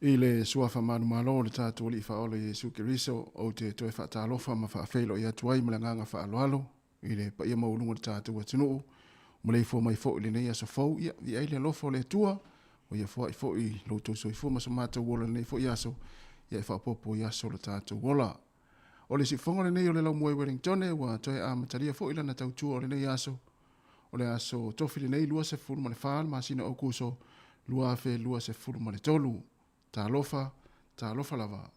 I le suafa manu malo le tātou li whaolo Jesu Kiriso o te toe whaatalofa ma whaafeilo i atuai ma le nganga whaaloalo i le pa ia maulunga le tātou atinuu ma le ifo mai fo i le nei aso fau ia vi aile lofo le tua o ia fo i fo i loutou so i fo ma so mātou wola nei fo i aso ia i whaapopo i aso le tātou wola o le sifonga le nei o le lau moe Wellington wa toe a mataria fo i lana tautua o le nei aso o le aso tofi le nei lua se fulu ma le whaal ma sina o kuso lua fe lua se fulu ma le tolu Talofa Lava.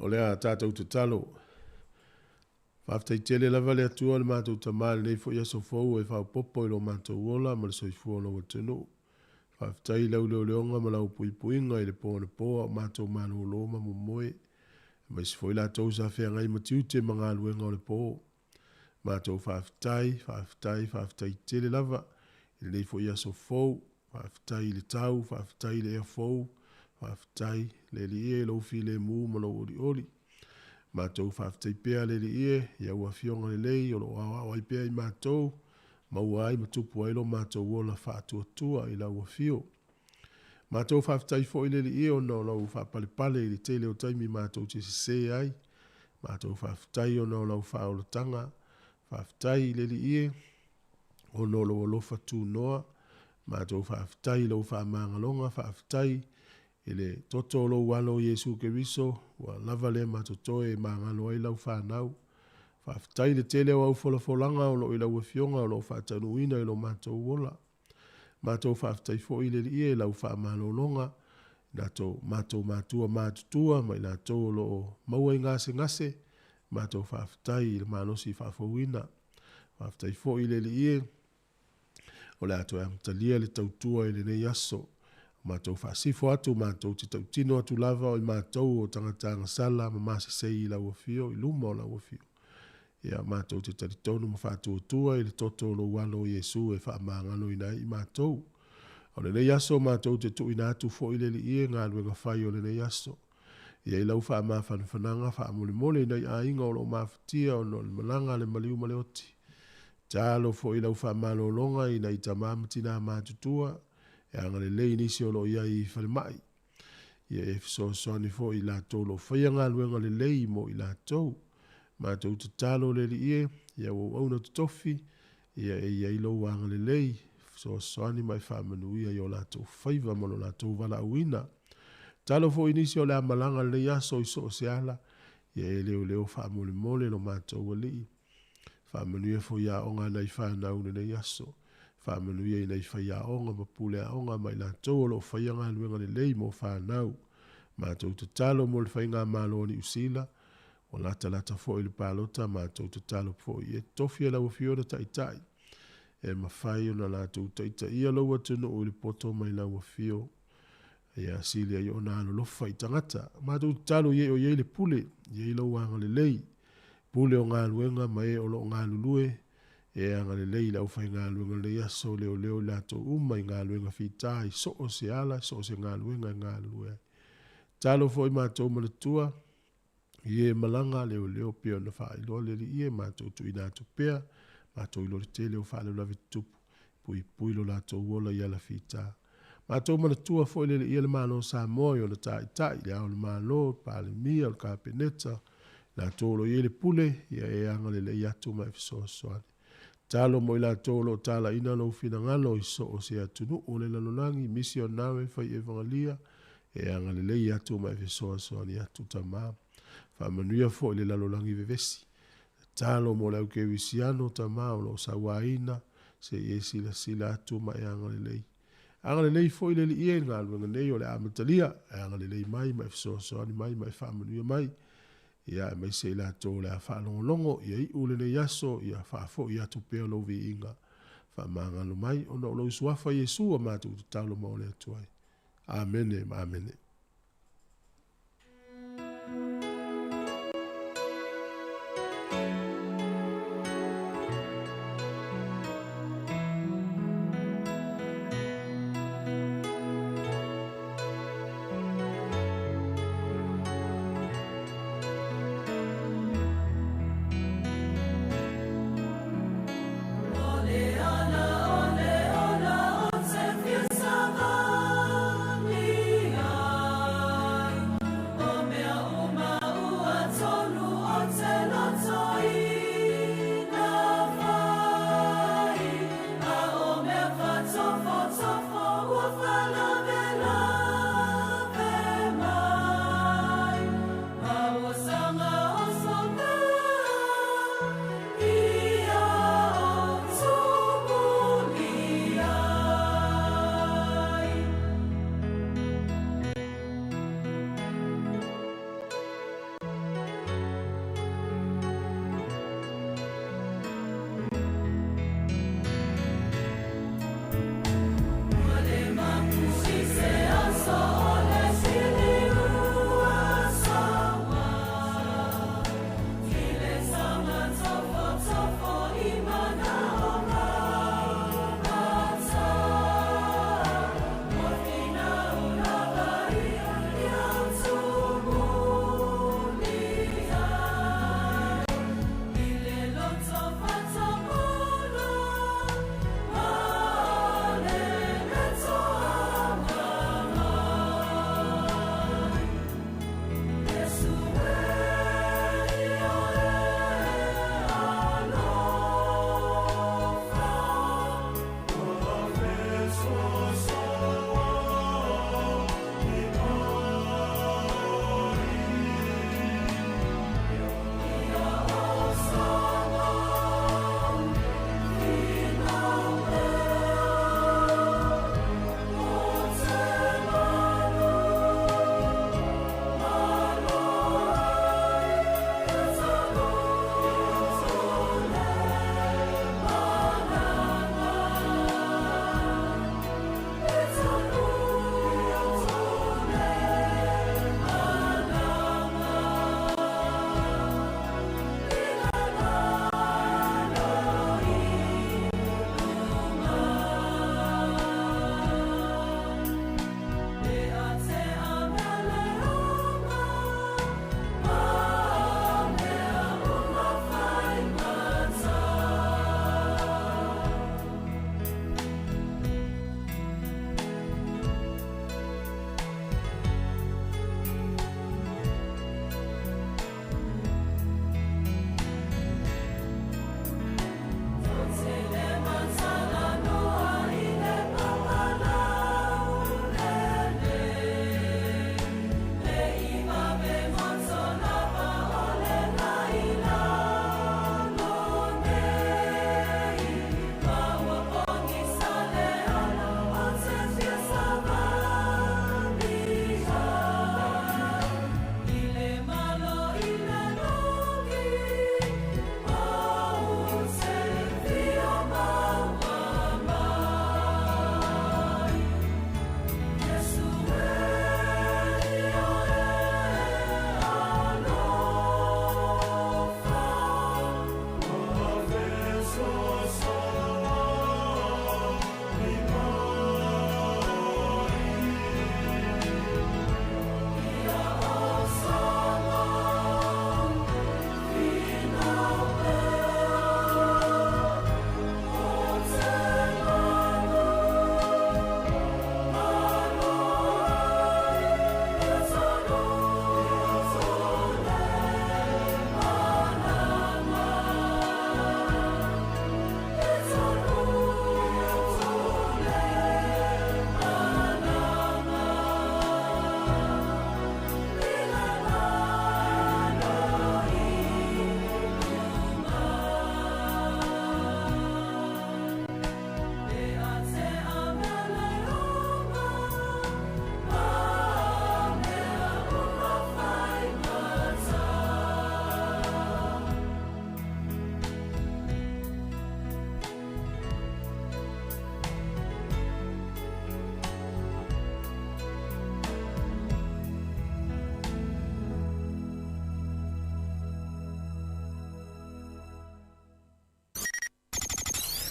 O lea tātou te talo. Whaafitai tele lava lea tua le mātou tamale nei fo iaso fau e whao popo i lo mātou wola ma le soifua no watenu. Whaafitai lau leo leonga ma lau pui puinga i le pōne pōa o mātou mālo loma mo moe. Ma isi fo i la tau sa whea ngai matiute ma ngā luenga o le pō. Mātou whaafitai tele lava i le nei fo iaso fau. Whaafitai le tau, whaafitai le ea fau. Whaafitai le li e lo fi le mu ma lo ori ori. Mātou whaafitai pēa le li e, ia ua fionga le lei, o lo awai pēa i mātou, maua ai matupu ai lo mātou wola whaatua tua i la ua fio. Mātou whaafitai fo i le li e o no lau whaapale pale i le tele o taimi mātou te se ai. Mātou whaafitai o no lau whaolotanga, whaafitai le li e, o no lo alofa tū noa. Mātou whaafitai lo whaamangalonga, whaafitai ele toto lo walo Yesu Keriso wa lava le matotoe mangalo ai lau whanau. Whaafitai le tele au folanga o lo ila ua fionga o lo whaatanuina i lo mātou wola. Mātou whaafitai fo i le ie lau wha malolonga. Nātou mātou mātua mātutua mai nātou lo maua i ngase. Mātou whaafitai i le manosi whaafauina. Whaafitai fo i le ie. O le ato e amtalia le tautua i le nei aso. Mātou whaasifo atu mātou te tautino atu lava o i mātou o tangatanga sala ma māsisei i lau afio, i luma o lau afio. Ia mātou te taritonu ma whaatuatua i le toto lo walo Yesu e whaamangano i nei i mātou. O le nei aso mātou te tuina atu fo i le ie ngā luenga whai o le nei aso. Ia i lau whaamawhanwhananga whaamulimole i nei a inga o lo mawhatia o no le malanga le maliu male oti. Talo fo i lau whaamalolonga i nei tamamatina mātutua. E angale lei nisi o lo ia i whare mai. Ia e fisoani fo i la tō lo whaianga luenga le lei mo i la tō. Mātou te talo le li ie, ia o auna te tofi, ia e ia ilo wanga le lei. Fisoani mai whamanu ia i o la tō whaiva mo la tō wala uina. Talo fo i nisi o le amalanga le aso i so se ala, ia e leo whamole mole lo mātou wali. Whamanu ia fo ia onga nei whanau le aso. Whamanuia i nei whaia onga ma pule a onga mai la tōlo whaianga luenga le lei mo whanau. Mātou te talo mo le whainga malo ni usila. O lata fo i le pālota mātou te talo fo i e tofia lau fiora taitai. E mawhai o na lātou taita ia laua tunu o le poto mai lau fio. E a silia i o nālo lofa i tangata. Mātou te talo i e o i le pule. I e lau anga le lei. Pule o ngā luenga mai o lo ngā lulue. E anga le lei lau whai ngā luenga le aso leo lato umai ngā luenga whitai so o se ala, so o se ngā luenga ngā lue. Talo fo i mātou manatua, i e malanga leo peo na wha ilo le li i e mātou tu i nātou pea, mātou ilo le te leo wha leo lavi tupu, pui lo lato uola i ala whitai. Mātou manatua fo i le i e le mālo Samoa i o na tai, le au le mālo, pāle mia, le kāpeneta, lato lo i e le pule, i e anga le i atu mai fisoa soani. Talo mo ila tolo tala ina lo fina ngalo i so o se atunu o le lalonangi misionawe fai evangelia e anga le lei atu mai fisoa soani atu tama. Whamanuia fo le lalonangi vevesi. Talo mo lau ke visiano tama o lo sawaina se e sila atu mai anga le lei. Anga le lei fo i le li e ngā luenga nei o le amatalia e anga le lei mai fisoa soani mai whamanuia mai. Ia mai se la tō le a whaalongolongo, ia i ule ne yaso, ia whaafo ia tupeo lo vi inga. Whamangalo mai, ona o lo isuafa Yesu a mātou te talo maole atuai. Amene, amene. Ole, ona, on se fiel Savania.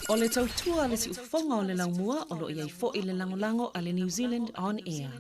O le tautua le si ufonga o le laumua o lo iai fo i le langolango a le New Zealand On Air.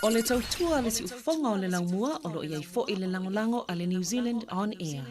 O le tautua le si ufonga o le laumua o lo iai fo i le langolango a le New Zealand On Air.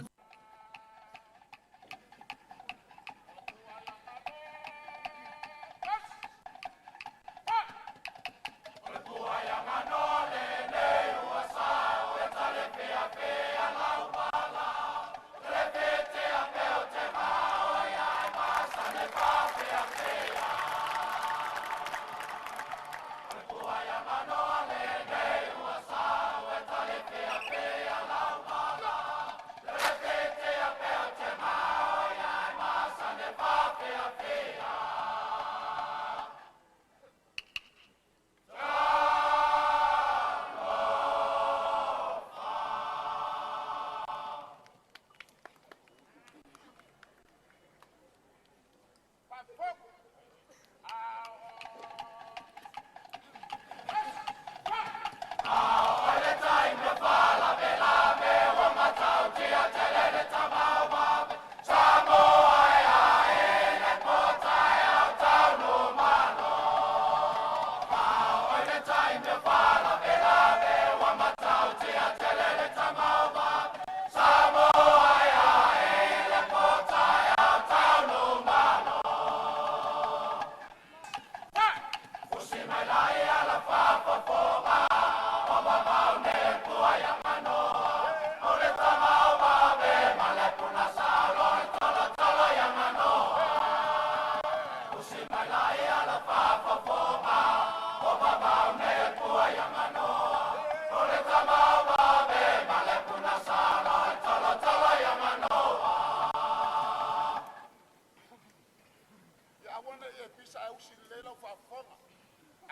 silelo fa fonga.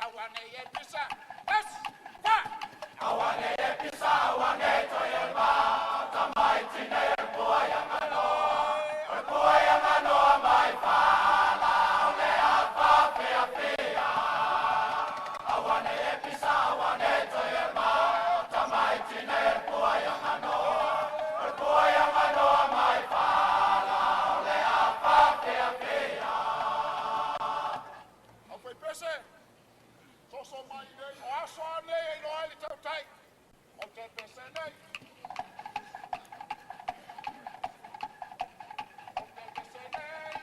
Awane ye pisa. Yes. Fa. Awane ye pisa, awane to ye ba. Tamai tine bua yangano. Bua yangano mai fala. Ole apa pia pia. Awane ye pisa, awane to ye ba. Tamai tine bua yangano. Bua yangano mai fala. Ole apa pia pia. Awe pese. So mai nei, o aso nei e loa li tau tai. O te pese nei. O te pese nei.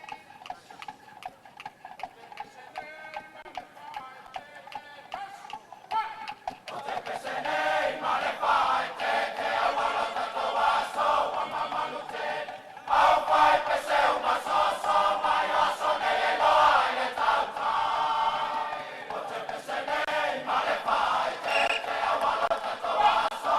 O te pese nei, male whai te te. O te pese nei, male whai te te. Awala tato aso, wa mamalu te. Au whai pese uma so mai aso nei e loa i le tau tai. O te pese nei, male whai te te. Awala tato aso,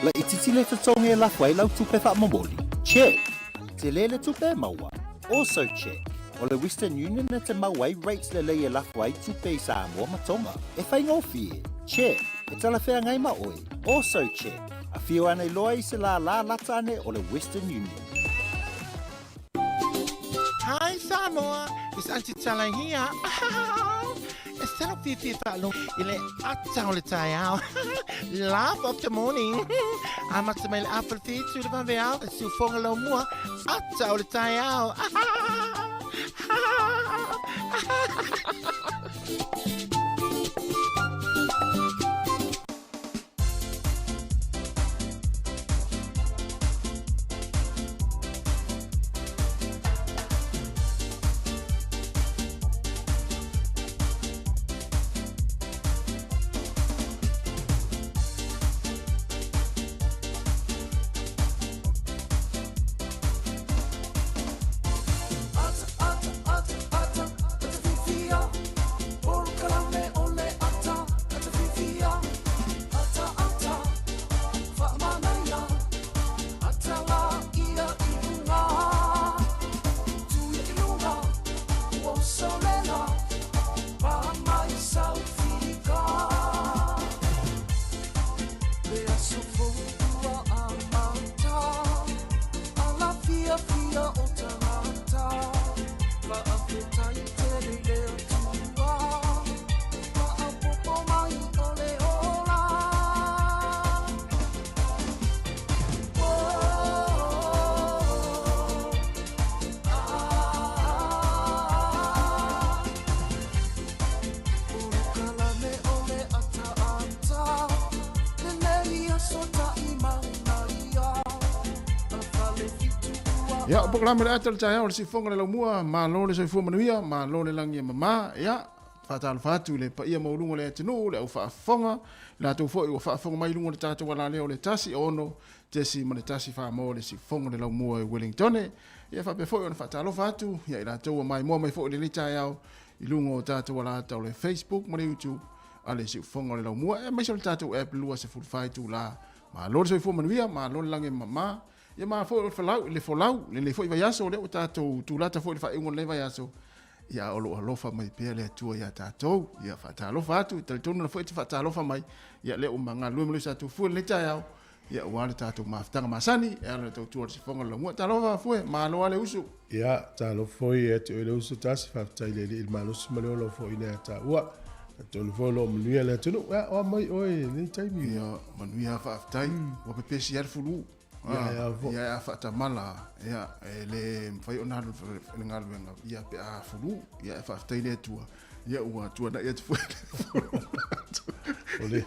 La ititi le tatonge la fwai lau tupe wha mamoli. Check. Te lele tupe maua. Also check. O le Western Union na te mauai rates le leia la fwai tupe i Samoa matonga. E whai ngofie. Check. E tala whea ngai ma oi. Also check. A whio ane loa i se la lata ane o le Western Union. Hi Samoa, it's Auntie Tala here. Instead of Fifi Falo, ile ata ole tayao. Laugh of the morning. I'm at my apple feet to the vanveal, so fongalo mua. Ata ole tayao. Ya, o programa le atal tae o le sifonga le laumua, ma lo le soifua manuia, ma lo le langi mama, ya, whatalo whatu le pa ia maulunga le atinu, le au whaafonga, la tau fo i wa whaafonga mai lunga le tātou wala leo le tasi ono, tesi ma le tasi wha mo le sifonga le laumua i Wellington, ia whape fo i ona whatalo whatu, ia i la tau mai mua mai fo i le ni tae au, i lunga o tātou wala tau le Facebook, ma le YouTube, a le sifonga le laumua, e mai so le tātou app lua se fulfaitu la, ma lo le soifua manuia, ma lo le langi mama, ia ma fo le folau le fo i vai aso le o tātou tūlata fo i wha ingon le vai aso ia o lo alofa mai pia le atua ia tātou ia wha tālofa atu tali tonu na fo i te wha tālofa mai ia le o manga lue mlu sa tu fua le tai au ia wale tātou maftanga masani ia le tau tuar si fonga la mua tālofa fue ma aloa le usu ia tālofa i e te o le usu tasi whaftai le il malusi male o lo fo i nea tā ua tonu fo lo manuia le atunu o mai oi nei taimi ia manuia whaftai wa pepesi alfulu ia fata mala ia le fai ona le ngaluenga ia pe a fulu ia fa tele tua ia ua tua na ia tu ole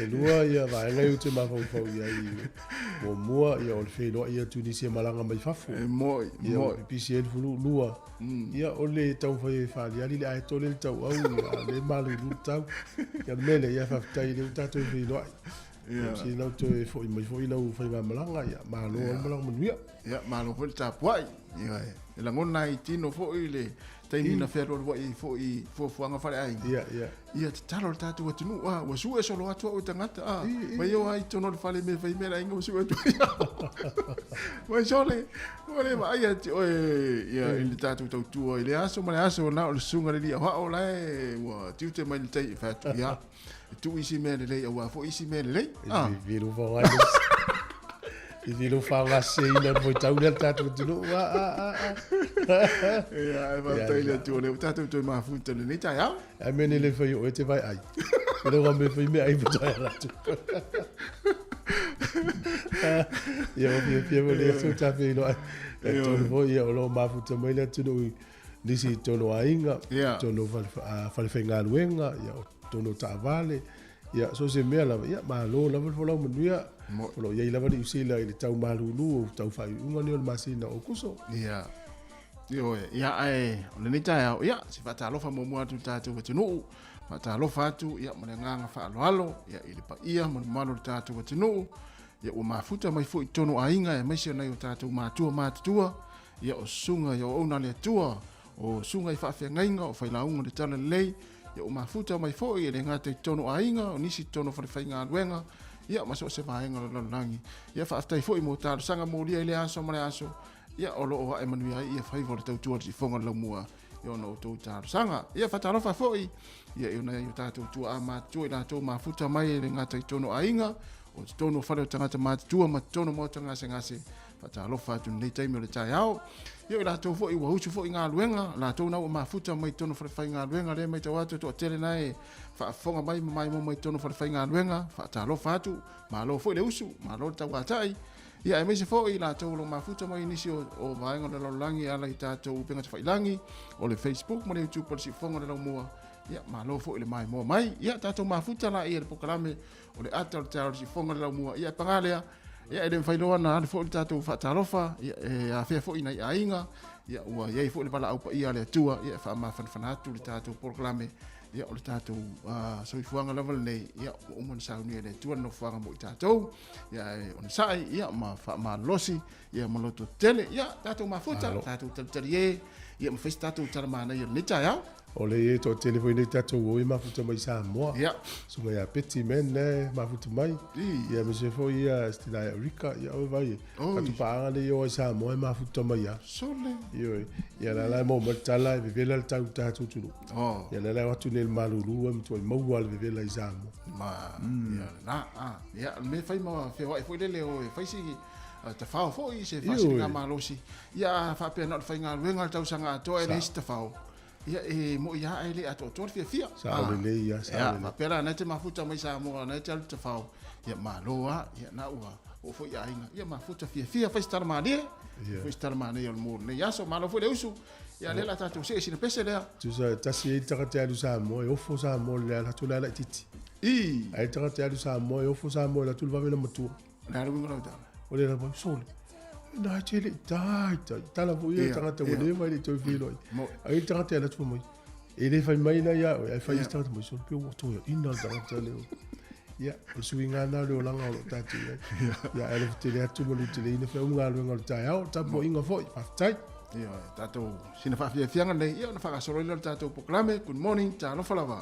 e lua ia vai ngai uti ma fo ia i mo mua ia o felo ia tu ni se malanga mai fafu mo PCL fulu lua ia ole tau fai fa ia li ai tole tau au le malu tau ia mele ia fa tai le tatu felo ia si no to fo i mai fo i lau fai malanga ia ma lo malanga manuia ia ma lo fo ta puai ia e la ngona i tino fo i le taimi na ferro wa i fo fuanga fale ai ia te talo le tatu atunu wa su e solo atu o tangata ma yo ai tono le fale me fai mera inga su atu wa sole ole ma ia ti ia il tatu tau tu ile aso ma aso na o sunga le dia wa ola wa tu te mai te fa tu ia tu isi mele le wa fo isi mele le viru fo ai i viru fa la seina vo tau le tatu tu ia va taile tu le tatu tu ma fu te le tai au a mene le fai o te vai ai le wa me fai me ai vo tai la tu ia o pia le so ta fe no tu vo ia o lo ma fu te mai le tu nisi tono ainga tono fa fa ngaluenga ia tono ta vale ia so se mea lava ia ma lo lava folau manuia lo ia lava ni usila i tau malulu tau fai unga ni o masina o kuso ia io ia ai le ni tai ia si fa talofa mo mo atu tatu tunu fa talofa atu ia mo nganga fa alo ia i pa ia mo malo tatu tunu ia o mafuta mai fu tono ainga e mai se na o tatu matua ia o sunga ia o ona le tua o sunga i fa fe ngainga o fa la unga de tala lei ia o mafuta mai fo i le ngate tono ainga o nisi tono fa fainga wenga ia maso se vaenga lo langi ia fa aftai foi mo talo sanga mo lia ile aso male aso ia o lo o Emmanuel ia fai vol tau tuar si fonga lo mua ia no tau talo sanga ia fa talo fa foi ia eu na eu tatu tu ama tu ina tu mafuta mai le ngata tono ainga o tono fale tangata ma tu ma tono mo tanga ngase fa talo fa tu nei tai me le tai au ia ila tu foi wa husu foi nga luenga la tu na mafuta mai tono fa fai nga luenga le mai tawatu to tele nai fa fonga mai mai tono fa fai nga luenga fa talo fa tu ma lo foi le usu ma lo tawatai ia e mese foi la tu lo mafuta mai inisi o vaenga le langi ala ita tu penga te fai langi o le Facebook mo le YouTube por si fonga le mua ia malo fo ile mai mo mai ia tato mafuta la ia le pokalame o le ata o taro si fonga la mua ia pangalea ia ele failo na fo tato fa talofa ia a fe fo ina ia inga ia ua ia fo le bala au pa ia le tua ia fa ma fanatu le tato pokalame ia o le tato so i fuanga level nei ia o mon sa ni le tua no fuanga mo tato ia on sai ia ma fa ma losi ia mo loto tele ia tato mafuta tato tele ia ma festa tato tala mana ia le taya o le e to telefone tato o e mafuta mai Samoa ia so ia peti men ne mafuta mai ia me se foi ia stila Rika ia o vai tu pa ale o Samoa mafuta mai ia sole ia la mo matala e vela tau tato tu ia la watu nel malulu am tu mo wal vela Samoa ia na ia me fai ma fe vai foi le o fai si ta fao foi se fasi nga malosi ia fa pe na fai nga wenga tau sanga to e sta fao ia e mo ia ele ato to fia sa le ia sa ma pera na te mafuta mai Samoa na te alta fao ia maloa ia na ua o foi ia inga ia mafuta fia fai star mane foi star mane o mo ne ia so malo foi le usu ia le la tato se sina pese le tu sa tasi e takate alu Samoa e ofo Samoa le la tu la titi ai takate alu Samoa e ofo Samoa la tu va vena matu na ru ngora ta o le rabo sole na tele tai tala vo ia tangata o le vai le toi filo ai tangata la tu moi e le fai mai na ia ai fai tangata moi so pe o to ina tangata le ia o suinga na le langa o tati ia ele tele atu mo le tele ina fa unga le ngol tai au tapo inga foi tai ia tato sina fa fia nga nei ia na fa solo le tato proclame good morning Talofa Lava.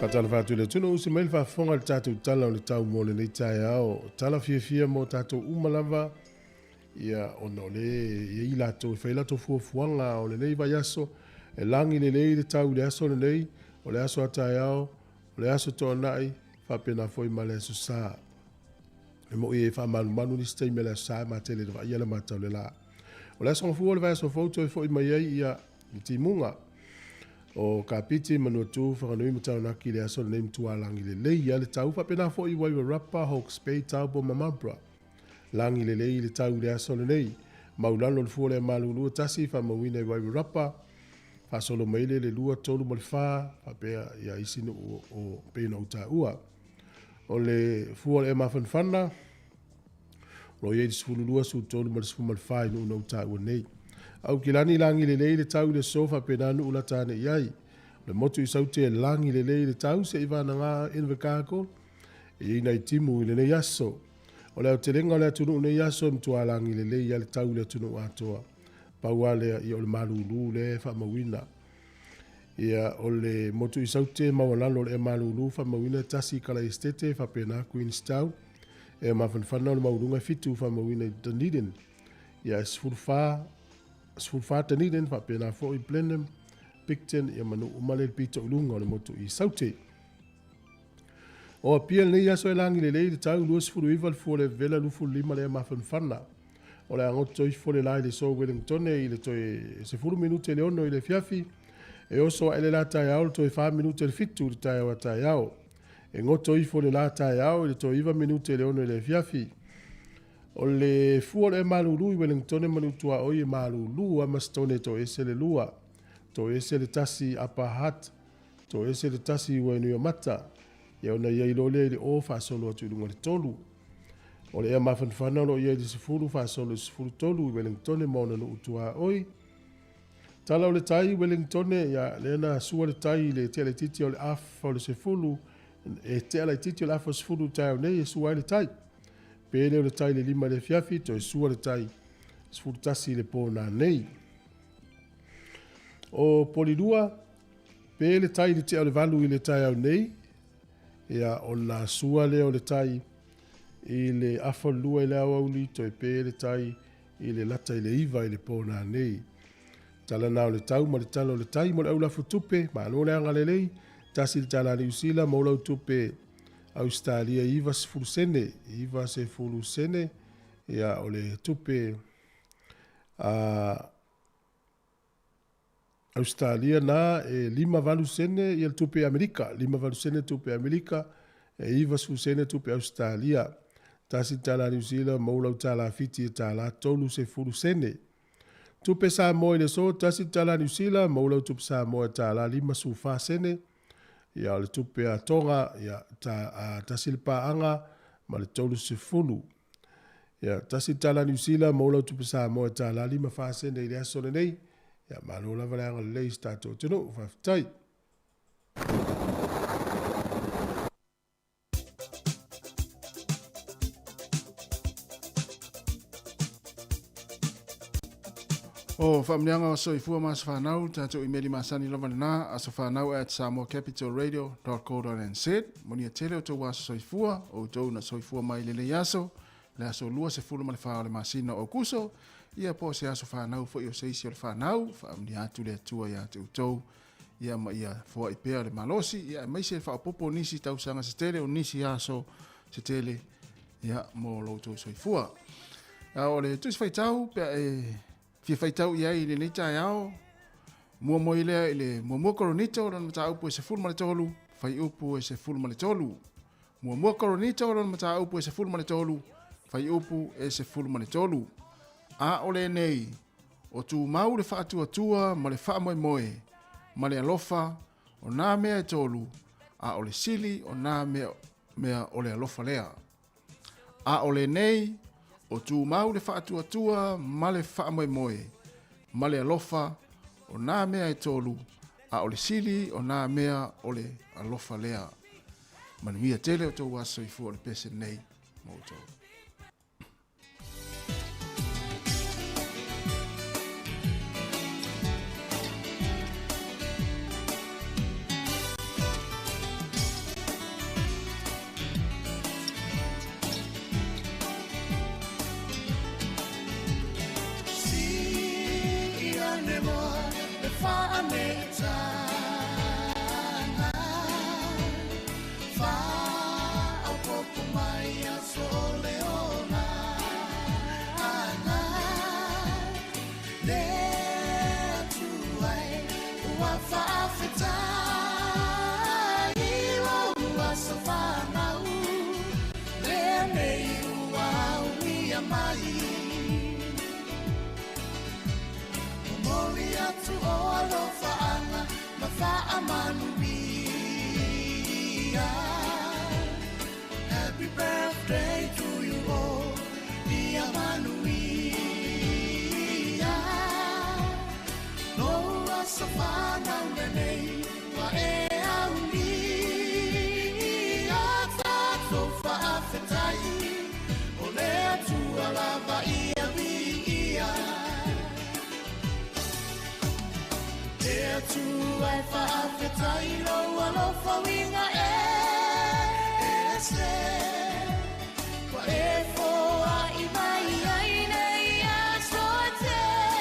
Whakatala whātu le tunu usi mail whafonga le tātou tala o le tau mō le nei tai ao. Tala fia mō tātou umalava. Ia ono le i lato e whailato fuafuanga o le nei vai aso. E langi le lei le tau le aso le nei. O le aso atai ao. O le aso tō nai. Whapena foi ma le aso sā. E mo i e whamanu ni stei me le aso sā ma tele le vai ala matau le la. O le aso ngafua le vai aso fauto e foi mai ai ia i timunga. O ka piti manu tu whakanui matau naki le aso le mtua langi le lei ia le tau whapena fo i waiwa rapa Hawke's Bay tau po mamabra. Langi le lei le tau le aso le nei. Maulalo le fuole malu lua tasi whamawine waiwa rapa. Whasolo maile le lua tolu mo le wha. Whapea ia isino o pena uta ua. O le fuole e mawhanwhana. Lo ye disfulu lua su tolu mo le sifu mo le wha inu una uta ua nei. Au ki lani langi le lei le tau le sofa penanu ula tane iai. Le motu i saute langi le lei le tau se iwa na ngā inwekako. E ina i timu i le nei aso. O leo te renga o lea tunu nei aso mtua langi le lei ia le tau le tunu atoa. Paua lea i o le malulu le whamawina. Ia o le motu i saute mawalalo le malulu whamawina tasi kala estete whapena Queenstown. E mawhanwhana o le maurunga fitu whamawina i Dunedin. Ia Sfulfata ni den whapena fo i Blenheim, Picton, ia manu umale pita ulunga o le motu i saute. O pia nei aso e langi le lei le tau lua sifuru iwa le fuole vela lufu lima le mawhanwhana. O le angoto i fuole lai le so Wellington i le toe sifuru minute le ono i le fiafi. E oso ele la tai au le toe 5 minute le fitu le tai au tai au. E ngoto i fuole la tai au i le toe iwa minute le ono i le fiafi. O le fuole e malulu i Wellington e manutua oi e malulu a mastone to ese le lua. To ese le tasi apa hat. To ese le tasi wenu ya mata. Ia ona ia ilo le o whaasolo atu ilunga le tolu. O le ea mawhanwhana lo ia di sifuru whaasolo sifuru tolu i Wellington e mauna no utua oi. Tala o le tai Wellington ia le na sua le tai le tea le titi o le afa o le sifuru. E tea le titi o le afa o sifuru tai o nei e sua le tai. Pele o le tai le lima le fiafi, to e sua le tai sfurtasi le pōna nei. O polirua, pele tai le te au le valu i le tai au nei, ia o na sua le o le tai i le awhalua i le au auli, to e pele tai i le lata i le iwa i le pōna nei. Tala nao le tau, ma le tala o le tai, ma le au lafu tupe, ma anu le anga le lei, tasi le tala ni usila, ma ulau tupe, Australia iwa se fulu sene ia o le tupe Australia na e 5 valu sene ia le tupe Amerika 5 valu sene tupe Amerika e iwa se fulu sene tupe Australia tasi tala New Zealand maulau tala fiti e tala tolu se fulu sene tupe Samoa i le so tasi tala New Zealand maulau tupe Samoa tala 5 sufa sene ia le tupe a tonga ia tasil paanga ma le tolu se fulu. Ia tasil tala New Zealand maula tupe Samoa tala 5 fase nei le aso nei. Ia malola valanga le lei stato tino faftai. O whamnianga o soifua mas whanau, tātou imeli masani lawanina, aso whanau at samoacapitalradio.co.nz. Moni a tele o tau waso soifua, o tau na soifua mai lele yaso, le aso lua se fulu male whao le masina o kuso, ia po se aso whanau fo i o seisi o le whanau, whamni atu le atua ia te utau, ia ma ia fua i pea le malosi, ia maise le whao popo nisi tau sanga se tele o nisi aso se tele, ia mo loutou soifua. O le tusi whaitau, pea fia faitau ia i le neita iao, mua moilea i le mua koronito, ron mata upu e se fulu male tolu, fai upu e se fulu male tolu. Mua koronito, ron mata upu e se fulu male tolu, fai upu e se fulu male tolu. A ole nei, o tu mau le whaatu atua, ma le wha moe moe, ma le alofa, o nā mea e tolu, a ole sili, o nā mea ole alofa lea. A ole nei, o tu mau le whaatu atua, ma le wha moe moe, ma le alofa, o nā mea e tolu, a ole sili, o nā mea ole alofa lea. Manuia tele o tau waso i fua le pese nei, mautou. Happy birthday to you all, dear Manuia. No wasafana nene wa e auni. Talofa afetai, ole tua lava ia via. There to I afetai lo alofa winga kwa e foa I mai ai nei a soatele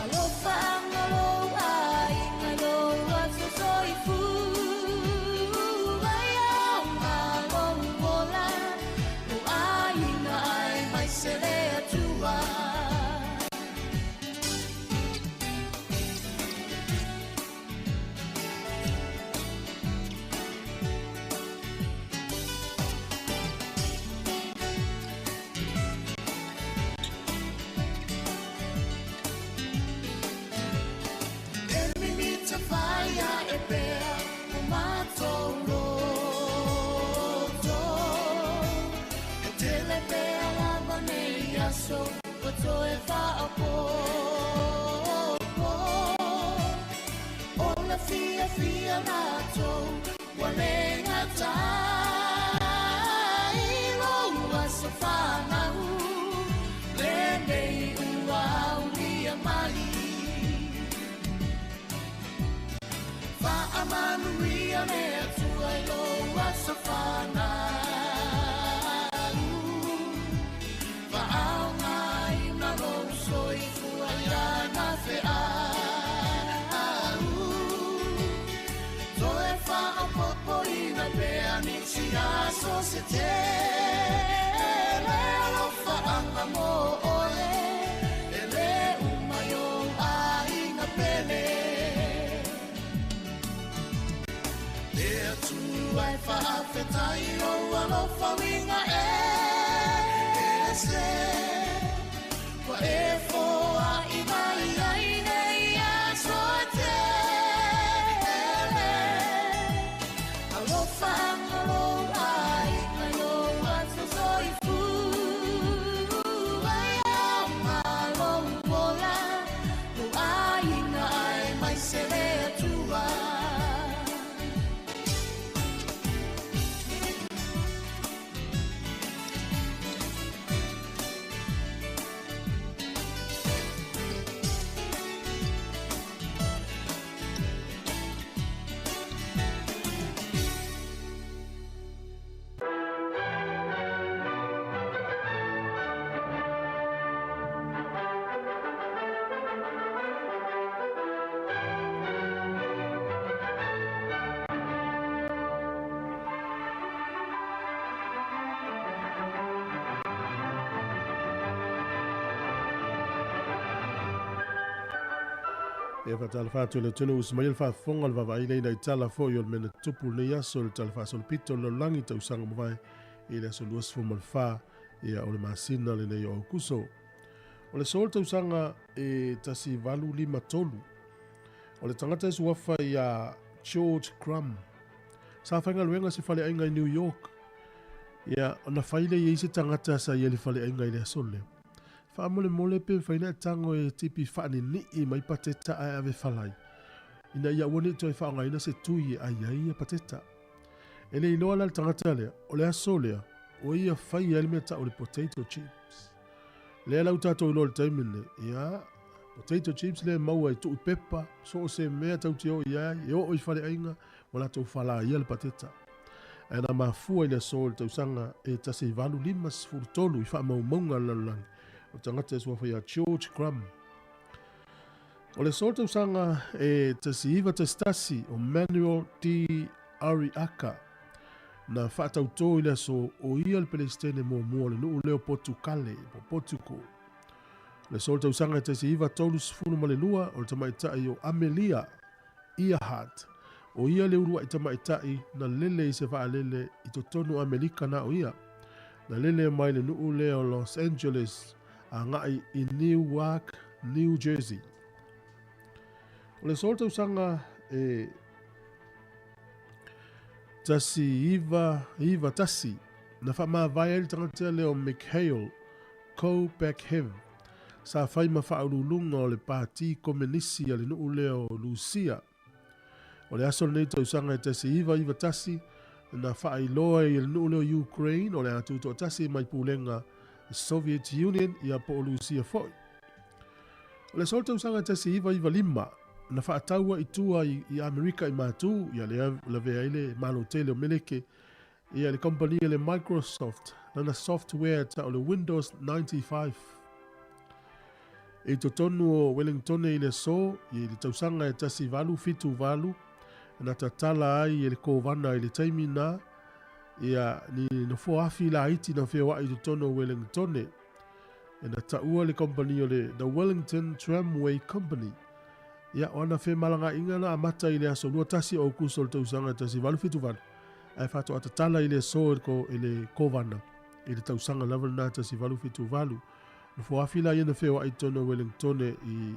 alofa ngalo ai ngalo a sosoifu ai au ngalo bola no ai na ai mai sele atua. So if I all the fear nato wanenga tai lo wasafana lende uwa ulia mai fa amanu ria ne tu ai lo wasafana. So se te lo fa anga mo ole ele umayo ai na pele there to I fa afetai lo fa winga ese kwa e fo ai mai ai nei a so te lo fa e faatala le tunu usmaia le faafofoga o le vavaai leina i tala foʻi o le mena tupu lenei aso o le talafasolopito o le lalolagi tausaga mavae i le aso 24 ia o le masina lenei o aukuso o le so le tausaga e tasi 853 o le tagata e suafa ia George Crumb sa faigaluega se faleaiga i New York ia ona fai le iai se tagata sa ia le faleaiga i le aso lea Whaamole pe whaina tango e tipi whaani i mai pateta ai ave whalai. Ina ia wane toi whaangaina se tui ai ai a pateta. E le inoa la tangata lea, o le aso lea, o ia whai elmeta o le potato chips. Lea lau tato ilo le taimine, ia, potato chips lea maua i tuu pepa, so o se mea tau tio ia, e o i whale ainga, wala tau whala ia le pateta. E na mafua i le aso le tausanga e tase valu limas furtonu i wha maumaunga lalulangi. O tangata e suafa ia George Crumb. O le solta usanga e tasi iwa tasi o Manuel T. Ariaka na whaatauto i le so o ia le Palestine mo mua le nuu leo Portukale po Portugal. Le solta usanga e tasi iwa tolu sifunu ma le lua o le tamaitai o Amelia Earhart o ia le urua i tamaitai na lele i se wha lele i to tonu Amerika na o ia. Na lele mai le nuu leo Los Angeles a ngai i Newark, New Jersey. O le solta usanga e tasi iwa tasi na wha maa vai ali tangatea leo Mikhail Kobakhev sa whai ma wha urulunga o le pāti komenisi a le nuu leo Lucia. O le aso nei tausanga e tasi iwa tasi na wha iloa i le nuu leo Ukraine o le atu to tasi mai pūlenga Soviet Union i a po o Lucia foi. O le sol tausanga e tasi iwa lima na wha ataua i tua i Amerika i mātū i a le vea ile malo tele o meleke i a le kompania le Microsoft na software ta o le Windows 95. E to tonu o Wellington i le so i le tausanga e tasi fitu valu na tatala ai i le kovana i le taimina i a ni no foafi la iti na whea i to tonu o Wellington e na taua le kompania le The Wellington Tramway Company. Ia ona fe malanga inga na amata i le aso lua tasi o kusol tausanga tasi fitu valu. Ai fato atatala i le so i le kovana i le tausanga level na tasi fitu valu. Nufo afila ia na whea i tono Wellington i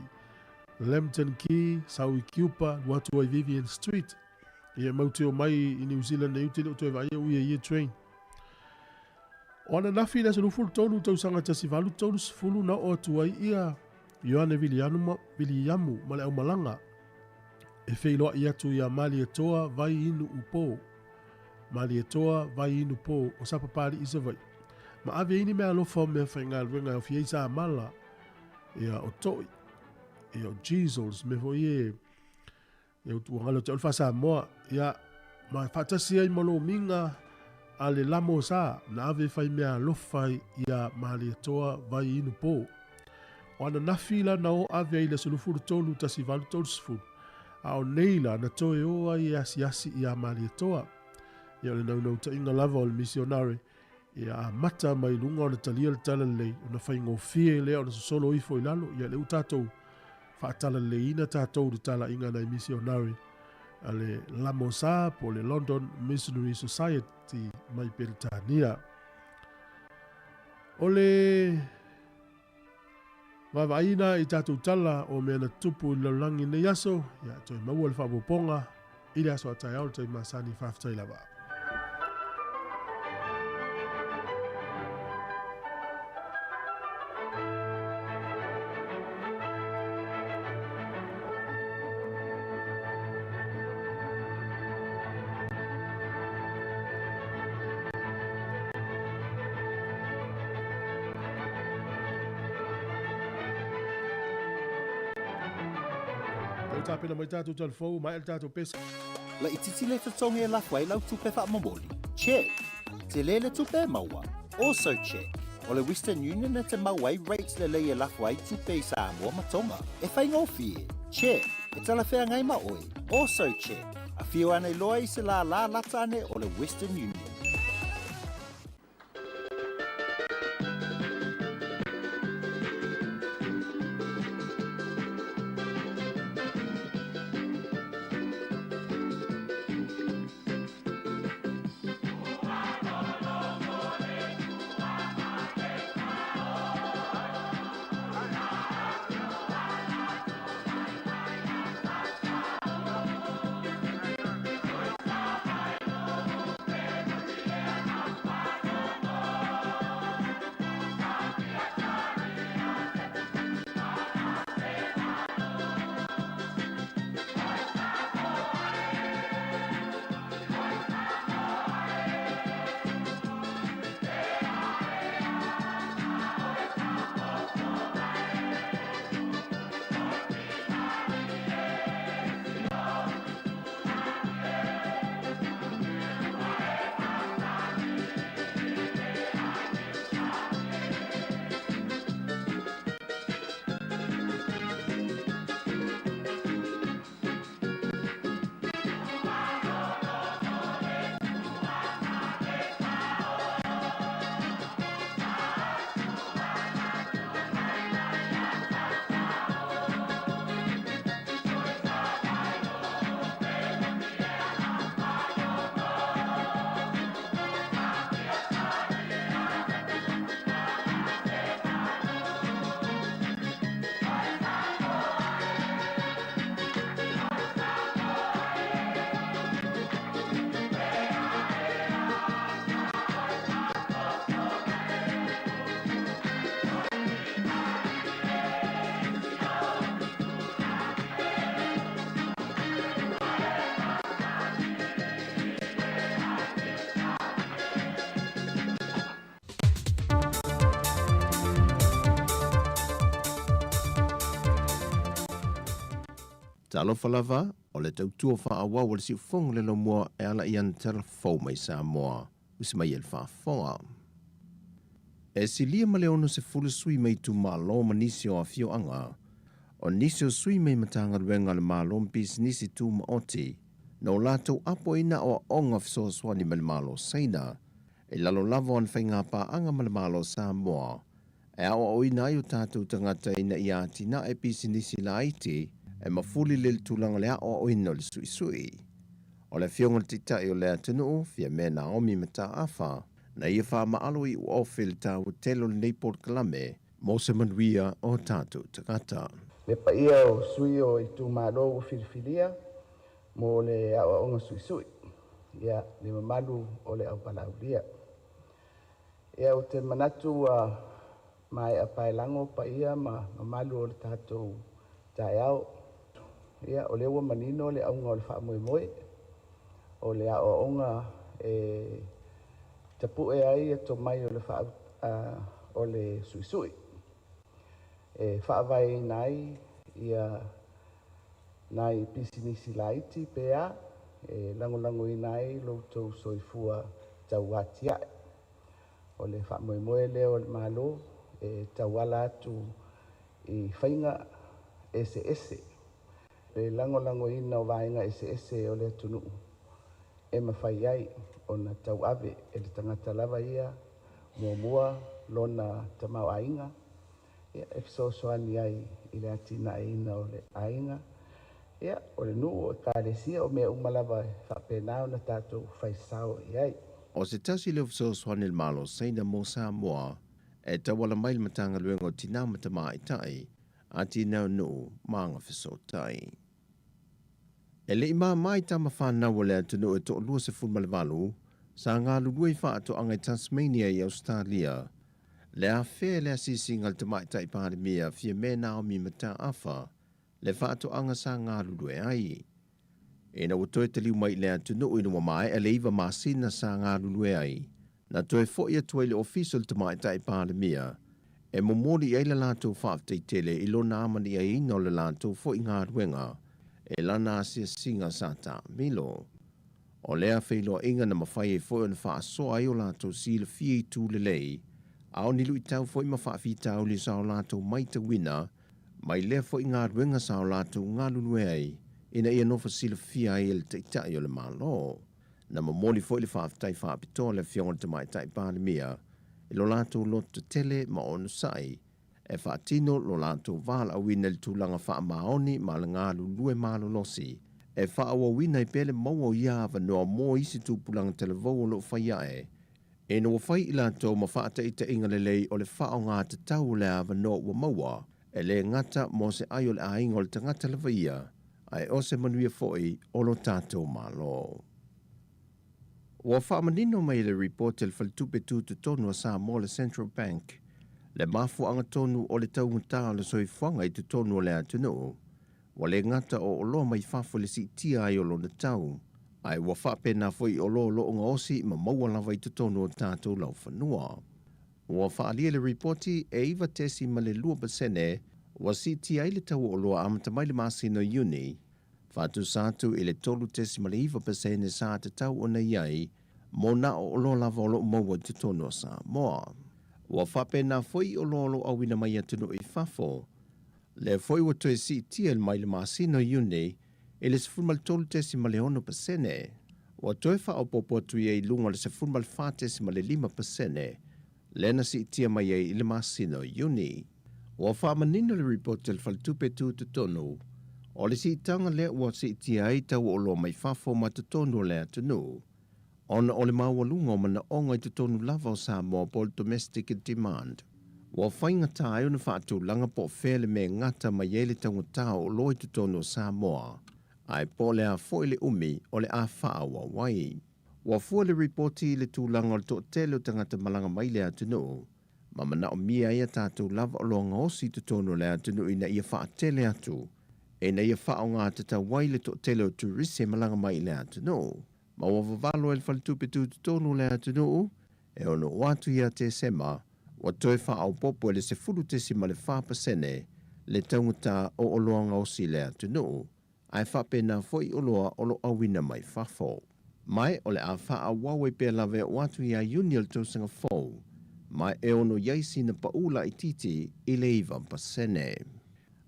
Lambton Key, Saui Kiupa, watu ai Vivian Street. Ia mauti o mai i New Zealand na utile uto e vai uia ia train. Ona nafi na sanu fulu tonu tausanga tasi tonu sifulu na o tuai ia Ioane Viliamu male au malanga. E wheiloa i atu ia mali e toa vai inu upo. Mali e toa vai inu po o sapapari isa vai. Ma ave ini mea lofa mea whainga ruenga o fiesa mala. Ia o toi. Ia o Jesus me ho ie. Ia o tuangalo te olfa Samoa. Ia ma whatasi ai malo minga a le lamo sa. Na ave whai mea lofa ia mali e toa vai inu po. O ana nafila na o ave i le sulufuru tolu tasi tolu sifuru. A o neila na toe oa i asi ia mali e toa. Ia le nau ta inga lava o le misionare. Ia a mata mai lunga o le talia le tala lei. O na whaingo fie lea o na solo ifo i lalo. Ia le utatou whaatala leina tātou le tala inga na misionare. A le Lamosa po le London Missionary Society mai Peritania. O le Wawaina i tātou tala o mea na tupu i laulangi ne yaso. Ia toi maua le whapoponga. I le aso atai au toi masani whaftai lava. Tapena mai tātou talfou, mai el tātou pesa. La ititi le tatonga e lafua i lau tupe whaamomoli. Check. Te lele tupe maua. Also check. O le Western Union na te mauai rates le lei e lafua i tupe i Samoa matonga. E whaingofie. Check. E tala whea ngai maoi. Also check. A whio ane loa i se la latane o le Western Union. Talofa Lava o le tautua whaawa wale si ufonga le no mua e ala ian telefou mai Samoa. Usi mai el whaafonga. E si lia male ono se fulu sui mai tu malo manisi o a fio anga. O nisi o sui mai matanga ruenga le malo mpis nisi tu maoti. Na o lato apo ina o onga fiso swani male malo saina. E lalo lava on whainga pa anga male malo Samoa. E awa o ina ayo tātou tangata ina i ati na e pisi nisi la iti. E mafuli le tulanga le awa o ina le sui sui. O le fionga le titai o le atunu, fia mena omi mata afa. Na ia wha maalo i u ofil ta o telo le Neiport Kalame, mo se manuia o tātou tangata. Le pa ia o sui o i tu malo o filifilia, mo le awa onga sui sui. Ia, le mamalu o le au palaulia. Ia o te manatu mai a pailango pa ia ma mamalu o le tātou tai au. Ia, o le ua manino le aunga o le wha moe moe. O le awa onga tapu e ai e to mai o le wha o le sui sui. E whaavai nai ia nai pisinisi laiti pea e lango i nai loutou soifua tau atia. O le wha moe moe leo le malo e tauala atu i whainga ese. E lango ina o vainga ese o le tunu. E mawhai ai o na tau ave e le tangata lava ia mua lona tamau ainga. Ia e fisosoani ai i le atina ina o le ainga. Ia o le nuu o kālesia o mea umalava e whapenao na tātou whaisao i ai. O se tasi leo fisosoani le malo saina mo Samoa, e tawala mai le matanga luenga o tina matama i tai, a tina nuu maanga fisotai. E le ima mai tama whanau le atunu e to lua se fulmalevalu, sa ngā lulua i wha ato angai Tasmania i Australia. Le a whea le asisi ngal te mai tai pandemia fia me nao mi mata afa, le wha ato anga sa ngā lulua e ai. E na watoe te liu mai le atunu inu mai e le iwa masina sa ngā lulua e ai, na toe fo ia toe le official te mai tai pandemia, e momori ai le lato whaaftai tele i lo na amani ai ino le lato fo i ngā ruenga, e lana asia singa sata milo. O lea whailo inga na mawhai e fwoi na wha soa ai o lato si le fie i tū le lei, ao nilu i tau fwoi ma wha tau li sa o lato mai ta wina, mai lea fwoi ngā ruenga sa o lato ngā lulue ai, ina ia nofa si le fie ai le teitai o le malo. Na mamoli fwoi le whaaftai whaapitoa le fionga te mai tai pandemia, i lo lato loto tele ma onu sai, e whaatino lo lato vala a wina le tūlanga wha maoni ma le ngā lulue malo losi, e whaawa wina i pele maua ia ava noa mō isi tūpulanga televou o lo whaiae, e no whai i lato ma whaata i te inga le lei o le whao ngā te tau le ava noa ua maua, e le ngata mo se ai o le ainga o le tangata le vaia, ai o se manuia foi o lo tātou malo. Ua whaamanino mai le report le whaltupe tū te tonu a Samoa le Central Bank, le mafu anga tonu o le tau ngata le soifuanga i te tonu o le atunu, wa le ngata o olo mai whafo le si tia ai o lo na tau, ai wa whapena foi o lo nga osi ma maua lava i te tonu o tātou lau whanua. Wa whaalia le reporti e iwa tesi ma le 2% wa si tia ai le tau o loa amata mai le masino uni, whatu sātu i le tolu tesi ma le 1% sa te tau o na iai, mo na o lo lava o lo maua i te tonu o Samoa. Wa whapena foi o lo awina mai atunu i whafo, le foi wa toe si tia mai le masino uni, e le sefulmal tolu tesi ma le 1%, wa toe wha o popo atu i lunga le sefulmal wha tesi ma le 5%, le na si tia mai i le masino uni. Wa wha manino le report le whaltupe tū te tonu, o le si tanga le wa si tia ai tau o lo mai whafo ma te tonu le atunu, ona o le mawalunga o mana onga i te tonu lava o Samoa po domestic demand. Wa whainga tae una whaatu langa po whele me ngata mai ele tangu tau o loi te tonu o Samoa, ai po le a foile umi o le a whaawa wai. Wa fua le reporti le tūlanga o le to tele o tangata malanga mai le atunu, ma mana o mia ia tātou lava o longa osi te tonu le atunu ina ia whaatele atu, e na ia whao ngā te tau wai le to tele o turisi malanga mai le atunu. Ma wa vavalo el whaltupe tū te tonu le atunu, e ono watu ia te sema, wa toe wha au popo le se fulu te si ma le 5% le taunguta o oloanga o si le atunu, ai whapena foi oloa olo awina mai whafo. Mai ole a wha wawe pe lawe o atu i a unial tausanga fau, mai e ono yaisi na paula i titi i le iwa pasene.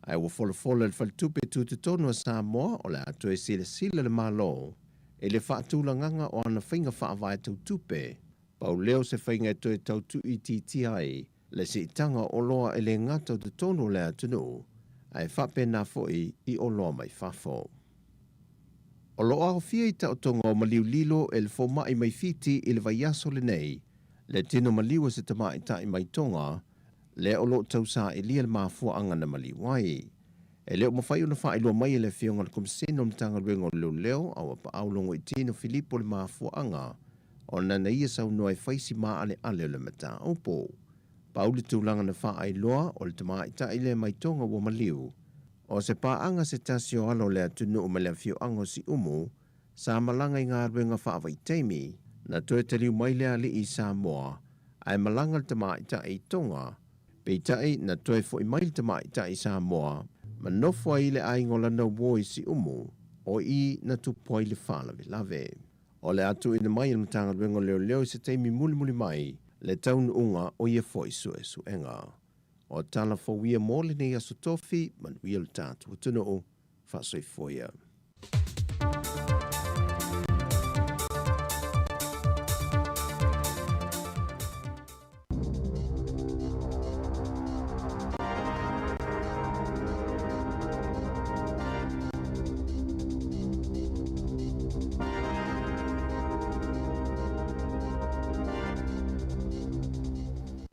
Ai wa fola le faltupe tu te tonu a Samoa ole atu e sila le malo, e le whaatula nganga o ana whainga whaavai tau tupe, pau leo se whainga e toe tau tu i titi ai, le si itanga o loa e le ngata te tonu le atunu, ai whapena foi i o loa mai whafo. O loa o fia i ta o tonga o maliu lilo e le foma i mai fiti i le vaiaso le nei, le tino maliu se tama i ta i mai tonga, le o lo tausa i lia le mafua anga na maliu wai. E leo mawhai una wha i loa mai le fionga le kumsino le tanga ruenga o leo au apa au longo i tino Filipo le mafua anga, o nana ia sau noa i whaisi maa ale le mata opo. Pauli tūlanga na wha ai loa o le tama i ta i le mai tonga wa maliu, o se paanga se tasio alo le atunu o mele fio ango si umu, sa malanga i ngā ruenga whaavai teimi, na toe te liu mai lea li i Samoa, ai malanga le tama i ta i tonga, pe i tai na toe fo i mai le tama i ta i Samoa, ma nofo i le ai ngola na woi si umu, o i na tupoi le whalawe lave. O le atu ina mai na matanga ruenga leo se teimi muli mai, le taunu unga o ia fo i su enga. O tala fo wia mole nei aso tofi, man wia le tātu tunu o whasoi foia.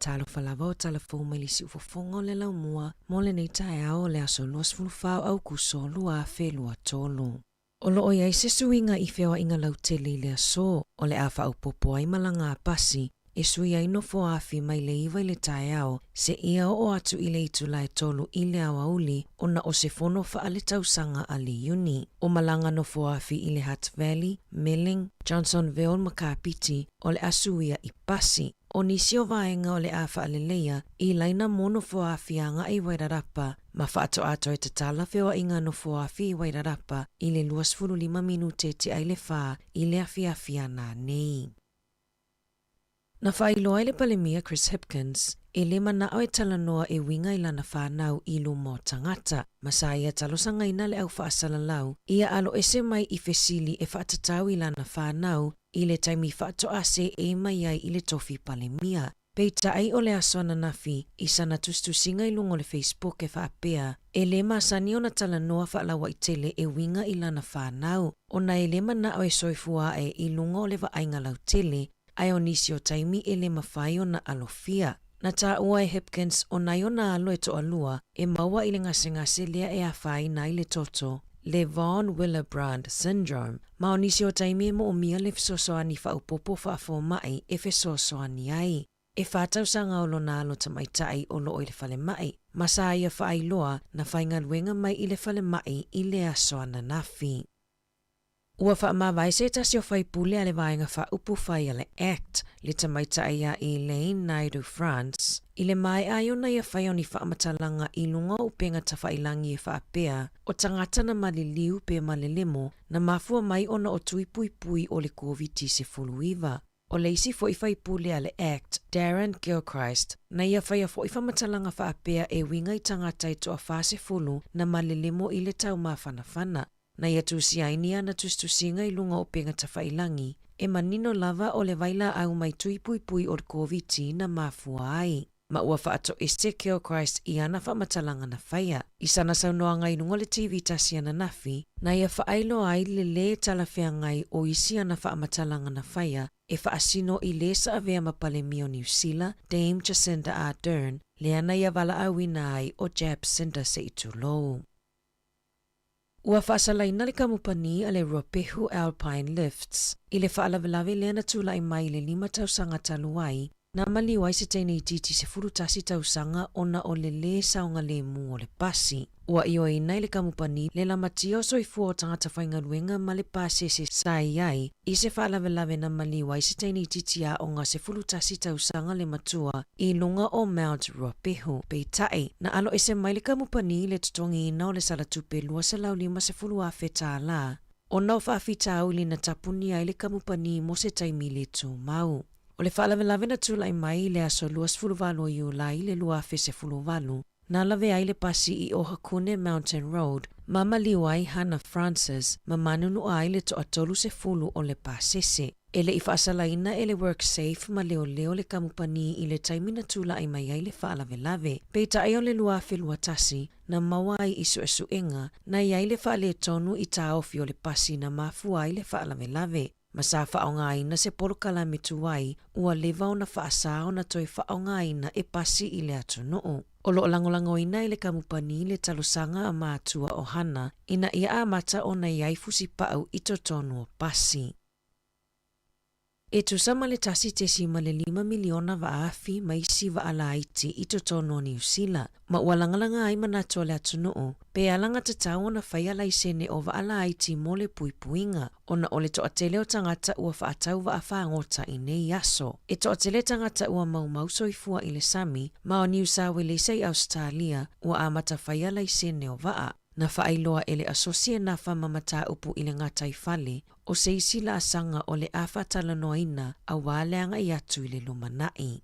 Talofa Lava o talafou mai lisi ufofonga o le laumua, mo le nei tae ao le aso luas fulufau au kuso lua a whelua tolu. O loo iai se suinga i whewa inga lautele le aso, o le awha au popo ai malanga a pasi, e sui ai nofo afi mai le iwa i le tae ao, se ia o atu i le itu lai tolu i le awa uli, o na o se fono wha ale tausanga a le uni. O malanga nofo afi i le Hutt Valley, Milling, Johnsonville, Makapiti, o le asuia i pasi. O nisi o vaenga o le a whaaleleia i laina mono foafianga i Wairarapa, ma whaato ato e tatala whiwa inga no foafi i Wairarapa i le 25 minute te ai le wha i le awhiawhia nā nei. Na whailoa i le palemia Chris Hipkins, e le mana o e talanoa e winga i lana whanau i lo mo tangata, ma sa ia talosanga ina le au whaasalalau, ia alo ese mai i fesili e whaatatau i lana whanau, i le taimi whaato ase e mai ai i le tofi palemia. Pei tai o le aswana nafi i sana tustusinga i lungo le Facebook e whaapea, e le masani o na talanoa whaalawa i tele e winga i lana whanau, o na e le mana o e soifua e i lungo o le waainga lau tele, ai o nisi o taimi e le mawhai o na alofia. Na tā ua e Hipkins o nai o na alo e to alua e maua i le ngase lea e awhai na i le toto, le Von Willebrand syndrome, ma o nisi o taimi e mo o mia le fisosoani whaupopo whaafo mai e fisosoani ai. E whātau sanga o lo na alo tamaitai o lo o i le whale mai, ma sa ia whaailoa na whainga luenga mai i le whale mai i le asoana nafi. Ua whaamawai se tasi o whaipule a le vaenga whaupu whai a le ACT, le tamaitai a Elaine Naidu France, i le mai ai o na ia whai o ni whaamatalanga i lunga o penga ta whailangi e whaapea, o tangata na maliliu pe malelemo, na mafua mai ona o tui pui o le COVID-19. O leisi fo i whaipule a le ACT, Darren Gilchrist, na ia whai a fo i whaamatalanga whaapea e winga i tangata i toa whase fulu na malelemo i le tau mawhanawhana. Na ia tusiainia na tustusinga i lunga o penga ta whailangi, e manino lava o le vaila au mai tui pui o le COVID na mafua ai. Ma ua whaato Ezekiel Christ i ana whaamatalanga na whaia. I sana saunoa ngai nungo le TV tasi ana nafi, na ia whaailo ai le talawhea ngai o isi ana whaamatalanga na whaia, e whaasino i le sa avea mapalemi o New Zealand, Dame Jacinda Ardern, le ana ia wala awina ai o Jacinda se itulou. Ua whaasalaina le kamupani a le Ruapehu Alpine Lifts, i le whaalawelawe lea na tula i mai le 5 tausanga taluai, Na mali wai se teine titi se furu tasi tausanga ona o le le saunga le mu o le pasi. Ua io i nei le kamupani le la matio so i fuo tangata whainga ruenga ma le pasi se sai ai. I se whaalawe na mali wai se teine titi a o ngā se furu tasi tausanga le matua i lunga o Mount Ruapehu. Pei tae, na alo e se mai le kamupani le tutongi ina o le salatupe lua se lau lima se fulu a feta la. O nau whaafita au li na tapuni ai le kamupani mo se taimi le tu mau. O le whaalawe na tula i mai le aso luas fuluvalu i ulai le lua fe se fuluvalu. Na lawe ai le pasi i o Hakune Mountain Road, mama liwai Hannah Francis, ma manunu ai le to atolu se fulu o le pasese. Ele i whaasalaina ele work safe ma leo le kamupani i le taimina tula i mai ai le whaalawe. Peita ai o le lua fe lua tasi, na mawai isu esu inga, na iai le whaale tonu i taofi o le pasi na mafu ai le whaalawe. Masa whaongaina se porokala mituai, ua lewa o na whaasao na toi whaongaina e pasi i le atunuu. O lo langolangoina i le kamupani le talosanga a mātua o Hana, ina ia amata o na iai fusi pau i totonu o pasi. E tusama le tasi tesi ma le 5 miliona vaafi ma isi vaalaiti i totonu o New Zealand. Ma ua langalanga ai manatua le atunuu, pe alanga tatau na whaia laisene o vaalaiti mo le puipuinga, ona o le toatele o tangata ua whaatau vaafangota i nei aso. E toatele tangata ua mau soifua i le Sami, ma o New South Wales i Australia ua amata whaia laisene o vaa. Na whaailoa ele asosie na whamamata upu i le ngatai whale, o se isi la asanga o le awhatala noaina a wāleanga i atu i le lumanai.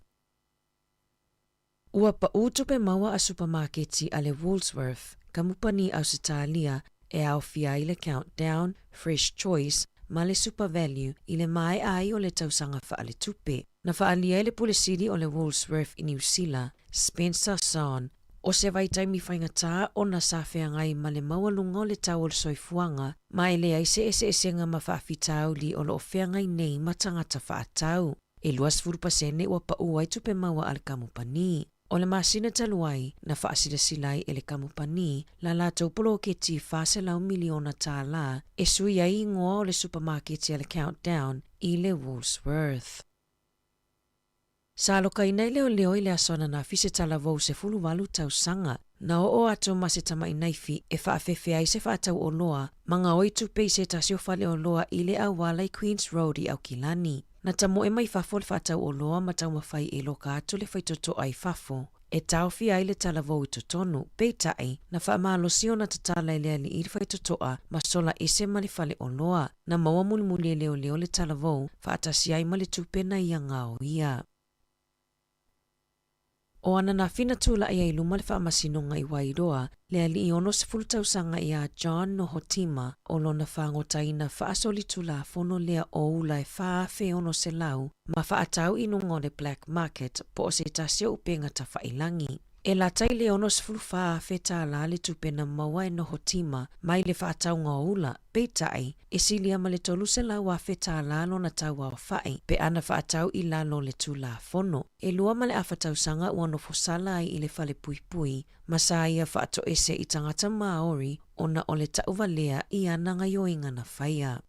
Ua pa utupe maua a supermarketi a le Woolworth, kamupani Australia e au fia i le Countdown, Fresh Choice, ma le Super Value i le mai ai o le tausanga whaale tupe. Na whaalia i le pulisiri o le Woolworth i New Zealand, Spencer Son, o se vai taimi whaingatā o na sāwhea ngai ma le maualunga o le tau o le soifuanga, ma ele ai se esenga ma whaafitau li o lo whea ngai nei ma tangata whaatau. E luas 4% ua pa uai tupe maua al kamupani. O le masina taluai na whaasira silai e le kamupani, la la taupolo ke ti whaase lau miliona tā la, e sui ai ingoa o le supermarket le Countdown i le Woolworth. Sa loka ina i leo i le asona na fise talavou se fuluwalu tausanga, na o ato ma se tama inaifi e whaafefe ai se whaatau o loa, manga oi tupe i se tasio whale o loa i le awala i Queen's Road i Aukilani. Na tamo e mai fafo le whaatau o loa ma tau mawhai e loka atu le whaitoto ai fafo, e tauwhi ai le talavou i totonu, peitai na whaamalosi o na tatala i lea li i le whaitotoa ma sola ese ma le whale o loa, na maua mulimuli e leo le talavou, whaatasi ai ma le tupe na ia ngao ia. O ana na fina tula ia i luma le whaamasinonga i Wairoa, le ali i ono se fulutausanga i a John no Hotima, o lona whaangotaina whaasoli tula fono lea o ula e whaafe ono se lau, ma whaatau i nungo le black market po o se tasio upenga ta whailangi. E la tai le ono se fulu whaafe ta la le tupena maua e no Hotima, mai le whaatau ngā ula, peitai, e silia ma le tolu se lau a wheta la lo na tau au whai, pe ana whaatau i la lo le tula fono. E lua ma le awhatau sanga ua no fosala ai i le whale pui, ma sa ia whaato ese i tangata Māori, ona o le tauvalea i ananga yoinga na whaia.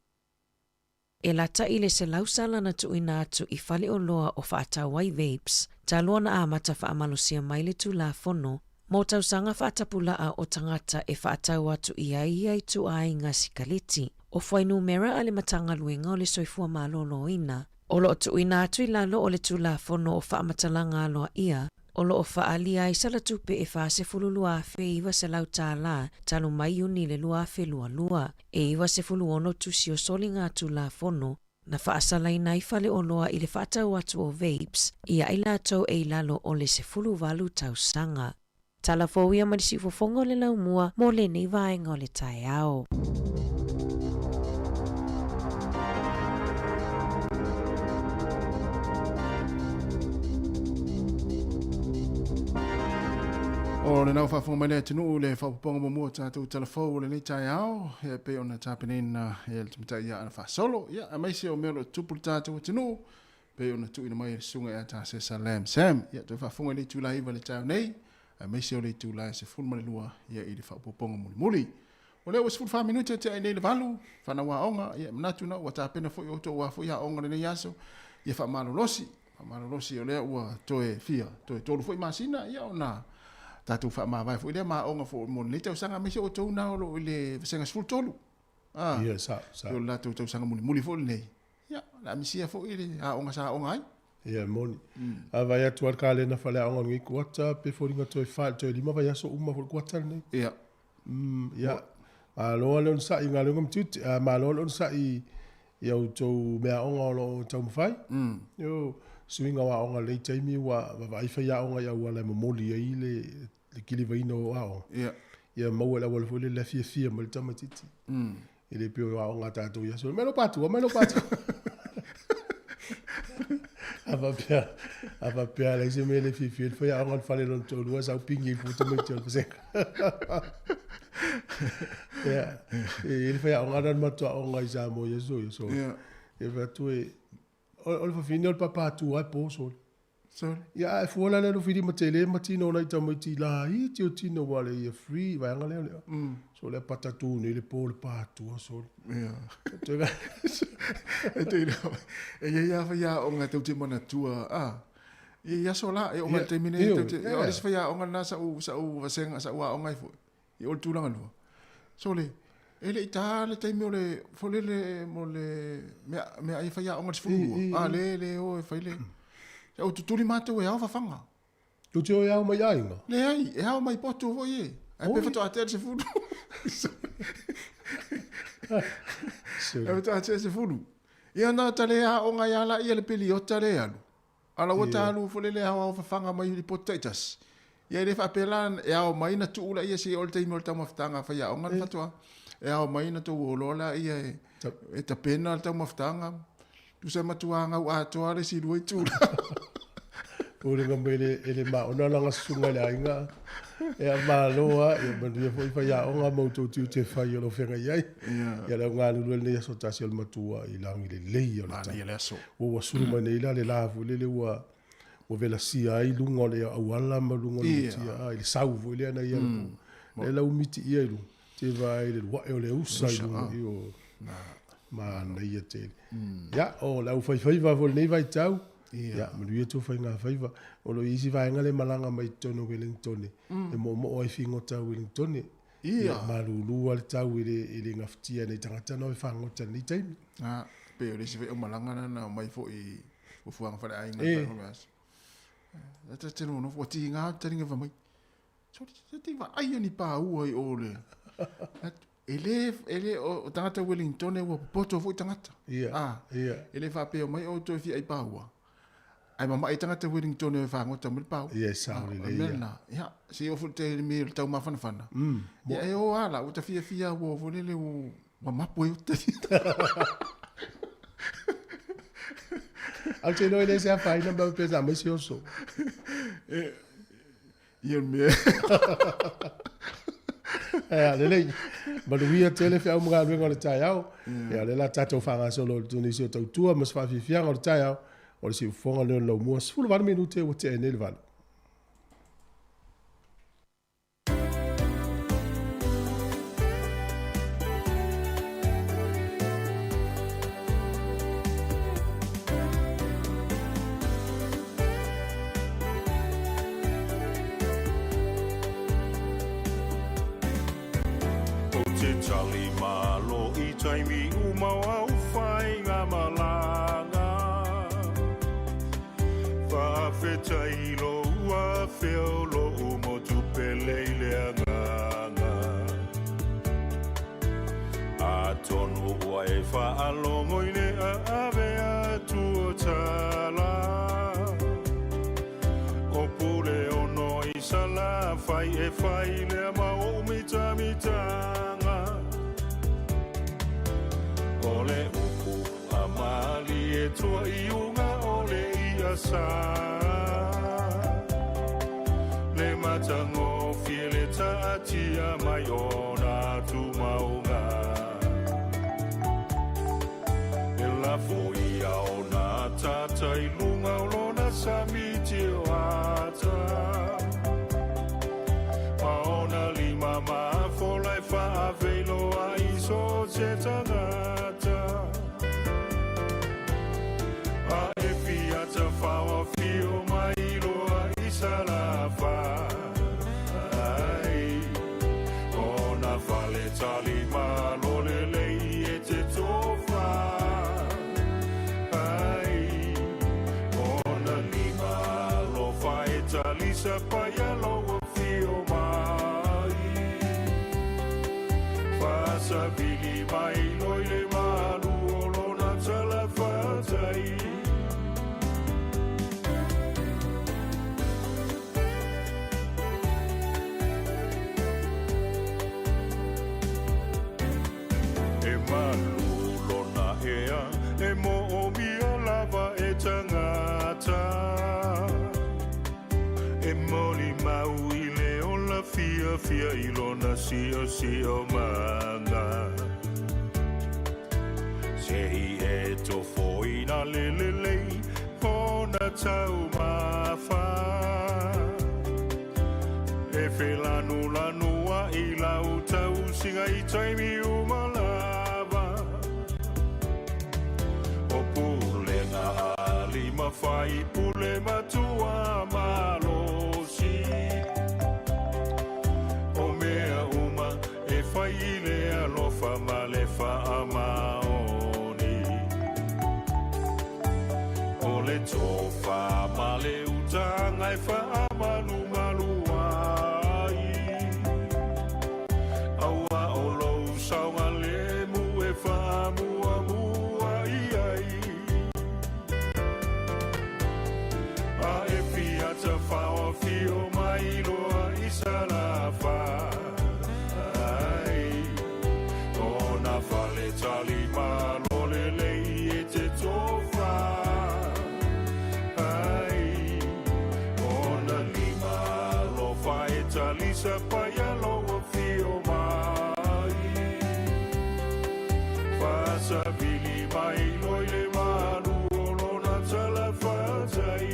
E la ta ile se lausala na tuina atu i whale o loa o whaatau ai vapes, ta loa na amata whaamalosia mai le tula fono, mo tausanga whaatapulaa o tangata e whaatau atu i ai tu ai ngā sikaleti, o whainu mera ale matanga luenga o le soifua malolo ina, o lo tuina atu i lalo o le tula fono o whaamatala aloa ia, o lo o whaalia i salatupe e whaase fulu luafe iwa se lau tā la, talo mai uni le luafe lua, e iwa se fulu ono tusi o soli ngā tula fono, na whaasala i nai whale o loa i le whaatau atu o vapes, ia i lātou e lalo o le se fulu walu tausanga. Tala fōia ma disi fofongo le lau mua, mo le nei vaenga o le tae ao. O le nau whaafonga mai lea tinu le whaaponga mo mua tātou talafou le nei tae ao, e pe ona tāpenena e le tumitai ia ana whaasolo, ia a maise o mea lo tupul tātou tinu, pe ona tuina mai le sunga e tā se Salam Sam, ia tu whaafonga le tūla iwa le tau nei, a maise o le tūla se fulma le lua, ia i le whaaponga muli. O leo se fulfa minuta te ai nei le valu, whana wa onga, ia manatu na, wa tāpena fo i oto wa fo ia onga le nei aso, ia whaamalo losi, Marolosi o lea ua toe fia, toe tolu foi masina ia ona tatu fa ma vai foi le ma onga fo mon le tau sanga me o tou na o le senga sul tolu. Ia sa. O la tau sanga muli fo nei. Ia, la misia fo ile a onga sa onga ai. Ia moni. A vai atu ar ka le na fale onga ngi kuata pe fo ringa toe fa toe lima vai aso uma fo kuata nei. Ia. Ia. A lo le on sa i ngalo ngam tut a ma lo on sa i ia o tou mea onga lo tau mawhai. Yo suinga wa onga le taimi wa vai fa ya onga ya wala momoli ai le kili vaino wa onga. Ia. Ia maua la wala fole la fia ma le tamatiti. Ile pio wa onga tatou ia so melo patu. Ava pia la se mele fia fa ya onga fale lon tau lua sa pingi futa mo tau se. Ya, ele foi a onga matou a onga isa mo yeso. E vai tu o fa fini o papa tu ai poso. Ya, foi lá no fini matele matino na ita mati la i ti o tino wale ia free vai anga le. So le patatu ni le pol patu so. Ya. E ia fa ya onga tau te mana tua ia so la e onga te mine te o le fa ya onga na sa u vasenga sa u onga foi. I o tūlanga lua. So le, ele ita le taimi o le, fole le, mo le, mea ai whaia o ngati fulu. Le o e whaile. O tuturi mātou e au whawhanga. Tuti o e au mai ainga? Le ai, e au mai potu o ie. E pe whato a tere se fulu. E whato a tere se fulu. Ia nā tale a o ngai ala ia le pili o tale alu. Ala o talu fole le au whawhanga mai li potatoes. Ia le whapelan e ao mai na tuula ia si o le teimo le tau mawhitanga whaia o ngana whatua. E ao mai na tu o lola ia e ta pena le tau mawhitanga. Tu se matua ngau atoa le si rua i tūla. Ure ngā ele maona langa sunga le ainga. E a māloa, e manuia fo i whaia o ngā mautou tiu te whai o lo whenga iai. Ia le ngā lulu le aso tasi al matua i langi le lei o le tau. Ia le aso. O wa suru mai nei la le lafu le ua. O vela sia ai lunga le awala ma lunga le tia ai le sauvo le ana ia le la umiti ia lu te vai le wa e le usa i lunga i o ma na ia te ya o la u fai va vol nei vai tau ya ma lu tu fai nga fai va o lo isi vai nga le malanga mai tono Wellington e mo ai fingo tau Wellington ia ma lu al tau ile ngaftia nei tangata no fa ngota ni taimi pe o le si o malanga na mai fo i o fuanga fa ai nga Ata te no fo ti nga taringa va mai. So te va ai ni pa u ai ole. Ele o tangata Wellington e o poto fo tangata. Ia. Ele fa pe mai o to fi ai pa u. Ai mama ai tangata Wellington e fa ngota mil pa. Ia sa le ia. Ya, si o fu te mi tau ma fana. Ya e o ala o ta fia o vo le o mama po o te. Al te no ele se a fai na ba pesa mai si oso. Ia me. Le maluia tele fe au mga luenga le tai au. Ia le la tatou whanga solo tuni si o tau tua mas whawhiwhianga o le tai au. O le si ufonga leo lau mua. Sifuru vana minute o te ene le vana. Taimi umau au whai ngā malanga Whawhetai lo ua whio lo umo tupelei lea nganga A tonu ua e whaalongo i ne a ave atu o tala O pule ono i sala whai e whai lea ma o mitamitanga Ole uku amali e tua i unga ole i asa Le matango fiele taatia mai ona tu maunga E la foi a ona tata i lunga olona samiti o ata Maona lima ma fola e fa velo a iso se tangata A e fiata fawa tali malo le lei e te tofa. Ai, ona lima lo fai tali sa paia lo fio mai. Fasa vili mai loi le malu olona tala fatai. E malulo na ea, e mo o mia lava e tangata. E moli mau i leo la fia fia i lona sio manga. Se i e to foi na lelele, ona tau mafa. E felanu lanua i lau tau singa i taimi umalava. O pulenga alima fai pule matua malosi. O mea uma e fai le alofa malefa amaoni. O le tofa male utanga e fa amalu maluai. Aua o lou saunga le mu e fa mua mua iai. A e fiata fa o fio mai loa i salafa. Ai, ona fale tali malo le lei e te tofa. Ai, ona lima lo fai tali sa paia lo fio mai. Fasa vili mai loi le malu olona tala fatai.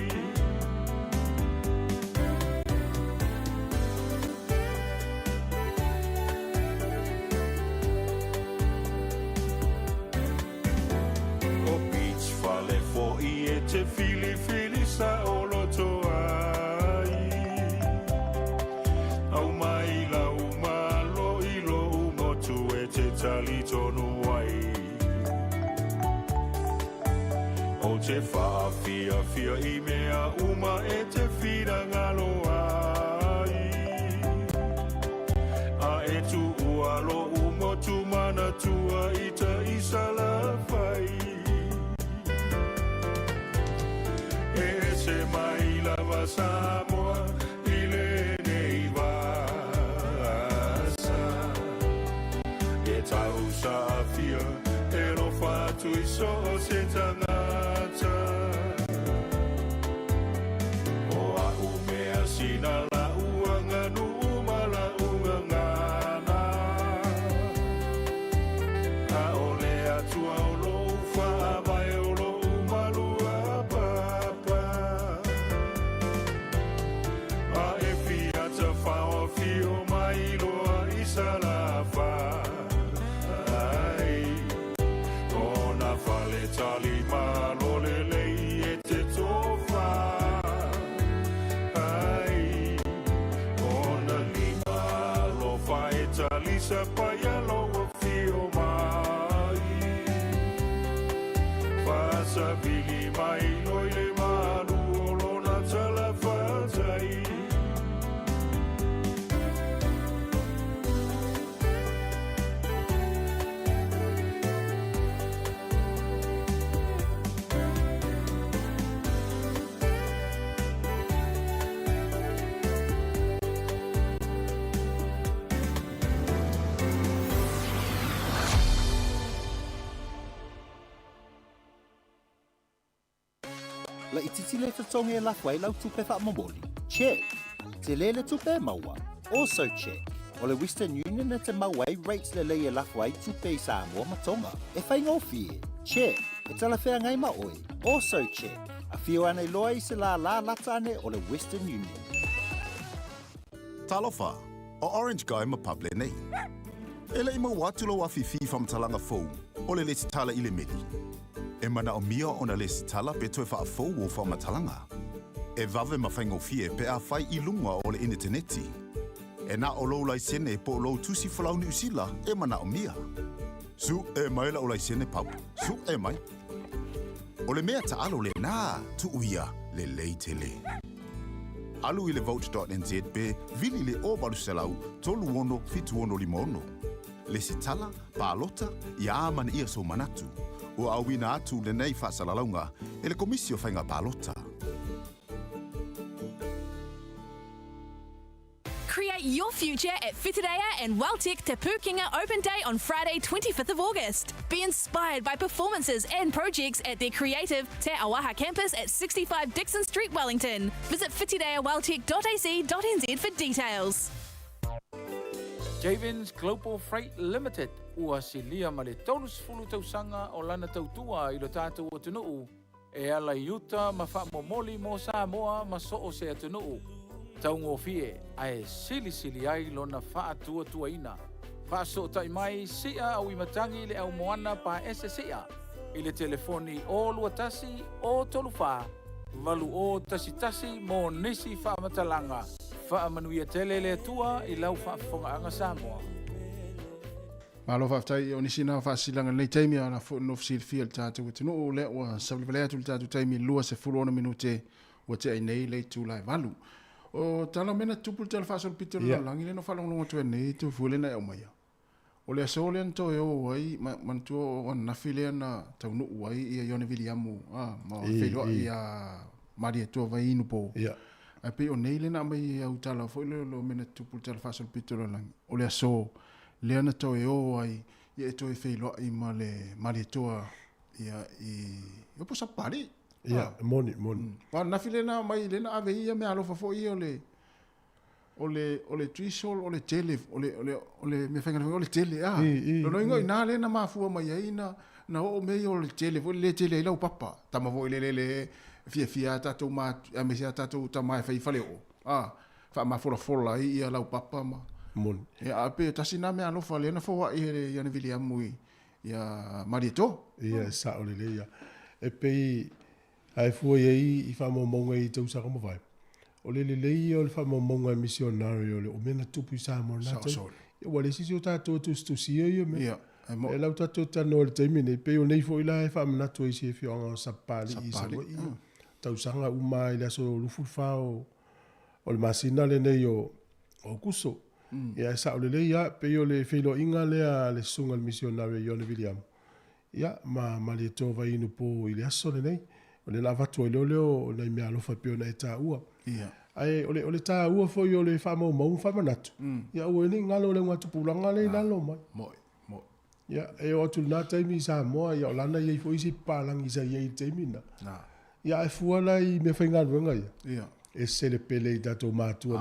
O beach fale fo i e te fili sa oloto ai. Au mai lau malo i lo umotu e te tali tonu ai. O te wha fia i mea uma e te whira ngalo ai. A e tu ua lo umotu mana tua i ta isala fai. E se mai lava Samoa i le nei vasa. E tau sa fia e lo fatu i so se tangata. O a umea sina la uanga nu umala unga ngana. A ole atua o lo ufa mai o lo umalu a papa. A e fiata fa o fio mai loa i salafa. Ai, ona fale tali malo le lei e te tofa. Ai, ona lima lo fai tali sa paia lo fio mai. Fasa vili mai loi le malu olona tala fatai. La ititi le tatonga la kwai lau tupe wha mamoli. Check. Te lele tupe maua. Also check. O le Western Union na te mawai rates le leia la kwai tupe i Samoa matonga. E whai ngofie. Check. E tala whea ngai ma oi. Also check. A whio ana i loa i se la lata ane o le Western Union. Talofa, o Orange Guy ma pable nei. E le ima watulo wa fifi fam talanga fou, o le lesi tala i le meli. E mana o mia o na lesi tala pe toe wha a fou o wha matalanga. E vave ma whaingo fie pe a whai i lunga o le interneti. E na o lou lai sene e po o lou tusi whalau ni usila e mana o mia. Su e mai la o lai sene pau. Su e mai. O le mea ta alo le nā tu uia le lei te le. Alu i le vote.nz pe vili le o balu selau tolu ono fitu ono limono. Le sitala, pālota, i āmana ia so manatu. O awina atu le nei whaasalaunga e le komisio whainga pālota. Create your future at Whitireia and Welltech Te Pūkenga Open Day on Friday, 25th of August. Be inspired by performances and projects at their creative Te Awaha campus at 65 Dixon Street, Wellington. Visit whitireiawelltech.ac.nz for details. Javins Global Freight Limited ua silia ma le tolus fulu tausanga o lana tautua I lo tātou o tunuu. E ala iuta ma whaamomoli mo Samoa ma so o se atunuu. Taungo fie ai sili ai lona whaatua tuaina. Whaaso tai mai sia au imatangi le au moana pa SSA. I le telefoni o luatasi o tolufa. Valu o tasi mo nisi whaamatalanga. Whaamanuia tele le tua I lau whaafonga Samoa. Malo whaftai o nisina whaasilanga nei taimi ana whanofisir fia le tātou tino o le ua sablivalea tu le tātou taimi lua se fulona minute ua te ai nei le tūlai valu. O tala mena tupu tala whaasol pito le langi le no whalonga tu nei tu fuele na maia. O le aso le anto e o wai mantua o nafi le ana taunu wai I a Ione Viliamu ma whelo I a Maria tua vai inu po. A pe o nei le na mai au tala fo le lo mena tupu tala whaasol pito le langi. O le aso le ana to e o wai I e to e whelo I ma le Maria tua I po sa pari. Moni. Pa nafi le na mai le na ave ia me alofa fo I o le trisol o le tele o le me fenga o le tele no ingo ina le na mafua mai ina na o me o le tele I lau papa tama vo le fia tatu ma a me sia tatu tama fai fale o fa ma fola I lau papa ma mon e a pe tasina me alofa le na fo I le Ione Viliamu ia marito sa o le ia e pe ai fu I fa mo monga I tau sa como vai o le o le fa mo monga missionario le o mena tupu sa mo na tau e wale si o tato tu si yo me e lau tato tano le taimine pe o nei fo ila e fa mna tu si fi on sa pali I sa tau sanga uma ila so lufu fa o le masina le nei o kuso e sa o le ia pe o le filo inga le sunga le missionario Ione Viliamu ma le to vai inu po ile aso le nei o le lava tu leo nei me alofa pe ona eta ua ai o le ta ua fo yo le fa mo fa manatu ia o ni ngalo le ngatu pulanga le lalo mai mo e o tu na taimi Samoa ia lana ia fo isi palang isa ia taimi na ia e fuala I me fainga wenga ia e se le pele da to matu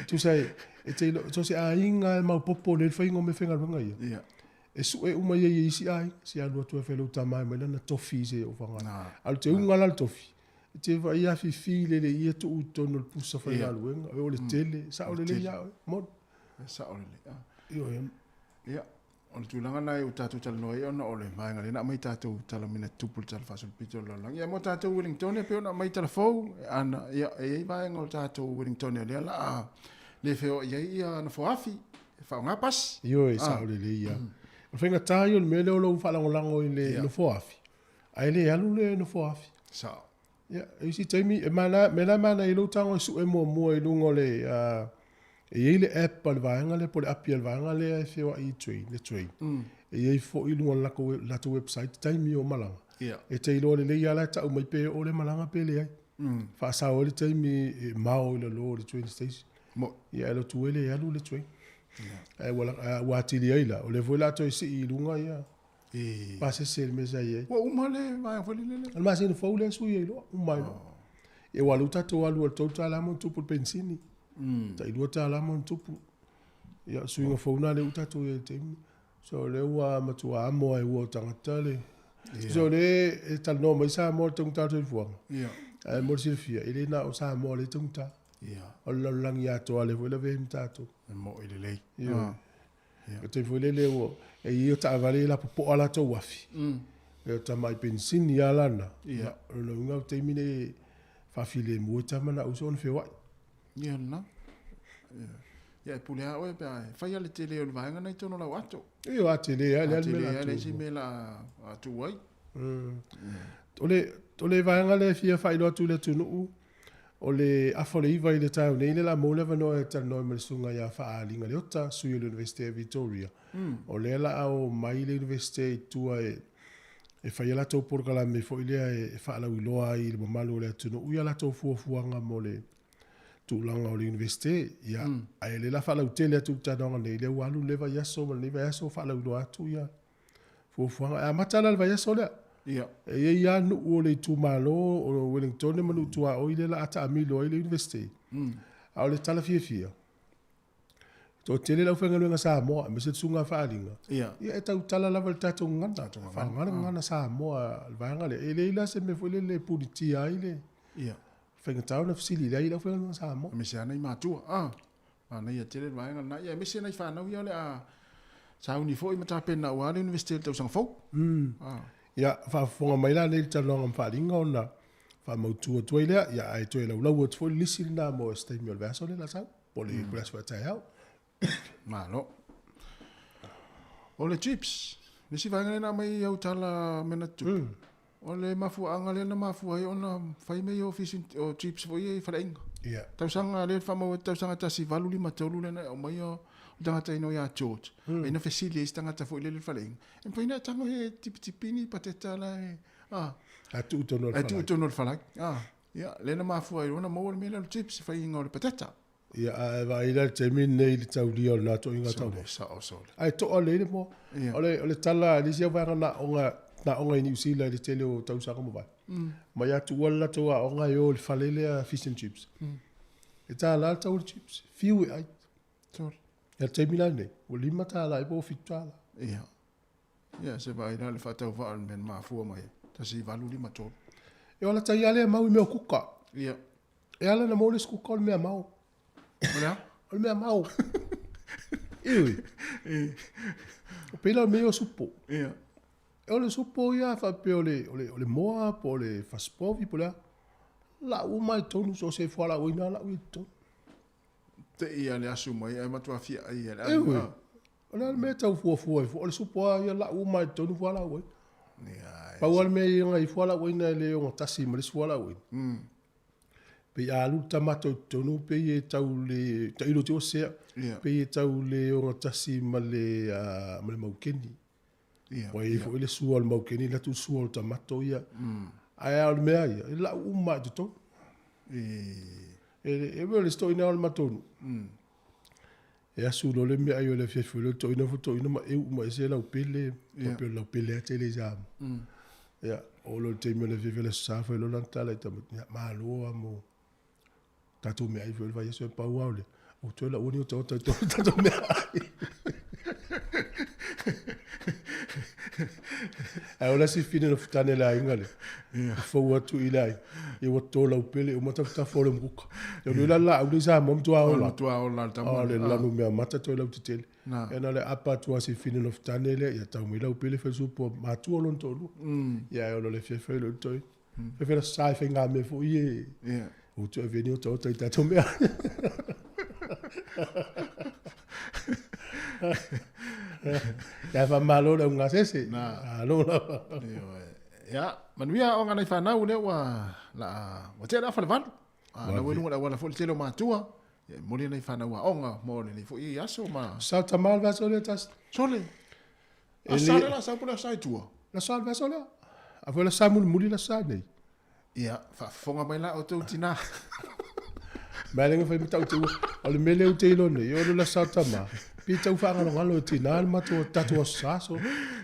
tu sai e te so se a inga ma popo le fainga me fainga wenga ia e su e uma ia isi ai si alo tu e felo tamai me na tofi se o fanga al te unga la tofi te va ia fi le ia tu utono le pusa fa ia luenga o le tele sa o le ia mo sa o le ia o le tulanga nai o tatu tala noi ona o le mai ngale na mai tatu tala mina tupu tala fasol pito lo lang ia mo tatu Wellington e pe ona mai tala fou ana ia e vai ngol tatu Wellington le la le feo ia na foafi fa nga pas sa o le ia o fenga tayo le mele o lo fa lango le no foafi ai le alu le no foafi sa e si taimi e mana I lo tango su e mo I lungo le e le app al vaanga le pole app al vaanga le e feo I train e fo I lungo la to website taimi o malanga e te ilo le ia la ta o mai pe o le malanga pe le ai fa sa o le taimi mao le lo le train station mo ia lo tu ele alu le train e wala watili ai la o le vola to I lunga ia pase ser mesa ia o umale vai foi le al mas no fo le su ia lo umai e walu tato walu to tala mo tu por pensini ta ilo tala mo tupu ia suinga fo na le utato e te so le wa matua mo e wo tangata le so le e tal no mai sa mo tung tato fo ia e mo silfia ele na o sa mo le tung ta ia o lo lang ia to ale vo le vem tato mo ile le ia te vo le wo e io ta vale la po ala to wafi e ta mai pensini ala na ia no nga te mine fa file mo ta mana o son fe wa ia na ia pulea oe pe ai fai ale tele o le vaenga nei tono lau ato Io a tele ai le tele mela ai le tu. si mela atu ai Ole vaenga le fia fai lo tu le tunu. Ole afole iva i le tau nei la mo le vano e tano me sunga ia fa alinga le ota su i University of Victoria. Ole la au mai le University tua e fai la tau porkala me fo ile e fa la uloa i le mamalu le tunu. Uia la tau fuafuanga mo le tūlanga o le University. Ia ai le la fa la utele atu tanonga nei le walu le va yaso ma le va yaso fa la uloa atu ia. Fuafuanga a matala le va yaso le. ia E ia no o le tu malo o Wellington manu tu a o ile la ata amilo ile University. A le tala fia. To tele la fenga nga Samoa, me se tsunga fa alinga. ia Ia e tau tala la val tatu ngana. Fa ngana Samoa, vanga le ele ila se me fole le puliti ai le. ia Fenga tau na fisili la fenga nga Samoa. me se ana i matua ana ia tele le vaenga na ia me se na i fa na ia le a sa uni fo i mata pena o ale university tau sang fo Ia fa fonga mai la nei talonga fa alinga ona. Fa mautua tuailea, ia ai tuaila ulau o tfo lisi na mo stay mi verso le la sa. Poli press fa tai au. malo o le chips le si vaenga na mai au tala mena tu o le mafu anga le na mafu ai ona fai me o fish o chips fo i fa inga Ia. tau sanga le fa mo tau sanga tasi valu lima tolu le na o mai o tangata ino ia George e na fesili e tangata fo i le falenga e pa ina tango he tipini pateta la Atu utono le atu utono le falak ia le na mafu ai ona mo le mele le chips fai inga o le pateta Ia a va ila te min nei le tau lia na to inga tau. sa o so Ai to o le mo. Ole tala le sia va na onga ni usila le tele o tau sa como vai. Ma ya tu wala to a onga yo le falele fish and chips. E tala tau chips. Fiu ai. Tol. Ya te min nei. O lima tala e bo fitala. ia se vai na le fatau va al men mafu mai tasi valu lima tolu E ola tai ale mau me kuka. ia E ala na mo le kuka me mau. Olha. Olha minha mão. Iwi. O pela meio supo. ia Ole supo ia fa pe ole moa po le faspovi po la. La o mai tonu so se fala o ina la o to. te ia le asu mai ai matua fia ai ele Iwi. Ole me tau fu ole supo ia la o mai tonu fala o. ia Pa ole me ia i fala o ina le o tasi ma le fala o. Pe alu tamato tonu pe e tau le tailo te o se. Pe e tau le o tasi ma le maukeni. Wai fo ile suol maukeni la tu suol tamato ia. Ai al mea ia. La uma de to. E vele sto ina al matonu. E asu lo le mea yo le fefelo to ina foto ina ma e uma se la upele. Pe la upele te le jam. Ya o lo te me le fefelo sa fa lo lantala ita ma lo amo. Tato me ai vele vai so pa uaule. O to la uni o to tato me ai. Ora si fine no futane la ingale. Fo watu ilai. E wato la upele o mata futa fo le mbuka. Yo la o sa mom to aola. to aola ta mo. Le la no me mata to la utitele. E na le apa to si fine no futane le ya ta mo la upele fe supo ma tu lo ntolu. Ya yo le fe fe lo toi. Fe fe sa fe nga me fo ye. O tu veni o to tato me. Ya fa malo le unga sese. Alo la. Ya, manuia o ngana fa na ule wa wa te la fa van. Na wenu la wala fo te lo matua. Ya moli na fa na wa onga mo le fo i aso ma. Salta mal va sole tas. Sole. Asale la sa pula sa tua. La sal va sole. A vola sa muli la sa nei. Ya, fa fonga mai la o tu tina. Malenga fa mitau tu. Ole mele o te lo nei. Yo la salta ma. Pita u whanga ngalo tina ma to tatu saso.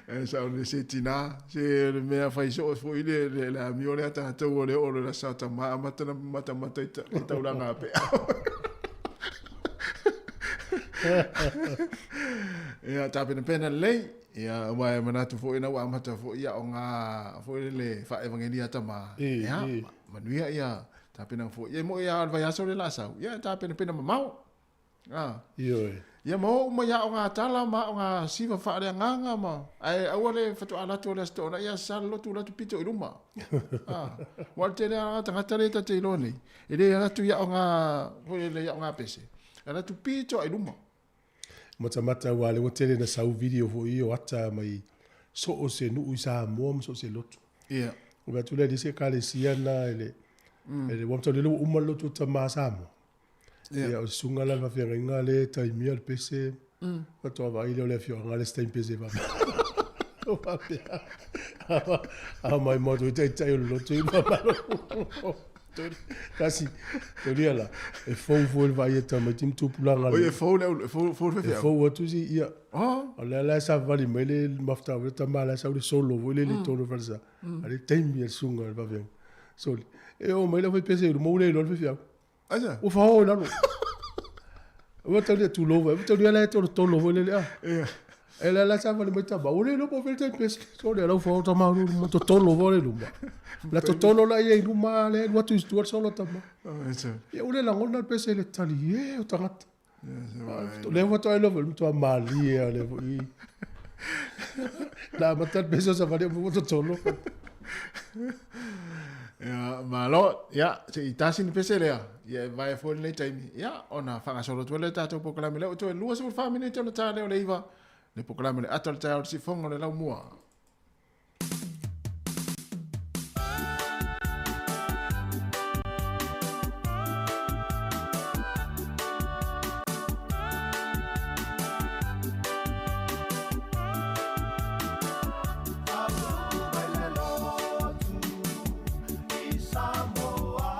E sa o se tina, se le mea fai so fo ile la mi ole ata to ole ole la sa ta ma mata ita ulanga pe. Ya ta pena lei. Ya mai manatu fo ina wa mata fo ia o nga fo le fa evangelia ta ma. Ya manuia ia ta pena fo ia mo ia vai aso le la sa. Ya ta pena mau. Iyo. Ya mo ya o nga tala ma o nga siva fa le nganga ma. Ai awale fatu ala to le sto na ya salo tu la tu pito iluma. Wal te na tanga tale ta te loni. Ile ya tu ya o nga fo le ya o nga pese. Ana tu pito ai luma. Mata wa le tele na sau video fo i o ata mai so o se nu isa mo so se lotu. Yeah. O ba tu le dise kale siana ele wamta le umma lotu ta masamo. Yeah, o sunga la fa ringa le tai mi al pc. Ba to va ile le fio ngale sta in pc va. O va bia. Mai modo tai lotu i ma. Kasi toria la e fo vai e tama tim tu pulanga. O e fo fe. Fo tu si ia. La sa vali mele mafta ta mala sa le solo vole le tono falsa. Ale tembi el sunga va bien. So e o mele foi pese mo le lo fe. Asa. O fa o la no. O ta le tu lo va, tu le la to lo vole le. Ela la sa vali meta ba o le lo po fe te pese. So le lo fo ta ma no to lo vole lo. La totolo la ia inu male, wa tu stuar solo tama. Ya ule la ngona pese le tali e o tangata. Le wa to level to mali e le i. Na matat pese sa vale mo totolo. Ya malo ya se itasi ni pese le ya vai fo le time ya ona fanga solo to le tato pokola mele to lua so family to le tale o le iva le pokola mele atal ta si fongo le la mua. Samoa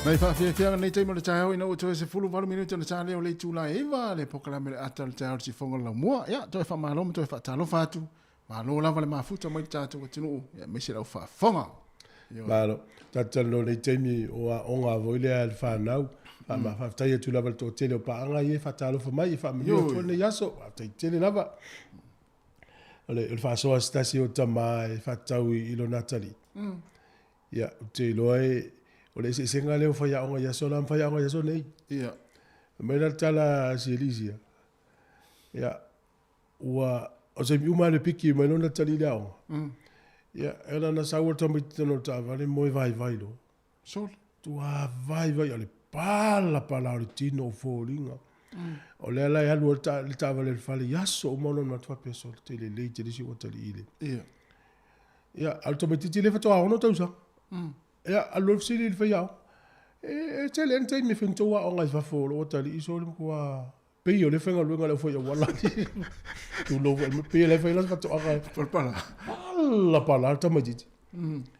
Mai whawhiawhia nei teimo le tae hau ina uto e se fulu walu minuti na tāle o le tūla ewa le pokalame le ata le tae hau si whonga la mua. Ia, toi wha mahaloma, toi wha talofa atu. Mahalo lava le mafuta mai tātou o tinu. Ia, mese lau wha whonga. Malo, tatalo nei teimi o a onga voile al whanau. Ma whaftai atu lava le tō tele o paanga i e whatalofa mai i whamio tōne yaso. Whaftai tele lava. Ole, il whasoa stasi o tama e whatau i ilo natari. Ia, te iloa ole se senga leo faya onga yaso lam faya onga yaso nei. Ia. Mena tala si elisia. Ia. Ua o se miuma le piki mai lona tali leo. Ia, ela na saua tamai tino ta vale moi vai lo. Sol. Tua vai ale pala o le tino folinga. Ole ala ya lu ta vale le fale yaso o mono na tua peso te le te si o tali ile. Ia. Ia, alto metiti le fato ono tausa. Ia, alo fsili il fayao. E tele ente mi finto wa onga fa folo o tali iso le kwa pe yo le fenga luenga le foi wala. Tu lo pe le fai la fato aga por pala. La pala alta majiti.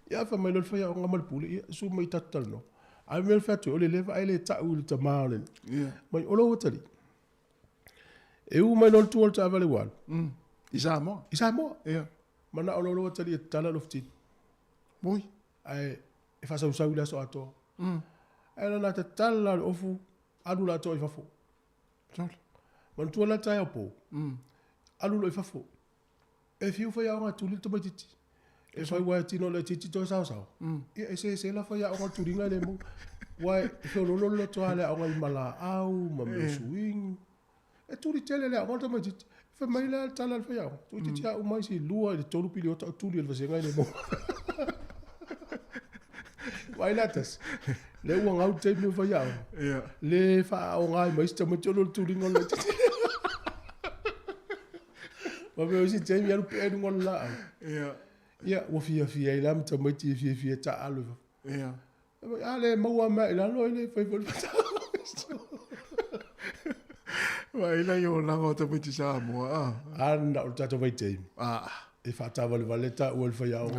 Ia fa mai lo fayao nga mal puli ia su mai tatal no. Ai mel fato o le leva ai le ta u le tamale. Ia. Mai o lo tali. E u mai no tu o ta vale wal. Isa mo. Ia. Mana o lo tali tala lo fti. Moi. Ai e fa sa usau la so ato. Ela na te tala ofu alu la to i fafo. Sol. Man tu la tai opo. Alu lo i fafo. E fiu fa ya nga tu li to matiti. E fa wa tino le titi to sa sa. E se la fa ya nga tu ringa le mo. Wa e lo to ala nga mala au ma me swing. E tu li tele le nga to matiti. Fa mai la tala fa ya. Tu ti tia o mai si lua le tolu pili o tu li le fa nga le mo. Wai latas. Le uang au te me vai au. Le fa o ngai mai sta me tolo tu ringo le. Wa me o si te me alu pe ringo la. Ia, o fia i lam ta mai ti fia ta alu. Ia. Ale maua mai la lo le fa vol. Wa ila yo la ngota mai ti Samoa. Anda o tato vai te. E fa ta vale ta o fa ya o.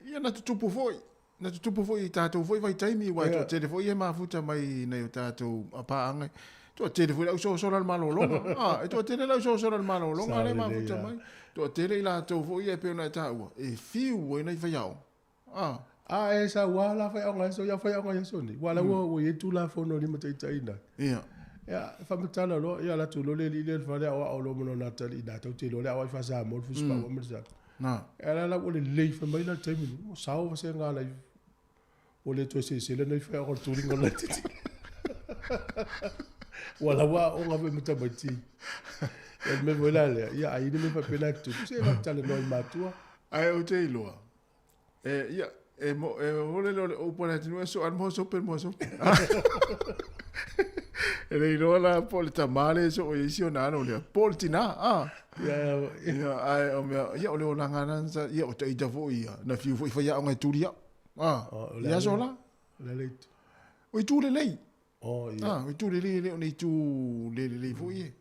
Ia na tupu foi. Na tupu foi tātou foi vai taimi wai tō tele foi e mafuta mai nei o tātou apaanga. Tō tele foi lau so la malolonga. E tō tele lau so la malolonga le mafuta mai. Tō tele i lātou foi e peona tāua. E fiu e nei whaiao. E sa wala whaiaonga so ya whaiaonga ya soni. Wala o e tu la fono ni matai taina. Ia. Ia, whamatala lo, ia la tu lo le li le whare o lo mono natali i nātou te lo le awai whasa mo fuspa o mirza. Era la o le leif mai la taimi. O sao wa se ngā lai. O le to se le nei fa o turingo la titi. Wala wa o nga me mutabati. E me vola le ia ai ni me fa pena tu. Se va tale no matua. Ai o te iloa. Ia mo ole le o pona tinu so an mo so per mo so. E le iloa la pol tamale so o isi ona no le pol tina. Ia ai o me ia o le o ngana sa ia o te ita fo ia na fiu fo ia o ngai turia. Ia sola? Le leit. O i tu le lei. O ia. O i tu le lei, o i tu le fo ie.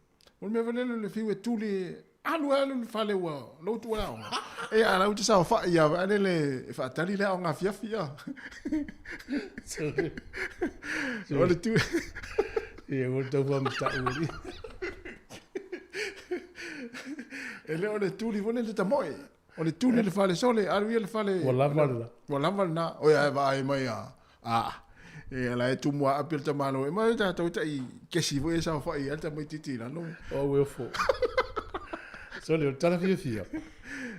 O me valelo le fiu e tu le alu le fale ua, lo tu la. E ala u te sa fa ia, ane le fa tali le o nga fia. O le tu. Ia, o te wa mta uri. E le o le tu li vone le tamoe. O le tūne le fale sole, alu ia le fale... Walavala na. O ia e vai mai a. E ala e tumua apil ta malo. E mai tātou ta i kesi vo e sa whai alta mai titi la no. O weo fo. Sole, o tala fia.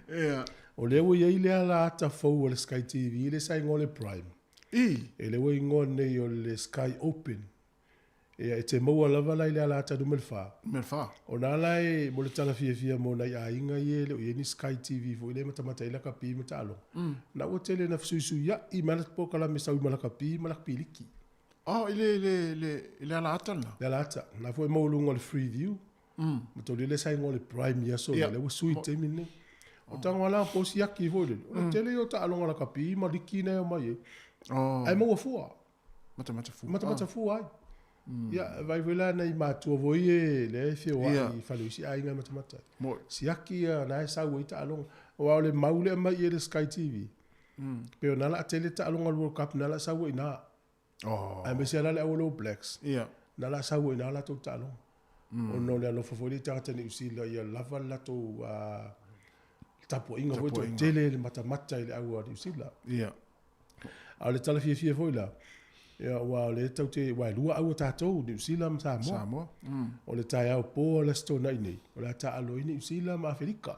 Ia. O le ua iei lea la ata fau o le Sky TV, i le sai ngole Prime. E le ua ingo nei o le Sky Open. E te maua lava lai lea la ata du melfa. O nā lai mo le tala fia mo nai a inga i e le o ni Sky TV fo i le matamata i la kapi ma talo. Na ua tele na fsuisu ia i mana poka la me sau i malaka pi liki. I le ala ata na? Le ala ata. Na fo e maulunga le free view. Ma tau le sai ngole Prime ia so le ua sui te mine. O tango ala posi aki fo le. O tele o ta alonga la kapi ma liki na o mai e. Ai maua fua. Matamata fua ai. Ia, vai vela nei mātua voi e le fio ai whaluisi a inga matamata. Si aki na e sau i ta alonga. O au le maule mai e le Sky TV. Peo nala a tele ta alonga World Cup nala sau i nā. Ai me se ala le All Blacks. Ia. Na la sa ina la to talo. O no le lo fo le tata ni usila ia lava la to tapo inga foi to tele le mata ile au ni usila. Ia. Ale tala fia foi la. Ia wa le tau te wa lua au tatou ni usila ma Samoa. O le tai au po le sto na ini. O le ta alo ini usila ma Afrika.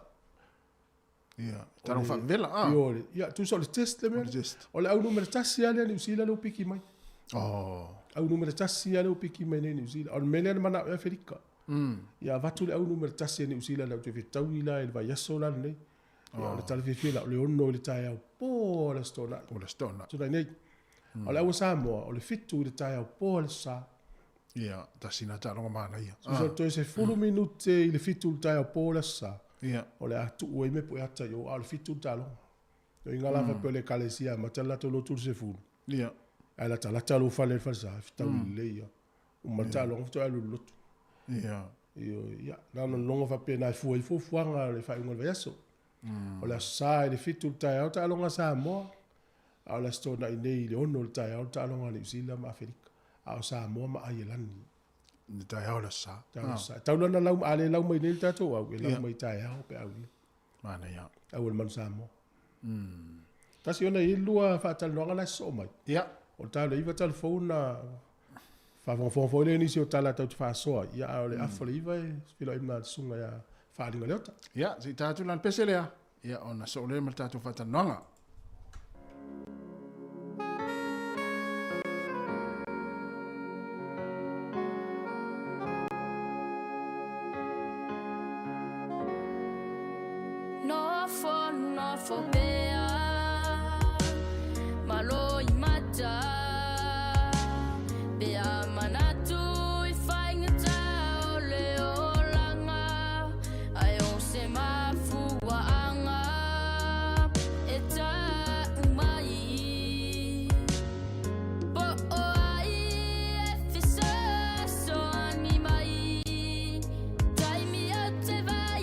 Ia. Taro fa vela Ia tu so le test le me. O le au numero tasi ale ni usila no piki mai. Au numero tasi ale o piki mai ni usila. O mele mana Afrika. Ia vatu le au numero tasi ni usila le te vitau ila e vai yaso la nei. Ia le tala fia le ono le tai au po le sto na. O le sto na. Tu nei. O le au Samoa, o le fitu le tai au po le sa. Ia, tasina talonga mana ia. So to se fulu minute i le fitu le tai au po le sa. Ia. O le atu ue me po ata yo, o le fitu talonga. Yo inga lava pe le kalesia, ma tala to lo tu se fulu. Ia. Ai la tala talo fale sa, fitau le ia. O ma talonga fito alu lotu. Ia. Ia, nana longa fa pe na fu i fu fuanga le fa inga vaso. O le sa le fitu le tai au talonga Samoa. Au la sto na nei le ono le tai au talonga ni usila ma Afrika. Au Samoa ma ai lani. Ni tai au la sa. Tau lana lau ale lau mai nei tatou au e lau mai tai au pe au. Mana ia. Au le man Samoa. Tasi ona i lua fa talonga la so mai. Ia. O tala iwa telefone na fa fo le ni si o tala tau fa so. Ia au le afole iwa e filo imna sunga ya fa linga leota. Ia, si tatu lan peselea. Ia ona so le mal tatu fa talonga. No for bea maloi mata bea manatu I whainga tau leo langa ai o se mafua anga e ta umai po o ai e fisa so ani mai taimi au te vai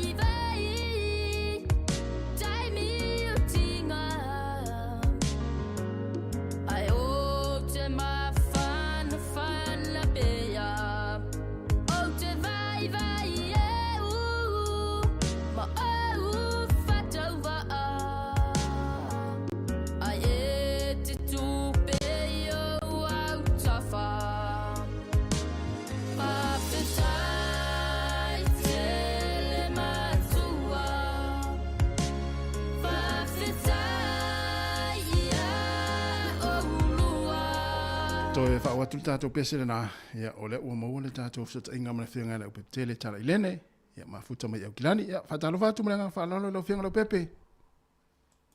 Toi fa watu tato pesele na ya ole ua mau le tato fsata inga mana fianga le upe tele tala ilene ya mafuta mai au kilani ya fatalo fatu mlenga fa lolo lo fianga lo pepe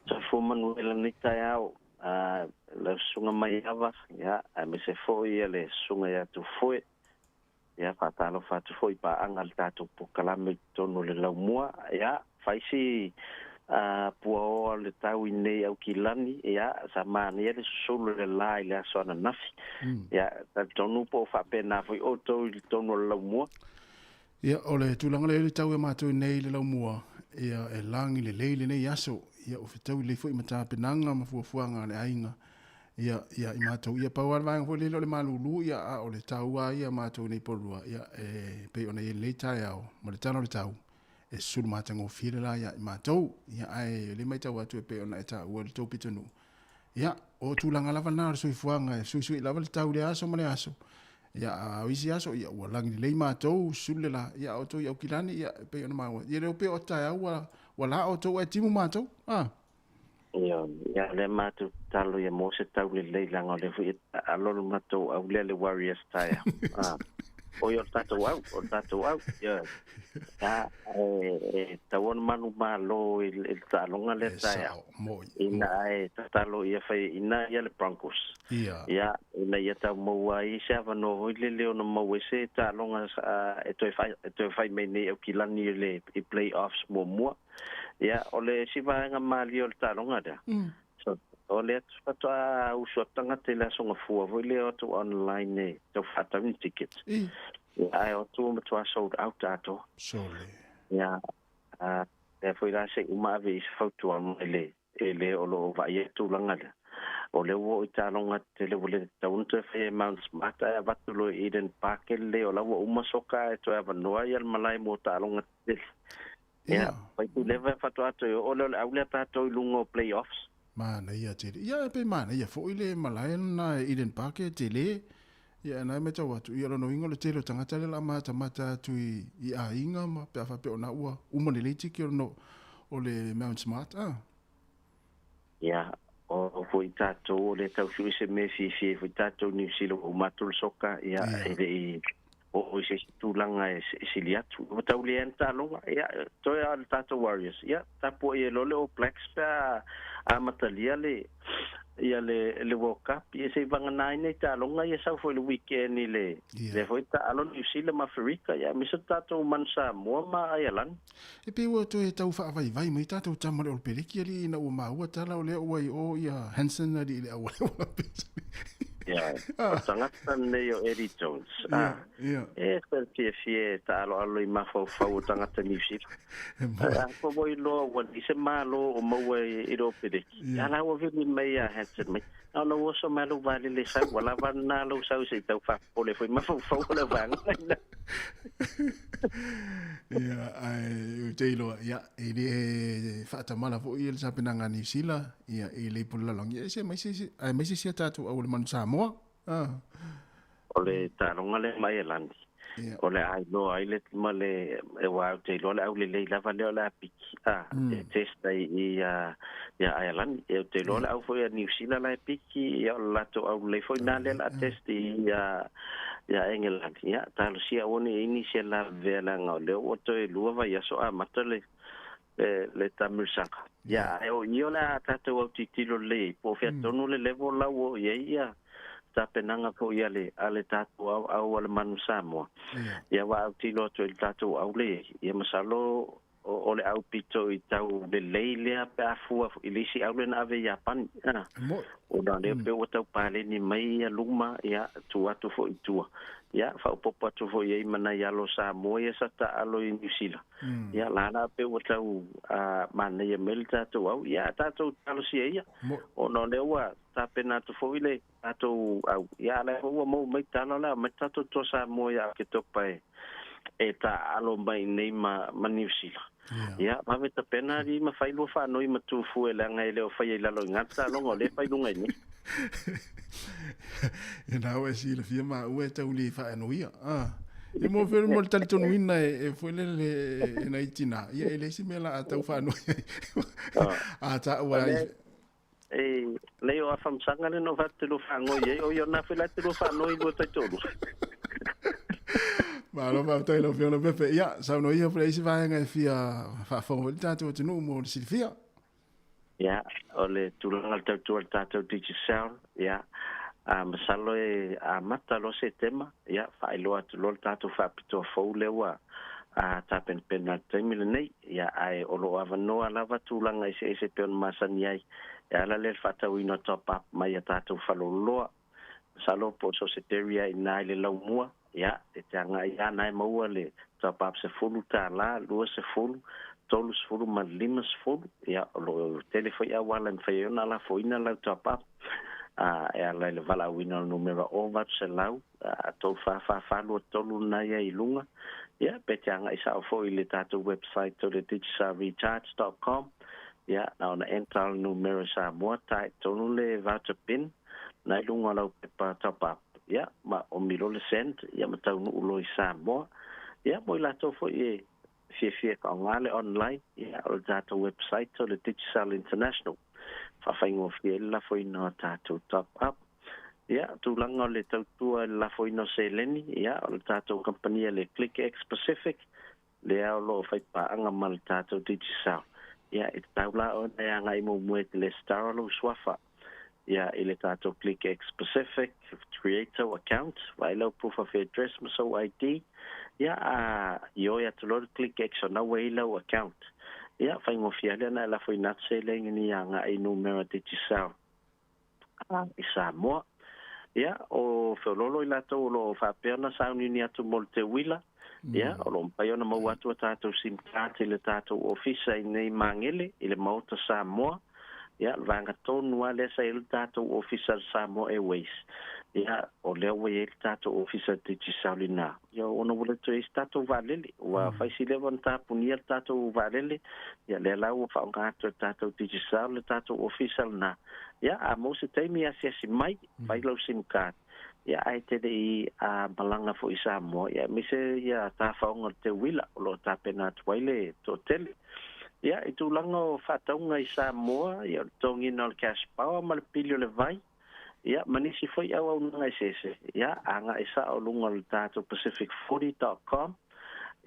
sa fo manuela ni tai au le sunga mai ava ya me se foi le sunga ya tu foi ya fatalo fatu foi pa angal tato po kalame tono le la mua ya faisi puao le tau nei au kilani ya sa mani le solo le lai le sona nafi ya tonu po fa pena foi oto tono la mua ya ole tulanga le tau e mato nei le mua ya e langi le leile nei yaso ya o fitau le foi mata penanga mafuafuanga le ainga ya i mato ya pawal vang fo le malulu ya ole tau ya mato nei porua ya pe ona le tai au mo le tano le tau e sulu matango file la ya matou ya ai le mai tau atu pe ona eta o le topi tonu ya o tulanga lava na so ifuanga so lava le tau le aso male aso ya wisi aso ya walangi le matou sulu la ya o to ya kilani ya pe ona mawa ya le pe o ta wala o to e timu matou ya le matou talo ya mo se tau le langa le fu alolo matou au le warriors tai o yo tato au ya tawon manu malo il talonga le taia ina tatalo ia fai ina ia le Broncos ya ina ia ta mo ai sava no le no mo se talonga e to fai meni o kilani le playoffs mo ya ole siva nga mali o talonga da so ole to usotanga tela songa fu vo le to online to fata win tickets ai o tu mo to sold out ato sole ya foi la se uma vez foto am ele o lo vai tu langa o le wo i talonga te le wole taunta fe Mount Smart a vatulo Eden Park le o la wo umasoka e to ava noa ia malai mo talonga te ia pai tu leva fatu ato o le aule tato i lungo playoffs mana ia te ia pe mana ia fo ile malai na Eden Park te le ia na me tau atu ia no ingo le telo tangata le la mata tu i a inga ma pe fa pe ona ua umone le tiki no o le Mount Smart ia o foi tato le tau fi se me fi foi tato ni silo o matul soka ia e o se tulanga e siliatu o tau le enta longa ia to ia tato Warriors ia tapo e lo le o Blacks pa a matalia le ia le World Cup ia se vanga nai nei talonga ia sa foi le weekend ni le foi ta alon New Zealand ma Africa ia mi se tato man Samoa ma Ireland e pe o to e tau fa vai mai tato tama le o peliki ali na o maua tala o le o ia Hansen ali le o ia tangata nei o Eddie Jones e fie ta alo i mafo fau tangata New Zealand ko voi lo wa dise malo o maua i ro peliki ala o vi mai a Hansen mai no o so malo vale le sa wala vanna lo sa se tau fa o le foi mafo fau le van ia ai te ilo ia ele fa ta mala fo il sa penanga New Zealand ia ele pula long ia se mai se tatu au le man Samoa o le talonga le mai Ireland o le ai lo ai le male e wa te lo le au le lava le la piki e testa ia Ireland e te lo le au foi a New Zealand la piki ia la to au le foi na le la testi ia England ia talo sia one initial la vela ngole o to e lua vai so a matale le tamusaka ia e o io la tato o titilo le po fe tonu le level la o ia ta penanga po ia le ale tato au ale manu Samoa ia wa tilo to il tato au le ia masalo o le au pito i tau le leilea pe afua ilisi au le na ave Japan o na le pe o tau pale ni mai a luma ia tu atu fo itua ia fa popo atu fo ia mana ia lo Samoa ia sa ta alo i New Zealand ia lana pe o tau mana ia melta tu au ia tato talo si ia o no le wa ta pena tu fo ile tato au ia le o mo mai talo la mai tato to Samoa ia ke to pai e ta alo mai nei ma New Zealand ia ma veta pena ri ma fai lo fa noi ma tu fu ele nga ele o fai la lo ngata lo ngole fai lunga ni e na o si le firma o e tau li fa no ia e mo ver mo tal tonu ina e foi le na itina ia ele si mela ata fa no ata wa e leo a fam sanga le no va te lo fa ngoi o yo na fe la te lo fa noi lo ta tolu ma lo va tai lo fiona pepe ia sa no ia presi va nga fia fa fo tato te no mo si fia ia ole tulanga tato tato digital ia masalo e mata lo se tema ia fa ilo atu lo tato fa pito fo lewa tapen pena temile nei ia ai olo avano lava tulanga se pen masani ai ia la le fata wino top up mai tato fa lo lo salo po so se teria ina le lo mua ia e tanga ia nai maua le top up se fulu tala lua se fulu tolu se fulu ma lima se fulu ia lo telefone ia wala mfeona la foina la top up e la le vala wina numero over se lau to fa lo tolu na ia ilunga ia pe tanga isa fo ile tato website to the digitalrecharge.com ia na ona ental numero sa mo tai tonu le voucher pin na ilunga lau pe top up ia ma o milo le send ia ma tau no lo isa mo ia mo la to fo e fie ka ngale online ia o data website to the digital international fa faingo fie la fo ino tato top up ia tu langa le tau tua la fo ino seleni ia o tato company le ClickX Pacific le au lo fai pa anga mal tato digital ia it taula o na ngai mo le star lo swafa ia ile tato ClickX Pacific creator account vailo proof of address so ID ia yo ya to ClickX na wailo account ia fai mo fiale na la foi nat seleng ni anga I numero digital isa mo ia o felolo ila to lo fa perna sa ni atu molte wila ia o lo pai ona mo watu tato sim card ile tato office nei mangele ile mauta Samoa ia vanga tonu ale sa il tātou officer Samoa Airways ia o leo we il tātou officer Tichisaulina ia ona wala to e tātou valele wa faisi lewa ntāpuni il tātou valele ia le lau o whaongato tātou Tichisaul le tātou officer na ia a mo se taimi asiasi mai fai lau sim card ia ai te dei a malanga fo i Samoa ia mise ia tā whaonga te wila o lo tāpena tuaile to tele ia i tūlanga o whātaunga i Samoa ia tongi na o cash power ma le pilio le vai ia manisi foi au au nanga i sese ia anga isa o lunga le tātou pacific40.com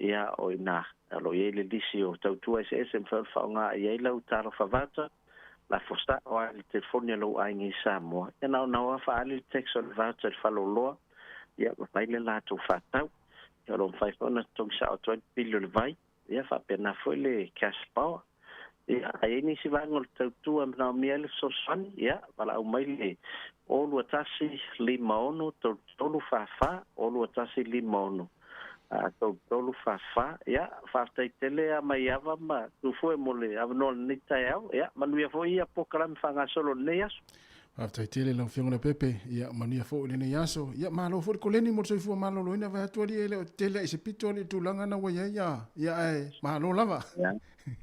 ia o ina alo ia le lisi o tautua i sese mwhau whaonga ia i lau Talofa Lava la fosta o ai telefoni lo ai ngi Samoa ia na na fa ali text o voucher faloloa ia vai le la tu fatau ia lo fai ona tong sa o 20 billion vai ia fa pena foi le cash power ia ai ni si va ngol tu am na miel so san ia vala o mai le o lo tasi limono to lu fa o lo tasi limono to lu fa ia fa tai tele a mai ava ma tu foi mole avno ni taiao ia manu ia foi ia pokalam fanga solo neas After tele lang fiona pepe ia mania fo le yaso ia malo fo ko leni mo soifu malo lo ina va tuali ele tele se pitoni tu langa na wa ia ai malo lava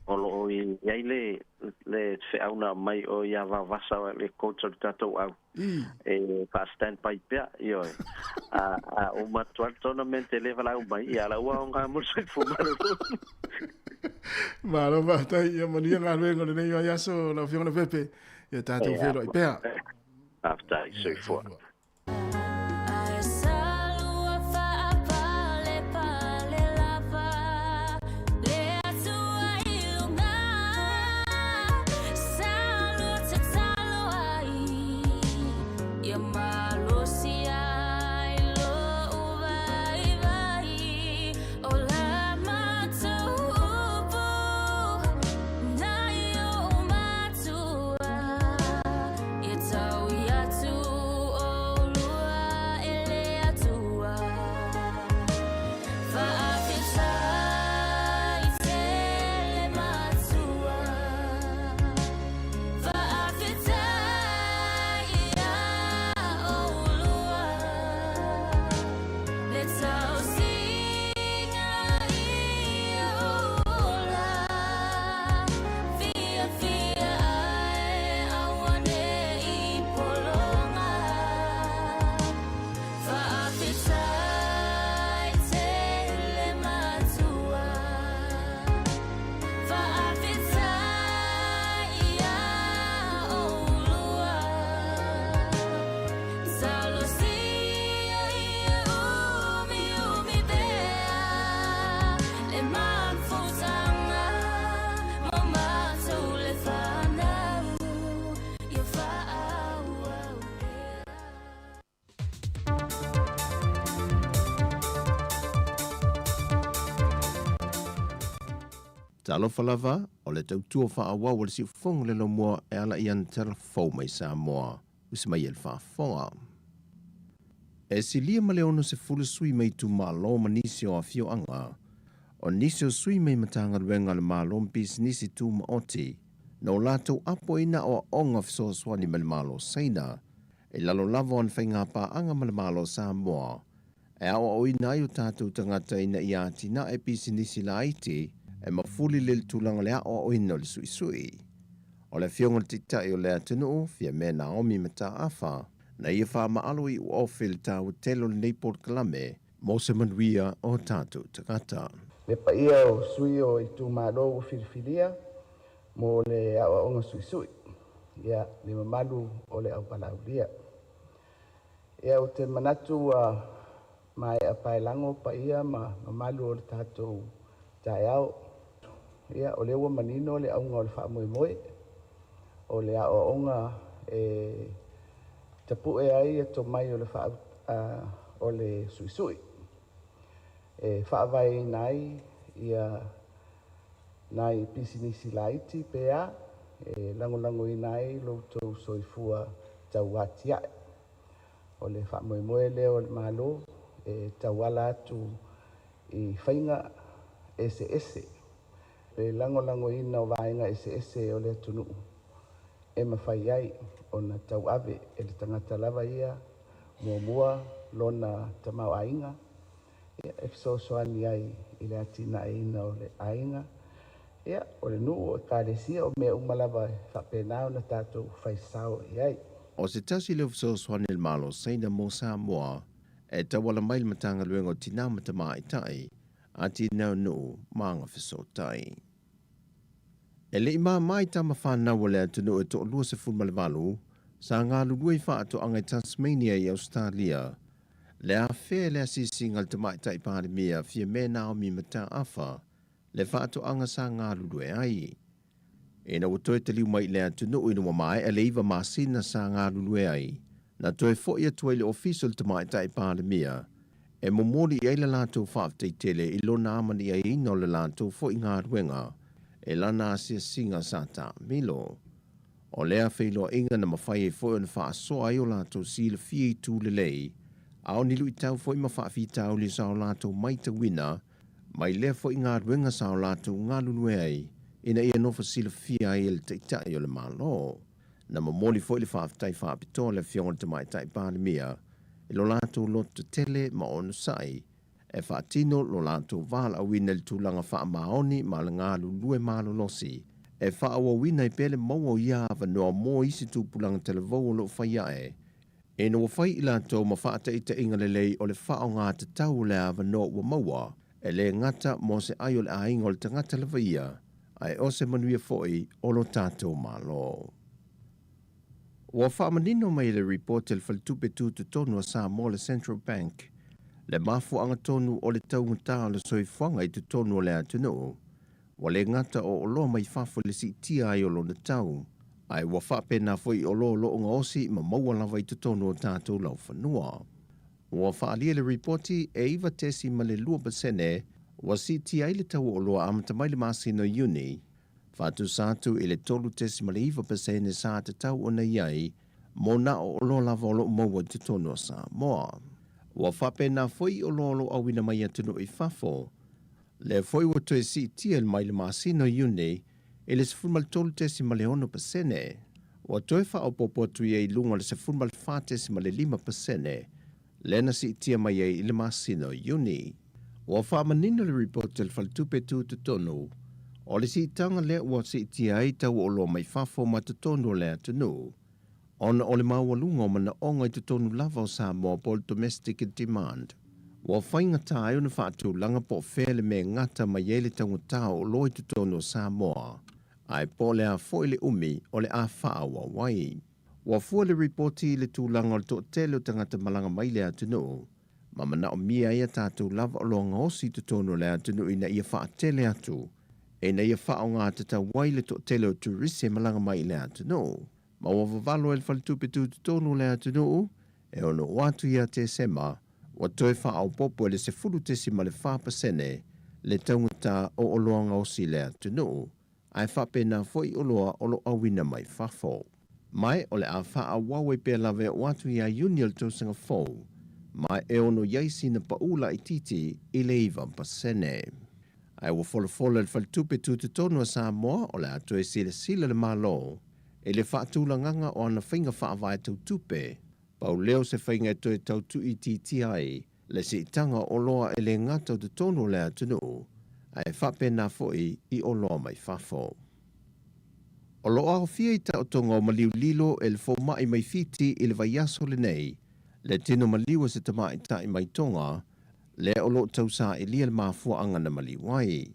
o ia le fe auna mai o ia va vasa le coach tato au e fa stand by pia io a o matual tournament le va la mai ia la wa nga mo soifu malo va tai ia mania nga vengo le yaso la fiona pepe ia tato felo i pea after so for Talofa Lava o le tautua whaawa o le si whong le no mua e ala ian telefou mai Samoa usi mai el whaafonga. E si lia ma le ono se fulu sui mai tu malo manisi o a fio anga o nisi o sui mai matanga ruenga le malo mpis nisi tu maoti no lato apo ina o onga fiso swani ma le malo saina e lalo lava on whainga pa anga ma le malo Samoa e awa o ina ayu tātou tangata ina i atina e pisi nisi la aiti e mafuli le tulanga lea o ina le sui sui. O le fionga titai o lea tunu fia me Naomi mata afa na ia wha maalo i o fil tau telo nei Port Kalame mo se manuia o tātou takata. Le pa ia o sui o i tu maro o filifilia mo le awa onga sui sui. Ia le mamalu o le au palaulia. Ia o te manatu mai a pailango pa ia ma mamalu o le tātou tai au. Ia o le ua manino le aunga o le wha moe moe. O le a o onga tapu e ai e to mai o le wha o le sui sui. E wha vai nai ia nai pisinisi laiti pea e lango i nai lo tau soifua tau atia. O le wha moe moe le o le malo e tau ala atu i whainga ese. Pe lango ina o vaenga ese o le tunu. e mawhai ai o na tau ave e le tangata lava ia mua lona tamau ainga. Ia e fisoasoani ai i le atina e ina o le ainga. Ia o le nuu e kālesia o mea umalava e whapenao na tātou whaisao i ai. O se tasi leo fisoasoani le malo saina mo Samoa e tawala mai le matanga luengo tina matama i tai a ti nau nuu maanga fisotai. E le ima mai tama whanau le atunu e to lua se fulmale malu sa ngā lului wha ato angai Tasmania i Australia. Le a whea le asisi ngal te mai tai pāre mea fia me nao mi mata afa le wha ato anga sa ngā lului ai. E na watoe te liu mai le atunu inu mai e le iwa masina sa ngā lului ai. Na toe fo ia tue le official te mai tai pāre mea e momori i eila lātou whaaftai tele i lona amani ai ino le lātou fo i ngā ruenga e lana asia singa sata milo. O lea whailo inga na mawhai e fo i na wha soa i o lātou si le fie i tū le lei, ao nilu i tau fo i ma wha tau li sao lātou mai ta wina, mai lea fo i ngā ruenga sao lātou ngā lulue ai, ina ia nofa si le fie ai e le teitai o le malo. Na mamoli fo i le whaaftai whaapito le fionga te mai tai pānemia, e lo lātou loto tele ma onu sai, e whaatino lo lātou wāla a wina le tūlanga wha maoni ma le ngā lulue malo losi, e wha awa wina i pele maua ia wa noa mō isi tūpulanga televou o lo whaiae, e no whai i lātou ma whaata i te inga le lei o le wha o ngā te tau le a wa noa ua maua, e le ngata mō se ai o le a inga o le tangata le vaia, ai o se manuia foi o lo tātou malo. Ua whaamanino mai le report le whalitupe tūtu tonu a Samoa le Central Bank, le mafu anga tonu o le tau ngata o le soifuanga i tu tonu o le atunu, wa le ngata o olo mai whafo le si tia ai o lo na tau, ai wa whapena foi o lo nga osi ma maua lava i tu tonu o tātou lau whanua. Ua whaalia le reporti e iwa tesi ma le 2% wa si tia ai le tau o loa amata mai le masino uni, Fatu satu i le tolu tesi ma le 1% sa te tau o na iai, mo na o lo lava o lo maua te tonu o Samoa. Ua whapena foi o lo awina mai atunu i whafo, le foi o toe si tia mai le masino uni, e le sefurmal tolu tesi ma le 1%, ua toe wha o popotu i lunga le sefurmal 4 tesi ma le 5%, le na si tia mai i le masino uni. Ua whamanino le report le faltupe tu tonu, o le si tanga le ua si tia ai tau o lo mai whafo ma te tonu le atunu. Ona o le maua lunga o mana onga i te tonu lava o Samoa po domestic demand. Ua whainga tae una whaatu langa po whele me ngata ma yele tangu tau o lo i te tonu o Samoa. Ai po le a foile umi o le a wha wa wai. Ua fua le reporti le tūlanga o le to tele o tangata malanga mai le atunu. Mamana o mia ia tātou lava o lo ngaosi te tonu le atunu ina ia wha tele atu. E na ia wha o ngā tata waile to tele o turisi malanga mai le atunu. Ma ua vavalo el faltupe tu tonu le atunu, e ono watu ia te sema, wa toe wha au popo le se fulu tesi ma le 4% le taunguta o oloanga o si le atunu, ai whapena foi oloa olo awina mai whafo. Mai ole a wha a wawe pe lave watu ia unial to sanga fau, mai e ono yaisi na paula i titi i le 1%. Ai ua folofolo le faltupe tu tonu a Samoa o le atu e sila le malo, e le whaatulanganga o ana whainga whaavai tau tupe, pau leo se whainga e toi tau tu i TTI, le si tanga o loa e le ngata o te tonu le atunu, ai whapena foi i o loa mai whafo. O loa o fia i tau tonga o maliu lilo e le fo mai mai fiti i le vaiaso le nei, le tino maliu se tama i tai mai tonga, le o lo tau sa e lia le mafua anga na maliwai.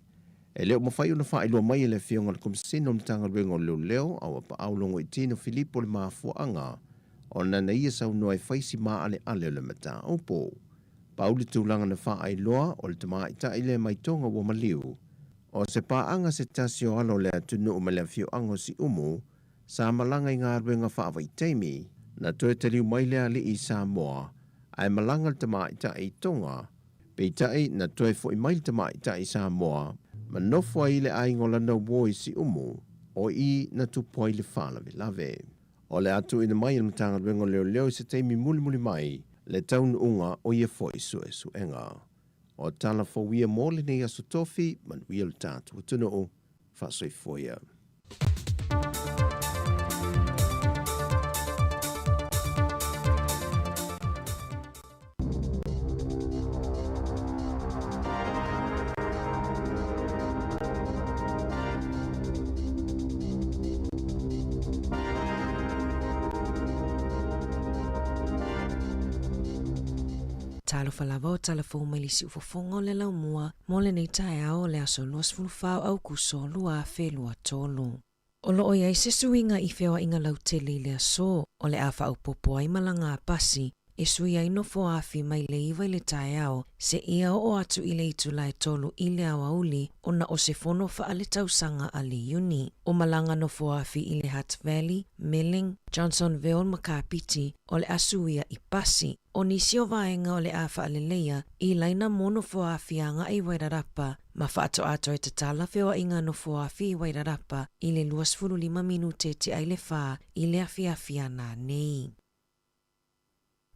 E leo mawhai una wha ilua mai le fionga le komisino mtanga ruengo leo au pa aulongo i tino Filipo le mafua anga, o nana ia sau noa e whaisi maa ale le mata opo. Pauli tūlanga na wha ailoa o le tama i ta ile mai tonga wa maliu, o se pa anga se tasio alo le atunu o me le fio ango si umu, sa malanga i ngā ruenga wha awai teimi, na toe te liu mai lea li i Samoa, ai malanga le tama i ta i tonga, pe tai na toe fo i mai le tama i ta i Samoa, ma nofo ai le aingola na woi si umu, o i na tupo ai le whala me lave. O le atu ina mai na matanga ruengo leo se teimi muli mai, le taun unga o ia fo i su enga. O tala fo wia mole nei aso tofi, man wia le tātu tunu o, whasoi foia. Talofa Lava o Talofa Melisi ufofonga o le laumua mo le nei tae ao le aso luas fulufau au kuso lua a whelua tolu. O loo iai se suinga I whiawa inga lautele le aso o le awha au popo ai malanga a pasi e sui ai no fo afi mai le iwa le tae ao se ia o atu I le itu lai tolu I le awa uli o na o se fono wha le tausanga a le uni. O malanga no fo afi I le Hutt Valley, Milling, Johnsonville Makapiti o le asuia I pasi. O nisi o vaenga o le awha le leia I laina mono fo afi anga I wairarapa ma whaato ato e tatala whiwa inga no fo afi I wairarapa I le 25 minute te ai le wha I le afi ana nei.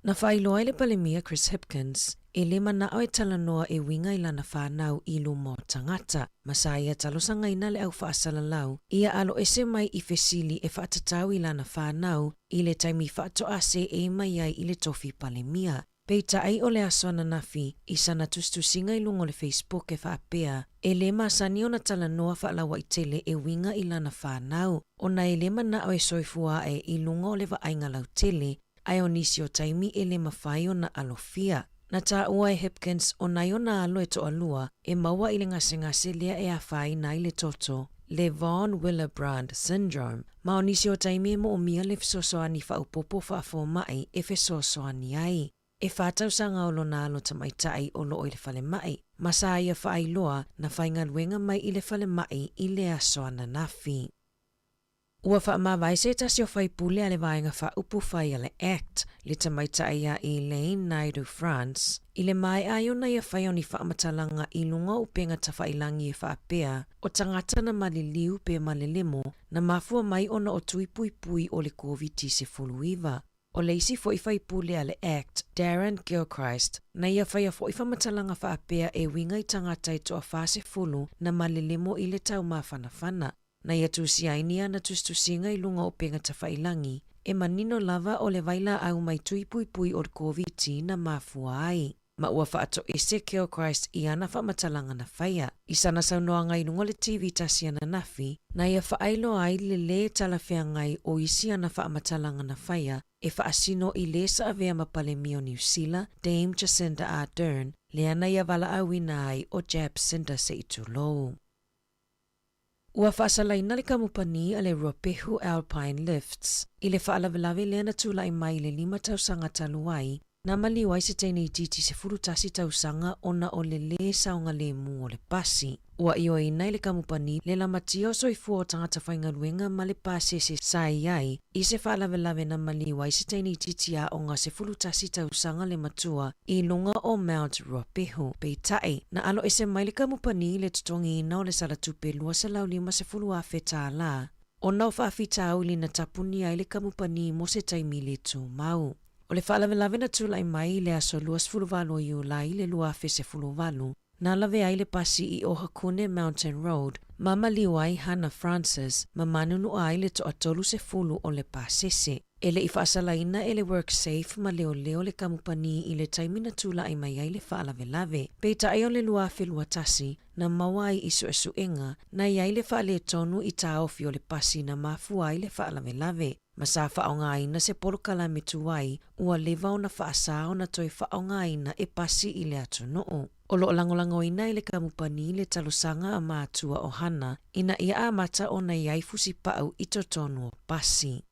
Na whailoa le palemia Chris Hipkins, e le manao e talanoa e winga I lana whanau I lumo tangata. Masa ia talosanga ina le au whaasalalau, ia alo ese mai I fesili e whaatatau I lana whanau, I le taimi whaato ase e mai ai I le tofi palemia. Peita ai o le asona nafi, I sana tustusinga I lungo le Facebook e whaapea, e le masani o na talanoa whaalawa I tele e winga I lana whanau, o na e le manao e soifua e I lungo le waainga lau tele, ai o nisi o taimi e le mawhai o na alofia. Na tā ua e Hipkins o nai o na alo e to alua e maua I le ngase lea e a whai na I le toto, le Von Willebrand syndrome. Ma o nisi o taimi e mo o mia le fisosoani whaupopo whaafo mai e fisosoani ai. E whātau sanga o lo na alo tamaitai o lo o I le whale mai. Ma sa ia whai loa na whainga luenga mai I le whale mai I le asoana nafi. Ua wha mawai se tasi o whai pule a le vaenga wha upu whai a le ACT, le tamaita ia Elaine Naidu France. I le mai ai ona ia whai oni wha amatalanga I lunga upenga ta whailangi e whaapea, o tangata na maliliu pe malelemo, na mafua mai ona o tui pui pui o le COVID se fuluiva. O leisi fo I whai pule a le ACT, Darren Gilchrist, na ia whai a fo I whamatalanga whaapea e winga I tangata I toa whase fulu na malelemo I le tau mawhanawhana. Na ia tusiainia na tustusinga I lunga o penga ta whailangi, e manino lava o le vaila au mai tui pui pui o COVID na mafua ai. Ma ua whaato ese Keo Christ I ana whamatalanga na whaia. I sana saunoa ngai lungo le TV tasiana nafi, na ia whaailo ai le talawhea ngai o isi ana whamatalanga na whaia, e whaasino I le sa avea mapalemi o New Zealand, Dame Jacinda Ardern, le ana ia wala awina ai o Jacinda se itulou. Ua whaasalaina le kamupani a le Ruapehu Alpine Lifts. I le whaalawelawe lea na tūlai mai le 5 tausanga taluai, na maliwai se teine I titi se furutasi tausanga ona o le saunga le mu o le pasi. Ua io ina I le kamupani le lamatia o soifua o tangata whaingaluenga ma le pasi se sai ai, I se whaalawelawe na maliwai se teine I titi a o ngā se furutasi tausanga le matua I lunga o Mount Ruapehu. Peitai, na alo ese mai le kamupani le tutongi ina o le salatupe lua se lau 5 se fulua feta la. O nau whaafita au li na tapuni ai le kamupani mo se taimi le tū mau. O le whaalawelawe na tūlai mai le aso luas fuluvalo I ulai le lua fe se fuluvalo, na lawe ai le pasi I o Hakune Mountain Road, Mama Liwai Hannah Francis, ma manunu ai le toa tolu se fulu o le pasese. Ele I whaasalaina ele work safe ma leo le kamupani I le taimina tula ai mai ai le whaalawelawe. Peita ai o le lua whelua tasi, na mawai isu enga, na iai le whaale tonu I taofi o le pasi na mafua ai le whaalawelawe. Ma sa whaonga ina se porokala metuai, ua lewa o na whaasao na toi whaonga ina e pasi I le atunoo. O lo langolango ina I le kamupani le talosanga a mātua o hana, ina ia a mata o na iai fusi pau I totonu o pasi.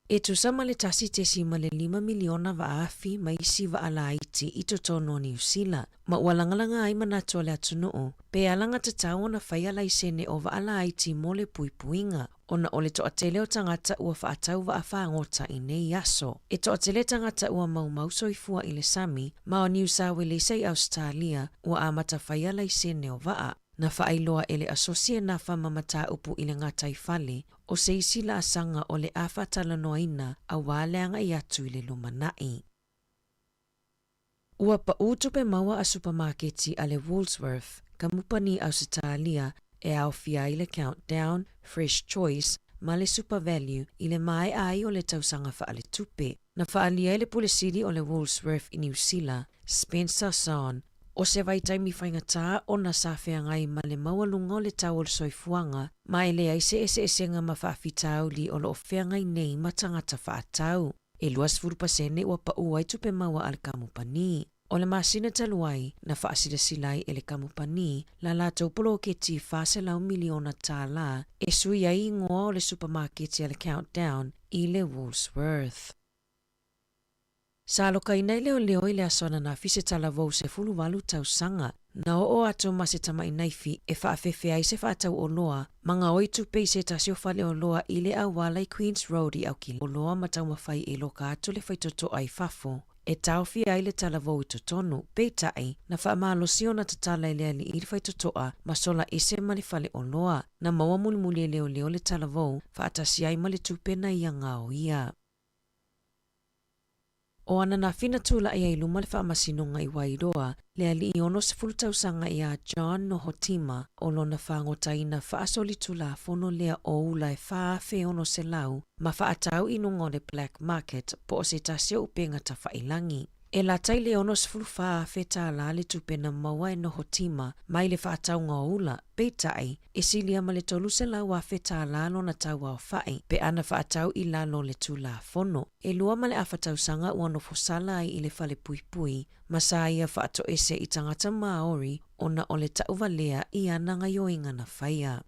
E tusama le tasi tesi ma le 5 miliona waafi ma isi waala iti I totonu o New Zealand. Ma ua langalanga ai manatua le atunoo, pe alanga tatau o na whaia laisene o waala iti mo le puipuinga. Ona o le toatele o tangata ua whaatau waafangota I nei aso. E toatele tangata ua mau soifua I le sami, ma o New South Wales I Australia ua amata whaia laisene o waa. Na whaailoa ele asosia na whamamata upu I le ngatai whale, o se isi la asanga o le awha talanoaina a wāleanga I atu I le lumanai. Ua pa utupe maua a supermarketi a le Woolworth, kamupani Australia, e au fia I le Countdown, Fresh Choice, ma le Super Value I le mai ai o le tausanga whaale tupe. Na whaalia I le pulisiri o le Woolworth I New Zealand, Spencer Son, o se vaitaimi whaingatā o na sawhea ngai ma le maualunga o le tau o le soifuanga, ma ele ai se esenga ma whaafitau li o lo whea ngai nei ma tangata whaatau. E 20% ua paua i tupe maua ale kamupani. O le masina taluai na whaasilasilai e le kamupani la lātou polo ke ti whāselau miliona tāla e sui ai ingoa o le supermarket le Countdown i le Woolworth. Sa aloka i nei leo i le asona na fise talavou se fuluwalu tausanga na o ato ma se tama i naifi e whaafefe ai se whaatau o loa manga oi tupe se tasio fale o loa i le awala i Queen's Road i au ki o loa matau mawhai e loka atu le whaitoto ai fafo. E tauwhi ai le talavou i totonu, peitai na whaamalosi o na tatala i lea li i le whaitotoa ma sola ese ma le fale o loa na maua mulimuli e leo le talavou whaatasi ai ma le tupena i angao ia. O ana na fina tula ia i luma le whaamasinonga i Wairoa, le ali i ono se fulutausanga i a John no Hotima o lona whaangotaina whaasoli tula fono lea o ula e whaafe ono se lau, ma whaatau i nungo le black market po o se tasio upenga ta whailangi. E la tai le ono se fulu whaafe ta la le tupena maua e no Hotima, mai le whaatau ngā ula, peitai, e silia ma le tolu se lau a wheta la lona tau au whai, pe ana whaatau i lalo le tula fono. E lua ma le awhatau sanga uano fosala ai i le whale pui pui, ma sa ia whaato ese i tangata Maori ona o le tauvalea i ana ngaioinga na whaia.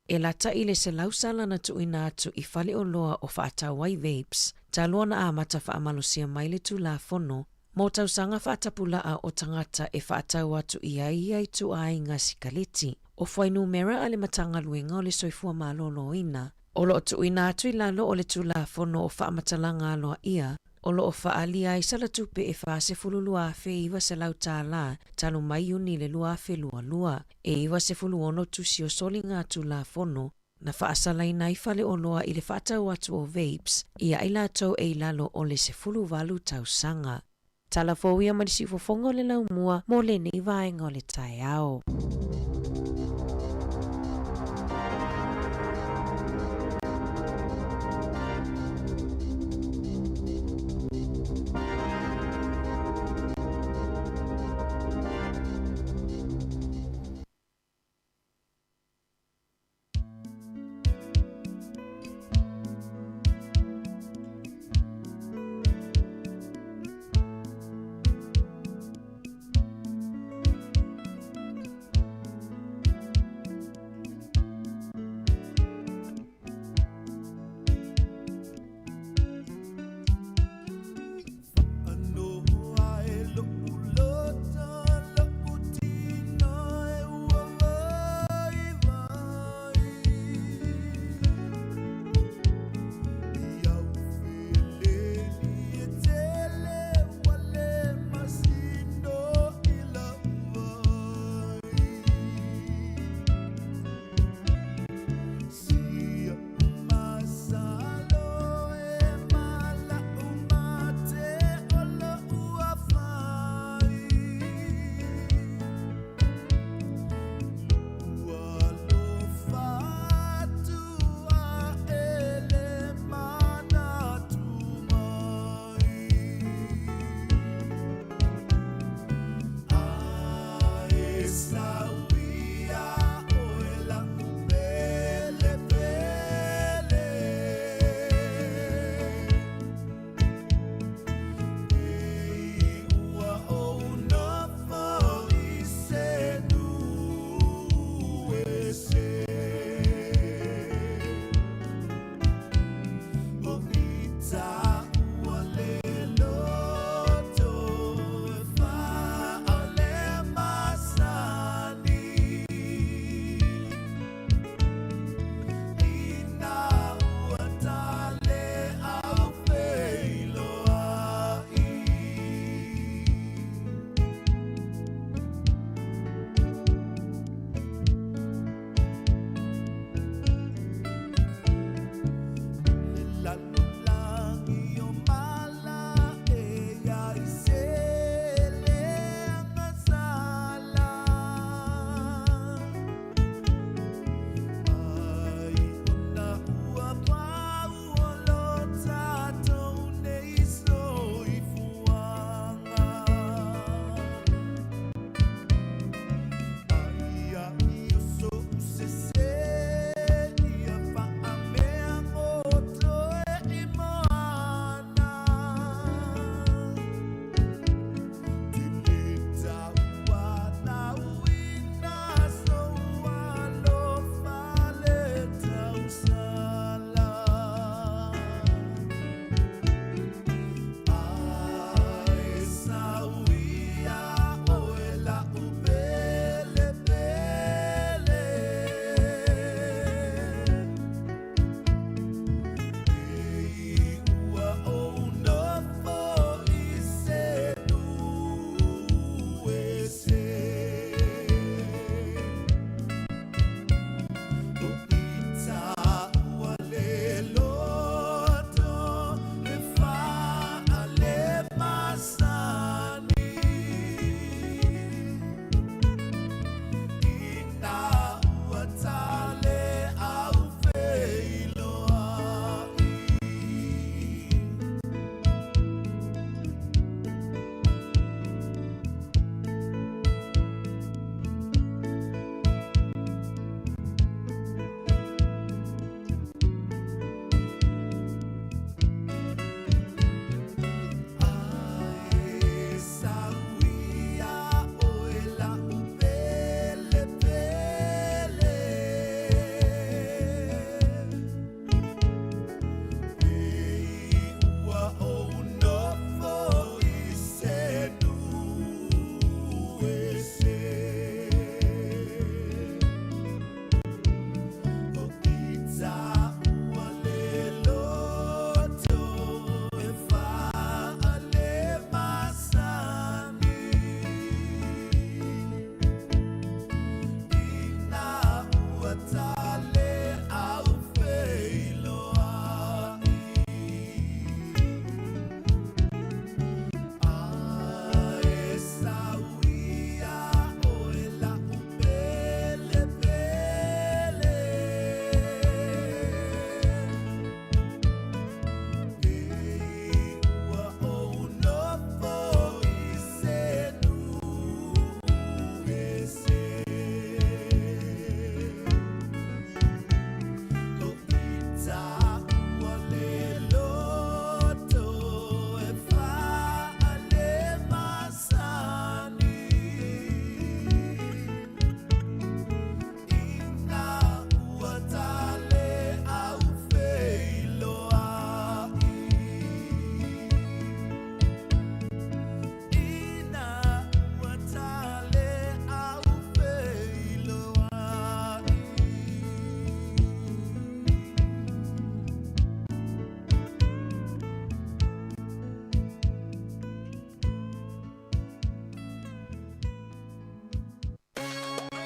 E lata i le se lausala na tuina atu i whale o loa o whaatau wai vapes, ta luana a mata whaamalosia mai le tula fono, mo tausanga whaatapulaa o tangata e whaatau atu i ai tu ai ngā sikaleti. O whainu mera ale matanga luenga o le soifua malolo ina, o lo tuina atu i lalo o le tula fono o whaamatalanga aloa ia, o lo o whaalia i salatupe e whaase fulu luafe iwa se lau tāla, talo mai uni le luafe lua. E iwa se fulu ono tusi o soli ngā tula fono, na whaasala i nai whale o loa i le whaatau atu o vapes, ia i lātou e lalo o le se fulu walu tausanga. Tala fōia marisi fofongo le lau mua, mo le nei vaenga o le tai ao.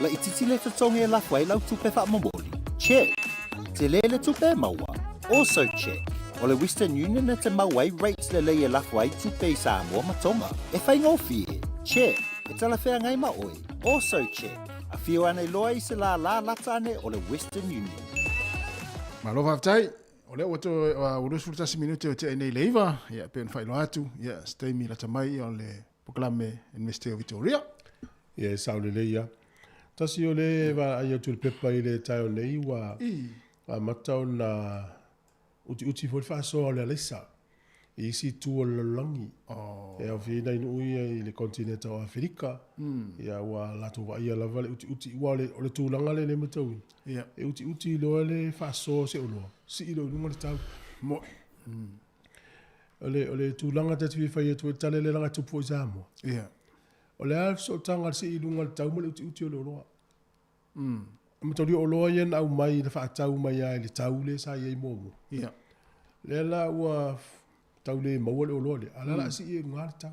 la ititi le totonga e lafu ai lau tupe whaamomoli. Check. Te le tupe maua. Also check. O le Western Union na te mauai rates le leia lafu ai tupe i Samoa matonga. E whai ngofi e. Check. E tala whea ngai maoi. Also check. A whio ane loa i se la lata ane o le Western Union. Malo whaftai. O leo wato urus furtasi minute o te nei leiva. Ia pe whai lo atu. Ia stay mi la tamai o le Poklame Investeo Victoria. Ia sao le leia. Tasi o le wa ai atu le pepa i le tai o nei wa matau na uti fo le whaasoa o le alesa. I si tu o le langi. E au whina inu uia i le kontinenta o Afrika. Ia wa lato wa ia lava le uti ua o le tūlanga le matau. E uti loa le whaasoa se o loa. Si ilo nunga le tau. Mo. O le tūlanga te tui whai atu e tale le langa tupu o Samoa. Ia. O le alf so tanga se i lunga le tau ma le uti o le loa. Matori o loa ien au mai le whaatau mai ai le tau le sa iei momo. Ia. Le la ua tau le maua le o loa le. Ala la si i ngā le tau.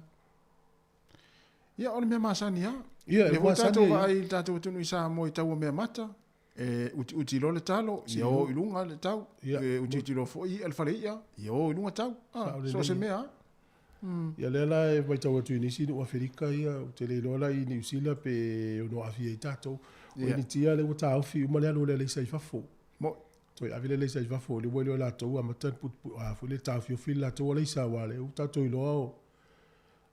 Ia, o le mea masani ha. Ia, le wa tatou wa ai tatou tunu i Samoa i tau o mea mata. Uti lo le talo, ia o i lunga le tau. Uti lo fo i alfale ia, ia o i lunga tau. So se mea. Ia le la e mai tau atu inisi ni Afrika ia, te le lola i New Zealand pe ono afia i tatou. O ini tia le wata aufi umale alo le leisa i fafo. Mo. Toi avi le leisa i fafo, le wele o la tau a matan fu le tau fio fil la tau o leisa wale, u tatou i loa o.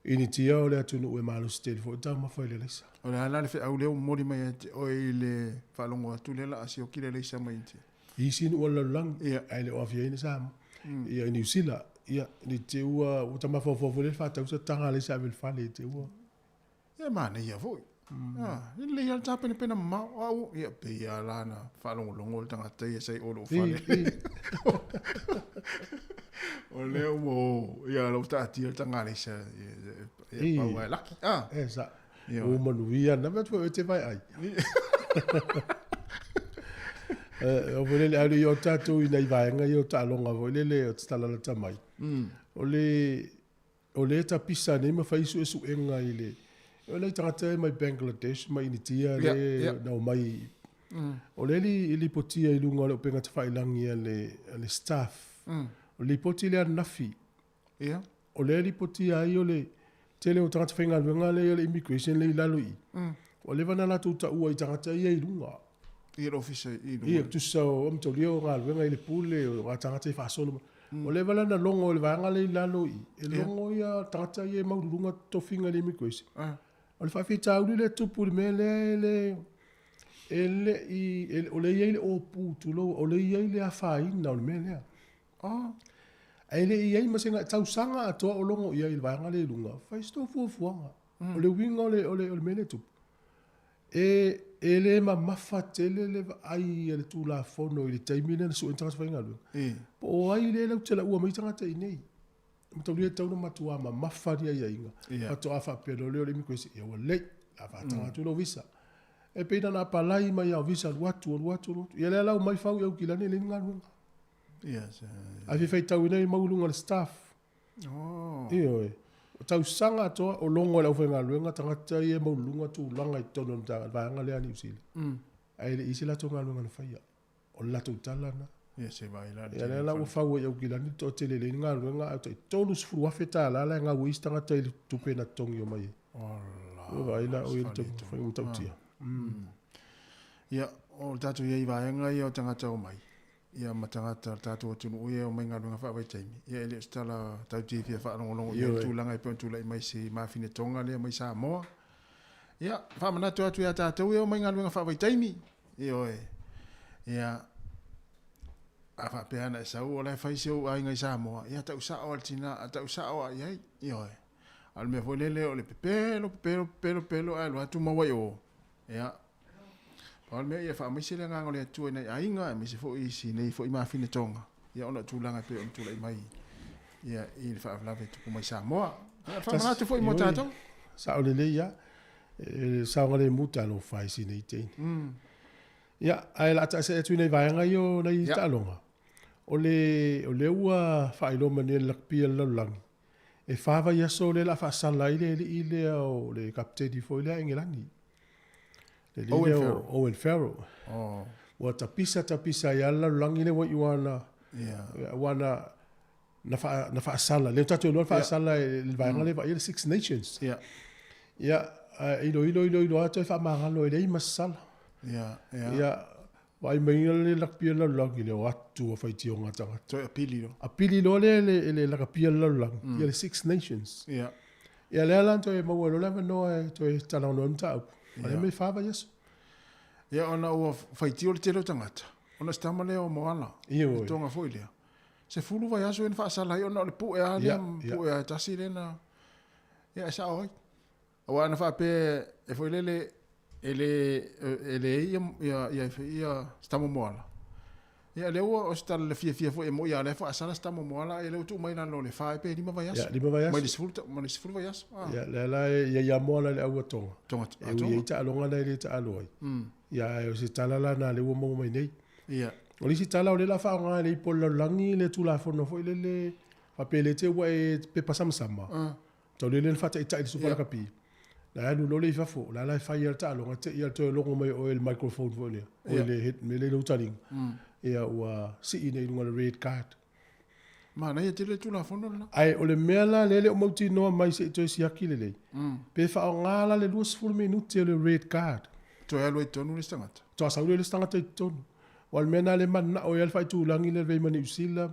Ini tia o le atu nu e malo steli fo, tau mawhai le leisa. O le ala le fe au leo mori mai o i le whalongo atu le la asi o ki le leisa mai te. Isi nu o la lang, ai le o afia ina Samoa. Ia i New Zealand. Ia, ni te ua, o tama fofofo le whatau sa tanga le sa vil fale te ua. Ia mana ia foi. Ia le ia tapene pena mau au. Ia pe ia lana whalongo longo le tangata ia sei olo fale. O leo mo, ia lau taati ia tanga le sa. Ia pau ai laki. E sa. O manuia, na metu e te vai ai. O vole le ale yo tatou ina i vaenga yo talonga vole le o tala la tamai. O le ta pisa ne ma faisu esu enga ile. O le tangata mai Bangladesh mai initia le na mai. O le li potia i lunga le penga te failangi le staff. O le poti le nafi. O le li potia ai o le tele o tangata whainga luenga le immigration le ilaloi. O le vana la tuta ua i tangata ia i lunga. Ia ofisa i lunga. Ia tusa o amtaulia ngā luenga i le pule o ngā tangata i whaasolo. O le wala na longo o le vanga le ilaloi. E longo ia tangata ia maurunga tofinga le immigration. O le whawhitau le tupu le mele o le iei le opu tulo, o le iei le a whaina o le mele. E le iei masenga tausanga atoa o longo iei le vanga le lunga. Whaisto fuafuanga. O le winga o le mele tupu. E le mafa tele le ai le tu la fono i le taimina na su entras whainga lu. Po o ai le lau tela ua mai tangata i nei. Mtau lia tauna matua mafa ria ia inga. Ato a whapelo leo le mikwesi. Ia wa lei. A whatanga tu lo visa. E peina na palai mai au visa luatu. Ia le lau mai fau iau kilane le nga luenga. A fi tau nei maulunga le staff. Iyo e. Tau sanga atoa o longo lau whainga luenga tangata i e maulunga tu langa i tono nta vaanga lea ni usile. Ai le isi lato ngā luenga na whaia. O lato utala na. Ia le lau whau e au kilani to te lele ngā luenga au tai tonu sifuru whawheta ala ngā uis tangata i tupe na tongi o mai. O vaila o i le whainga mtautia. Ia o tatu iei vaenga i o tangata o mai. Ia matangata tatu o tunu uia o mai ngā runga whaawai taimi. Ia ele stala tau tifia whaanongolongo ia tūlanga i pēntula i mai si mawhine tonga lea mai Samoa. Ia whaamanatu atu ia tātou ia o mai ngā runga whaawai taimi. Ia oe. Ia a whaapeana e sau o lai whaiseu ai ngai Samoa. Ia tau sao altina, tau sao ai ai. Ia oe. Al mea fo lele o le pelo ai lo atu mawai o. Ia Paul me ia fa mai sele nga ngole tu nei ainga me se fo i si nei fo i ma fine tonga. Ia ona tūlanga pe on tūlai mai. Ia i le fa lave tu mai Samoa. Fa mana tu fo i motato. Sa o le ia. Sa ngole muta lo fai si nei te. Ia ai la ta se tu nei vaenga io nei talonga. O le ua fa ilo mane la pia la lang. E fa va ia so le la fa sala ile o le kapte di fo ile engelani. Owen Farrell. Oh. Wa tapisa ya la langi le wa iwana. Yeah. Wana na fa sala. Le tatu lo fa sala le vainga le va il Six Nations. Yeah. Ya ilo ato fa mangalo le masala. Yeah. Ya vai menga le la pia la langi le watu fa ti onga tanga. So apili lo. Apili lo le la pia la langi. Le Six Nations. Yeah. Ya le lan to e mo lo la no to e tala no nta. Ale me fa va yes. Ya ona o faiti o te lo tangata. Ona stama le o moala. Iyo. Tonga foi le. Se fulu vai aso en fa sala yo no le pu e ale pu e tasi le na. Ya sa oi. O ana fa pe e foi le ia stama moala. Ya le o sta le fia foi e mo ya le fa sala stama moala e le tu mai na lo le fa pe lima vai aso. Ya lima vai aso. Mai disfruta vai aso. Ya la ya moala le au tonga. Tonga. E ta longa le ta aloi. Ya o se tala la na le wo mo mai nei. Ia. O le si tala o le la fa nga le po langi le tu la fo no foi le fa pele te wa e pe pasam sama. To le fa ta i super kapi. La no le fa fo la fa ia ta longa te ia to longo mai o el microphone fo le. O le hit me le no taling. Ia wa si nei no red card. Ma na ia te le tu la fo no la. Ai o le mela le o mauti no mai se to si aki le. Pe fa nga la le 2 minuti le red card. To e alo i tonu le stangata. To sa ule le stangata i tonu. Wal mena le mana o yal fai tu langi le vei mani usila.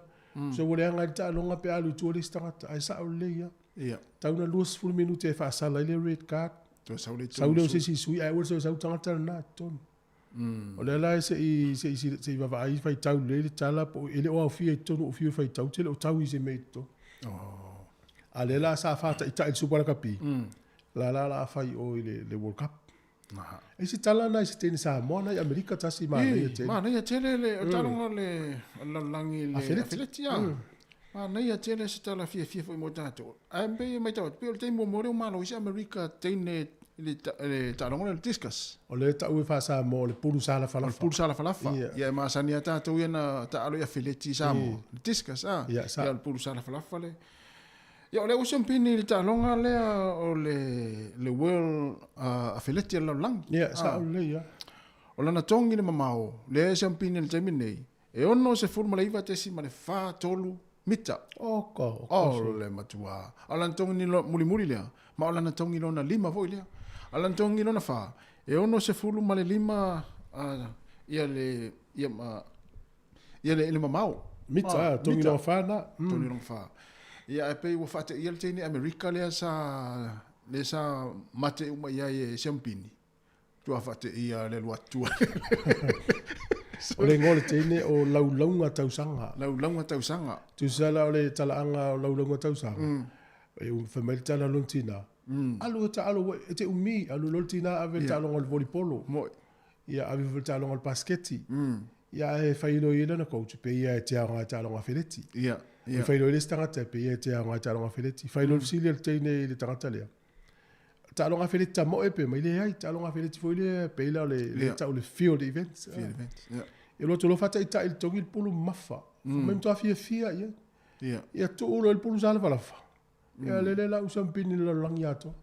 So wale anga ta longa pe alu tu le stangata. Ai sa ule ia. Ia. Tauna 2 minuti e fa sala le red card. To sa ule tonu. Sa ule o se si sui. Ai wale sa tangata na tonu. O le la se i va vai fai tau le tala po ele o fia i tonu o fia fai tau tele o tau i se me to. Oh. Ale la sa fa ta il super kapi. La fai o le World Cup. E si tala na si teni Samoa na Amerika tasi ma na tele. Ma na tele le o talonga le langi le afileti ya. Ma na tele si tala fia foi mo tato. Ai be mai tau pe o te mo mo malo si Amerika tene le talonga le discus. O le ta u fa Samoa le pulu sala falafa. Pulu sala falafa. Ya ma sania tato ia ta alo afileti Samoa. Discus ya le pulu sala falafa le. Ya ole usen pini le talonga le o le world affiliate la lang. Ya sa ole ya. Ola na tongi le mamao le usen pini le terminei. E ono se forma le iva te si ma le fa tolu mita. Oko. Ole matua. Ola na tongi lo muli le. Ma ola na tongi lo na lima foi le. Ola na tongi lo na fa. E ono se fulu ma le lima ia le mamao. Mita tongi lo fa na. Tongi lo fa. Ia e pe ua whate ia le teine Amerika le sa mate uma ia e champini. Tua whate ia le luatua. O le ngole teine o laulaunga tausanga. Laulaunga tausanga. Tu sala o le talaanga o laulaunga tausanga. E un whamari tala lontina. Alu ta alo e te umi, alu lontina ave tala ngol volipolo. Moi. Ia ave tala ngol basketi. Ia e whaino i lana coach, pe ia e te anga tala ngol fileti. Ia. E whaino i le stangata, pe ia e te anga tala ngol fileti. Whaino i sili al teine i le tangata lea. Tala ngol fileti ta mo e pe, mai le hai, tala ngol fileti fo i le pe ila le tau le field events. Field events, ia. E loto lo fata i ta il tongi il pulu mafa. Mem toa fia ia. Ia. Ia tu ulo il pulu sala falafa. Ia le la usampini la langi ato.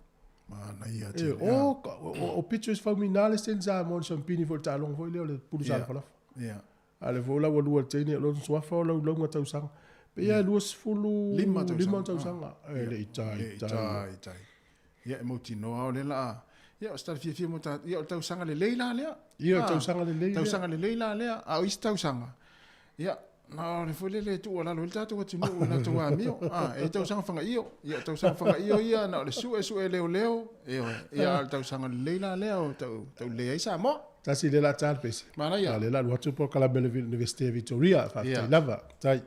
Mana ia te. O pictures fauminales ten Samoa usampini fo talong fo le pulu sala falafa. Ia. Ale vola wa lua tene lo swafa o lo tau sang. Pe ia luas fulu lima tau sanga. Le itai. Ia e moti no au le la. Ia o star fia mo ta ia o tau sanga le leila lea. Ia tau sanga le leila. Tau sanga le leila lea. A o tau sanga. Ia na le fole le tu ola lo tatu wa tinu na tu wa mio. E tau sanga fanga io. Ia tau sanga fanga io ia na le su e leo. Ia tau sanga le leila lea o tau lea isa mo. Tasi le la tal pesi. Mana ia. Le la watu po kala bele University Victoria fa lava. Tai.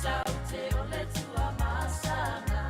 Saute o le tua masanga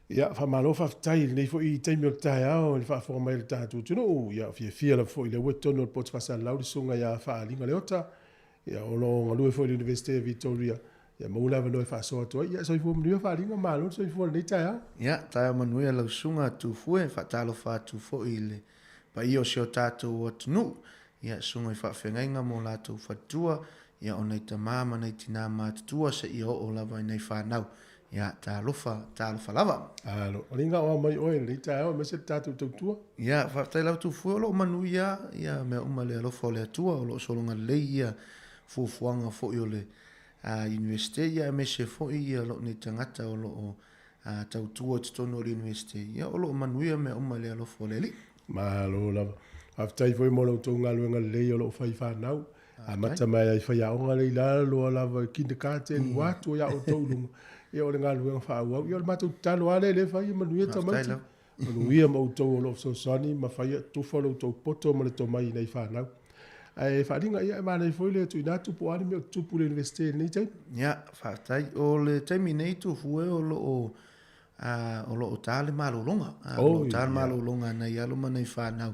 Ia, whamalo whaftai, nei fo I teimi o tai au, ni whaafonga mai le tātou tunu, ia, fia la fo I le wetono o poti whasan lau, sunga ia whaalinga leota, ia, o lo ngalue fo I University of Victoria, ia, maula vanoi whaasoa tua, ia, so I fo mniwa whaalinga malo, so I fo nei tai au. Ia, tai o manuia lau sunga tu fue, whaatalo whaatu fo I le, pa I o seo tātou o tunu, ia, sunga I whaafengainga mo lātou whatua, ia, o nei ta māma, nei tina mātutua, se I o lava I nei whanau. Ia, Talofa Lava. Alo, o ringa o mai oe, nei tai au, mese tātou tautua. Ia, whaatai lau tu fue o lo manu ia, mea umale alofa o le atua, o lo solonga lei ia, fuafuanga fo I o le universite, ia, mese fo ia, lo ni tangata o lo o tautua titono o le universite. Ia, o lo manu ia, mea umale alofa o le li. Malo lava. Aftai foi mo lo tonga luenga lei o lo fai whanau. A mata mai ai whai aonga lei la lo lava kindergarten watu ia o tōlunga. Ia o le ngā luenga whaau. Ia o le matou talo ale le whai manuia tamati. Manuia ma utou o lo sosani ma whai tufa lo tau poto ma le tomai nei whanau. Ai wharinga ia e mana I foi le tu ina tupu ani me o tupu le universite nei tai. Ia, whaatai o le taimi nei tu fue o lo o tāle malolonga. O tāle malolonga nei aloma nei whanau.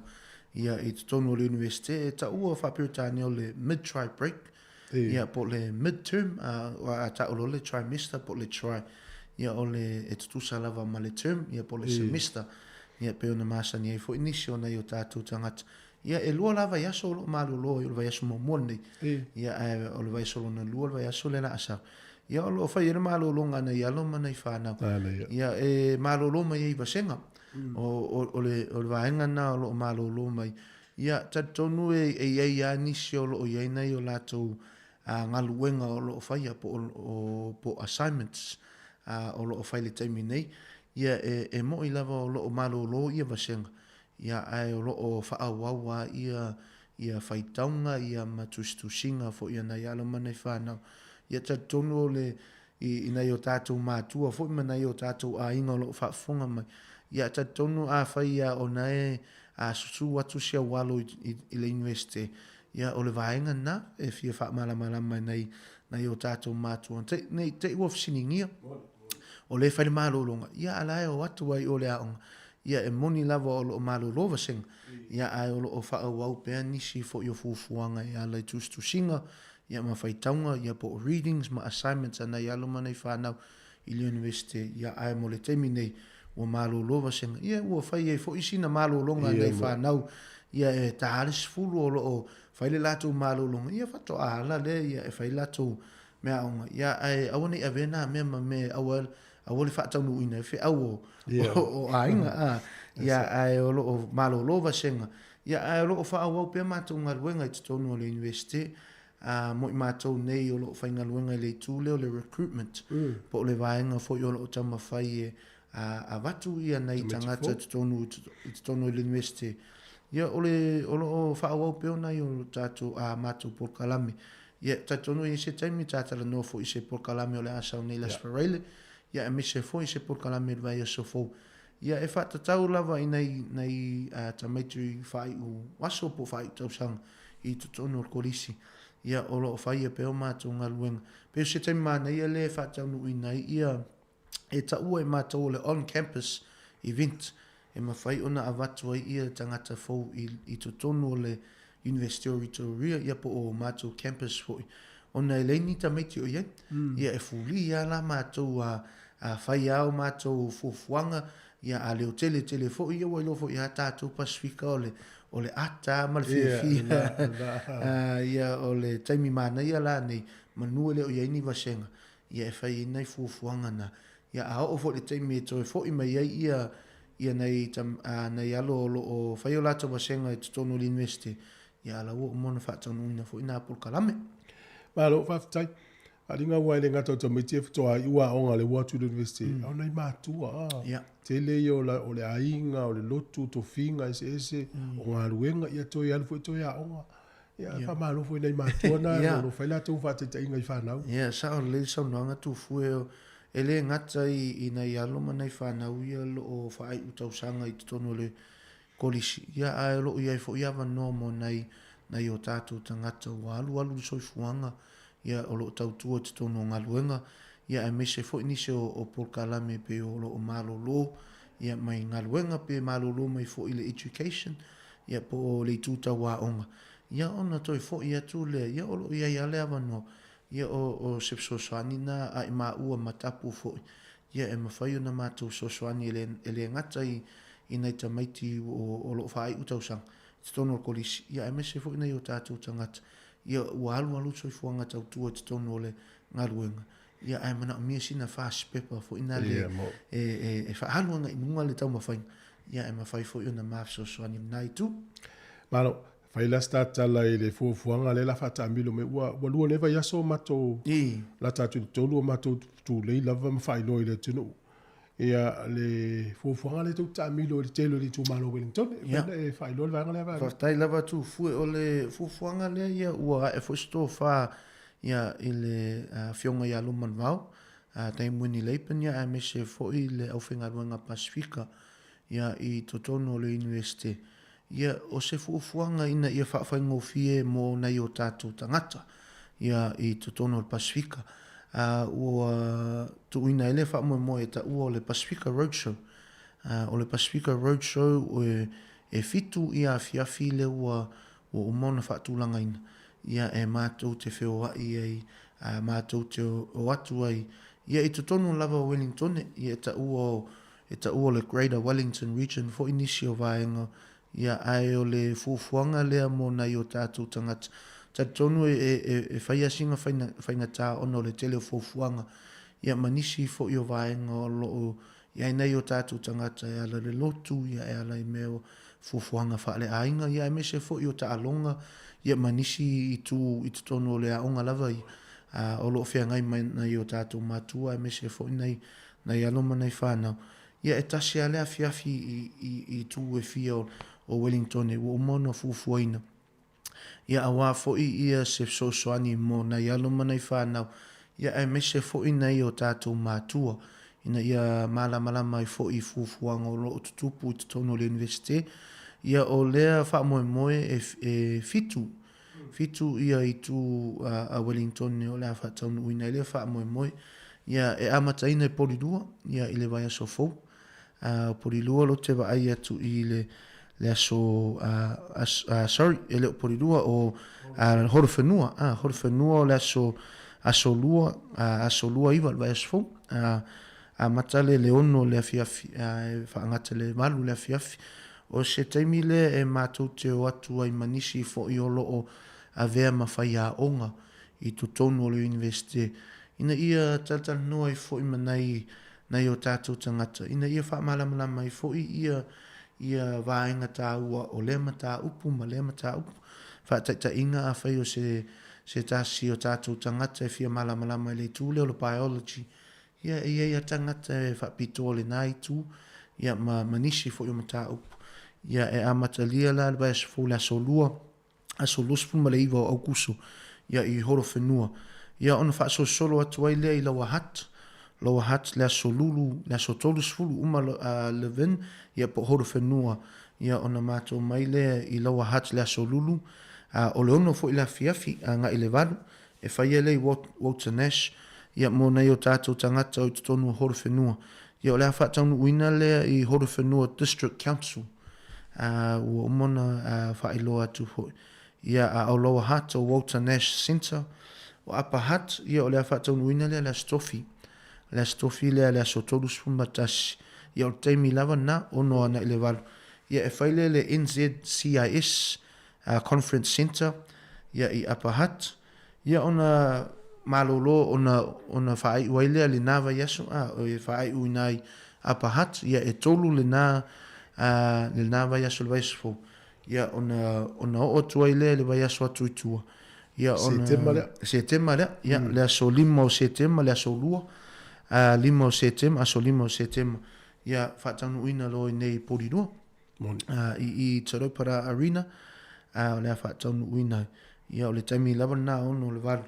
Ia I tonu o le universite e ta ua whapiritani o le mid-try break. Ia po le mid-term, a ta o le trimester po le try. Ia o le e tutusa lava ma le term, ia po le semester. Ia pe ona masani e fo inisio nei o tātou tangata. Ia e lua lava iaso o lo malolo, o le vaiaso momone. Ia o le vaiaso lo na lua, o le vaiaso le la asau. Ia o lo whai ere malolonga nei aloma nei whanau. Ia e malolo mai e vasenga. O le vaenga na o lo malolo mai. Ia tatonu e ia nisi o lo ia nei o latou ngaluenga o lo whaia po assignments o lo whai le taimi nei. Ia e mo I lava o lo malolo ia vasenga. Ia ai o lo whaawawa ia whaitaunga ia matustusinga fo ia nei aloma nei whanau. Ia tatonu o le I nei o tātou mātua fo ima nei o tātou a inga o lo whaafonga mai. Ia tatonu a whaia o nei a susu watu sia walo I le universite. Ia o le vaenga na e fia whaamala mai nei o tātou mātua. Te ua fsiningia o le whaile mālolonga. Ia alae o atu ai o le aonga. Ia e moni lava o lo malolova senga. Ia ai o lo o whaawau pēr nisi fo I o fufuanga ia lai tustusinga. Ia ma whaitaunga, ia po readings, ma assignments anai aloma nei whanau I le universite. Ia ai mo le teimi nei o malolova senga. Ia ua whai e fo isina malolonga nei whanau. Ia e tālis fulu o lo o whaile latou malolonga. Ia whato ala le, ia e whaile latou mea onga. Ia ai awane avena mea ma me awal awale whaataunu ina e au o ainga. Ia ai o lo o malolova senga. Ia ai o lo o whaawau pia mātou ngaruenga I tutonu o le universite. Mo I mātou nei o lo o whaingaluenga I le tūle o le recruitment. Po o le vaenga fo I o lo o tama whai e a watu ia nei tangata tutonu I le universite. Ia o lo o whaawau pia nei o tātou a mātou porkalame. Ia tatonu I se taimi tātala no fo I se porkalame o le asau nei las Paraile. Ia e mise fo I se porkalame le vai aso fo. Ia e whatatau lava I nei tamaituri whai u waso po whai tausanga I tutonu o kolisi. Ia o lo o whai e peo mātou ngaluenga. Peo se taimi mana ia le whataunu I nei ia e ta ua e mātou o le on-campus event. E mawhai ona a watu ai ia tangata fo I tutonu o le University of Victoria ia po o mātou campus fo. Ona e leini tamaiti o iei. Ia e fuli ia la mātou a whai au mātou fufuanga. Ia a leo tele fo ia wailo fo ia tātou Pasifika o le ata ma le fia. Ia o le taimi mana ia la nei manua leo iei ni vasenga. Ia e whai nei fufuanga na. Ia a o fo le taimi e toi fo I mai ia nei alo o whai o lata vasenga I tutonu le university. Ia la ua mona whaatanu ina fo ina Pulkalame. Malo whaftai. Aringa wai le ngata o tamiti e fitoa I ua onga le Watu University. Au nei mātua. Te lei o le ainga, o le lotu, to finga, ese. O ngā ruenga, ia toi alfo I toi a onga. Ia whamalo fo I nei mātua na. O whaila tau whateta inga I whanau. Ia, sa o le saunoanga tu fue o e le ngata I nei aloma nei whanau ia lo o whaai utausanga I tutono le kolisi. Ia ai lo ia fo ia wanoa mo nei o tātou tangata o alu soi fuanga. Ia o lo tautua tutono ngaluenga. ia e mese fo inise o polkalame pe o lo malolo ia mai ngaluenga pe malolo mai fo ile education ia po le tuta wa onga ia ona toi fo ia tu le ia o lo ia le avano ia o sepso swanina a ma ua matapu fo ia e mawhai o na mātou soswani ele ngata i nei tamaiti o lo whaai utausang. Te tono o kolisi. Ia e mese fo nei o tātou tangata. Ia ua alu soi fuanga tau tua te tono o le ngaruenga. Ia ai mana o mia sina fast pepper fo ina le e whaaluanga i nunga le tau mawhainga. Ia e mawhai fo i o na maafi soswani nai tu. Malo, faila statala i le fuafuanga le la fata amilo me ua lua neva yaso mato la tatu tolu o mato tu le lava mawhailo i le tino. Ia le fuafuanga le tu amilo le telo le tu malo Wellington. Ia e whailo le vanga le vanga. Whaftai lava tu fue o le fuafuanga le ia ua e fusto fa ia i le fionga ia luman vau. Tai mwini leipen ia e mese fo i le aufenga ruanga Pasifika ia i totono le universite. Ia o se fuafuanga ina ia whawhaingofie mo nei o tātou tangata ia i totono le Pasifika. Ua tuina ele whamoe e ta ua o le Pasifika Roadshow. O le Pasifika Roadshow e fitu ia fiafi le ua o umona whaatulanga ina. Ia e mātou te wheo ai mātou te o atu ai. Ia i totono lava o Wellington ia e ta ua le Greater Wellington Region fo inisi o vaenga. Ia ai o le fuafuanga lea mo nei o tātou tangata. Ta tonu e whaia singa whainga tā ono le tele fuafuanga. Ia manisi fo i o vaenga o loo. Ia nei o tātou tangata e ala le lotu, ia e ala i meo fuafuanga whaale ainga. Ia e mese fo i o ta alonga. Ia manisi i tu tonu o le aonga lava i. O loo whea ngai mai nei o tātou mātua. E mese fo i nei aloma nei whanau. Ia e tasi alea fiafi i tu e fia o Wellington e o mono fuafuaina. Ia awa fo i ia se sosoani mo nei aloma nei whanau. Ia e mese fo i nei o tātou mātua. Ina ia malama i fo i fuafuanga o loo tutupu i tono le universite. Ia o lea whaamoe e fitu. Fitu ia i tu a Wellington o lea whaataunu uina. Ia whaamoe ia e amataina i porirua. Ia i le vai aso fau. Porirua lo te wa ai atu i le aso ele o porirua o horowhenua. Horowhenua o le aso lua iwa le vai aso fau. Matale le ono le afiafi. Whaangata le malu le afiafi. O se taimi le e mātou te o atu ai manisi fo i olo o a vea mawhai a onga i tutonu o le universite. Ina ia tatal noa i fo i manai nei o tātou tangata. Ina ia whaamalama i fo i ia vaenga tā ua o lema tā upu ma lema tā upu. Whaataita inga a whai o se tāsi o tātou tangata e fia malama i le tūle o le biology. Ia tangata e whaapito o le nai tū. Ia manisi fo i o ma tā upu. Ia e amata lia la le es fo le aso lua. Aso luspu ma le iwa o aukuso. Ia i horowhenua. Ia ona whaaso solo atu ai lea i lawa hat. Lawa hat le aso lulu, le aso tolu sfulu uma le ven. Ia po horowhenua. Ia ona mātou mai lea i lawa hat le aso lulu. O le ono fo i la fiafi nga i le valu. E whaia lei Walter Nash. Ia mo nei o tātou tangata o i tutonu horowhenua. Ia o lea whaataunu uina lea i horowhenua District Council. Ua umona whaailoa atu hoi. Ia o Lower Hutt o Walter Nash Centre. O Upper Hutt, ia o lea whaataunu uina lea lea stofi. Lea stofi lea sotolu spumatasi. Ia o teimi lava na ono ana i le walu. Ia e whaile le NZCIS Conference Centre. Ia i Upper Hutt. Ia ona malolo ona whaai uailea le nawa yaso. O e whaai uinai Upper Hutt. Ia e tolu le na le nawa yaso le vaisfo. Ia ona o tuai le vai aso atu i tua. Ia ona Setema lea. Ia le aso 5 o Setema, le aso lua. 5 o Setema, aso 5 o Setema. Ia whaatanu uina lo i nei porirua. I Taropara Arena. O lea whaatanu uina. Ia o le taimi lava na ono le valu.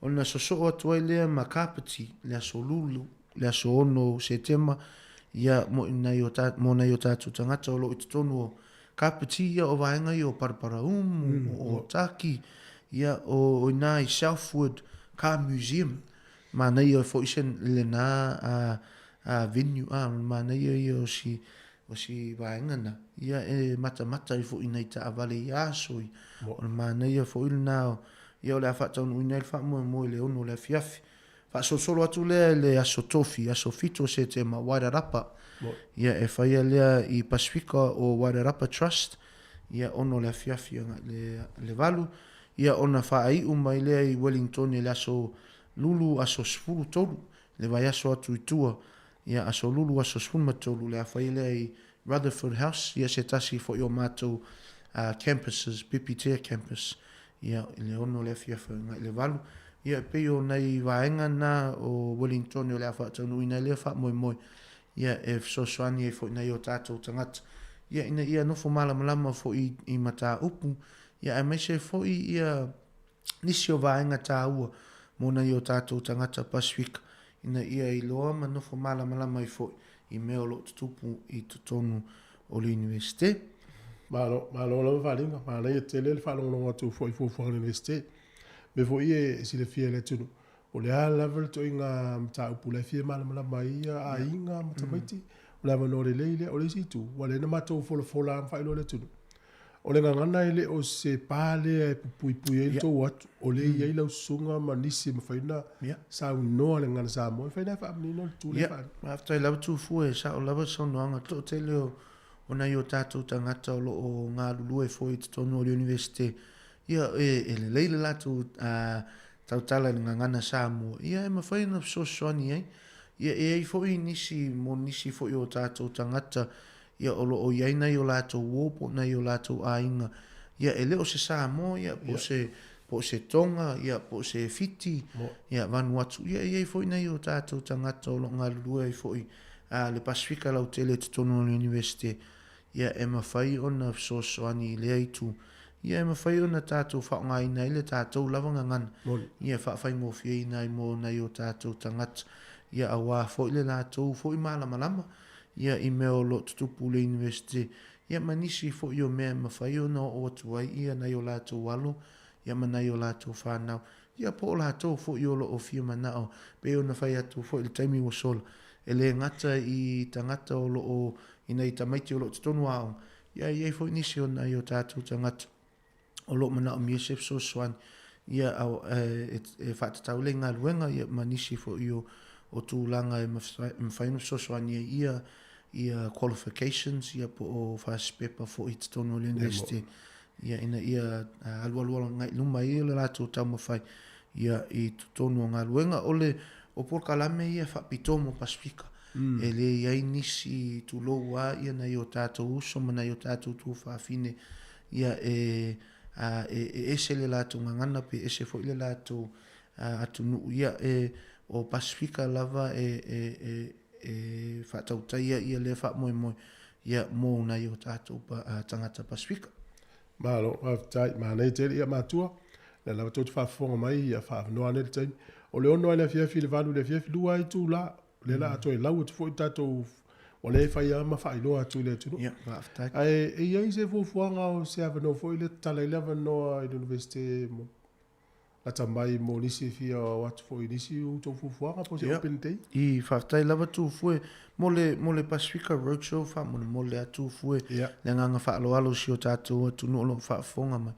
Ona soso atu ai lea ma kapiti. Le aso lulu. Le aso 1 o Setema. Ia mo nei o tātu tangata o lo i tutonu o kapiti ia o vaenga i o parapara o taki ia o nai Southwood Car Museum mana ia fo isen le na a venue mana ia o si vaenga na ia mata i fo ina ta avale ia soi o mana ia fo il na ia le fa tau ina fa mo le ono le fiafi fa solo atu le aso tofi aso fito se te ma Wairarapa ia e fa ia le i Pacifica o Wairarapa Trust ia ono le fiafi le valu ia ona fa ai mai le i Wellington le aso lulu aso sfulu tolu le vai aso atu itua ia aso lulu aso sfulu matolu le fa ia le i Rutherford House ia se tasi fo yo mato campuses PPT campus ia le ono le fiafi le valu ia pe o nei vaenga na o Wellington o le afa tonu ina le fa moi ia e so swani e fo nei o tatou tangata ia ina ia no fo malama fo i mata upu ia e mese fo ia nisi o vaenga ta ua mo nei o tatou tangata Pacific ina ia i loa ma no fo malama i fo i meo lo tupu i tutonu o le universite malo lo valinga ma le tele fa lo tu fo le universite me fo ie si le fie le tunu o le level to inga mta upu le fie mala mai a inga mta maiti o le no le o le situ o le na mato fo la fa lo le tunu o le ngana ile o se pale e pui to wat o le ia la sunga manisi ma faina sa no le ngana sa mo faina fa ni no tu le fa after la tu fu e sa o la so no anga to te le o na yo tatu tangata o nga lulu e fo i tonu o le universite ia le leile la tu tautala ngana Samoa ia e mawhai na so soani ia e fo i nisi fo i o tātou tangata ia o lo o iai nei o lātou wopo nei o lātou ainga ia e leo se Samoa ia po se tonga ia po se fiti ia Vanuatu ia e fo i nei o tātou tangata o lo ngā lulua e fo i le Pasifika lau tele te tono o universite ia e mawhai o na so soani lea i tu ia e mawhai o na tātou whaongai nei le tātou lawanga ngana. Ia whawhai mō whiei nei mō nei o tātou tangata. Ia a wā fo i le lātou fo i malama. Ia i meo lo tutupu le universite. Ia manisi fo i o mea mawhai o na o atuai. Ia nei o lātou walo. Ia ma nei o lātou whanau. Ia po o lātou fo i o lo o fia manao. Pe o na whai atu fo i le taimi o sola. E le ngata i tangata o lo o i nei tamaiti o lo tutonu ao. Ia i fo i nisi o nei o tātou tangata. O lo mana o miesef so swan ia au e whatatau le ngā luenga ia manisi fo i o tūlanga e mwhainu so swan ia qualifications ia po o whaspepa fo i tatono le university ia ina ia alua ngai luma i le lato tau mawhai ia i tatono ngā luenga o por kalame ia whapitomo Pasifika e le iai nisi tu loa ia na i o tātou uso mana i o tātou tu whawhine ia ese le lato ngangana pe ese fo le lato atu nu ia o Pasifika lava fa tauta ia le fa mo ia mo na yo tato tangata Pasifika malo aftai mana te ia matua le lava tot fa fonga mai ia fa no ane te o le ono le fia fil valu le fia lua i tu la le la to la ut fo tato o le fa ia ma fa ilo atu le tu ia aftai e ia se fo fuanga o se ava no fo le tala 11 no i university mo ata mai mo nisi fia wat fo nisi u to fo fuanga po se open day i fa aftai lava tu fo mo le Pacifica Roadshow fa mo le atu fo le nganga fa alo si o tato tu no lo fa fonga mai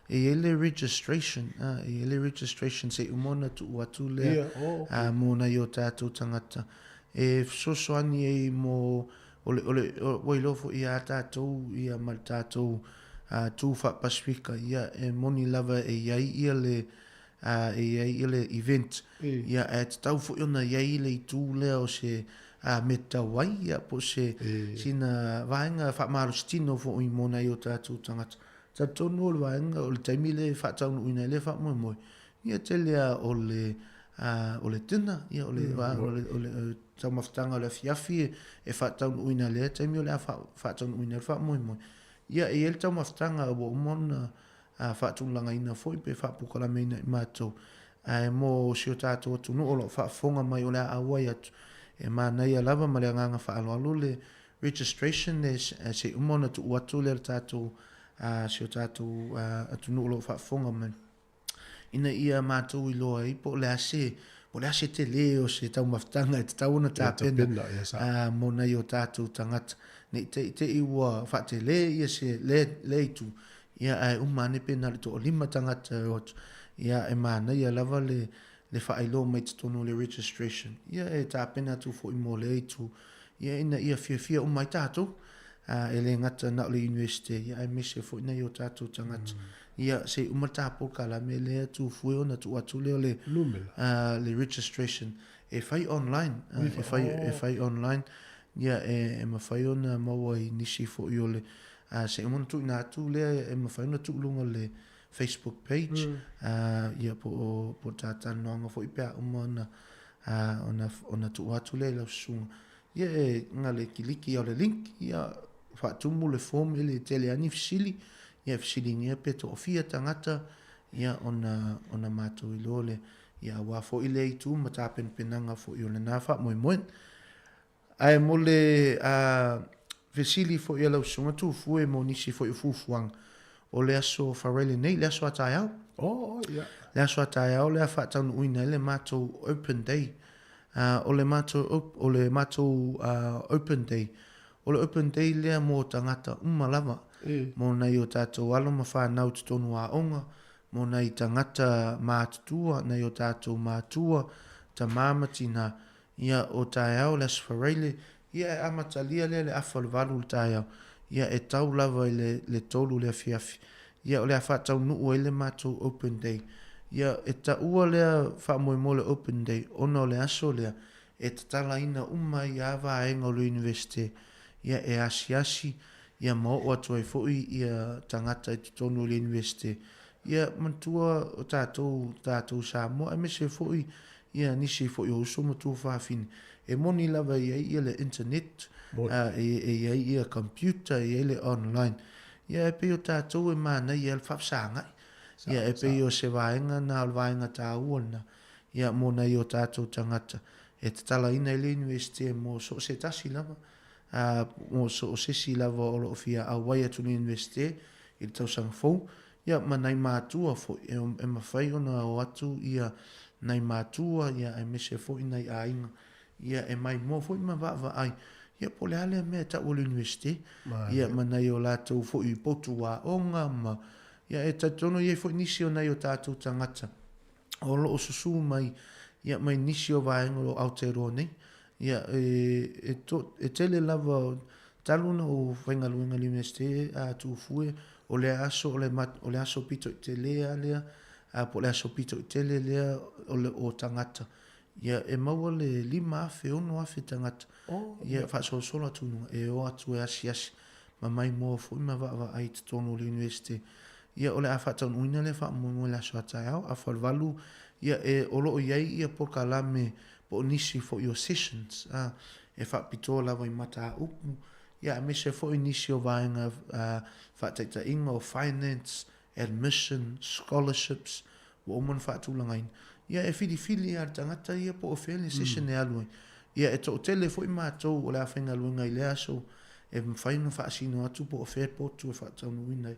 ele registration se umona tu watu le mo na yo tato tangata e so soani e mo ole lofo ia tatou ia mal tatou tu fa Pasifika ia e moni lava e ia le event ia e tau fo ona ia le tu le o se metawai ia po se sina vaenga fa marustino fo i mona yo tatou tangata tatou no vaenga o le taimile fa tau ina le fa mo ia telea o le tina ia o le tau maftanga le fiafi e fa tau uina le taimi o le fa tau uina fa mo ia e el tau maftanga o mona fa tau langa ina foi pe fa pukala meina mato mo si o tato tu no o fa fonga mai o le awai atu e mana ia lava ma le nganga fa alo le registration se umona tu watu le tato si o tato atu no o fa fonga mai ina ia mato i loa i po le ase po le ase te le o se tau maftanga e te tau na tāpena mo nei o tātou tangata. Nei te i ua whate le ia se le itu ia ai umane pena le to o 5 tangata o ia e mana ia lava le whaelo mai te tono le registration. Ia e tāpena tu fo i mo le itu ia ina ia fia umai tātou e le ngata na o le universite ia ai mese fo ina i o tātou tangata. Ia se umatapo kala me le tu fue ona tu atu le le registration e fai online e fai online ia e mawhai ona maua i nisi fo i ole se umon tu ina atu le e mawhai ona tu lunga le Facebook page ia po tātana noanga fo i pia umana ona tu atu le lau sunga ia e ngale kiliki au le link ia whaatumu le form ele tele ani fisili ia fisilingia pe to ofia tangata ia ona mātou i lole ia wa fo i le itu matapen penanga fo i ole nafa moe ai mole fisili fo i lau sunga tu fue mo nisi fo i fufuang o le aso farele nei le aso ataiao le aso ataiao le whaatau uina le mātou open day o le mātou open day o le open day lea mo tangata lava mo nei o tātou alo ma whanau te tonu a onga mo nei tangata mātutua nei o tātou mātua ta māmatina ia o tāiao le asfareile ia e amatalia le awha le walu le tāiao ia e tau lava le tolu le afiafi ia o le whaatau nuu e le mātou open day ia e ta ua lea whaamoe le open day ona o le aso lea e tatala ina umai a vaenga o le universite ia e asi ia mo o atu ai foi ia tangata i tonu le universite ia mantua o tātou Samoa e mese foi ia nisi foi o uso matua whaafine e moni lava ia le internet e ia computer ia le online ia e pe o tātou e mana ia le whapsanga ia e pe o se vaenga na o vaenga tā uona ia mo nei o tātou tangata e te tala ina i le universite mo so se tasi lava mo so se si lava o lo fia a wai atu ni universite i tau sang fou ia ma nai mātua fo e mawhai ona o atu ia nai mātua ia e mese fo i nai ainga ia e mai mo fo i ma vava ai ia po le ale mea ta o le universite ia ma nai o lātou fo i potu wa onga ma ia e tatono ia fo nisi o nai o tātou tangata o lo o susu mai ia mai nisi o vaenga o Aotearoa nei ia e tele lava taluna o whaingaluenga le universite a tu fue o le aso pito i te lea lea po le aso pito i tele lea o tangata ia e maua le 5 afe ono afe tangata ia whaasosola tunu e o atu e asi ma mai mo fo ima va ai te tono le universite ia o le a whaatau uina le whaamoe le aso ataiao a whalwalu ia e olo o iai ia po kalame po nisi fo your sessions e whaapitoa lava i mata upu ia me se fo nisi o vaenga whaataita inga o finance, admission, scholarships o omon whaatulangain ia e fili ar tangata ia po o whele session e alue ia e to tele fo i mātou o le a whainga luenga i le aso e mwhaina whaasino atu po o whele potu e whaatau nuinai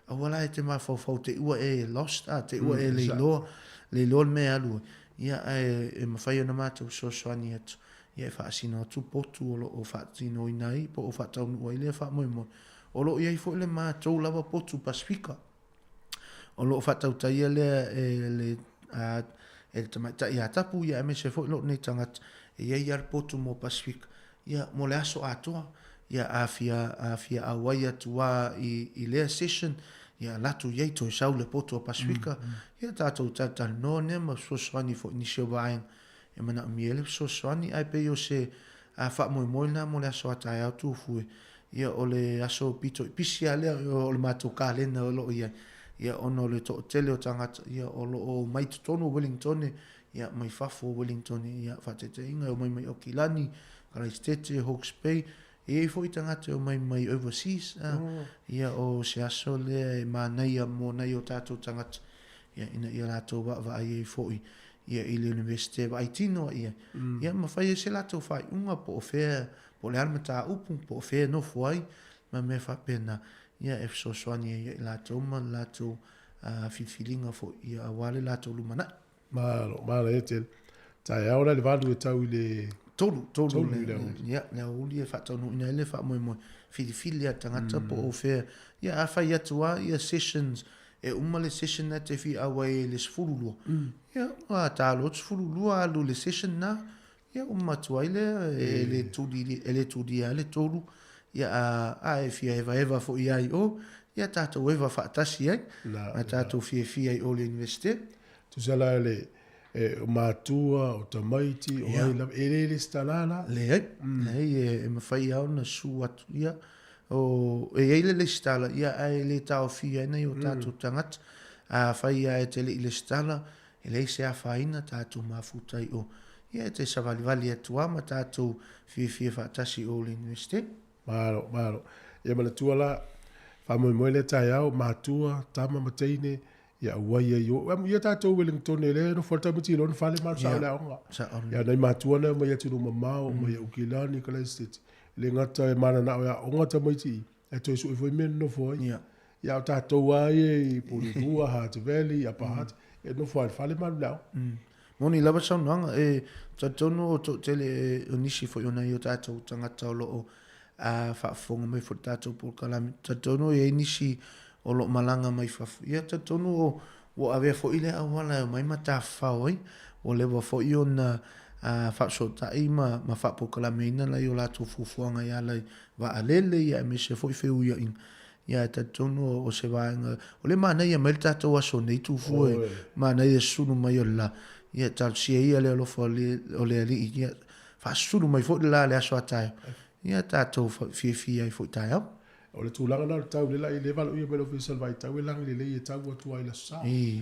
a wala e te mawhau te ua e lost te ua e le loa me alue ia e mawhai ana mātou soani atu ia e whaasino atu potu o lo o whaatino inai po o whaatau nua i le whaamoe o lo iai fo le mātou lava potu Pasifika o lo o whaatau taia le e tamaita ia tapu ia me se fo lo nei tangata e iai ar potu mo Pasifika ia mo le aso atoa ia afia awai atua i lea session ia latu iai to sau le potu o Pasifika ia tātou tātou no ne ma sosoani fo inisio vaenga e mana miele sosoani ai pe yo se a whaamoe na mo le aso atai au tu fue ia o le aso pito pisi ale o le mātou kālena o lo ia ono le to tele o tangata ia o lo o mai tonu Wellington ia mai fafo Wellington ia whatete inga o mai o Kilani Christchurch Hawke's Bay e foi tangata o mai overseas ia o se aso le manai mo nei o tātou tangata ia ina ia lato va ai foi ia i le universite va itino ia ma fai se lato fai unga po fe po le almata upu po fe no foi ma me fa pena ia e so soani ia lato ma lato filinga fo ia wale lato lumana malo etel Tai aora le valu e tau i le... Tolu ia na uli e whatanu ina ele wha moe fili a tangata po o whea ia a whai atua ia sessions e umale session na te whi awa e le sfurulua ia a tālo sfurulua alu le session na ia umatua ile e le tudi a le tolu ia a e fia eva fo i ai o ia tātou eva whaatasi ai a tātou fia ai o le universite tu sala le o mātua, o tamaiti, o aila, le stalala. Le ai, e mawhai au na su atu ia, o eile le stala, ia ai le tau fia nei o tātou tangat, a whai a e te le ile stala, e le se a whaina tātou mafutai o, ia e te savalivali atua ma tātou fia whaatasi o le universite. Maro. Ia mana tuala, whamoe le tai au, mātua, tama mateine, ia ua yo ia tātou Wellington ele no forta mati lon fale mar sa la onga ia nei matua na mai atu no mau mai o kilani kala state le ngata e mana na ia onga ta mai ti e to so foi men no foi ia tātou ai e pulua Hart Valley a pahat e no fale mar la moni lava sa nanga e tatono to tele onisi foi ona yo tātou tangata lo a fa fonga mai for tātou por kala tatono e inisi o lo malanga mai fafu. Ia ta tonu o avea fo ile awala mai mata fao o lewa fo i ona fa so ta ima ma fa po kala meina la yo la tu fufuanga ya la va alele ya me se fo i feu ia in. Ia ta tonu o se vaanga o le mana ia melta to aso nei tu fu mana ia sunu mai o la ia tal si ia le lo fo le o le ali ia fa sunu mai fo la le aso atai. Ia ta to fi ai fo tai au. O le tūlanga na tau le lai le valo ia melo fisal vai tau e langi le lei e tau atu ai la sa.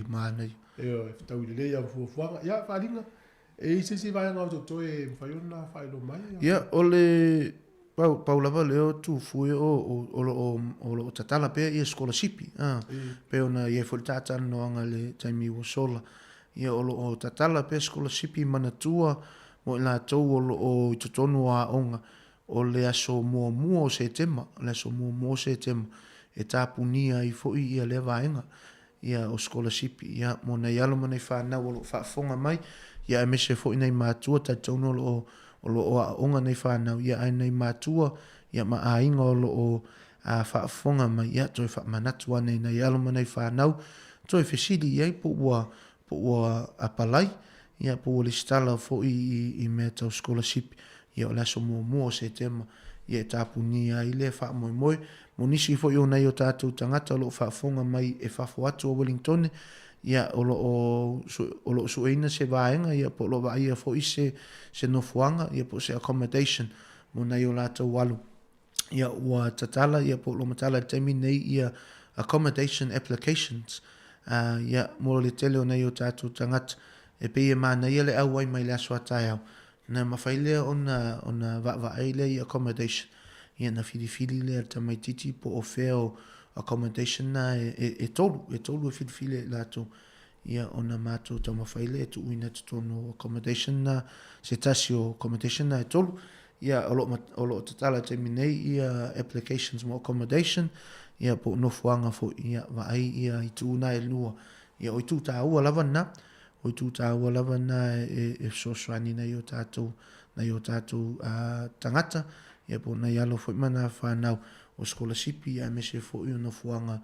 Mānei. E tau le lei a fuafuanga. Ia, wharinga. E isi vai ngau to e mwhaiona whailo mai. Ia, o le paulava leo tu fue o tatala pe ia scholarship. Pe ona ia fo tata noanga le taimi o sola. Ia o tatala pe scholarship manatua mo la tau o totonu a onga. O le aso mua o se tema, le aso mua o se tema, e tāpunia i fo i ia le vaenga, ia o scholarship, ia mo nei alo manei whanau o lo whaafonga mai, ia e mese fo i nei mātua, ta tauno o lo o onga nei whanau, ia ai nei mātua, ia ma a inga o lo o whaafonga mai, ia toi whaamanatua nei alo manei whanau, toi whesiri iai po ua apalai, ia po o le stala fo i mea tau scholarship, ia o laso mua se tema ia tāpunia i le wha moe mo nisi fo i o nei o tātou tangata o lo whaafonga mai e whafo atu o Wellington ia o lo sueina se vaenga ia po lo ia fo i se nofuanga ia po se accommodation mo nei o lātou walu ia ua tatala ia po lo matala temi nei ia accommodation applications ia mo le tele o nei o tātou tangata e pe ia mana ia le au ai mai le aso atai au na mawhaile ona va-va-aile i accommodation. Ia na fili le ta mai titi po o feo accommodation na e tolu e fili lato. Ia ona mato ta mawhaile e tu uina tutono accommodation na se tasio accommodation na e tolu. Ia o lo tatala te minei ia applications mo accommodation. Ia po nofuanga fo ia va-ai ia i tu na e lua. Ia o i tu ta ua lava na. O tu ta wala na e soswani na yo tatu tangata ia po na yalo fo mana fa na o scholarship ia me se fo yo no fuanga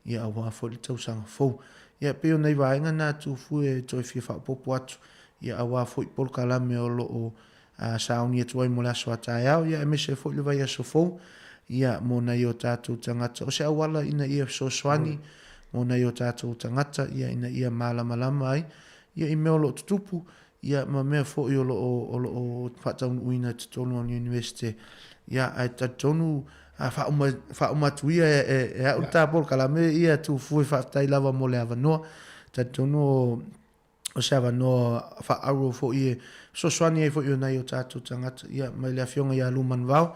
ia wa fo le tau sanga fo ia pe ona i vaenga na tu fu e toi fi fa popo atu ia wa fo por kala me o lo sa uni e toi mo la so ata ia me se fo le vai so fo ia mo na yo tatu tangata o se wala ina ia soswani mo na yo tatu tangata ia ina ia malama ai ia i meo lo tutupu, ia ma mea fo i o lo whataunu uina tutonu on university. Ia ai tatonu whaumatuia e au tāpol kalame ia tu fui whatai lava mo le avanoa. Tatonu o se avanoa whaaro fo i e soswani e fo i o nei o tātou tangata. Ia mai lea fionga ia luman vau.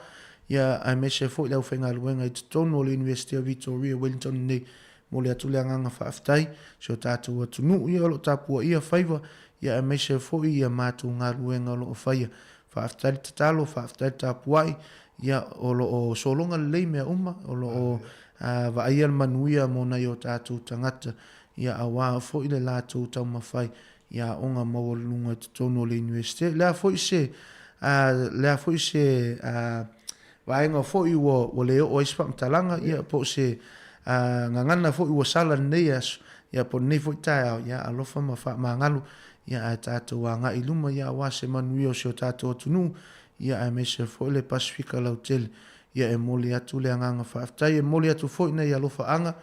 Ia ai mese fo i lau whenga luenga i tutonu o le University of Victoria Wellington nei mo le atu le anganga whaaftai, se o tātou atunu, ia o lo tāpua ia whaiva, ia e meise fo ia mātou ngā ruenga o lo o whaia. Whaaftai tatalo, whaaftai tāpuai, ia o lo o solonga lei mea uma, o lo o vaia manuia mo nei o tātou tangata, ia a wā fo i le lātou tau mawhai, ia onga mawalunga tono le universite la foi se la foi se vaenga foi wo le o ispam talanga ia po se ngangana foi wo sala nei as ia po nei foi tai ia alofa ma fa mangalu ia tato wanga iluma ia wase manuio se tato tunu ia a mese foi le Pacifica la hotel ia e moli atu le anga fa tai e moli atu foi nei alofa anga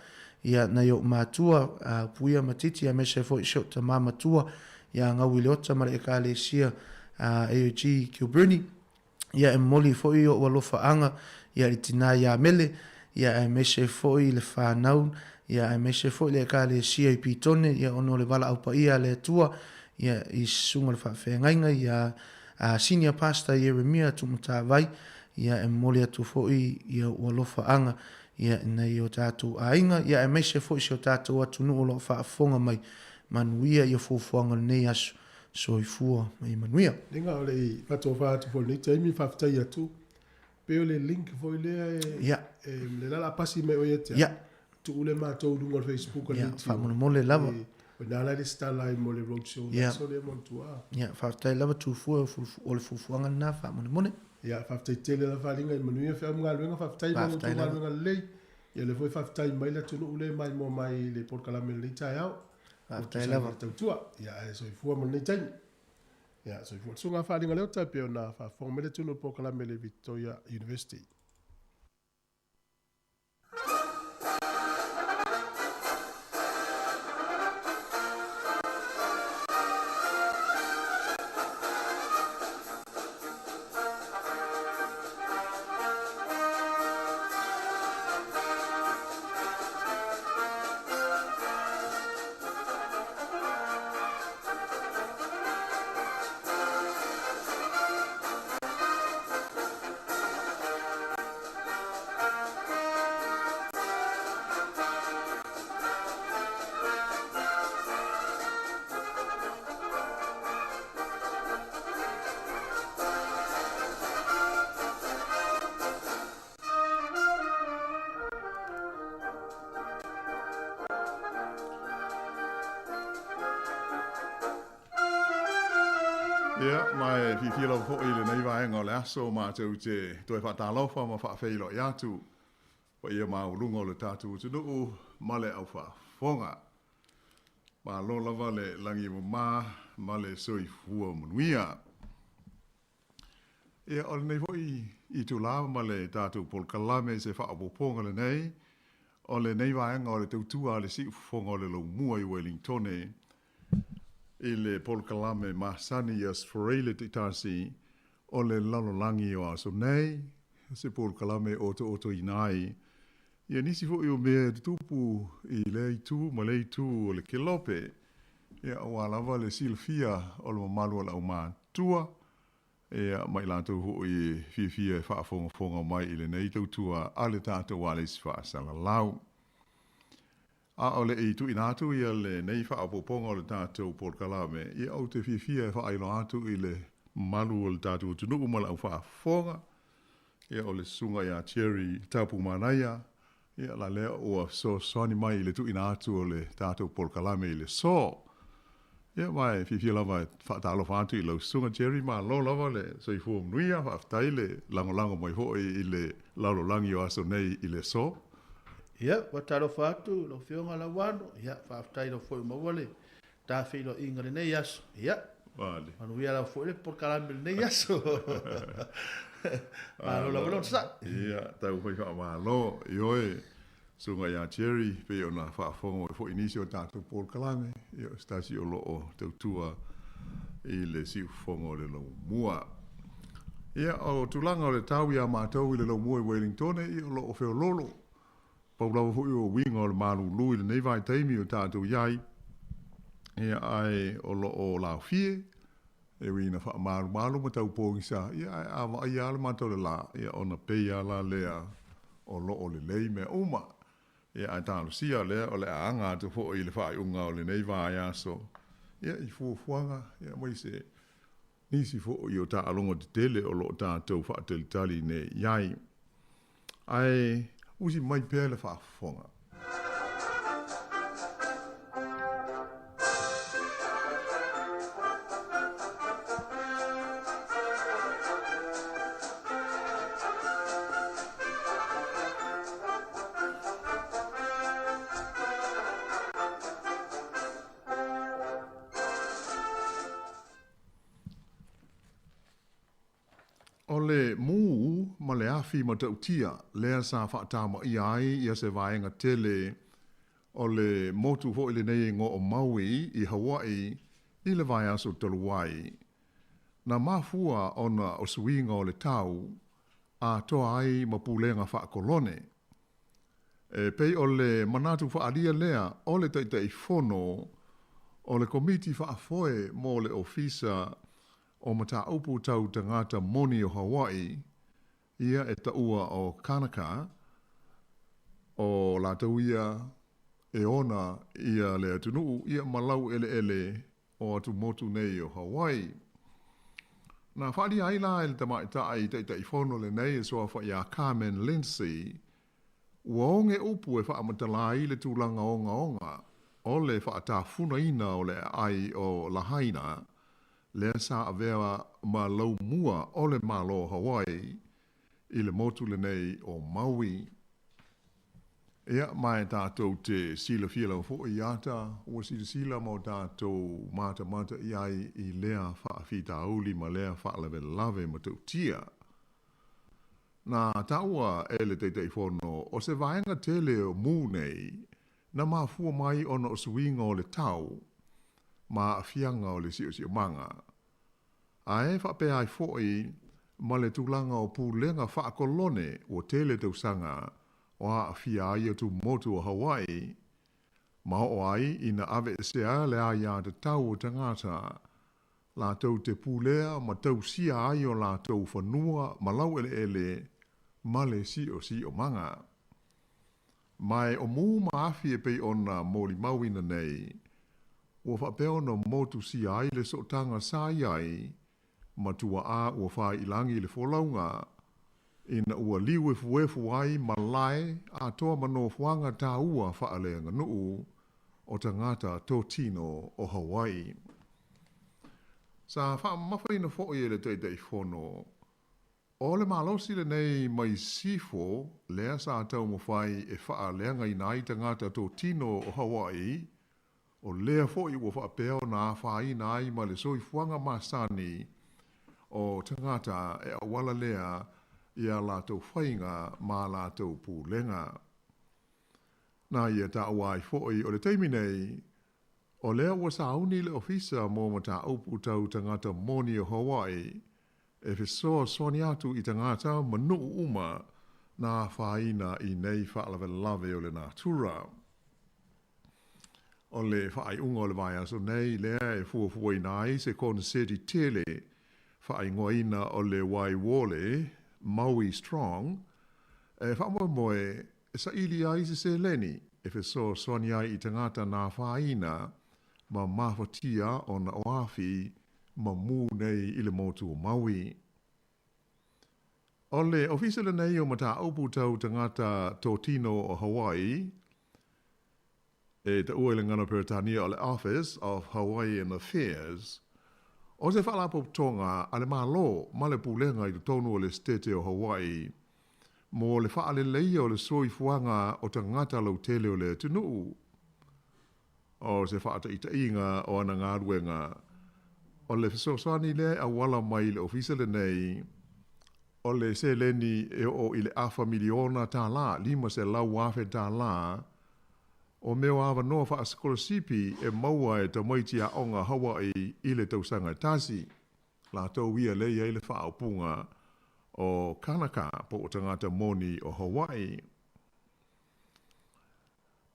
ia na yo matua puia matiti a mese foi shot ta mama tua ia nga wilota mara e kalesia AUG Kilburni ia e moli foi o alofa anga ia itina ia mele ia e mese foi le fanau ia e mese foi le kalesia i pitone ia ono le vala au pa ia le tua ia i sunga le whawhengainga ia senior pastor Jeremia tumata vai ia e moli atu foi ia o alofa anga ia nei o tātou ainga, ia e meise fo isi o tātou atu nuu lo whaafonga mai manuia ia fufuanga nei asu soifua mai manuia. Nenga o le i pato whaatu fo nei taimi whaftai atu, pe o le link fo i lea le lala pasi me o iatea. Ia. Tu ule mātou lunga o Facebook ia, whaamuna mole lava. O nāla le stalai mo le roadshow, so le montua. Ia, whaftai lava tūfua o le fufuanga nā whaamuna mone. Ia, whaftai tele la whalinga i manuia whea mga luenga, whaftai mga tu mga luenga lei. Ia le foi whaftai mai la tunu ule mai mo mai le porkalame le tai au. Whaftai lava. Tautua, ia e soifua mo nei taimi. Ia, soifua. Sunga whalinga leo tai peo na whafong me le tunu porkalame le Victoria University. Ia, mai whiwhila fo i le nei vaenga o le aso mātou te toi wha Talofa ma wha whailo i atu. Pa ia mā ulunga o le tātou tunuu, ma le au wha whonga. Ma lo lava le langi mo ma le soi fua manuia. Ia, o le nei fo i tu lava ma le tātou polkalame se wha apoponga le nei. O le nei vaenga o le tautua le si ufonga o le lau mua i Wellingtone. I le polkalame masani as foreile te tasi o le lalolangi o aso nei, se polkalame oto i nai. Ia nisi fo i o mea tupu i le itu, ma le itu o le kelope. Ia o alava le silfia o le mamalu o la umatua. Ia mai lantou ho i fia whaafonga mai i le nei tautua a le tātou wale si whaasala lau. A o le e tu inatu ia le nei whaapoponga o le tātou polkalame. Ia au te fia whaailo atu i le malu o le tātou tunu umala au whaafonga. Ia o le sunga ia cherry tapu manaia. Ia la lea o so soni mai i le tu inatu o le tātou polkalame i le so. Ia mai fia lava whaatalofa atu i lau sunga cherry ma lo lava le so i fua mnuia whaaftai le lango mai ho i le laulolangi o aso nei i le so. Ia, wa talofa atu, lo whionga la wano, ia, whaaftai lo fwoi mawale, tā whilo inga le nei aso, ia. Vale. Manu ia la fwoi le por kalame le nei aso. Malo la wano sa. Ia, tau whai wha malo, ioe, sunga ia cherry, pe o na whaafonga o fwoi nisi o tātou por kalame, ia, stasi o loo tautua i le si ufonga o le lau mua. Ia, o tulanga o le tau ia mātou i le lau mua i Wellingtone, ia o loo wheo lolo. Paulau hui o winga o le malu lui le nei vai taimi o tātou iai. Ia ai o lo o lau fie. E wina wha malu ma tau pōngi sa. Ia ai awa ai ala mātou le la. Ia ona pei ala lea o lo o le lei me uma. Ia ai tālu sia lea o le aanga tu fo i le whai unga o le nei vai aso. Ia i fuanga. Ia mai se nisi fo i o tā alonga te tele o lo tātou wha tali ne iai. Ai usi mai pēr le whaafonga. O le mū ma le afi ma tautia, lea sa whaatama i ai ia se vaenga tele o le motu ho ile nei ngo o Maui i Hawaii i le vai aso Taluai. Na mafua ona o suinga o le tau a toa ai ma pulenga whaakolone. Pei o le manatu whaalia lea o le taitai fono o le komiti whaafoe mo le ofisa o mata upu tau tangata moni o Hawaii, ia e taua o Kanaka, o la tauia e ona ia le atunuu, ia malau ele o atu motu nei o Hawaii. Na whaari aila e le tamaitai taitai fono le nei e soa wha ia Carmen Lindsay, ua onge upu e wha amatalai le tūlanga onga, o le wha atafuna ina o le ai o Lahaina, lea sa avea ma lau mua o le malo Hawaii i le motu le nei o Maui. Ea mai tātou te sila whiala fo i ata, ua sila mo tātou mata i ai i lea whaafita auli ma lea whaalave ma tau tia. Na taua e le teitei whono, o se vaenga tele o mū nei, na mafua mai ona o suinga o le tau, ma afianga o le sio manga. Ae whape ai fōi, ma le tūlanga o pūlenga whaakolone o tele tausanga o a afia ai tu motu o Hawaii, ma o ai ina ave sea le aia te tau o tangata, la tau te pūlea ma tau sia ai o la tau whanua ma lau ele, ma le sio manga. Mai o mū ma afi e pei ona mōli mauina nei, ua whapeo no motu si ai le sotanga sai ai, ma tua a ua whai ilangi le wholaunga, ina ua liwe fuefu ai ma lai a toa mano whanga tā ua whaaleanga nuu o tangata tō tino o Hawaii. Sa wha mawhaina fōi e le teitei whono, o le malosi le nei mai sifo lea sa tau mawhai e whaaleanga ina i tangata tō tino o Hawaii, o lea fōi ua whaapeo na whai na ai ma le soi fuanga masani o tangata e awala lea ia lātou whainga ma lātou pūlenga. Nā ia tā awai fōi o le teimi nei, o lea ua sauni le ofisa mō ma tā upu tau tangata moni o Hawaii, e whisoa soni atu i tangata manu uma nā whaina i nei whaalave o le nātura. O le whaai unga o le vai aso nei lea e fuafuai nai se kona seti tele whaai ngoina o le wai wole, Maui Strong, e whamoe e sa ili ai se leni e whisoa soni ai i tangata nā whaina ma mawhatia o na oafi ma mū nei i le motu o Maui. O le ofisele nei o mata upu tau tangata tō tino o Hawaii, e te ua le ngana peritania o le Office of Hawaiian Affairs, o se whalapo tonga a le malo ma le pūlenga i te tonu o le stete o Hawaii, mo le whaale leia o le soi fuanga o tangata lau tele o le tunuu. O se whaata i inga o ana ngā ruenga, o le fisosani le a wala mai le ofisele nei, o le se leni e o i le afa miliona tā la, lima se lau wafe tā la, o meo awa noa wha askola e maua e ta maiti a onga Hawaii i le tausanga tasi, la tau ia leia i le wha aupunga o Kanaka po o tangata moni o Hawaii.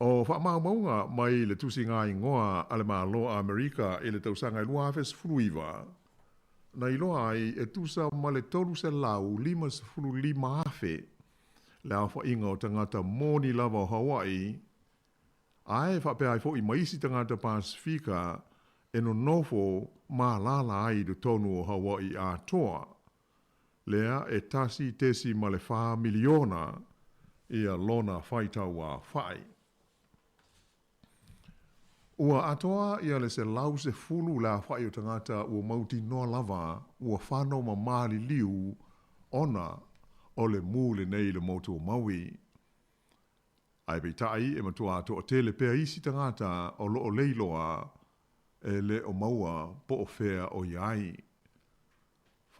O wha maunga mai le tusi ngā ingoa ale maa loa Amerika i le tausanga i lua awes fruiva, na iloa ai e tusa ma le tolu se lau lima se fulu lima afe le awha inga o tangata moni lava o Hawaii, ae whape ai fo i maisi tangata Pasifika e no nofo ma lala ai du tonu o Hawaii a toa. Lea e tasi tesi ma le wha miliona ia lona whaitaua whai. Ua atoa ia le se lau se fulu la whai o tangata ua mauti noa lava ua whano ma maali liu ona o le mūle nei le motu o Maui. Ai pei tai e matua ato o tele pea isi tangata o lo o leiloa e le o maua po o fea o iai.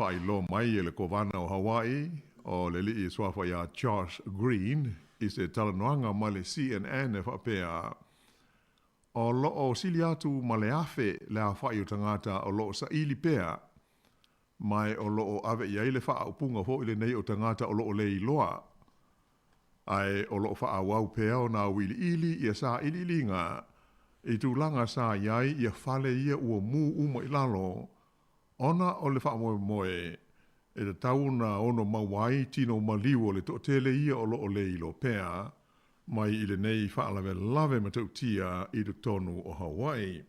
whai lo mai e le kovana o Hawaii, o le li i swafa ia Josh Green, i se talanoanga ma le CNN e whapea, o lo o sili atu ma le afe le a whai o tangata o lo sa ili pea, mai o lo o ave ia ile wha upunga ho ile nei o tangata o lo o lei loa, ai o lo wha wau pea o na wili ili ia sa ili linga, i tūlanga sa iai ia whale ia ua mū uma ilalo, ona o le wha moe moe, e te tauna ono mawai tino maliu o le tele ia o lo o le ilo pea, mai i le nei wha lave matautia i tu tonu o Hawaii.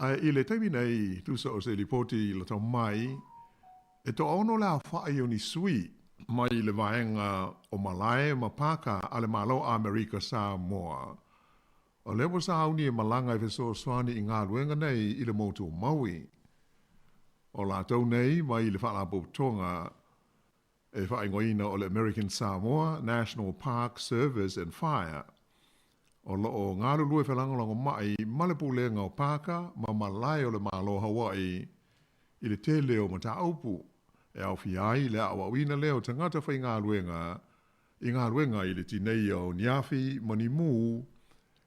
Ai i le taimi nei, tusa o se lipoti la tau mai, e to ono la wha i ni sui, mai i le vaenga o Malae ma Paka ale malo Amerika Samoa. O lewa sa hauni e malanga i feso swani i ngā ruenga nei i le motu Maui. O la tau nei mai i le wha tonga e wha ingoina o le American Samoa National Park Service and Fire. O lo o ngā lulue whalangalongo mai malepu le ngau Paka ma malai o le malo Hawaii i le te leo ma ta aupu. E au fiai le awa wina leo tangata whai ngā ruenga i le tinei o Niafi Manimu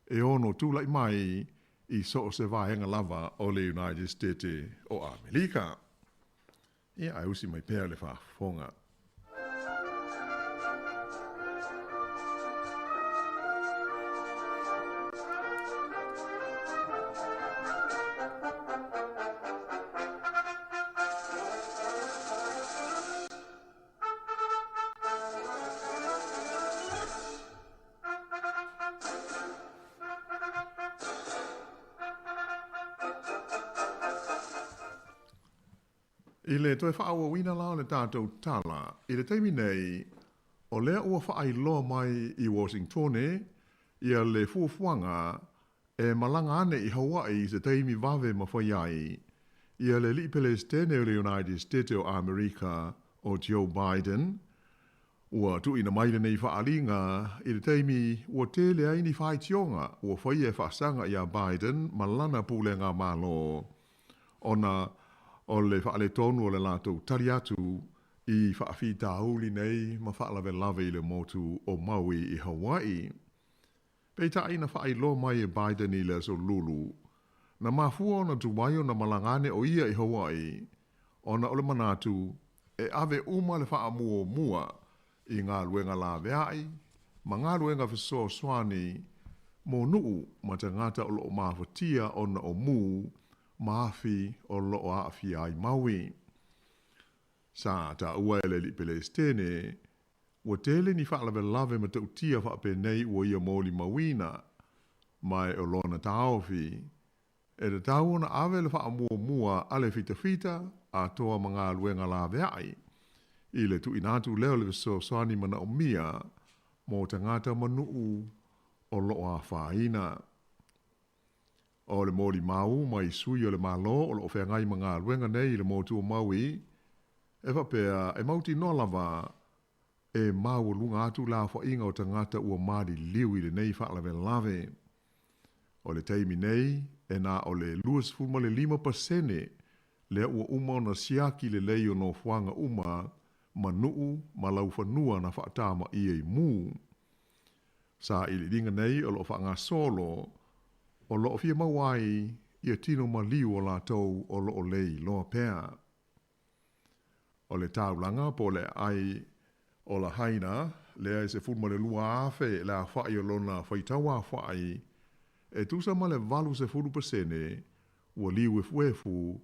e ono tūlai mai i so se vaenga lava o le United States o Amerika. Ia ai usi mai pēr le whafonga. I le toi whaaua wina lao le tātou tala, i le teimi nei, o lea ua whaai loa mai i Washington ia le fuafuanga e malanga ane i Hawaii i se teimi vave ma whaiai, ia le li Palestine o le United States o Amerika o Joe Biden, ua tu ina maile nei whaalinga i le teimi ua tele aini whai tionga, ua whai e whaasanga ia Biden malana pule ngā malo, ona o le whaale tonu o le lātou tari atu i whaafi tāuli nei ma whaalawe lawe i le motu o Maui i Hawaii. Pei ta ina whaai lo mai e Biden i le so lulu. Na mafua ona tuwaio na malangane o ia i Hawaii, ona ole manatu e ave uma le wha mua i ngā luenga la veai, ma ngā luenga fiso swani mo nuu ma te ngata o loo mawhatia ona o mu maafi o loo aafi ai Maui. Sa ta ua ele li Palestine, ua tele ni whaalawe lave ma tautia whaape nei ua ia mōli mawina, mai o lona taofi, e te tau na awe le wha mua ale fita a toa mga luenga la veai, i le tu inatu leo le so soani mana o mia, mō te ngata manuu o loo a whaina. O le mōli mau mai sui o le malo o le ofea ngai mga luenga nei i le motu o Maui, e whapea e mauti no lava e mau lunga atu la wha inga o tangata ua maari liu i le nei whaalawe lave. O le teimi nei, e na o le luas fulma le 5% le ua uma na siaki le lei o no fuanga uma manuu ma lau whanua na whaatama i e mu. Sa i le ringa nei o lo whaanga solo, o lo fia mawai i a tino ma liu o la tau o lo lei loa pea. O le taulanga po le ai o la haina, le ai se fulma le lua afe le a whai o lona whaitawa whai, e tusa ma le valu se fulu pasene, ua liu e fuefu,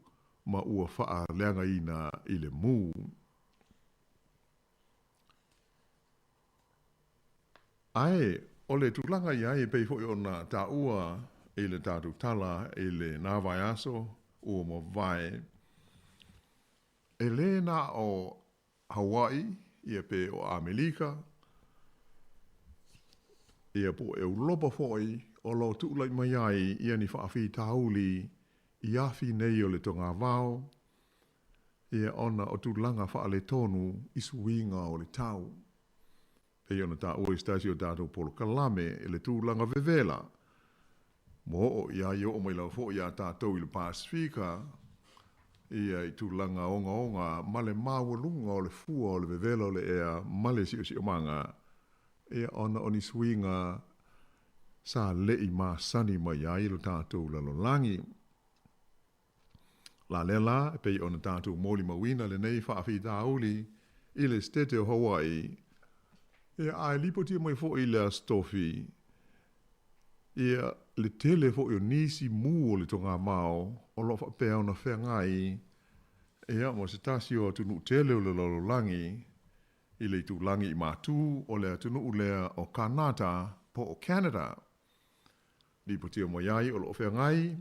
ma ua wha leanga ina i le mu. Ai, o le tulanga iai pei fo o na ta ua i le tatu tala i le nawai aso, ua mo vai. E le na o Hawaii, ia pe o Amerika, ia po e ulopa foi, o lo tuulai mai ai, ia ni whaafi tauli, i afi nei o le tonga vau, ia ona o tulanga wha le tonu, isuinga o le tau. Pei ona ta ua istasi o tato polo kalame, e le tulanga vevela, mo o ia i o mai lau fo ia tātou i le Pasifika, ia I tūlanga onga male māwalunga o le fua o le vevela o le ea male si o manga ia ona oni swinga sa lei ma sani mai ai lo tātou lalolangi. La lela pe ona tātou moli mawina le nei whaafi tāuli I le stete o Hawaii ia ai lipoti mai fo I le stofi ia le tele fo I o nisi mu o le tonga mao o lo whapea ona whengai ia mo se tasi o tunu tele o le lalolangi I le tūlangi I mātū o le tunu ulea o Kanata po o Canada. Lipoti o moiai o lo whengai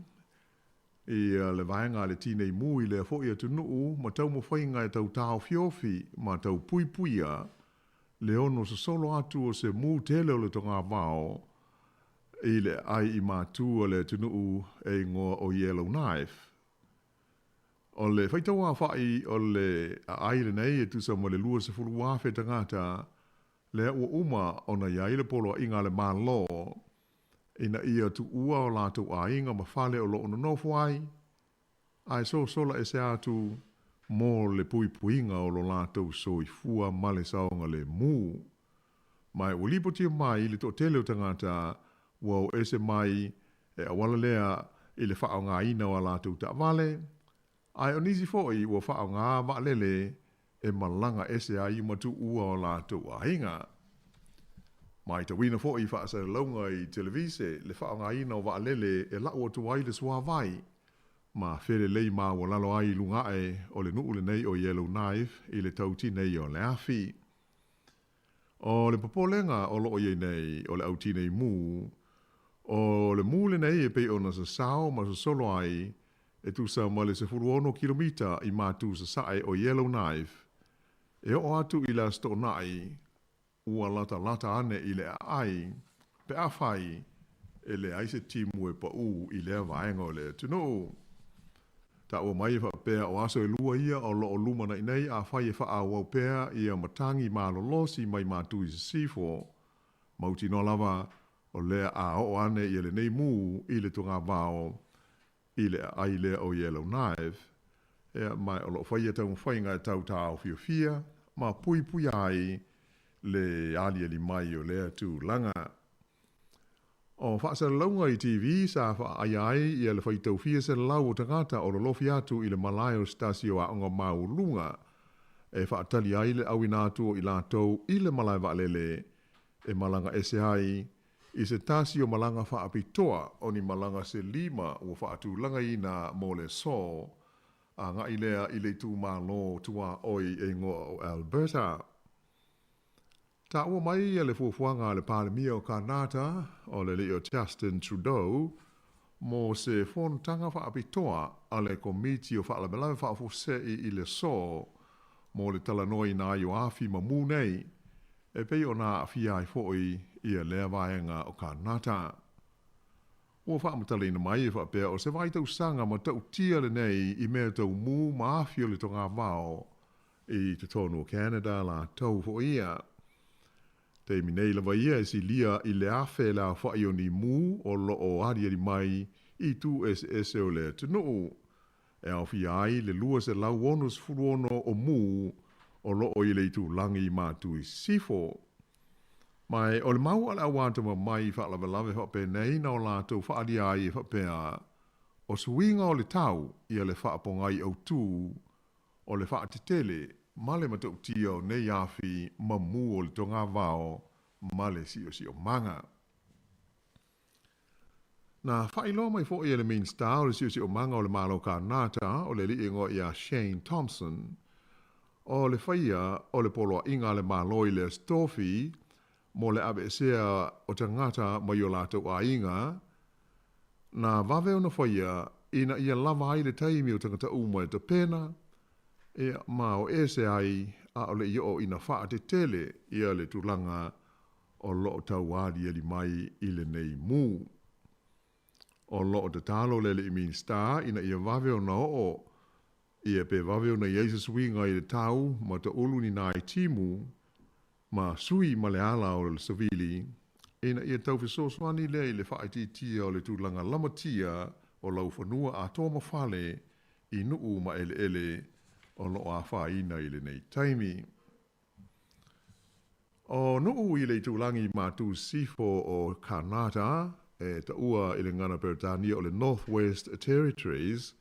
I le vaenga le tinei mui le fo I tunu ma tau mo whainga tau tau fiofi ma tau pui puia le ono sa solo atu o se mu tele o le tonga vao I le ai I mātū o le tunu e ngoa o Yellowknife. O le whaitaua whai o le aile nei tu sa mo le lua se fulu wafe tangata le ua uma o na iaile polo inga le malo ina ia tu ua o lātou a inga ma whale o lo ono nofu ai ai so sola e se atu mo le pui puinga o lo lātou so I fua male saonga le mu mai ulipoti mai le to tele o tangata wau ese mai e awala lea I le whao ngā ina o lātou ta vale ai onisi foi ua whao ngā waalele e malanga ese ai matu ua o lātou a inga. Mai ta wina foi whaasa launga I televise le whao ngā ina o waalele e lau atu ai le sua vai ma where lei ma o lalo ai lunga e o le nuu le nei o Yellowknife I le tauti nei o le afi. O le popolenga o loo ye nei o le auti nei mu o le mu le nei e pe ona sa sao ma sa solo ai e tu sa male se furuono kilomita I mātu sa sae o Yellowknife. E o atu I la sto nai, ua lata ane I le ai, pe a whai, e le aise timu e pa u I le vaenga o le tuno. Ta ua mai wha pēr o aso e lua ia o lo o lumana I nei a whai e wha a wau pēr I a matangi malolosi mai mātu I se sifo. Mauti no lava o lea a o ane I le nei mu I le tunga vao I le aile o Yellowknife, e mai o lo whaia tau whainga e tau tau fia, ma pui ai le ali li mai o lea tu langa. O whaasa launga I TV sa wha ai I le whaitau fia se lau o tangata o lo lofi atu I le Malayo stasio a onga maulunga, e whaatali ai le awinatu I lātou I le Malayo Vaalele, e malanga ese ai, I se tasi o malanga wha apitoa o ni malanga se lima o wha atu langa ina mo le so a ngā ilea I le tū malo tua oi e ngoa o Alberta. Ta ua mai e le fuafuanga le palemia o Kanata o le leo Justin Trudeau mo se whontanga wha apitoa a le komiti o wha alamelawe wha afuse I le so mo le talanoi na i o afi ma mūnei e pei o nā awhia I foi Ia lea vaenga o Kanata. Ua whaamatale ina mai e whapea o se vai tau sanga ma tau tia le nei I mea tau mū ma awhio le tonga vao I te tonu o Canada la tau fo ia. Te minei la vai ia si lia I le awhe la whai o ni mū o lo o aria li mai I tu ese o le tunu. E au fi ai le lua se lau onus furuono o mū o lo o I le tu langi mātu I sifo. Mai o le mau ala awanta ma mai wha lawe whape nei na o lātou wha ali ai whapea o suinga o le tau ia le wha apongai au tū o le wha atitele ma le matau tia o nei awhi ma mu o le tonga vao ma le si o manga. Na whailo mai fo ia le main star o le si o manga o le malo Kanata o le li ingo ia Shane Thompson o le whaia o le polo inga le malo I le stofi mo le abe sea o tangata mai o lātou a inga, na wawe ona whaia ina ia lava ai le taimi o tangata uma e te pena, e ma o ese ai a o le ia o ina wha te tele ia le tulanga o lo o tau wadi ali mai I le nei mu. O lo o te talo le le imin star ina ia wawe ona o, ia pe wawe ona Jesus winga I le tau ma ta ulu ni nai timu, ma sui ma le ala o le savili, ina ia tau fisoswani le I le whaiti tia o le tūlanga lamatia o lau whanua a tōma whale i nuu ma ele o lo a whaina i le nei taimi. O nuu i le tūlangi mātu sifo o Kanata, ta ua i le ngana Britania o le Northwest Territories,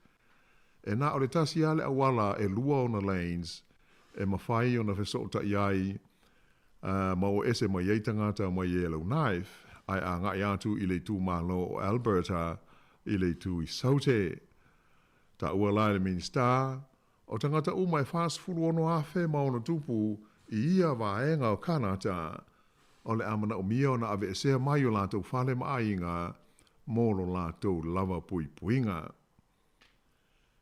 e nā o le tasi ale awala e lua o na lanes, e mawhai o na whesota iai, ma o ese mai ei tangata mai Yellowknife, ai a ngai atu i le tū malo o Alberta, i le tū i Saute. Ta ua lai le Minster, o tangata umai fast fulu ono afe ma ona tupu, i ia vaenga o Kanata, o le amana o mia o na ave esea mai o lātou whale maainga, mōlo lātou lava pui puinga.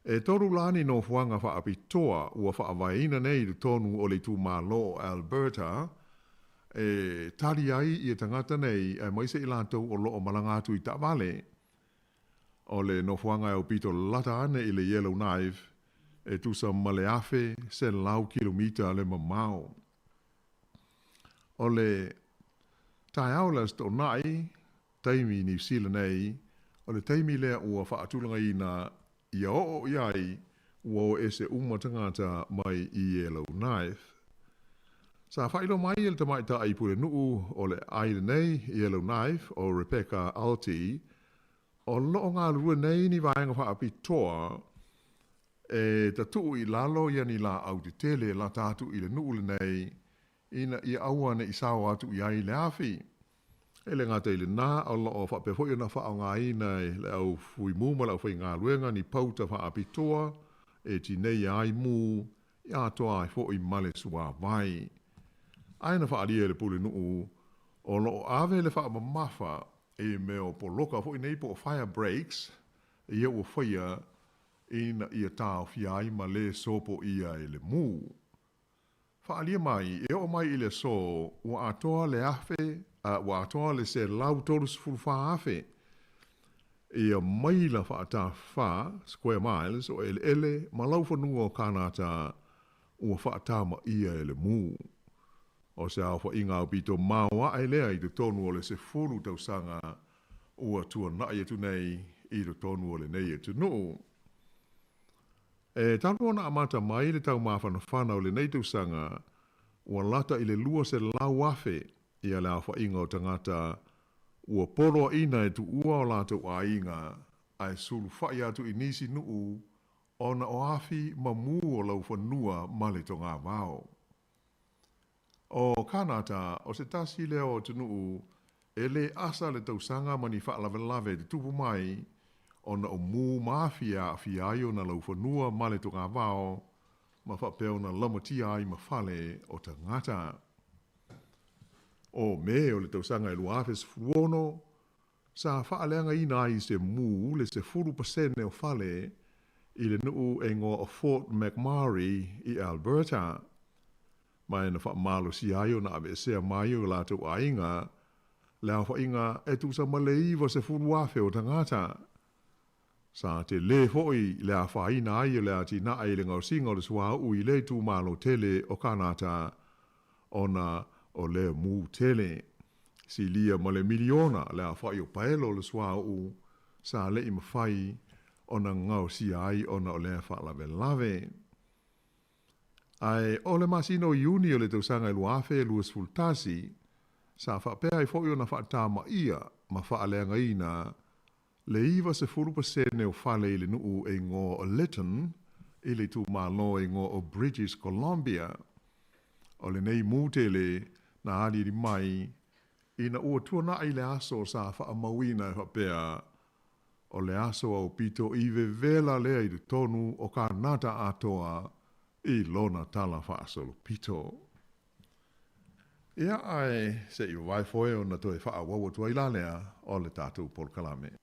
E toru lani no fuanga wha apitoa ua wha avaina nei du tonu o le tū malo o Alberta, e tari ai i e tangata nei e maise i lātou o loo malangatu i ta'vale, o le no fuanga e o pito lata ane i le Yellowknife, e tusa maleafe se lau kilomita le mamao. O le tai aulas to nai, taimi New Zealand nei, o le taimi lea ua whaatulanga i na ia o iai ua o ese umatangata mai i Yellowknife. Sa whailo mai ele tamai ta ai pule nuu o le aile nei Yellowknife o Rebecca Alti, o loo ngā lua nei ni vaenga whaapitoa, e tatu i lalo ia ni la au te tele la tatu i le nuu le nei, ina i awane i sao atu i ai le afi. E le ngata i le nā o loo whapewhoi na wha ngā ina le au fui mūma lau whai ngā luenga ni pauta whaapitoa, e ti nei ai mū, i atoa ai fo i male sua vai. Aina whaalia le pule nuu, o loo ave le wha mamafa, e meo po loka fo i nei po fire breaks, e ia ua whaia, ina ia tāo fiai ma le sopo ia e le mū. Whaalia mai, e o mai i le so, ua atoa le afe, ua atoa le se lau tolus fulfa afe, ia maila whaata wha, square miles, o ele, ma lau whanua o Kanata, ua whaata ma ia e le mū. O se au wha inga au pito maua ai lea i te tonu o le se furu tausanga, ua tua nai atu nei, i te tonu o le nei atu nuu. E tanu ona amata mai le tau mawhana whana o le nei tausanga, ua lata i le lua se lau afe, ia le awha inga o tangata, ua poro ina e tu ua o lātou a inga, ai sulu whai atu i nisi nuu, ona o afi mamu o lau whanua male to ngā wao. O Kanata, o se tasi leo o tunuu, e le asa le tausanga mani whaalawelawe te tupu mai, ona o mū maafia a fiaio na lau whanua male to ngā wao, ma whapeo na lamatia ai ma whale o tangata. O me o le tausanga e luafes fuono, sa whaaleanga ina ai se mū le se 4% o whale i le nuu e ngō o Fort McMurray i Alberta. Mai na whaamalo si aio na ave sea mai o lātou ainga, le au whainga e tu sa maleiwa se furuafe o tangata. Sa te le hoi le a whaina ai o le a tina ai le ngau singa o le sua ui le tu malo tele o Kanata, ona o le mū tele. Si lia ma le miliona le a whai o paelo le sua u, sa le i mawhai, ona ngau si ai ona o le a whaalawe lave. Ai o le masino iuni o le tausanga i luafe e luas fultasi, sa whapea i fwoi o na whaata ma ia, ma whaaleanga ina, le iwa se 4% o whale i le nuu e ngō o Lytton, i le tu malo e ngō o British Columbia. O le nei mūtele na aliri mai, ina ua tuana i le aso sa whaamawina e whapea, o le aso au pito i vela lea i le tonu o ka nata atoa, i lona tala whaasolo pito. Ia ai se i waifoe o na toe wha wawa tua ilalea o le tātou polkalame.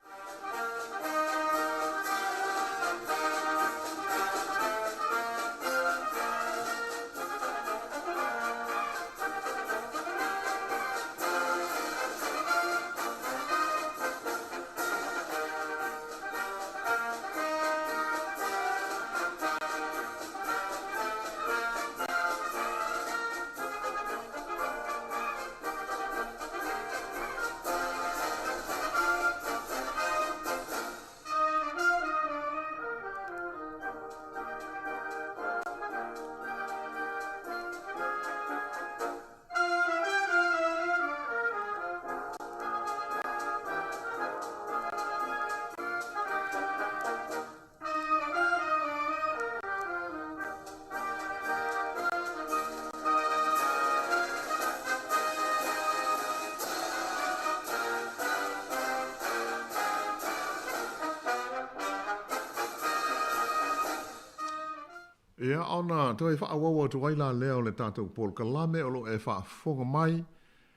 Ia ona toi whaawawa tu waila leo le tātou Paul Kalame o lo e whaafonga mai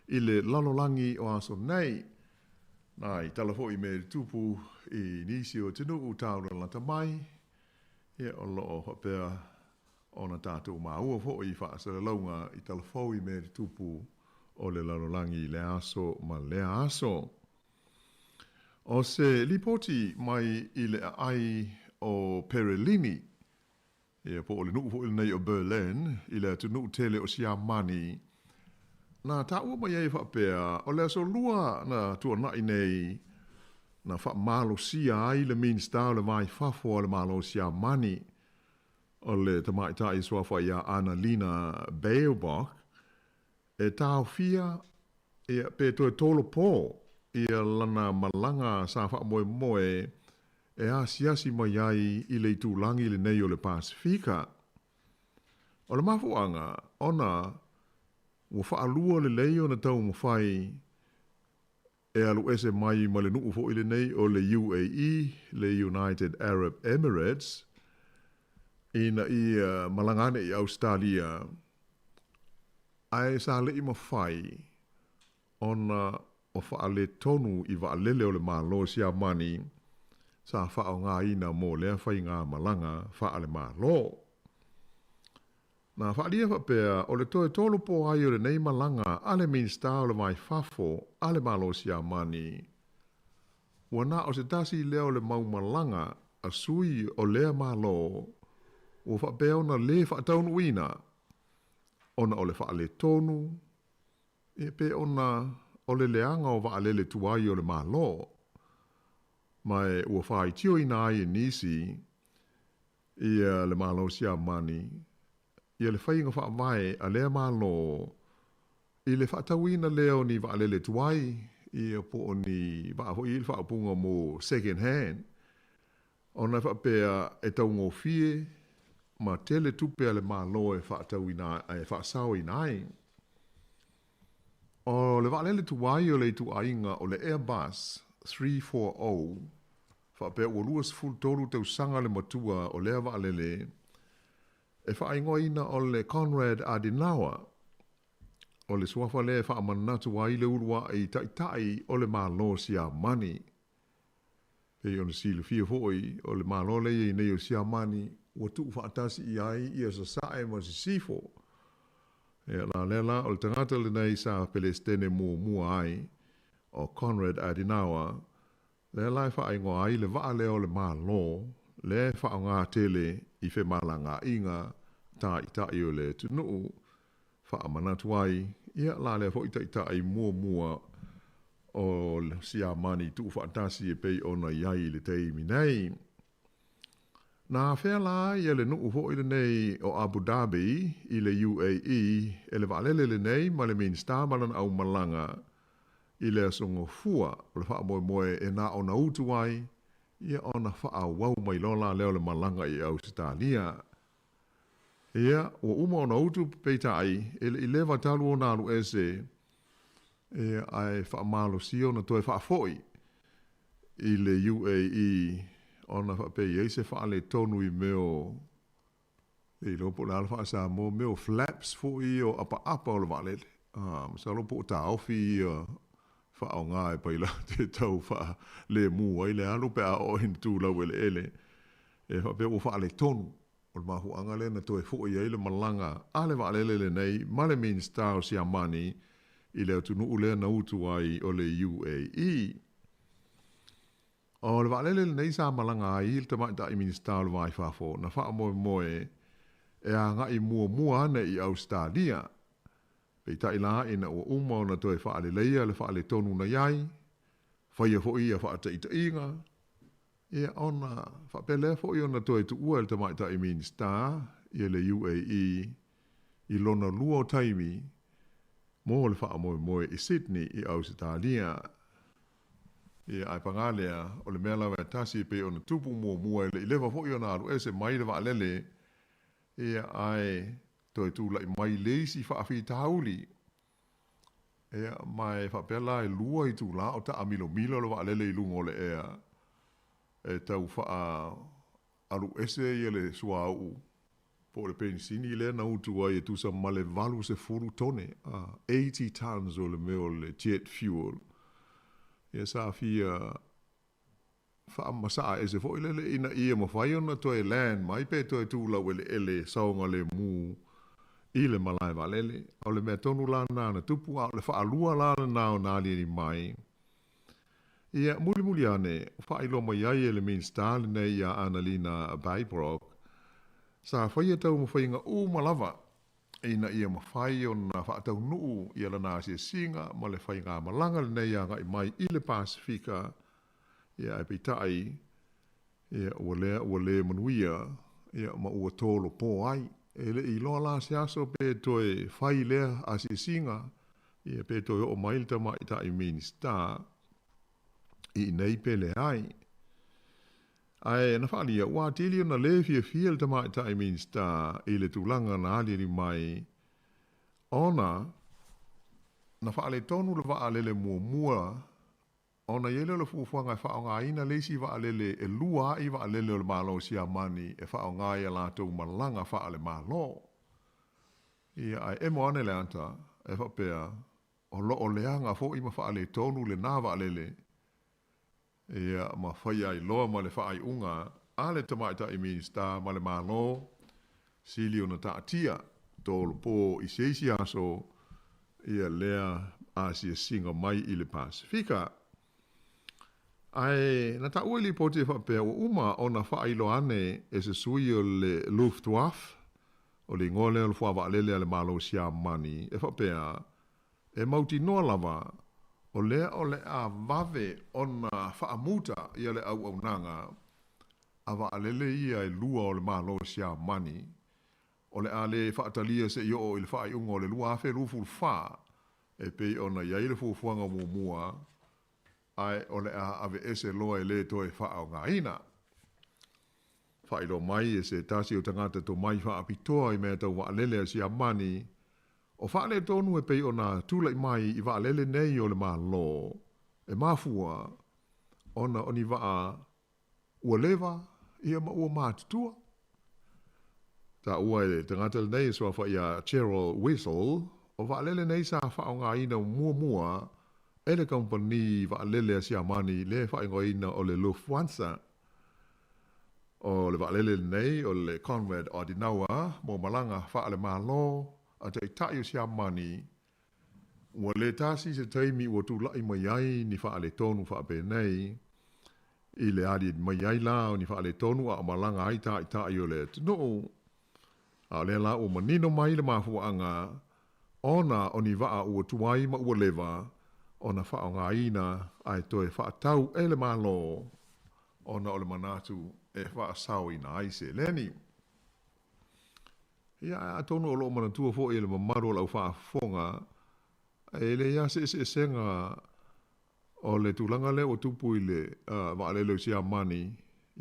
i le lalolangi o aso nei. Nai, talafo i me tupu i nisi o tinu u taura lata mai. Ia o lo o hapea ona tātou maua fo i whaasara launga i talafo i me tupu o le lalolangi le aso ma le aso. O se lipoti mai i le ai o Perelini. Ia po o le nuku fo i nei o Berlin, i le tunu tele o Siamani. Na ta ua mai e whapea, o le aso lua na tua nai nei, na wha malo sia ai le minsta o le mai fafo o le malo Siamani. O le tamaita i swafa ia Annalena Baerbock, e tau fia, ia pe to e tolo po, ia lana malanga sa wha moe moe, e a siasi mai ai i le tūlangi le nei o le Pasifika. O le mafuanga, ona, ua whaalua le lei o na tau mawhai, e alu ese mai ma le nuu fo i le nei o le UAE, le United Arab Emirates, ina i malangane i Australia, ai sa le i mawhai, ona o whaale tonu i waalele o le malo Siamani, sa whao ngā ina mō lea whai ngā malanga whaale malo. Nā whaalia whapea, o le toe tolo po ai o le nei malanga, ale minsta o le mai fafo, ale malo Siamani. Wana o se tasi leo le mau malanga, a sui o lea malo, o whapea ona le whaataunu ina, ona o le whaale tonu, e pe ona o le leanga o waalele tuai o le malo. Mai ua whai tio ina ai e nisi, ia le malo Siamani, ia le whainga wha mai a lea malo, i le whaatawina leo ni waalele tuai, ia po ni waaho i le whaapunga mo second hand, ona whapea e tau ngō fie, ma tele tupe a le malo e whaatawina, e whaasau ina ai. O le waalele tuai o le tuainga o le Airbus 340, whapea ua luas full tolu tau sanga le matua o lea waalele, e whaingoina o le Konrad Adenauer, o le suafa le whaamanatu ai le urua i taitai o le malo Siamani. Pei o le sile fia foi, o le malo le i nei o Siamani, ua tuu whaatasi i ai i a sasae ma si sifo. E la lela o le tangata le nei sa Palestine mua ai, o Konrad Adenauer, le lai whaingo ai le waa leo le malo, le whaonga tele i whe malanga inga, ta i o le tunu, whaamanatu ai, ia la lea fo i mua o le Siamani tu whaatasi e pei ona iai le teimi nei. Nā whea la ia le nuu fo i le nei o Abu Dhabi i le UAE, e le waalele le nei ma le minsta malan au malanga, i le asongo fua, o le wha moe e na ona utu ai, ia ona wha wau mai lola leo le malanga i Australia. Ia, o uma ona utu peita ai, i le watalu o nālu ese, ia ai wha malo sio na toe wha foi, i le UAE, ona wha pei eise wha le tonu i meo, i lopo le alfa sa mo meo flaps foi o apa o le walele. Sa lopo ta ofi i wha o ngā e paila te tau wha le mua i le alu pe a o hin tū lau ele. E wha pei o wha le tonu. O le mahu anga le na toe fo i eile malanga. A le wa le nei, ma le minsta o Siamani, i le tunu ule na utu ai o le UAE. O le wa le nei sa malanga ai, il tamaita i minsta o le vai fafo, na wha moe, e a nga i mua ane i Australia. Pei ta ila ina o uma na toe wha le leia, le wha le tonu na iai, whaia fo ia wha ta inga, ia ona, wha pele fo i ona toe tu ua le tamaita i minsta, i le UAE, i lona lua o taimi, mo le wha moe i Sydney i Australia. Ia ai pangalea, o le mea lawa tasi pe ona tupu mua i lewa fo i ona alu ese mai le wa lele, ia ai toi tūlai mai leisi whaafi tauli. Ia mai whapela e lua i tūla o ta amilo lo wa lele i lungo le ea. E tau wha alu ese i le sua au. po le penisini le na utu ai tu sa male valu se fulu tone 80 tons o le meo le jet fuel ia sa fia fa masa e se foi le ina ia mo fai ona to e land mai pe to tu la wele ele saunga le mu ile malai valele o le me tonu la na tupu a le fa alua la na na li mai ia muli ane fa ilo mai ai ele min stal nei ia Annalena Baybrook sa fai tau mo fai nga malava ina ia mo fai ona fa tau nu ia la na se singa ma le fai nga malanga nei ia ngai mai ile Pasifika ia e pitai ia wale manuia ia ma ua tolo po ai ele I loa la se aso pe toe fai lea asi singa ia pe toe o mailta mai ta I minista I nei pele ai ai na fali ia wa tili na le fia ta mai ta I minista I le tulanga na ali mai ona na fali tonu le va alele mua ona yele le fufuanga fa nga ina le si va alele e lua I va alele le malo si amani e fa nga ia la to malanga fa ale malo ia ai e mo ane le anta e fa pea o lo o leanga fo I ma fa ale tonu le na va alele ia ma fa ia I loa ma le fa ai unga ale tamaita I minista ma le malo silio na ta tia tolo po I seisi aso ia lea asia singa mai I le Pasifika ai na ta ueli po te fa pe uma ona fa ilo ane e se sui o le Luftwaffe o le ngole o fa va lele le malo sia mani e fa pe e mauti no lava o le a vave ona fa amuta ia le au nanga ava lele ia e lua o le malo sia mani o le ale fa talia se yo o le fa ungo le lua fe lufu fa e pe ona ia ile fu fuanga mua ai ole a ave ese loa le to e fa nga ina fa ilo mai ese tasi o tangata to mai fa apitoa I me to wa lele si amani o fa le tonu e pe ona tula mai I va lele nei o le malo e mafua ona oni va ua leva ia ma ua matutua ta ua e tangata nei so fa ia Cheryl Whistle o va lele nei sa fa nga ina mua ele company va lele si amani le fa ingoina o le Lufthansa o le va lele nei o le Conrad Adenauer mo malanga fa le malo a te tai si amani o le tasi se taimi o tu lai mai ai ni fa le tonu fa be nei I le ali mai ai la ni fa le tonu a malanga ai tai o le no a le la o manino mai le mafu anga ona oni va o tuai ma o leva ona fa nga ina ai toe fa tau ele malo ona ole manatu e fa sau ina ai se leni ia atonu lo manatu fo ele mamaro la fa fonga ele ya se senga ole tulanga le o tupu ile va le lo sia mani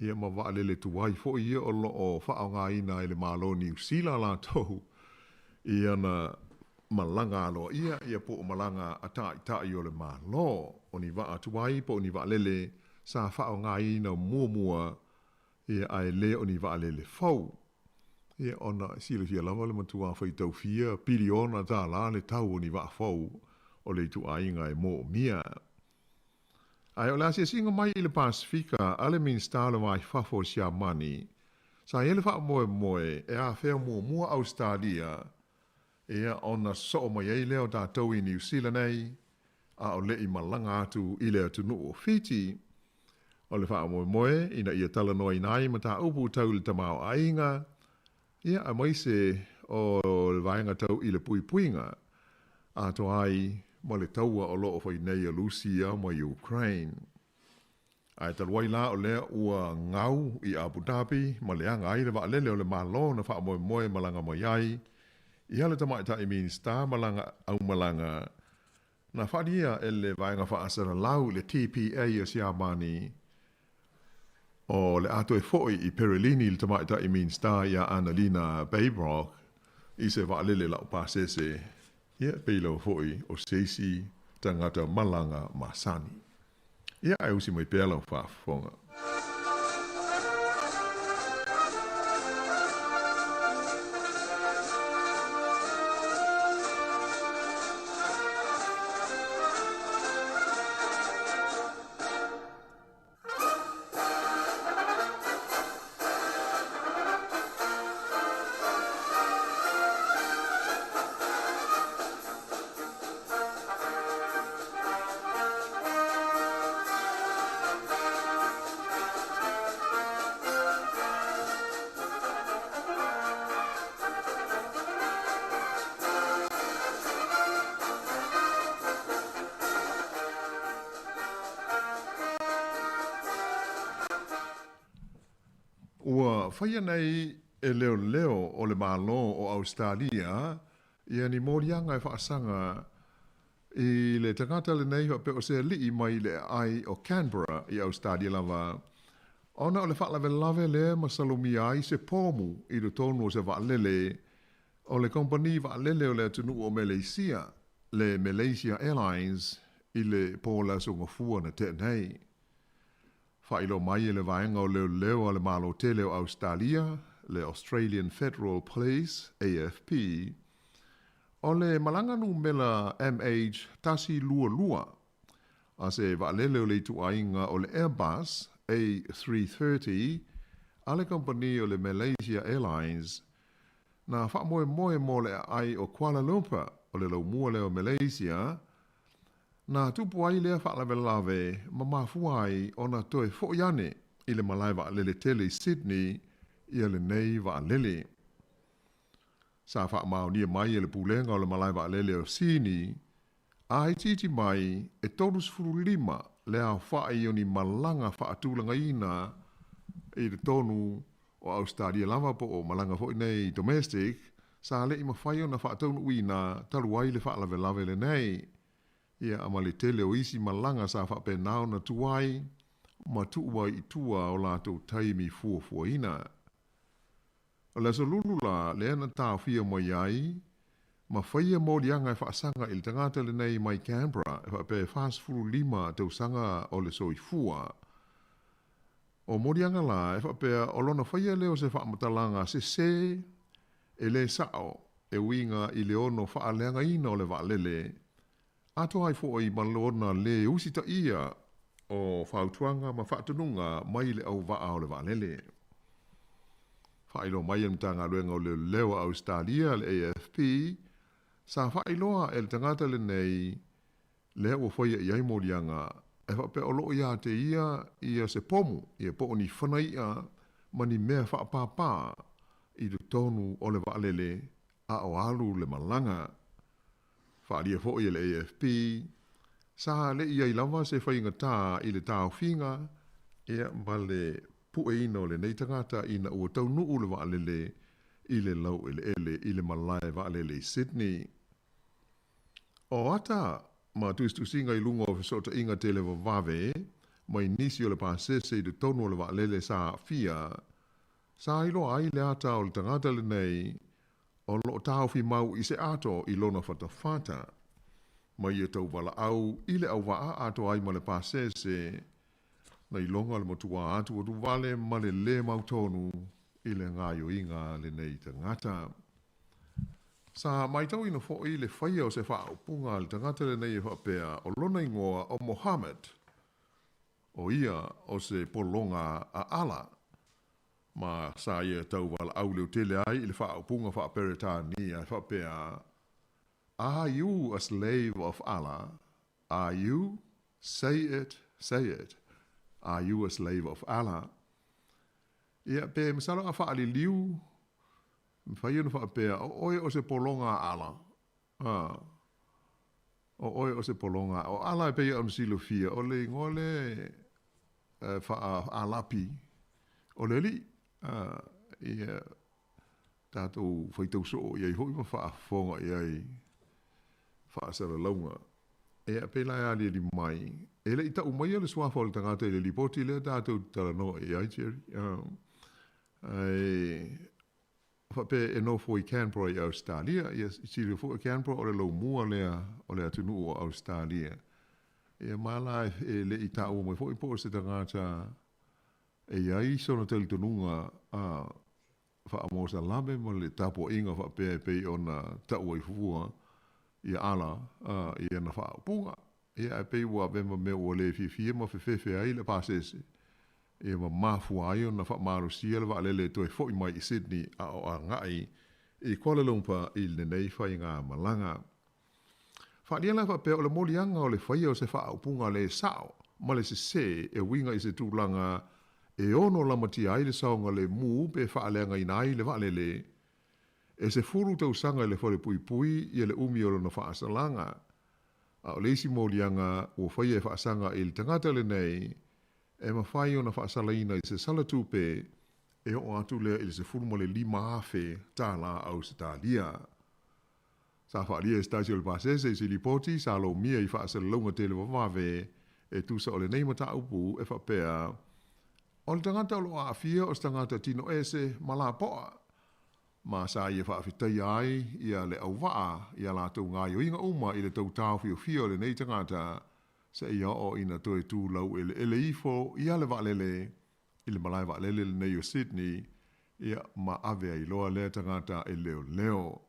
ia ma va le tuai fo ia o lo fa nga ina ele malo ni sila la to ia na malanga lo ia po malanga ata I ole malo oni va atuai po oni va lele sa fa nga ina mua ia ai le oni va lele fau ia ona sila fia lava le matua fai tau fia piliona ta la le tau oni va fau o le tu ai ngai mo mia ai ola se singa mai I le Pasifika ale min stale vai fa fo sia mani sa ele fa moe e a fe mua Australia ia ona so mai ai leo tātou I New Zealand nei a o le I malanga atu I le atu no Fiji o le wha moe ina ia tala noi nai ma tā upu tau le tamau ainga ia a mai se o le vaenga tau I le puipuinga a to ai ma le taua o loo whai nei a Lucia ma Ukraine ai talwai la o le ua ngau I Abu Dhabi ma le anga ai le wa lele o le malo na wha moe malanga mai ai ia le tamaita I minista malanga au malanga na whadia ele vaenga wha asara lau le TPA o siamani o le ato e foi I Perilini le tamaita I minista ia Annalena Baybrook I se waalele lau pasese ia peilo foi o seisi tangata malanga masani ia ai usi mai pēlau whaafonga whaia nei e leo o le malo o Australia, ia ni morianga e whaasanga i le tangata le nei pe o se li mai le ai o Canberra i Australia lava. Ona o le whaalave lave le masalumi ai se pomu i le tonu o se waalele o le kompani waalele o le atunu o Malaysia, le Malaysia Airlines i le pola sunga fua na te nei. Whailo mai e le vaenga o leo o le malo tele o Australia, le Australian Federal Police, AFP, o le malanganu mela MH tasi lua, a se waalele o le tuainga o le Airbus A330, a le company o le Malaysia Airlines, na whaamoe mo le ai o Kuala Lumpur o le laumua leo Malaysia, na tupu ai lea whaalawe lawe ma mafuai o na toe foiane i le malai waalele tele Sydney i le nei waalele. Sa whaamau nia mai e le pulenga o le malai waalele o Sini, a titi mai e tonus furu lima le a whaai o ni malanga whaatulanga ina i le tonu o Australia lava po o malanga fo nei domestic, sa le ima whai o na whaatonu uina taruai le whaalawe lawe le nei. Ia amale tele o isi malanga sa whape nao na tuai, ma tuua i tua o lato taimi fua ina. O la solulula le ana tau fia mo iai, ma whaia mo lianga e whaasanga il tangata le nei mai Canberra, e whape fast furu lima tau sanga o le soi fua. O mo lianga la, e whape o lona whaia leo se whaamatalanga se, e le sao, e winga i le ono whaaleanga ina o le waalele, ato ai fo i malona le usita ia o whautuanga ma whaatununga mai le au waa o le waalele. Whailo mai am tanga ruenga o le leo Australia le AFP, sa whailoa e le tangata le nei le o whaia iai morianga e whape o loo ia te ia se pomu ia po ni whanaia ma ni mea whaapapa i le tonu o le waalele a o alu le malanga. Whaalia fo i le AFP, sa le ia i lava se whainga tā i le tāo whinga, ea ma le pue ina o le nei tangata ina ua tau nuu le waalele i le lau i le malai waalele i Sydney. O ata, ma tuistusinga i lunga o fesota inga te le wawave, mai nisi o le pāsese i le tonu o le waalele sa fia, sa ilo ai le ata o le tangata le nei, o lo tau fi mau i se ato i lona whatawhata. Ma ia tau wala au, i le au waa ato ai ma le pāsese, na i longa le motua atu o tu vale ma le mau tonu i le ngāio inga le nei tangata. Sa mai tau ina fo i le whaia o se whaapunga le tangata le nei whapea o lona ingoa o Mohammed, o ia o se polonga a Allah. Ma sa ia tau wala au leo tele ai i le whaapunga whaaperetani a whapea, are you a slave of Allah? Are you? Say it, say it. Are you a slave of Allah? Ia pe misalo a whaali liu, mwhai anu whapea, o oe o se polonga a Allah. O oe o se polonga, o Allah e pe ia anu fia, o le ngole wha alapi, o le li, ia tātou whaitau so, iai hoi ma wha whonga iai whaasara launga. Ea pe lai ali li mai, e le ita umai ale swafa o le tangata i le lipoti le tātou tala no iai Jerry. Whape e no fo i Canberra i Australia, ia siri fo i Canberra o le lau mua lea o le atunu o Australia. Ea mala e le ita umai fo i po se tangata e iai sona tali tonunga whaamosa lame mo le tapo inga whapea pei o na tau ai fua i ala i ana whaapunga. Ia e pei ua vema me o le fifia ma fefefe ai le pasese. E ma mafua ai o na whaamaro sia le waalele toi fo i mai i Sydney a o a ngai i Kuala Lumpur i le nei whai ngā malanga. Whaalia la whapea o le molianga o le whaia o se whaapunga le sao ma le se e winga i se tūlanga e ono lamati ai le saonga le mu pe whaaleanga inai le waalele, e se furu tau sanga le whare pui pui i le umi o na whaasalanga. A o leisi mōlianga o whai e whaasanga i le tangata le nei, e ma whai o na whaasalaina i se salatupe, e o atu lea ili se fulu mo le 5 afe tā la Australia. Sa whaalia e stasi o le pasese i si lipoti sa lo mia i whaasele launga tele wawawe e tusa o le neima ta upu e whapea. O le tangata o lo aafia o le tangata tino ese ma la poa. Ma sa ia whaafitai ai ia le au waa ia la tau ngā yoinga uma i le tau tau fio le nei tangata sa ia o ina toe tū lau ele ifo ia le waalele i le malai waalele le nei o Sydney ia ma ave ai loa le tangata e leo.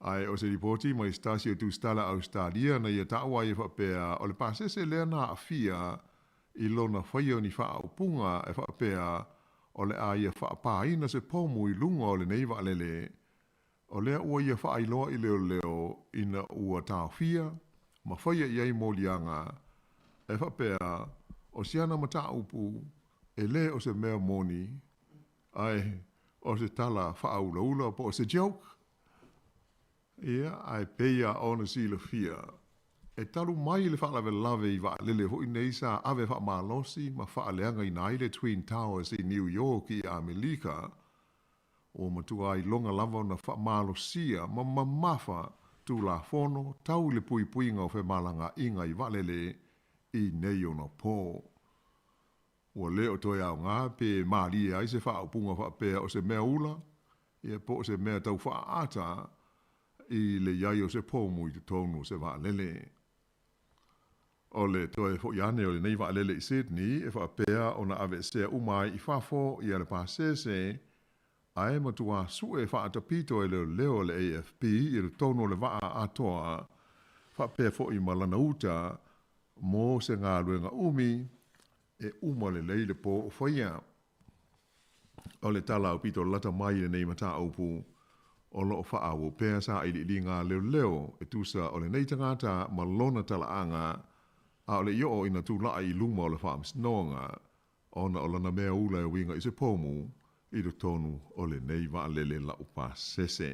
Ai o se ripoti mai stasi o tu stala Australia na ia taua i whapea o le pasese lea na afia i lona whaia ni wha upunga e whapea o le a ia whaapaina se pomu i lunga o le nei waalele o lea ua ia whaailoa i leo ina ua tāwhia ma whaia iai molianga e whapea o siana ma tā upu e le o se mea moni ai o se tala whaaulaula po o se joke. Ia, ai peia ona sila fia. E talu mai le whaalawe lawe i waalele ho i neisa ave wha malosi ma whaaleanga i naile Twin Towers i New York i Amerika. O matua i longa lava na wha malosia ma mamafa tu la fono tau le pui puinga o malanga inga i waalele i neio na po. Ua leo toi au ngā pe maalia ai se wha upunga wha pea o se mea ula. Ia po se mea tau wha ata i le iai o se pomu i te tonu se waalele. O le toe fo iane o le nei waalele i Sydney e whaapea o na ave sea umai i whafo i ale pasese ae matua sue whaatapito e leo le AFP i le tonu le waa atoa whaapea fo i malana uta mo se ngā luenga umi e uma le leile po o whaia. O le tala au pito lata mai le nei mata aupu o lo fa awo pe sa i li nga leo e tusa o le nei tangata ma lona tala anga a le yo ina tu la i luma o le farms nonga ona o lana mea ula e winga i se pomu i do tonu o le nei va lele la upa sese.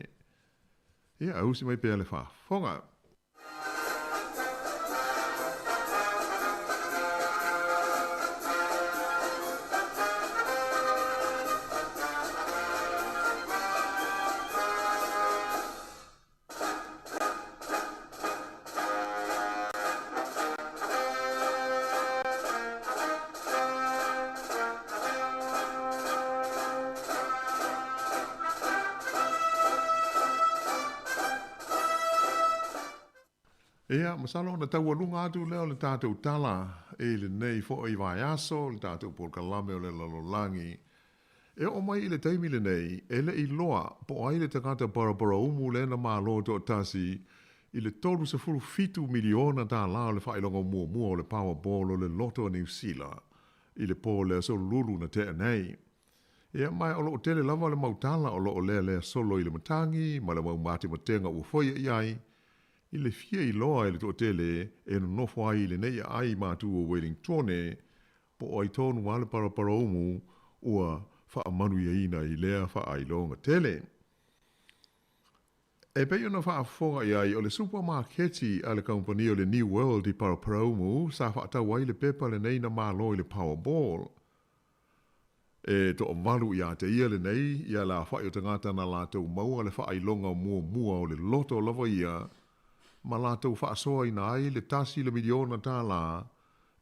Ia au si mai pe le fa fonga. Ea, masalo na tau alunga atu leo le tātou tala e le nei fo i vai aso, le tātou polkalame o le lalolangi. E o mai i le taimi le nei, e le i loa po ai le takata parapara umu le na maa loa to tasi i le tolu se furu fitu miliona tā lao le whailonga mua o le Powerball o le loto a New Zealand i le po le so lulu na te nei. Ea mai o lo tele lava le mautala o lo o le solo i le matangi, ma le mau mati matenga ua foia iai, i le fia i loa i le tōtele e no nofo ai le nei ai mātu o Wellingtone po ai tonu wale parapara umu ua wha manu i ina i lea wha ai longa tele. E pei ona wha fonga i ai o le supermarketi a le company o le New World i parapara umu sa wha tau ai le pepa le nei na malo i le Powerball. E to o malu i a te ia le nei i a la wha i o tangata na la tau maua le wha ai longa mua o le loto lava ia ma lātou whaasoa i nai le tasi le miliona tā la,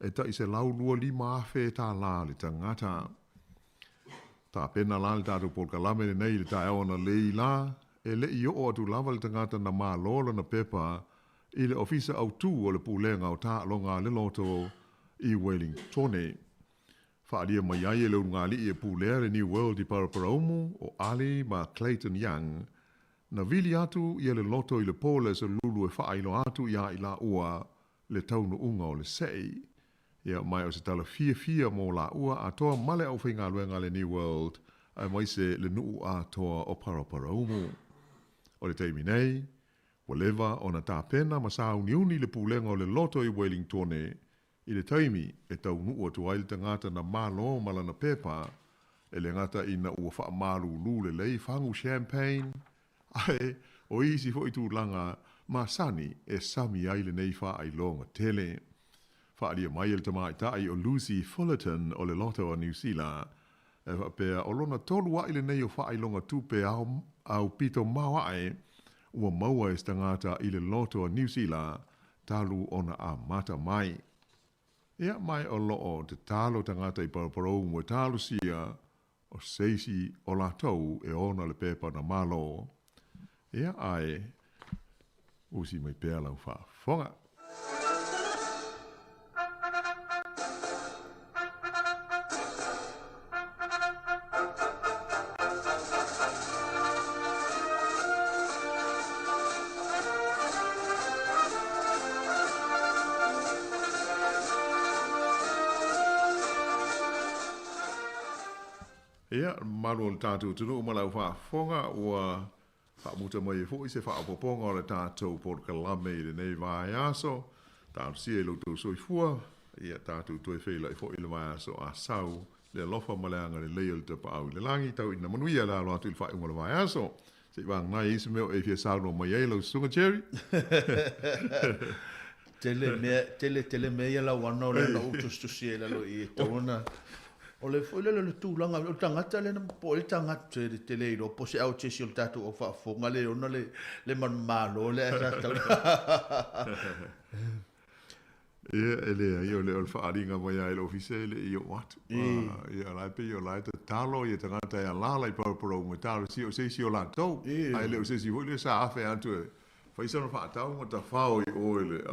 e ta i se lau lua 5 afe tā la le tangata. Tā pena la le tātou polkalame le nei le tā ewana le i la, e le i o atu lava le tangata na mā lola na pepa, i le ofisa au tū o le pūlenga o tā longa le loto i Wellingtone. Whaalia mai ai e leu ngā li e pūlea le New World i Paraparaumu o Ali ma Clayton Young, na vili atu ia le loto i le pole se lulu e whaailo atu ia i la ua le taunu unga o le sei. Ia mai o se tala fia mō la ua a toa male au whinga luenga le New World a mai se le nuu a toa o Paraparaumu. O le teimi nei, waleva o na tāpena ma sa uniuni le pūlenga o le loto i Wellingtone i le taimi e tau nuu atu aile tangata na malo malana pepa e le ngata ina ua wha malu lule lei whangu champagne. Ai, o isi fo i tū langa, ma sani e sami aile nei wha ai longa tele. Wha alia mai el tamai tai o Lucy Fullerton o le loto o New Zealand. e fa pea o lona tolu wa ile nei o fa ilonga tu pe au pito mawa e ua maua e stangata ile loto a New Zealand talu ona a mata mai. Ia mai o loo te talo tangata i paraparou mo talo sia o seisi o la tau e ona le pepa na malo. Ia ai usi mai pea lau fa fonga. Ia, malu o le tātou tunu o malau whaafonga ua whaamuta mai e fwoi se whaapoponga o le tātou por kalame i le nei vai aso. Tātou si e loutou soifua, ia tātou toi wheila i fwoi le vai aso a sau le lofa maleanga le leia le tapa au le langi tau ina manuia la alo atu il whai unga le vai aso. Se wang nai isi meo e fia sau no mai eilau sunga Jerry. Tele mea la wana o le na utustusi e lalo i tauna. O le foi le tūlanga o tangata le na po le tangata te le ro po se au che si o tatu o fa fonga le ona le man malo le sa ta. Ele io le fa aringa mai ai l'ufficiale io what. Ia la pe io la te talo ia tangata ia la i por mo talo si o se si o la to. Ai le o se si vo le sa afe antu. Fa isa no fa tau mo ta fa o ele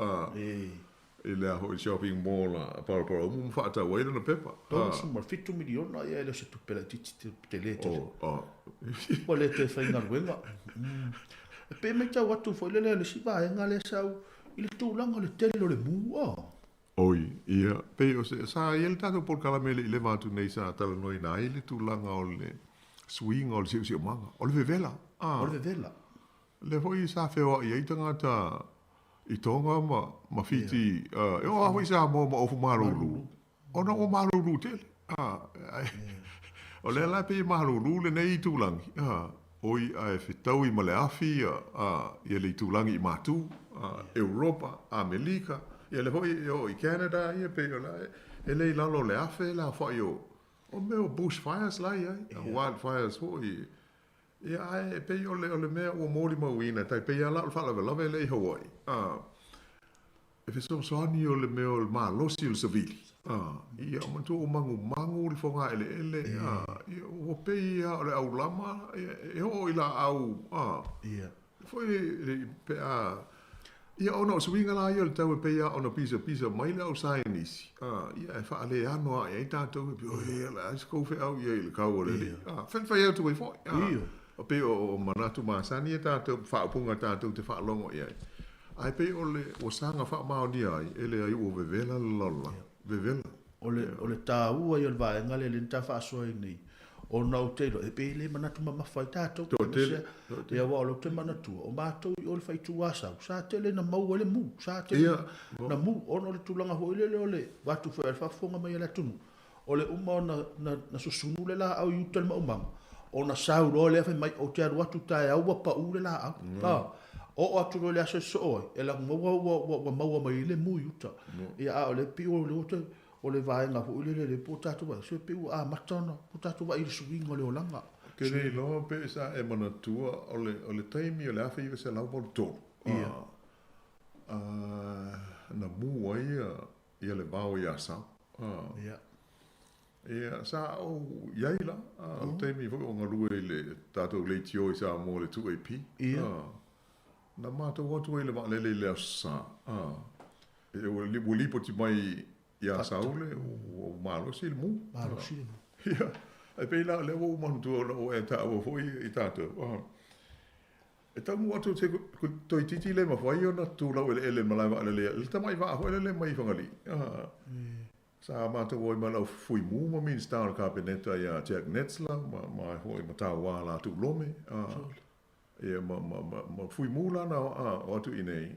ele a hoi shopping mall a para um fata o ele na pepa todos uma fitu miliona ia ele se tu pela titi te le o le te fai na wenga pe me tau watu foi le si va nga le sau il tu langa le tele le mu oi ia pe o se sa ele tato por calamele ile va tu nei sa tala noi na ile tu langa o le swing o le si manga o le vevela le hoi sa feo ia tangata I tonga ma fiti e o hoi sa mo o marulu ona o marulu tele o le la pe marulu le nei tulangi oi ai fitau I male afi ia le tulangi I matu Europa Amerika ia le hoi o I Canada ia pe o la e le lalo le afe la fa yo o meu bushfires la ia wildfires hoi ia ai pe o le mea o mori mauina tai pe ia la fa la le Hawaii e fe so ani o le mea o ma losi o civili ia o mantu o mangu le fonga ele ia o pe ia o le au lama e o ila au ia foi pe ia ona o swinga la ia le tau pe ia ona pisa mai le au sainisi ia e fa ale ano ia tatou pe o ia la sko fe au ia le kau le fen fa ia tu foi o pe o manatu masani e tātou whaapunga tātou te whaalongo i ai. Ai pe o sanga whaamao ai, ele ai o vevela lola. Vevela. O le tāua i o le vaenga le linta whaasoa I nei. O nau teilo, e pe le manatu mamawhai tātou. Tō tele. Te awa o lo te manatua. O mātou I o le whaitu asau. Sa tele na mau ele mu. Sa tele na mu. O no le tulanga ho ile le o le. Watu whae whafonga mai ala tunu. O le uma na susunu le la au yutal ma umanga. Ona sau ro le fa mai o te aru atu tae au pa ule la o atu ro le aso so e la mo mai le mu yuta ia o le pi o le vai na fu le pota tu ba se pi a matana pota tu ba I swing o le olanga ke le lo pe sa e mana tua o le taimi o le afa I se la mo to na mu ia le bao ia sa ia sa o yaila o temi vo nga lue le tato le tio sa mo le tu ep na mato watu ile ma le sa e o li poti mai ia sa ole o malo sil mu ia e pe la le o man tu o e ta o foi I tato e ta mu watu te ko to titi le ma foi ona tu la ele malava le tamai va ho le mai fangali sa mata woi ma lau fui mu ma min star kabineta ia Jack Netzler ma hoi ma tau wā la tu lome ia ma fui mu la na o tu inei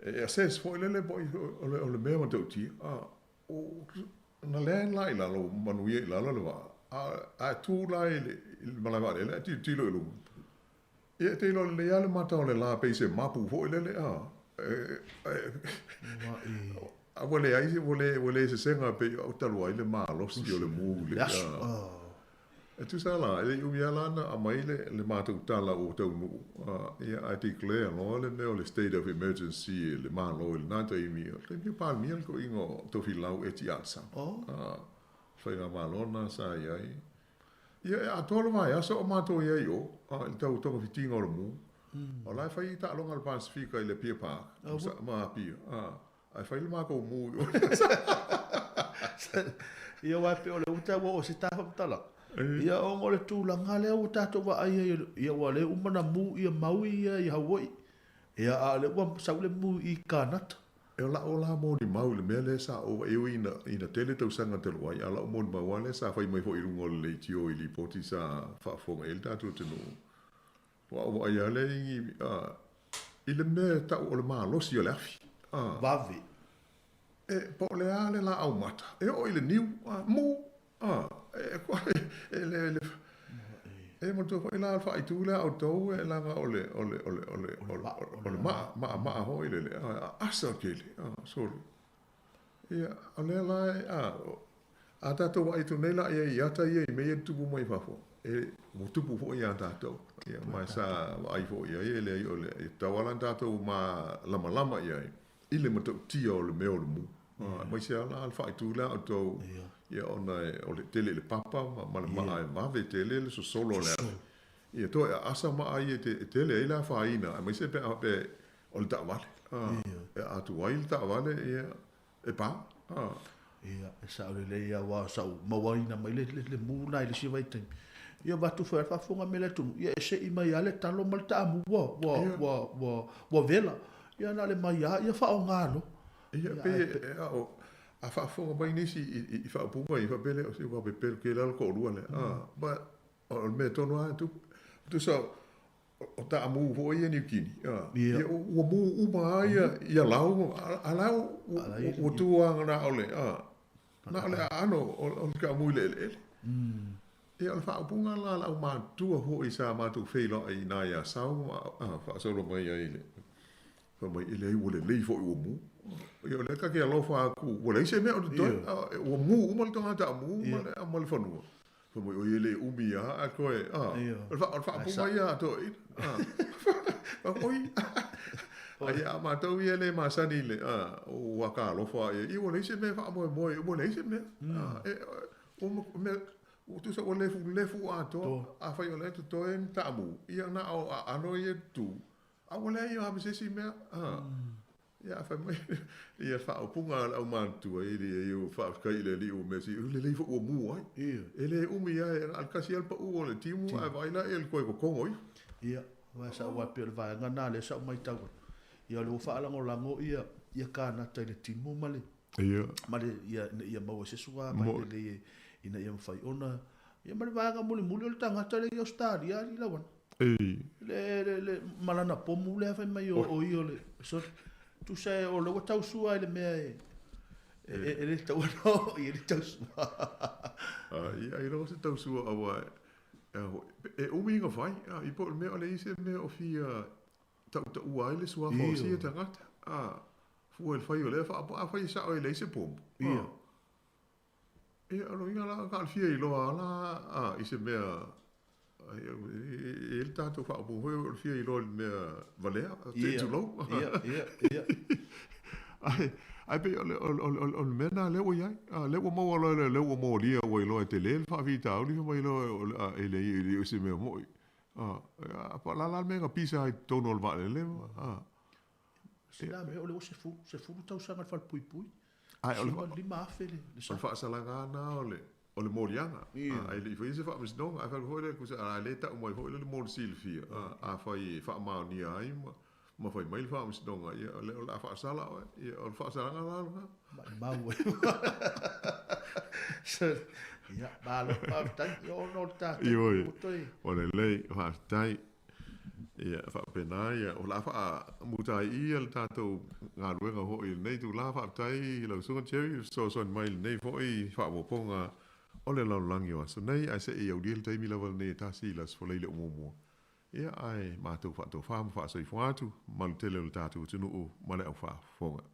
e assess foi lele boi o le mea ma tau ti na lean lai la lo manuie la lo wa a tu lai ma la vale le ti lo lu ia te lo le ale mata o le la pe se mapu foi lele Wale ai wale se senga pe o talo ai le malo si o le mu le E tu sala, e umi alana a maile le mātou tala o tau nuu. I declare no le meo le state of emergency le mālo le nāta i mi. Le mi pāl mi ko ingo tofi lau e ti atsa. Whai ngā mālona sa iai. Ia e atola mai asa o mātou iai o. I tau tonga fitinga o le mu. O lai whai ta alonga le Pasifika i le Pia Park. Maa pia. Ai whai le mākou mu. Ia wai pe o le uta wa o si tafa mtala. Ia o ngole tūlanga lea o tātou wa ai ia wa le umana mu ia maui ia i Hawaii. Ia a le ua saule mu i Kanata. E o la mo ni mau le mea le sa o e ina tele tau sanga te loai. A la o mo ni mau le sa whai mai fo i rungo le tio i li poti sa whaafonga e le tātou te no. Wa o ai ale i le mea tau o le maa losi o le afi. Wavi. E po le a le la au mata. E o i le niu mu. E mo to foi la fa i tu la auto e la ole ma ho ile le asa kele sorry ia ole la a tato wa i tu nei la ia ata ia i me tu mo i fa fo e mo tu fo ia tato ia mai sa ai fo ia ele ole e tawala tato ma lama ia ile mo ti o le me o le mu mai se ala fa i tu la auto ia ona o le tele le papa ma ma ve tele le so solo le ia to asa ma ai te tele ai la fa ina ma se pe o le tawale a tu ai le tawale ia e pa ia e sa le ia wa sa ma wa ina mai le mu na le si vai te ia va tu fa fonga me le tu ia se i mai ale talo mal ta mu wa vela ia na le mai ia fa o ngalo ia pe a fa fonga mai nisi i fa puma i fa bele o se wa be per ke la ko lu ale ba o me tono a tu so o ta mu vo ia ni kini ia o mu u mai ia lau ala o tu anga ole na ole ano o ka mu le ia o fa punga la ma tu ho i sa ma tu fe lo i na ia sa fa so lo mai ia ile fa mai ile o le fo o mu ia le ka ke lo fa ku o le se me o to o mu mo to ta mu mo le fa nu fa mai o ile umi a ko e o fa punga ia to fa oi ai a ma to ia le ma sa ni le o wa ka lo fa i o le se me fa mo le se me o me o tu sa o le fu a to a fa yo le to en ta mu ia na o ano ye tu a o le yo ha me se si me ia fa mai ia fa o punga au mantu ai le yo fa ka ile li o me si le fu o mu ai ele o mi ai al kasi al pa o le timu a vai la el ko ko oi ia wa sa wa pe va ngana le sa mai tau ia lo fa la ngolango ia kana tai le timu male male ia mau se suwa mai le ina ia fai ona ia male vaga muli o tanga tale i Australia i lawan le malana pomu le fai mai o io le so tu sai o lo tau sua le me ele tau no i le tau sua ia i lo se tau sua awa e o mi nga fai i po me ole ise me o fia tau ua ile sua fo si tanga fu el fai ole fa fai sa o ile se pom e alo inga la ka fia i lo ala i se mea il tato fa bu ho fia i lo mea valea te tu lo ia ai pe o mena le o ia le o mo le o mo lia o lo te le fa vita o li mo lo ele se mea mo pa la mega pisa i tono al vale le sila me o le se fu tau sanga fal pui ai o le mafele le fa salanga na o le morianga ai le foi se fa mis non ai fa ho le kusa le ta mo ho le mo silfia a fa ma ni ai ma foi mai fa mis non ai le la fa sala o fa salanga la ma wo ia balo pa tan yo no ta o le fa tai ia fa pena ia o la fa mutai ia le tato nga luenga ho i nei tu la fa tai lo sunga cherry so mai nei fo i fa mo ponga o le la langi wa so nei ai se i o deal tai mi level nei ta si las fo le mo ia ai ma tu fa so i fo atu ma le tele le tato tu no ma le fa fonga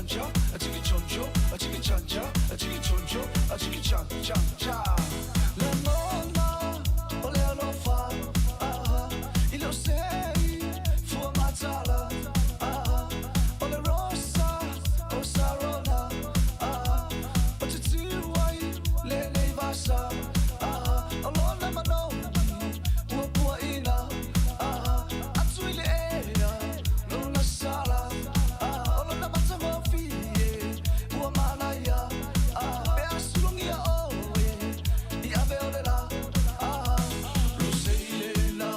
chanja, a chiki chonjo, a chiki chanja, a chiki chonjo, a chiki chan chan cha. La mona, ole alofa, ilo sei, fu matala, ole rosa, osarona, otutuai, le nevasa, alona mano, uapua ina, atuile ea, luna sala, olona matama fie, uamanaya, bea sulungia oe, I aveolela, roseilena,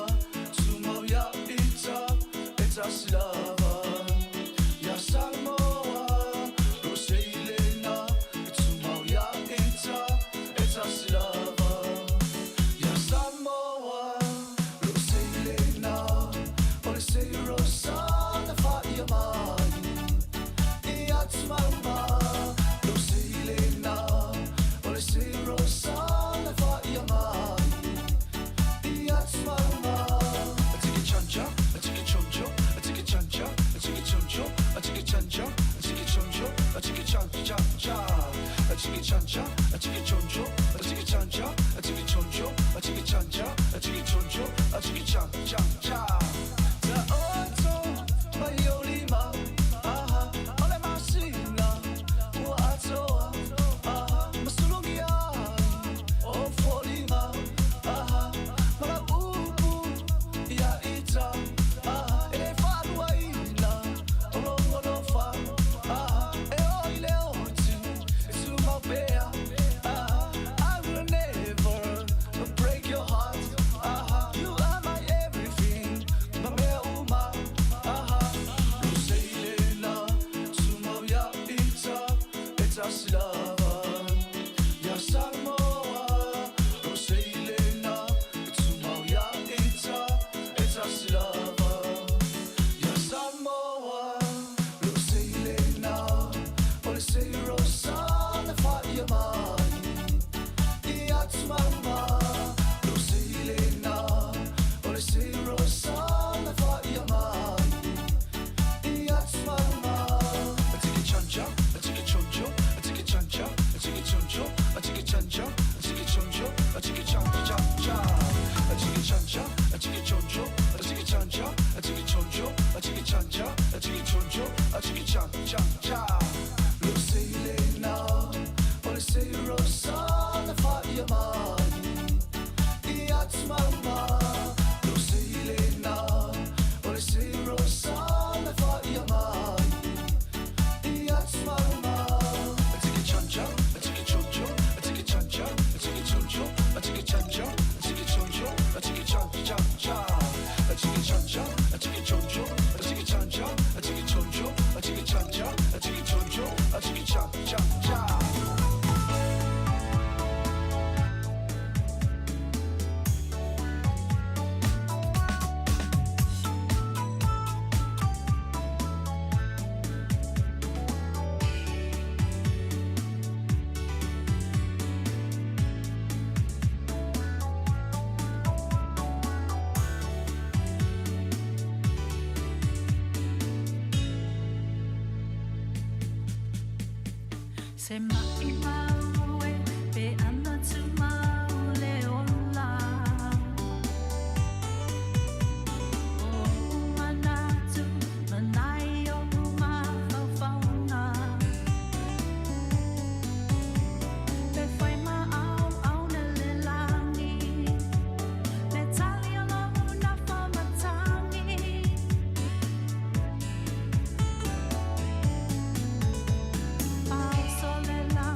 sumauia eta silava, ya Samoa, roseilena, sumauia eta silava, ya Samoa, roseilena, ole sei rosa na faia mai, I atsmama, roseilena, ole sei rosa na faia mai, I atsmama, a tiki chanja, a tiki chonjo, a tiki chanja, a tiki chonjo, a tiki chanja, a tiki chonjo, a tiki chanja cha, a tiki chanja, a tiki chonjo, a tiki chanja, a tiki chonjo, a tiki chanja, a tiki chonjo, a tiki chanja cha. Ta oto, maiolima, ole masina, ua atoa, masulungia, o folima, mala upu, ia ita, ele faduaina, olongonofa, e oile otu, sumapea, I will never break your heart, you are my everything, mamea uma, roseilena, sumauia eta silava, ya Samoa, roseilena, sumauia eta silava, ya Samoa, roseilena, ole sei rosa na faia mai, I atsmama, roseilena, ole sei rosa na faia mai, I atsmama, a tiki chanja, a tiki chonjo, a tiki chanja, a tiki chonjo, a tiki chanja, a tiki chonjo, a tiki chanja cha, a tiki chanja, a tiki chonjo, a tiki chanja, a tiki chonjo, a tiki chanja, a tiki chonjo, a tiki chanja cha. Roseilena, ole sei rosa na faia mai, I atsmama, roseilena, ole sei rosa na faia mai, I atsmama, a tiki chanja, a tiki chonjo, a tiki chanja, a tiki chonjo, a tiki chanja, a tiki chonjo, a tiki chanja cha, a tiki chanja, a tiki chonjo, a tiki chanja, a tiki chonjo, a tiki chanja, a tiki chonjo, a tiki chanja cha. Se mai maue pe ana tu maule ola o manatu manai o ma fauna pe fai ma au na le langi le tali ala una famatangi au solela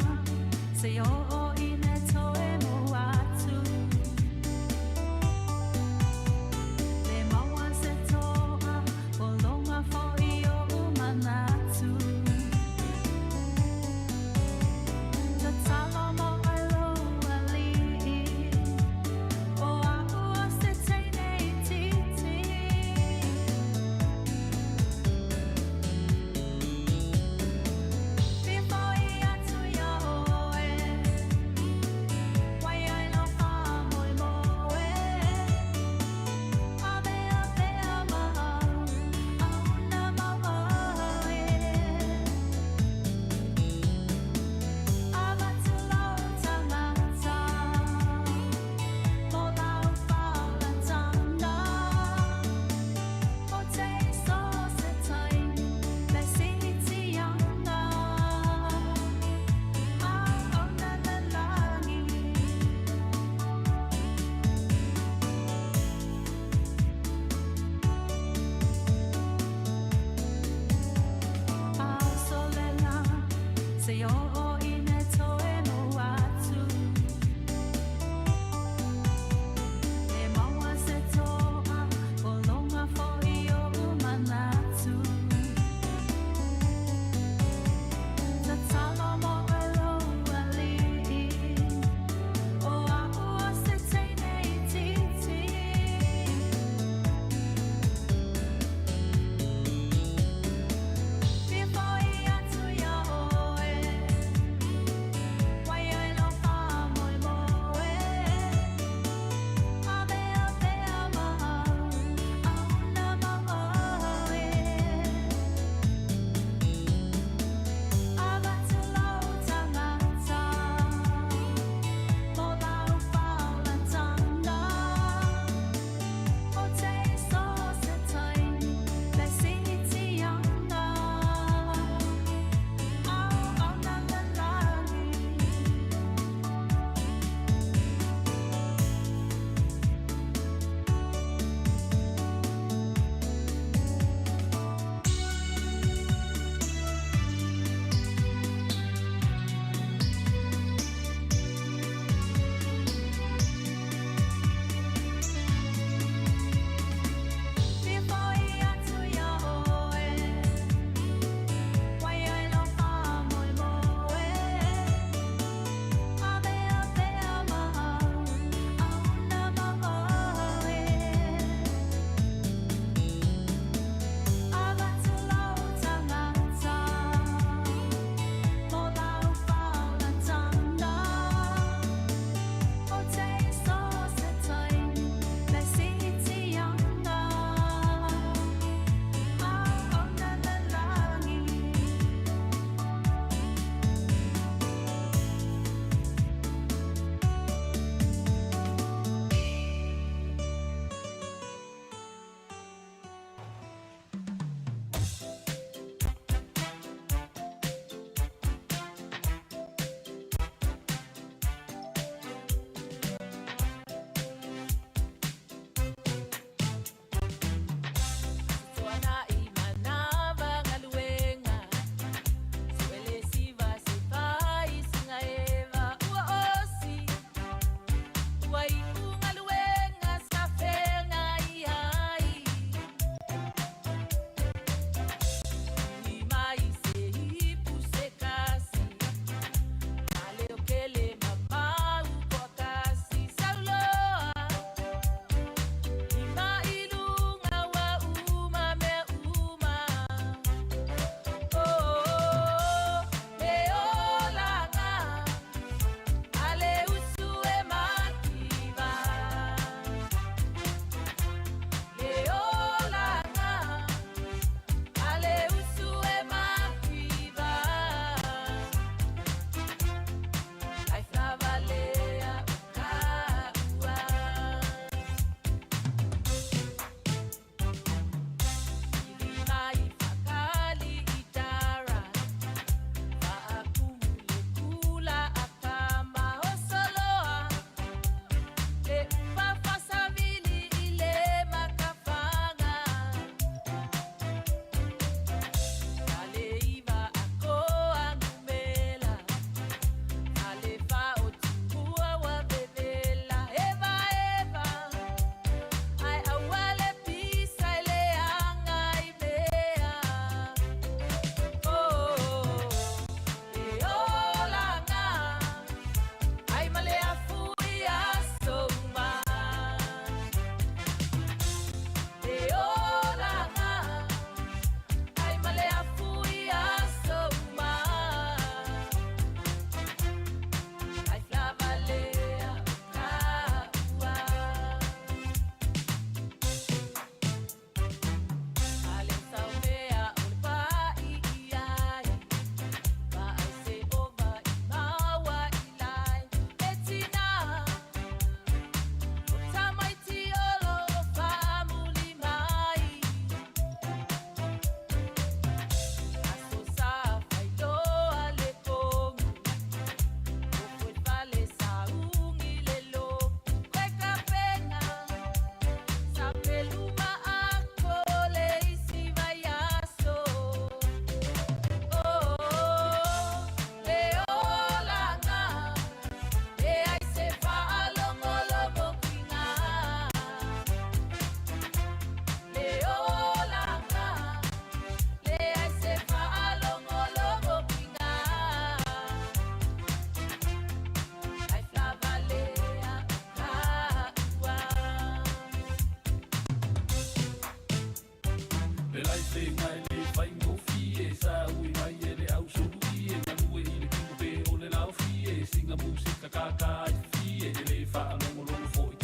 se ngai le fai mo fie sa ui mai e le au sulu i e ngalue i le kimu pe o le lau fie singa musika kaka i fie e le wha alongo longo fo i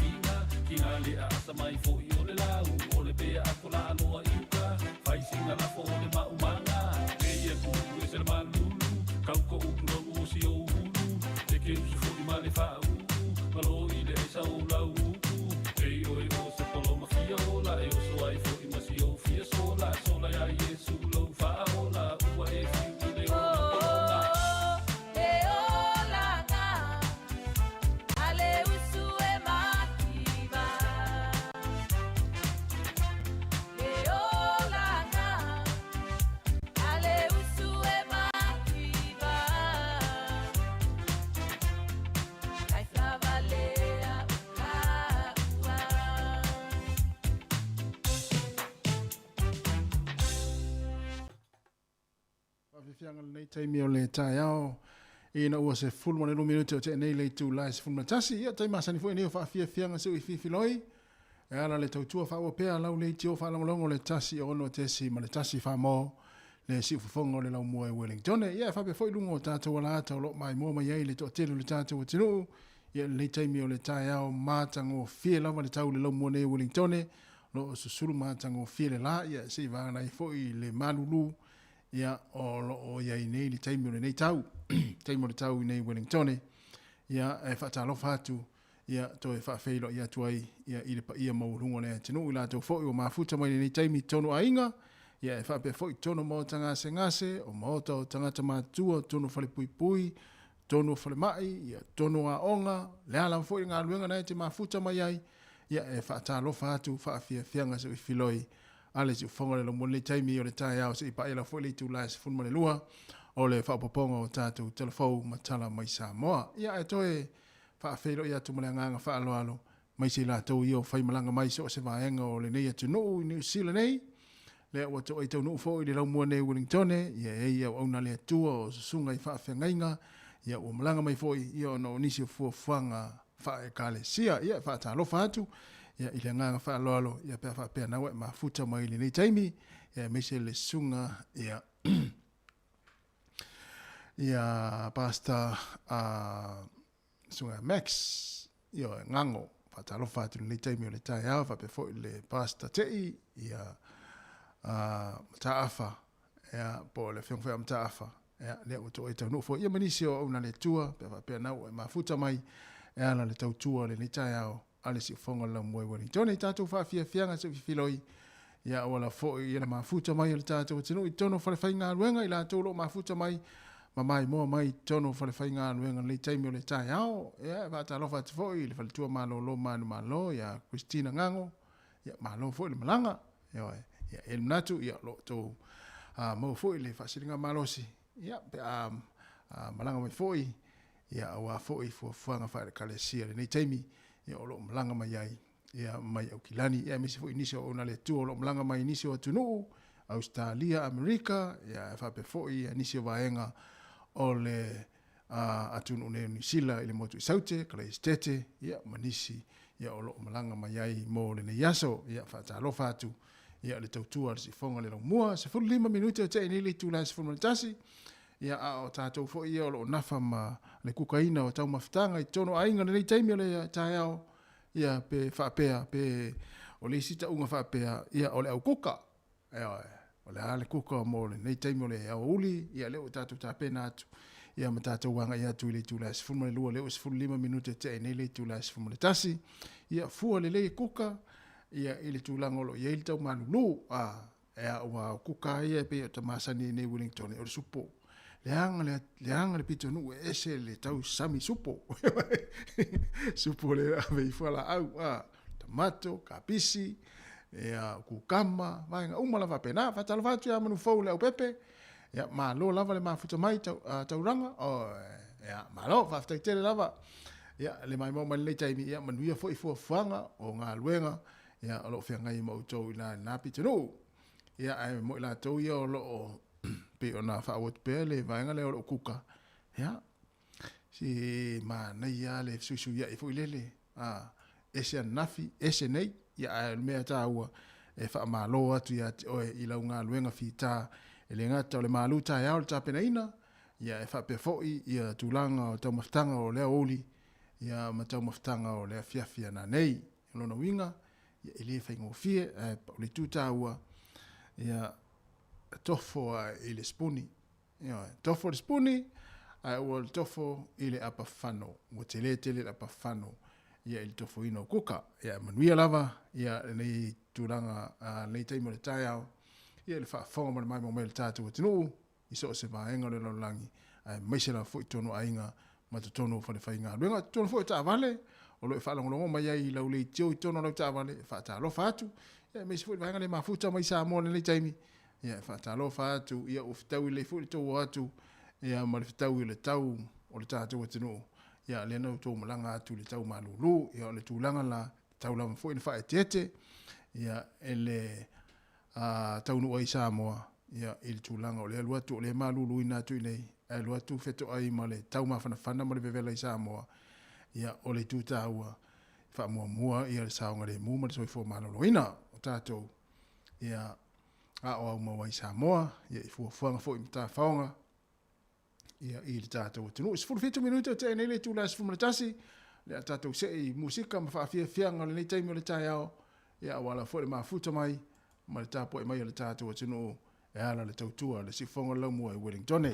kinga le asa mai fo i o le lau o le pea ako la aloa i uka fai singa la fo o le maumanga e ia kuku e se le malulu kauko uku longo o si o hulu te ke usu fo i ma le wha uku malo i le esa o lau uku e o se polo ma fia ola e o so ai fo i ma si o fia sola sola ya Yesu lo wha ola ua e fiu i le o Fianga nei taimi o le tai ao ina ua se fulma le minuto te nei le tu lai se fulma tasi ia taima sani foi nei fa fia fianga se i filoi e ala le tautua fa o pea lau le tio fa longo le tasi o no te si ma le tasi fa mo le si fongo le lau mo e Wellington ia fa be foi lungo tata wala ata lo mai mo mai ai le to tele le tata o tinu ia le taimi o le tai ao matango fie lava le tau le lau mo ne Wellington lo susulu matango fie le la ia se va na foi le malulu ia o ia nei li taimi o nei tau taimi o le tau nei Wellington ia e whaatalofa atu ia to e whaafeilo ia tuai ia i le pa ia maurungo le tinu i la tau fo o mafuta mai nei taimi tono ainga ia e whaape fo i tono mo tangase ngase o maota o tangata mātua tono whale pui pui tono whale mai ia tono a onga le ala fo i ngā luenga nei te mafuta mai ai ia e whaatalofa atu whaafia fianga se i filoi ale si fonga le mo le taimi o le tai ao se i paela foi le tu la se fun mo le lua o le fa poponga o tatu telefou matala mai Samoa ia e toe fa felo ia tu mo le nganga fa alo alo mai se la to io fai malanga mai so se vaenga o le nei tu no New Zealand nei le o to i to no foi le mo ne Wellington ia ia o na le tu o sunga i fa fengainga ia o malanga mai foi ia no nisi fu fanga fa e kale sia ia fa ta lo fa tu ia i le nganga wha aloalo, ia pia wha pia nawe ma futa mai li nei taimi, ia meise le sunga, ia ia pasta sunga Max, ia ngango, wha talo wha atu nei taimi o le tai au, wha pia fo le pasta tei, ia mtaafa, ia po le whiongwhea mtaafa, ia lea uto e tau nufo, ia manisi o una le tua, pia wha pia nawe ma futa mai, ia la le tau tua le nei tai au, ale si fonga la moe wani. Tone i tātou whaafia fianga se whiwhiloi. Ia wala fo i la mafuta mai le tātou tino. I tono whale whai ngā ruenga i la tōlo mafuta mai. Ma mai moa mai tono whale whai ngā ruenga le taimi o le tai ao. Ia whata lofa ati fo i le whale tua malo lo manu malo. Ia Christina Ngango. Ia malo fo i le malanga. Ia el natu. Ia lo tō mau fo i le whasiringa malosi. Ia malanga mai fo i. Ia awa fo i fuanga whae le kalesia le nei taimi. Ia o lo malanga mai ai, ia mai au kilani, ia misi fo inisi o na le tu o lo malanga mai inisi o tunu, Australia, Amerika, ia whape fo i inisi o vaenga o le atunu ne Nisila ili motu i saute, kala i stete, ia manisi, ia o lo malanga mai ai mo le ne yaso, ia whata alofa atu, ia le tautua le si fonga le lau mua, se fulu 5 minute o te inili tu la se fulu tasi, ia o tātou fo ia o lo nafa ma le kukaina o tau mawhitanga i tono ainga nei taimi o le tae ao ia pe whaapea pe o le sita unga whaapea ia o le au kuka o le ale kuka mo le nei taimi o le au uli ia leo tātou tāpena atu ia ma tātou wanga ia tu le tūla se fulma le lua leo se fulu 5 minute te nei le tūla se fulma le tasi ia fua le le kuka ia ili tūlanga lo ia ili tau manulu ia ua kuka ia pe o tamasani nei Wellington o le supo le anga le pito nu ese le tau sami supo supo le ave fala au tomato kapisi kukama vainga umala va pena fa talo fatu ya manu fo le pepe ya malo lava le mafuta mai tau ranga ya malo fa tele lava ya le mai mo le taimi ya manu ya fo fanga o nga luenga ya lo fianga i mo to na pito nu ya ai mo la to yo lo pe ona fa wot pe le vainga le o kuka ya si ma na ya le susu ya ifo lele ese nafi ese nei ya me ta wa e whaamalo atu ia te oe i lau ngā luenga whita e le ngata o le malu tai au le tāpena ina ia e whape foi ia tūlanga o tau maftanga o lea oli ia ma tau maftanga o lea fiafia na nei lona winga ia e le whaingofie e pa o le tūtāua ia tofo i le spuni ia tofo le spuni ai o le tofo i le apa whano o te le tele apa whano ia il tofo ino kuka ia manuia lava ia nei tūranga nei teimo le tai au ia le whaafonga mana mai mo me le tātou e tinu i so se vaenga le laulangi maise la fo i tono ainga ma te tono whane whainga luenga tono fo i tā vale o lo i whaalongolongo mai ai lau le tio i tono lau tā vale whaatalofa atu ia maise fo i vaenga le mafuta mai Samoa le taimi ia whaatalofa atu ia o fitau i le fo i tō atu ia ma le fitau i le tau o le tātou e tinu ia le nau tō malanga atu le tau malulu ia o le tūlanga la tau lama fo i na whae tete ia ele tau nu ai Samoa ia i le tūlanga o le alu atu o le malulu ina atu i nei alu atu feto ai ma le tau mawhanawhana ma le vevela i Samoa ia o le tūtāua wha mua ia le saonga le mu ma le soifo malolo ina o tātou ia a o au mawa i Samoa ia i fuafuanga fo i mta whaonga ia i le tātou tunu. Sifuru fitu minuto te nei le tūla sifuru manatasi le a tātou se i musika ma whaafia fianga le nei taimi o le tai au ia wala fo le mafuta mai ma le tāpo e mai o le tātou tunu e ala le tautua le sifonga laumua i Wellington.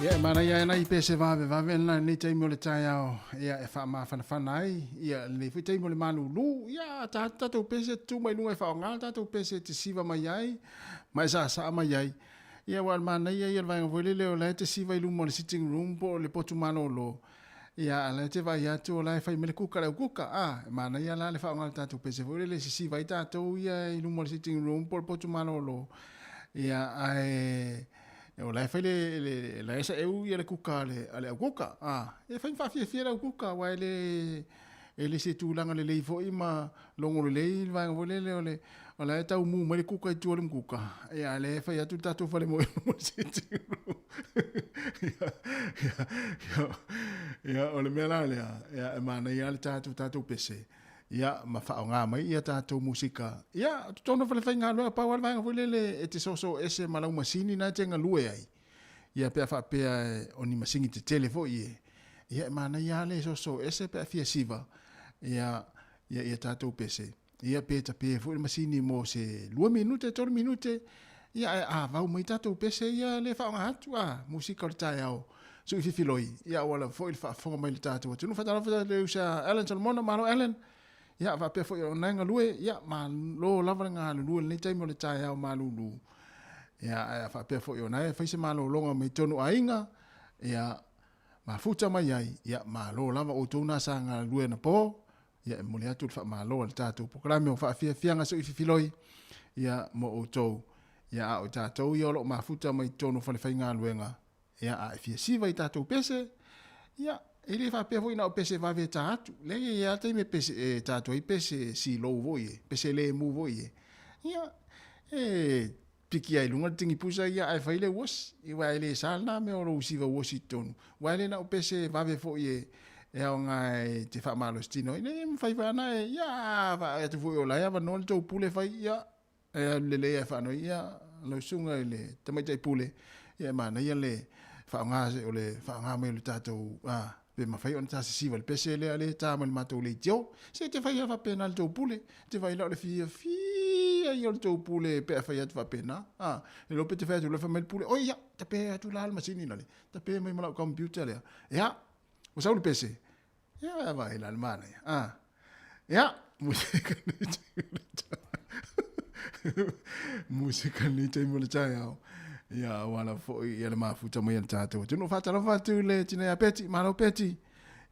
Ia mana ia na ipese vave na ni te mo le tai ao ia e fa ma fa ai ia le fi te mo le manulu ia ta to pese tu mai lunga fa nga ta to pese te siva mai ai mai sa mai ai ia wal mana ia vai ngole le le te siva i lumo le sitting room po le potu manolo ia le te vai atu la fa me le kuka mana ia la le fa nga ta to pese vo le siva i ta to ia i lumo le sitting room po le potu manolo ia ai o lai fai le esa eu ia le kuka ale kuka e fai fa fia le kuka wa ele se tulanga le lei foi ma longo le lei va ngole le ole ola ta mu mai kuka tu le kuka e ale fai atu tatu fa le mo se ya ole mela le ya mana ya le tatu pese ya ma fa nga mai ya tatu musika ya tono fa le fai nga lo pa wa va ngole le e te so ese mala masini na tenga lue ai ia pe fa pe oni masingi te telefo ia mana ia le so ese pe fia siva ia tatu pese ia pe ta pe fo masini mo se 2 minute 3 minute ia va mai tatu pese ia le fa nga hatu musika le tai au so fi filoi ia wala fo il fa fo mai le tatu tu no fa le usa Alan Salmona malo Alan ia va pe fo ona nga lue ia ma lo lava nga lue le tai mo le tai au malulu ia fa pe fo ona fa se malo longa me tonu ainga ia ma futa mai ai ia ma lo lava o tona sanga lue na po ia mo le atu fa ma lo le tatu programa fa fia nga so i filoi ia mo o to ia o tatu ia lo ma futa mai tonu fa le fa nga luenga ia a fia si vai tatu pese ia ele fa pe fo ina o pese va ve tatu le ia te me pese tatu i pese si lo voie pese le mu voie ia piki ai lunga tingi pusa ia ai faile was I wa ele salna me o usiva Washington wa ele na pese va ve fo e o ngai te fa malo stino ne fai va na ia va te fo la ia va non to pule fai ia le fa no ia lo sunga ele te mai te pule ia mana ia le fa nga o le fa nga me le tato pe ma fai on ta si va le pese le ale ta mal mato le tio se te fai va penal to pule te vai la le fi io to pule pe fa fa pena e lo pe te fa tu le fa mel pule o ia te pe tu la masini nale te pe mai mala computer le ia o sa le pese ia va il almana ia musica ni te mo le tau ia wala fo ia le mafuta mai le tato tu no fa tu le tina peti malo peti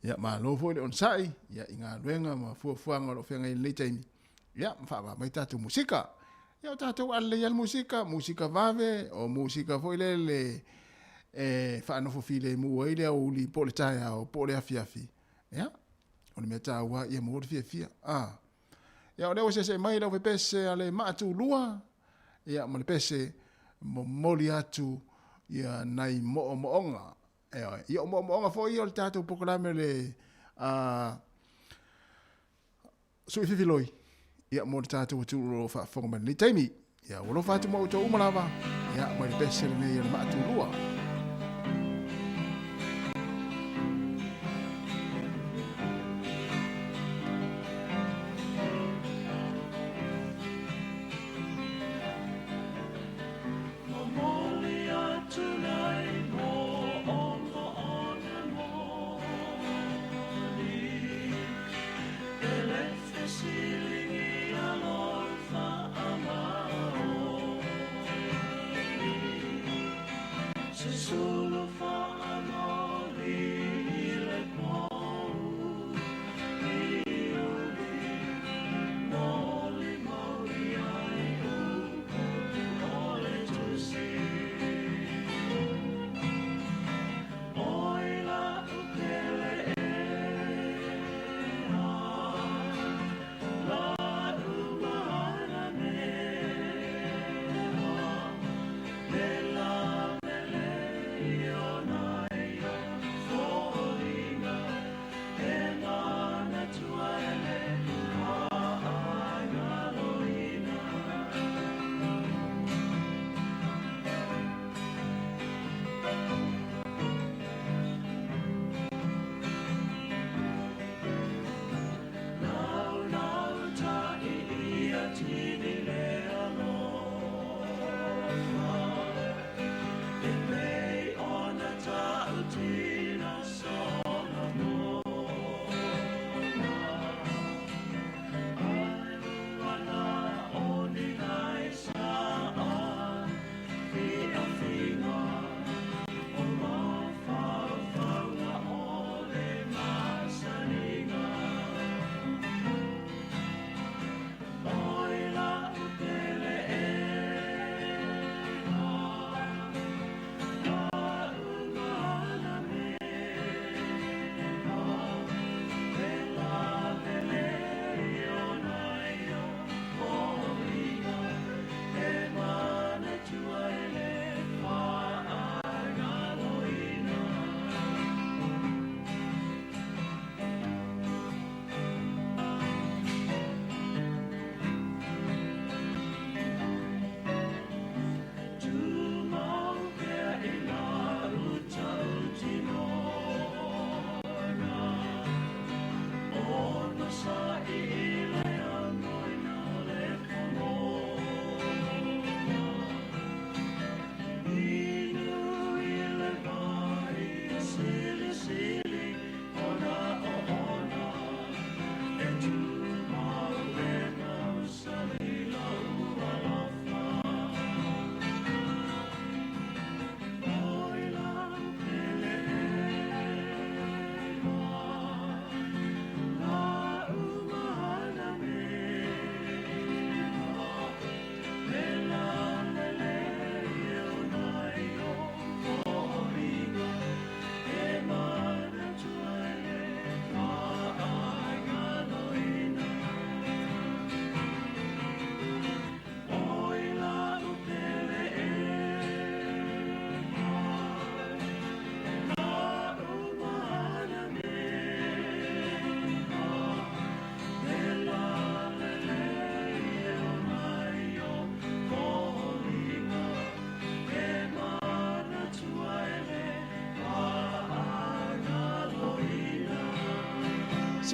ia malo fo le on sai ia inga luenga ma fuanga lo fenga le taimi ia fa mai tatu musika ia tatu alle ia musika vave o musika fo le fa no fo file mu ile o li politaia o pole afiafi ia o le meta wa ia mo fia ia o le se mai lo pese ale matu lua ia mo le pese mo moli atu ia nai mo onga ia mo onga fo ia le tatu programa le sui filoi ia mo tatu tu ro fa fo man ni taimi ia wo lo fa tu mo to umalava ia mo le pese le ia ma tu lua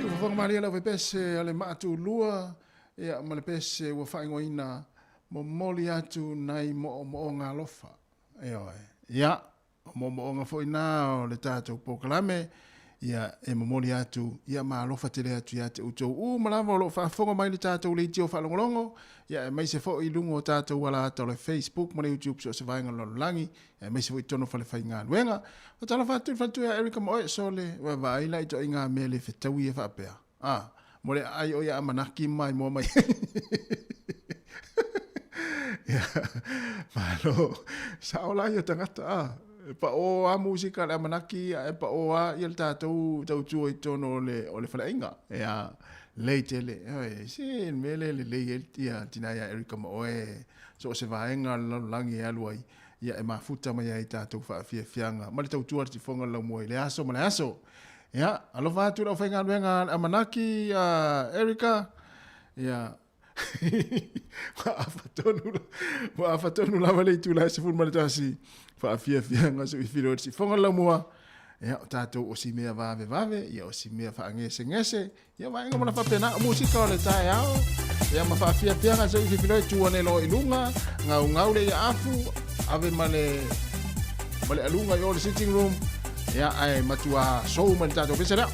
Si ua whangamaria lau pese ale maatu lua, ia ma le pese ua whaingoina mo moli atu nai mo ngā lofa. Ia, mo ngā whoina o le tātou pokalame, ia e mo moli atu, ia ma lofa te le atu ia te utou. Malama o lo whaafonga mai le tātou le itio whalongolongo, ia e mai se fo i lungo o tātou wala ata o le Facebook, mo le YouTube so se vaenga lolo langi, e mai se fo i tono whale whai ngā nuenga. O tala whatu ia Erika Moe sole, wa vaila i to i ngā mea le whetaui e whapea. Mo le ai o ia amanaki mai mo mai. Ia, malo, sa o lai o tangata, pa o a musika le amanaki, e pa o a i le tātou tau i tono o le whalainga. Ia, leitele, sin mele le ia tina ia Erika Moe, so se vaenga langi e aluai, ia e mafuta mai ai tātou whaafia fianga, ma le tau tuar ti whonga lau moe, le aso, ma le aso. Ia, alofa atu lau whainga luenga amanaki, Erika, ia, whaafatonu lawa le tūla se fun maritasi, whaafia fianga so i whiro si whonga lau moa, ia o tātou o si mea vave, ia o si mea whaangese, ia vaenga mona whapena musika o le tae ao, ia ma whaafia fianga so i whiro tuane lo ilunga, ngau le ia afu, ave male alunga i o le sitting room, ia ai matua sou mani tātou pesa rea.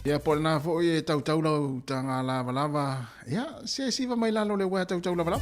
Ia pole nā fo i e tau lau ta ngā lava, ia se siva mai lalo le wea tau lava.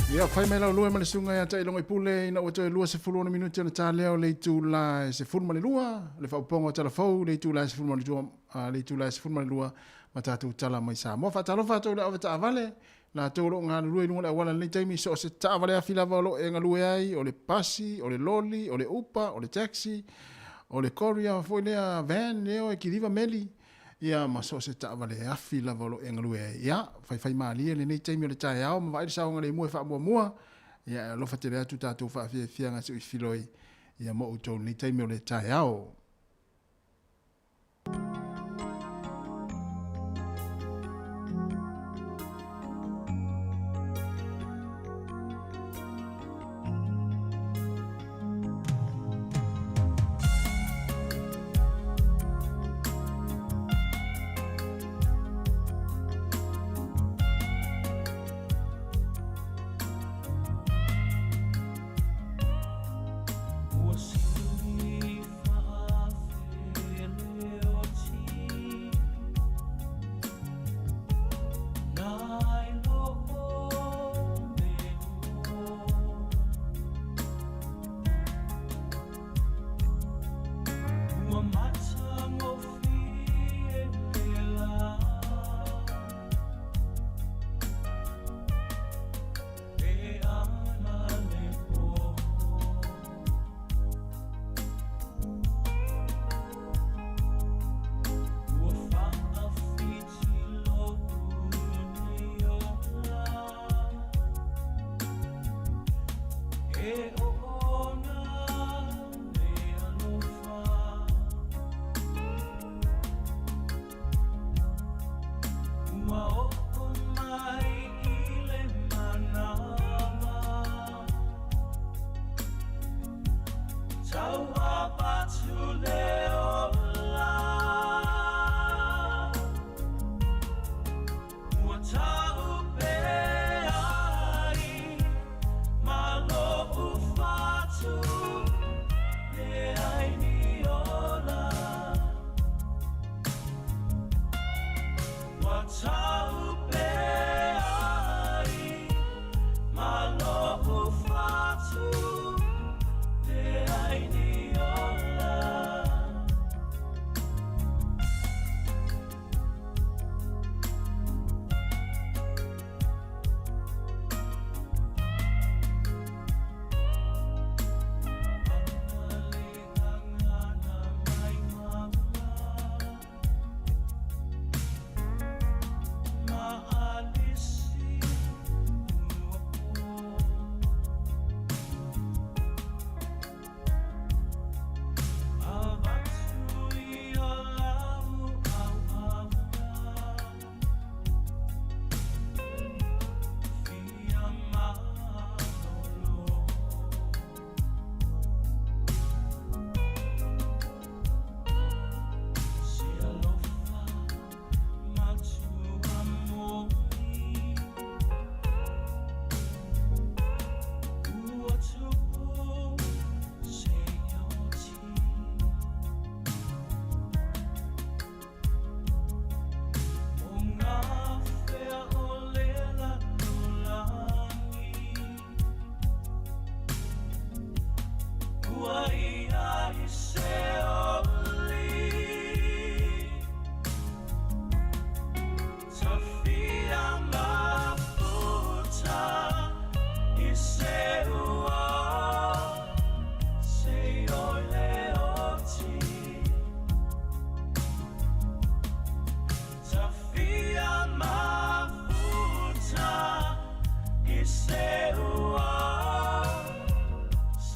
Ia fai mai lau lua ma le sunga ia tai longa i pule ina ua toi lua se fulu na minuti ana tā leo le tu la se fulu ma le lua le whaupongo tala fau le tu la se fulu ma le lua le tu la se fulu ma le lua ma tātou tala mai Samoa whatalofa tau le awa ta avale la tau lo ngā lua inunga le awala le taimi so se ta avale a fila valo e ngā lua ai o le pasi, o le loli, o le upa, o le taxi, o le korea foi lea van leo e kiriva meli ia ma so se ta vale afi la volo engalue ia fai mali le nei taimi le tai ao ma vai sa ngale mo fa mo ia lo fatele tu ta tu fa fia nga se filoi ia mo to nei taimi le tai ao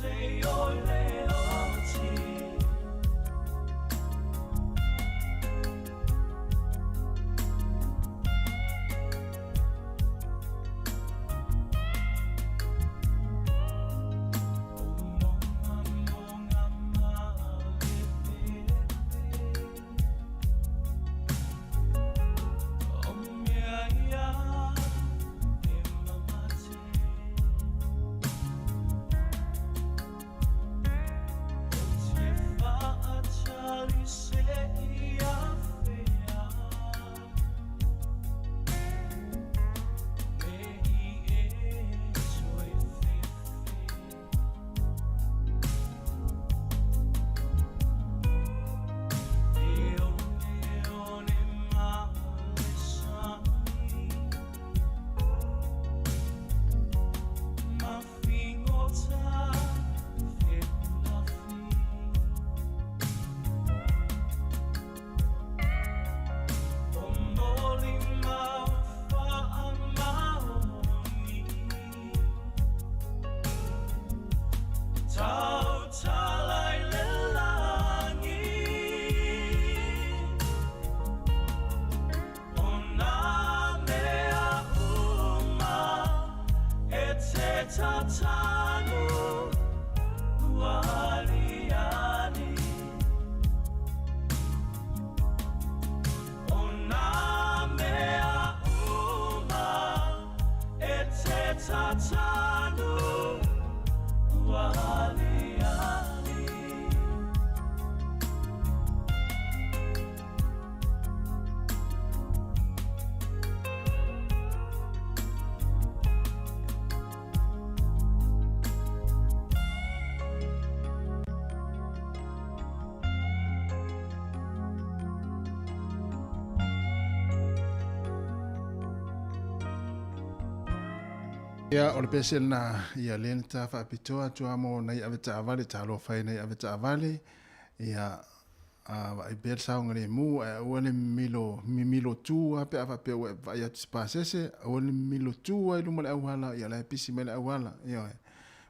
Say, oh, tatanu waliani ona mea uma tatanu waliani. Ia o le pese na ia le ta fa pitoa tua mo nei ave ta vale talo fai nei ave ta vale ia a i ber sa ngare mu o le milo tu a pe ava pe va ia spasese o le milo tu ai lu mala wala ia la pisi mala wala ia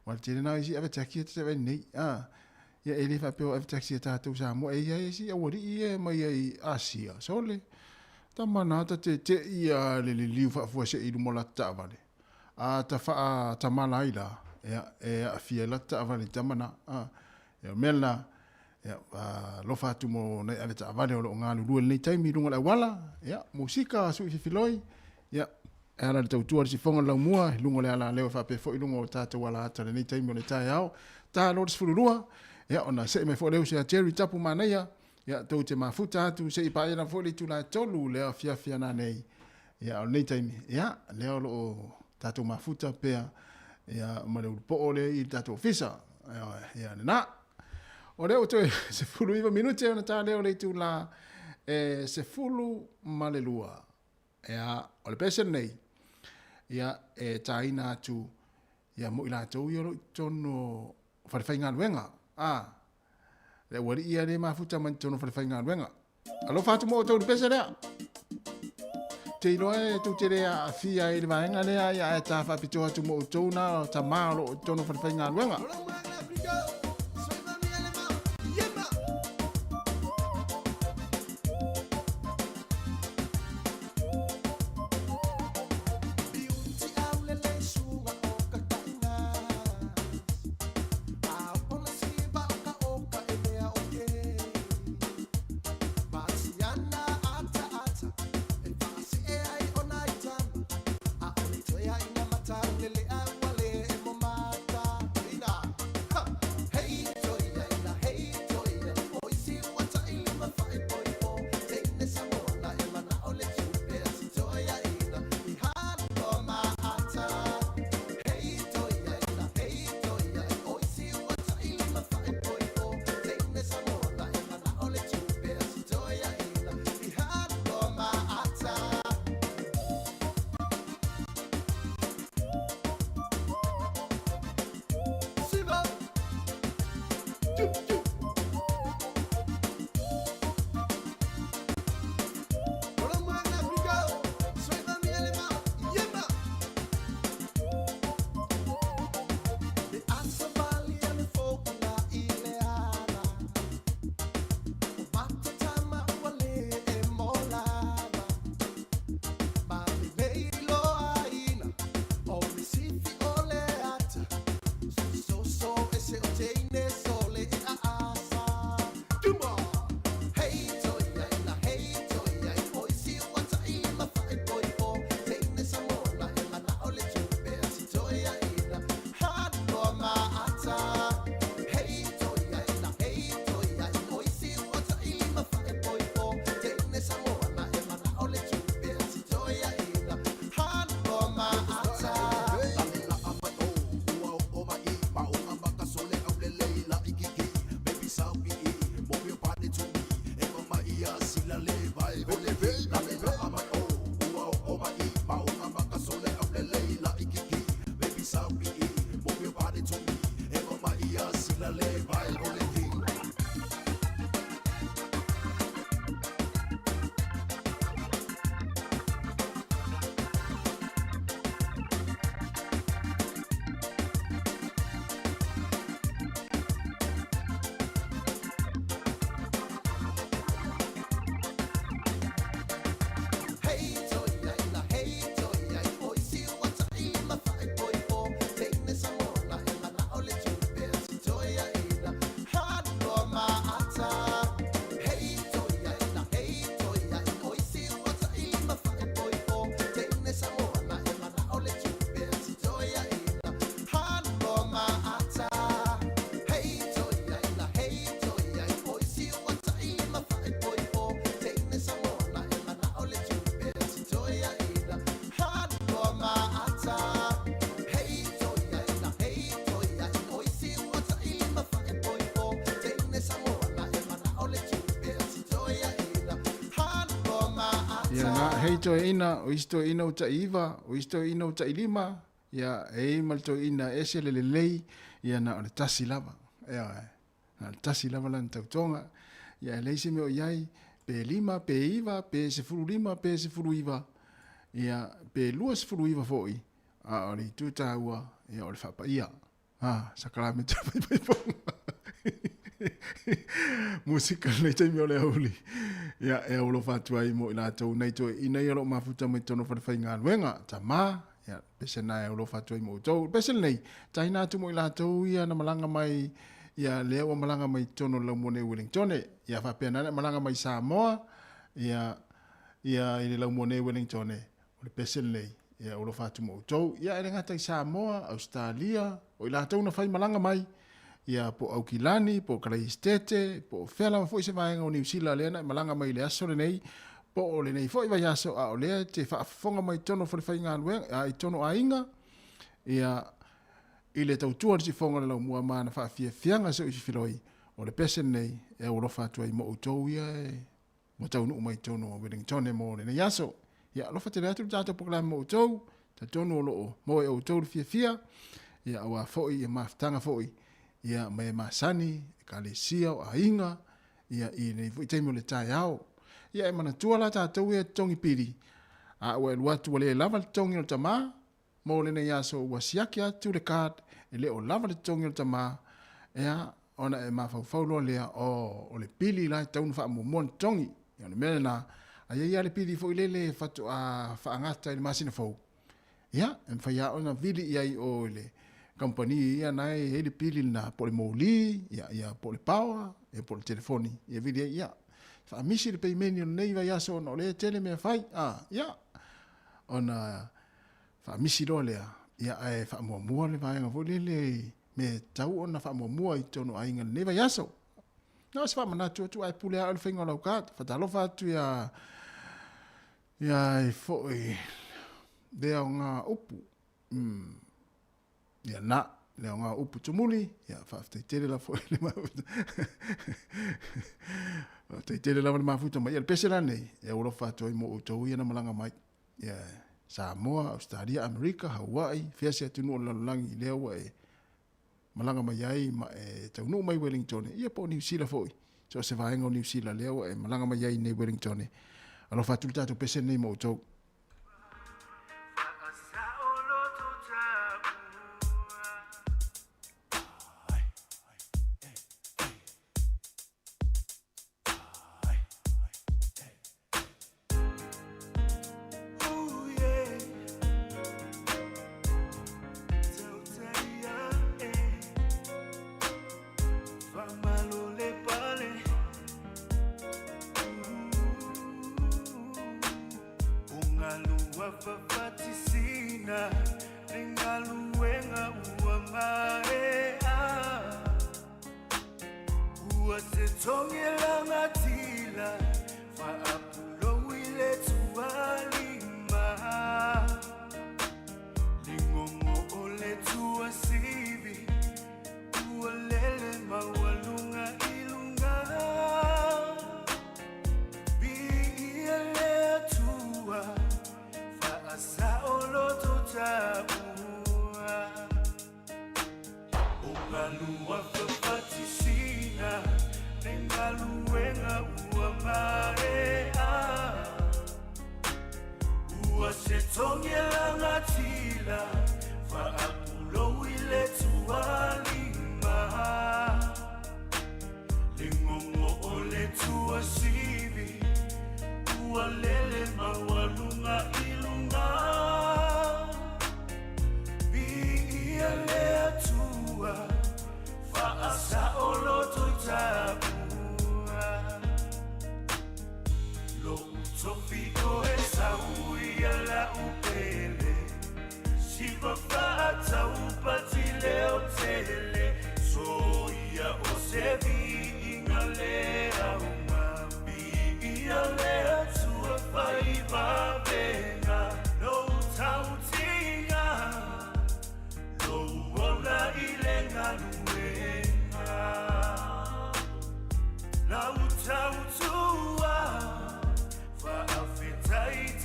wal tele na isi ave ta ki te nei ia ele fa pe ave ta ki ta tu sa mo ia isi o ri ia mai ai asia sole tamana ta te ia le liu fa fo se i lu mala ta vale a ta fa ta malaila a fiela ta vale tamana ya mela ya lo fa tu mo na ave ta vale o ngalu lu nei taimi lunga la wala ya musika su fi filoi ya era te tu si fonga la mua lunga la la le fa pe fo lunga ta te wala ta nei taimi o le ta yao ta lo se fulua ya ona se me fo le se cherry tapu mana ya to te mafuta tu se pa ina fo le tu la tolu le fia na nei ya nei taimi ya le o tato mafuta pea ia mare po ole i tato fisa ia na o le o te se fulu iwa minute ona ta le o le tu la se fulu malelua ia o le pesen nei ia taina tu ia mo ila tu yo tono farfainga wenga le wari ia le mafuta man tono farfainga wenga alo fatu mo to le pesen ia te loe tu te rea fia i le vaenga lea ia e ta whapitoa tu mo utona ta malo tono whawhainga luenga. hei to ina, o isto ina uta iwa, o isto ina uta ilima, ia e mal to ina ese le lei, ia na ole tasi lava. Ia, na tasi lava lan tautonga, ia leise me o iai, pe lima, pe iwa, pe se furu lima, pe se furu iwa, ia pe lua se furu iwa foi, a ori tuta ua, ia ole whapa ia. Sakala me tapai pai ponga. Musika nei taimi o le hauli. Ia e olo whatuai mo i lātou nei to i nei alo mafuta mai tono whawhai ngā luenga. Ta mā, ia pese nai olo whatuai mo tau. Pese nei, tai nātu mo i lātou ia na malanga mai, ia lea wa malanga mai tono lau mone Wellingtone. Ia whapea nana malanga mai Samoa, ia i le lau mone Wellingtone. O le pese nei, ia olo whatu mo tau. Ia e ngata i Samoa, Australia, o i lātou na whai malanga mai. Ia po Aukilani, po Kraistete, po Whela foi se vaenga o New Zealand lena, malanga mai le aso le nei, po o le nei foi vai aso a o lea, te whaafonga mai tono for whai ngā luenga, a i tono a inga, ia i le tautua si fonga le lau mua maana whaafia fianga so isi whiloi, o le pesen nei, e o rofa atua i mo utou ia e, mo taunu mai tono o Wellingtone mo le nei aso, ia lofa te reatu tātou poklama mo utou, ta tono o loo, mo e o utou le fia, ia awa foi, ia maftanga foi, ia mai masani, ka le sia o ainga, ia i nei fui teimo le tai au. Ia e mana tua la tātou e tongi piri. A ua e luatu le lava le tongi o tamā, mo le nei aso ua siaki atu le kād, e le o lava le tongi o tamā, ea ona e mawhauwhauloa lea o le pili lai taunu wha mua tongi. Ia le mele na, a ia le pili fo i lele fatu a whaangata i le masina fau. Ia, e mwhai ona vili iai o le company ia nai hele pili na po le moli ia po le power e po le telefoni ia vidi ia fa misi le payment nei vai aso no le tele me fai ia ona fa misi do le ia e fa mo le vai ngo le me tau ona fa mo i tono ainga nei vai aso no se fa mana tu ai pule al fingo lo kat fa talofa tu ia e fo de nga upu ia na le nga upu tumuli ia fa tele la fo le ma tele la ma futa mai el pesela nei e oro fa to mo to ia na malanga mai ia Samoa, Australia, America, Hawaii, fese tu no langi le wa e malanga mai ai ma e tau no mai Wellington ia po New Zealand foi so se va en New Zealand le wa e malanga mai ai nei Wellington alo fa tu tato pese nei mo to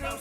Now,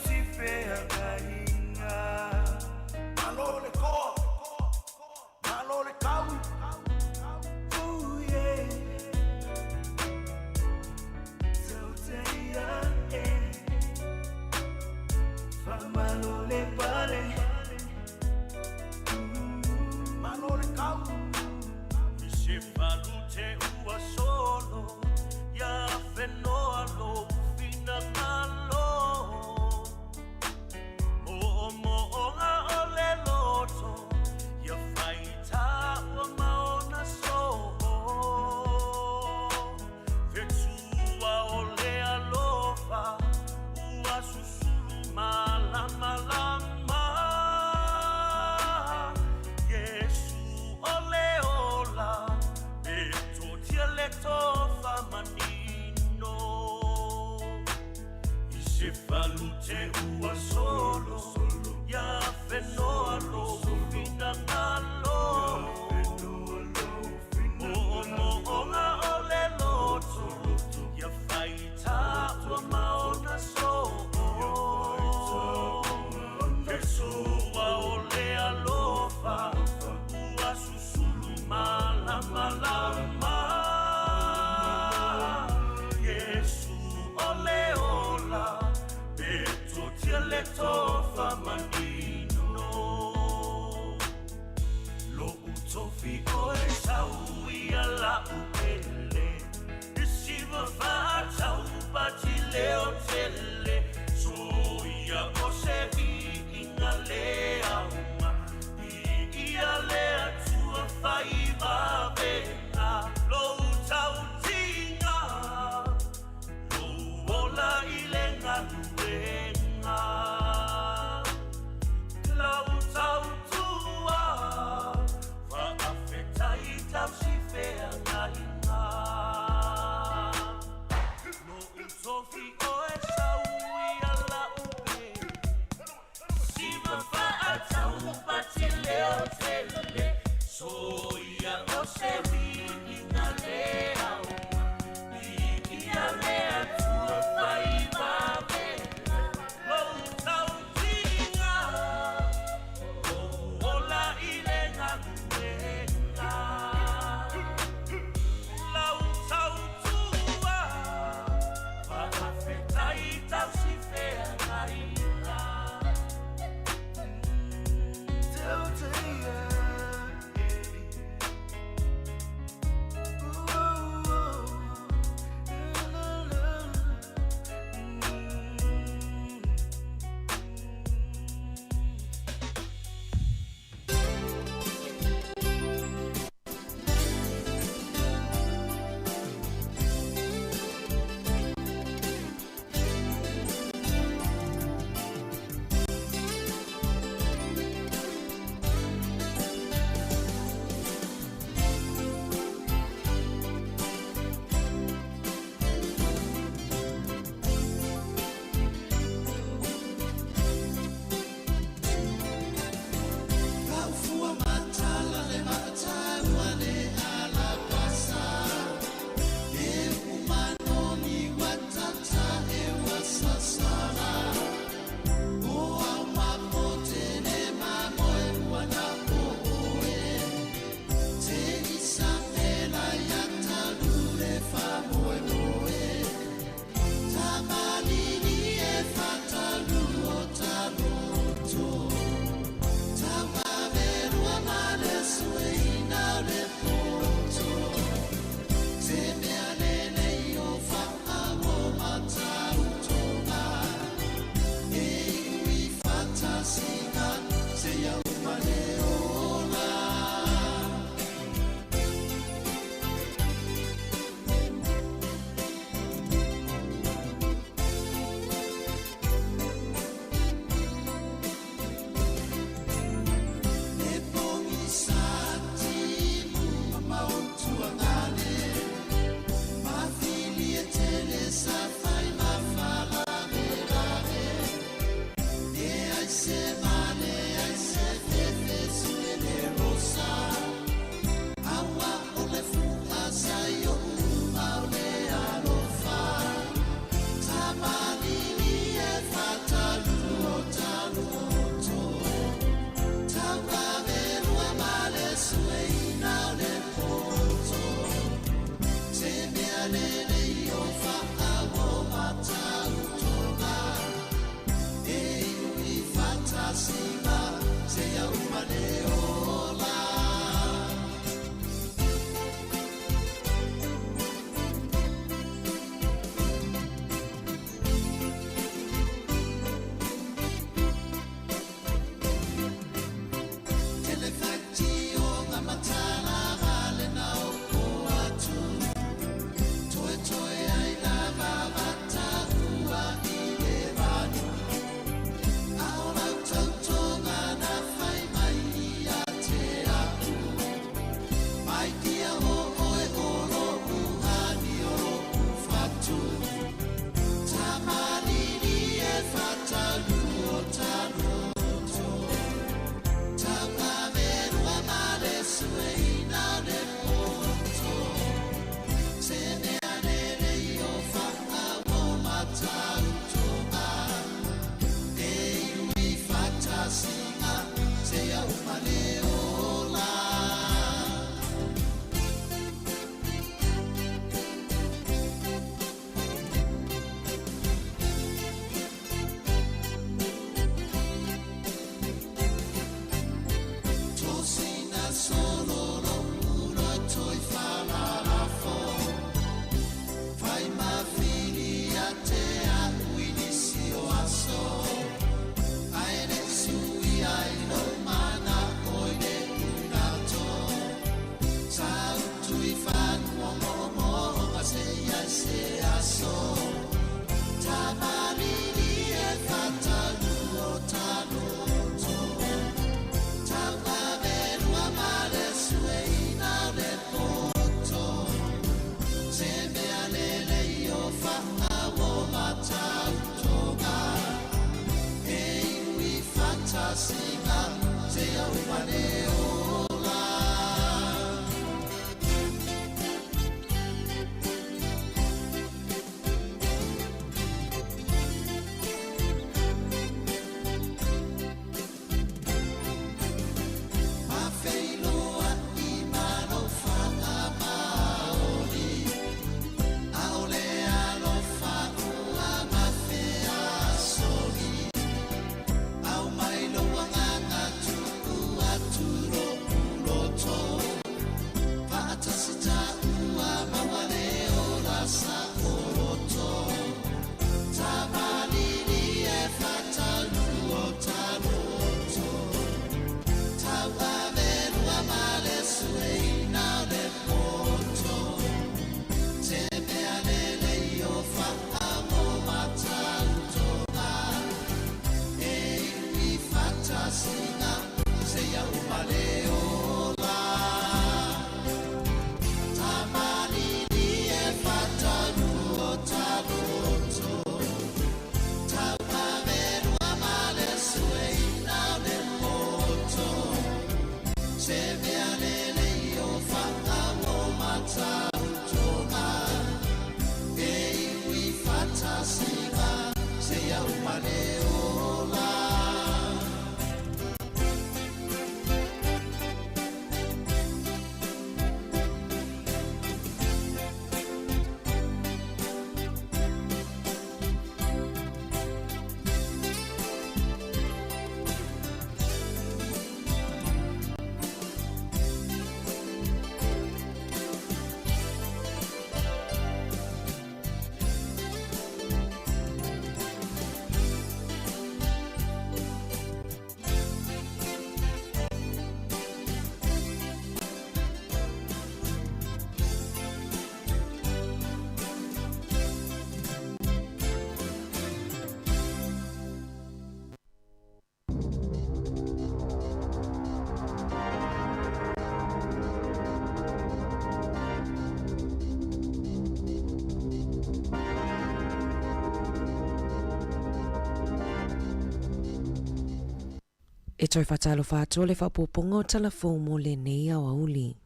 toi whatalofa atua le whapoponga o talafou mo le nei au auli.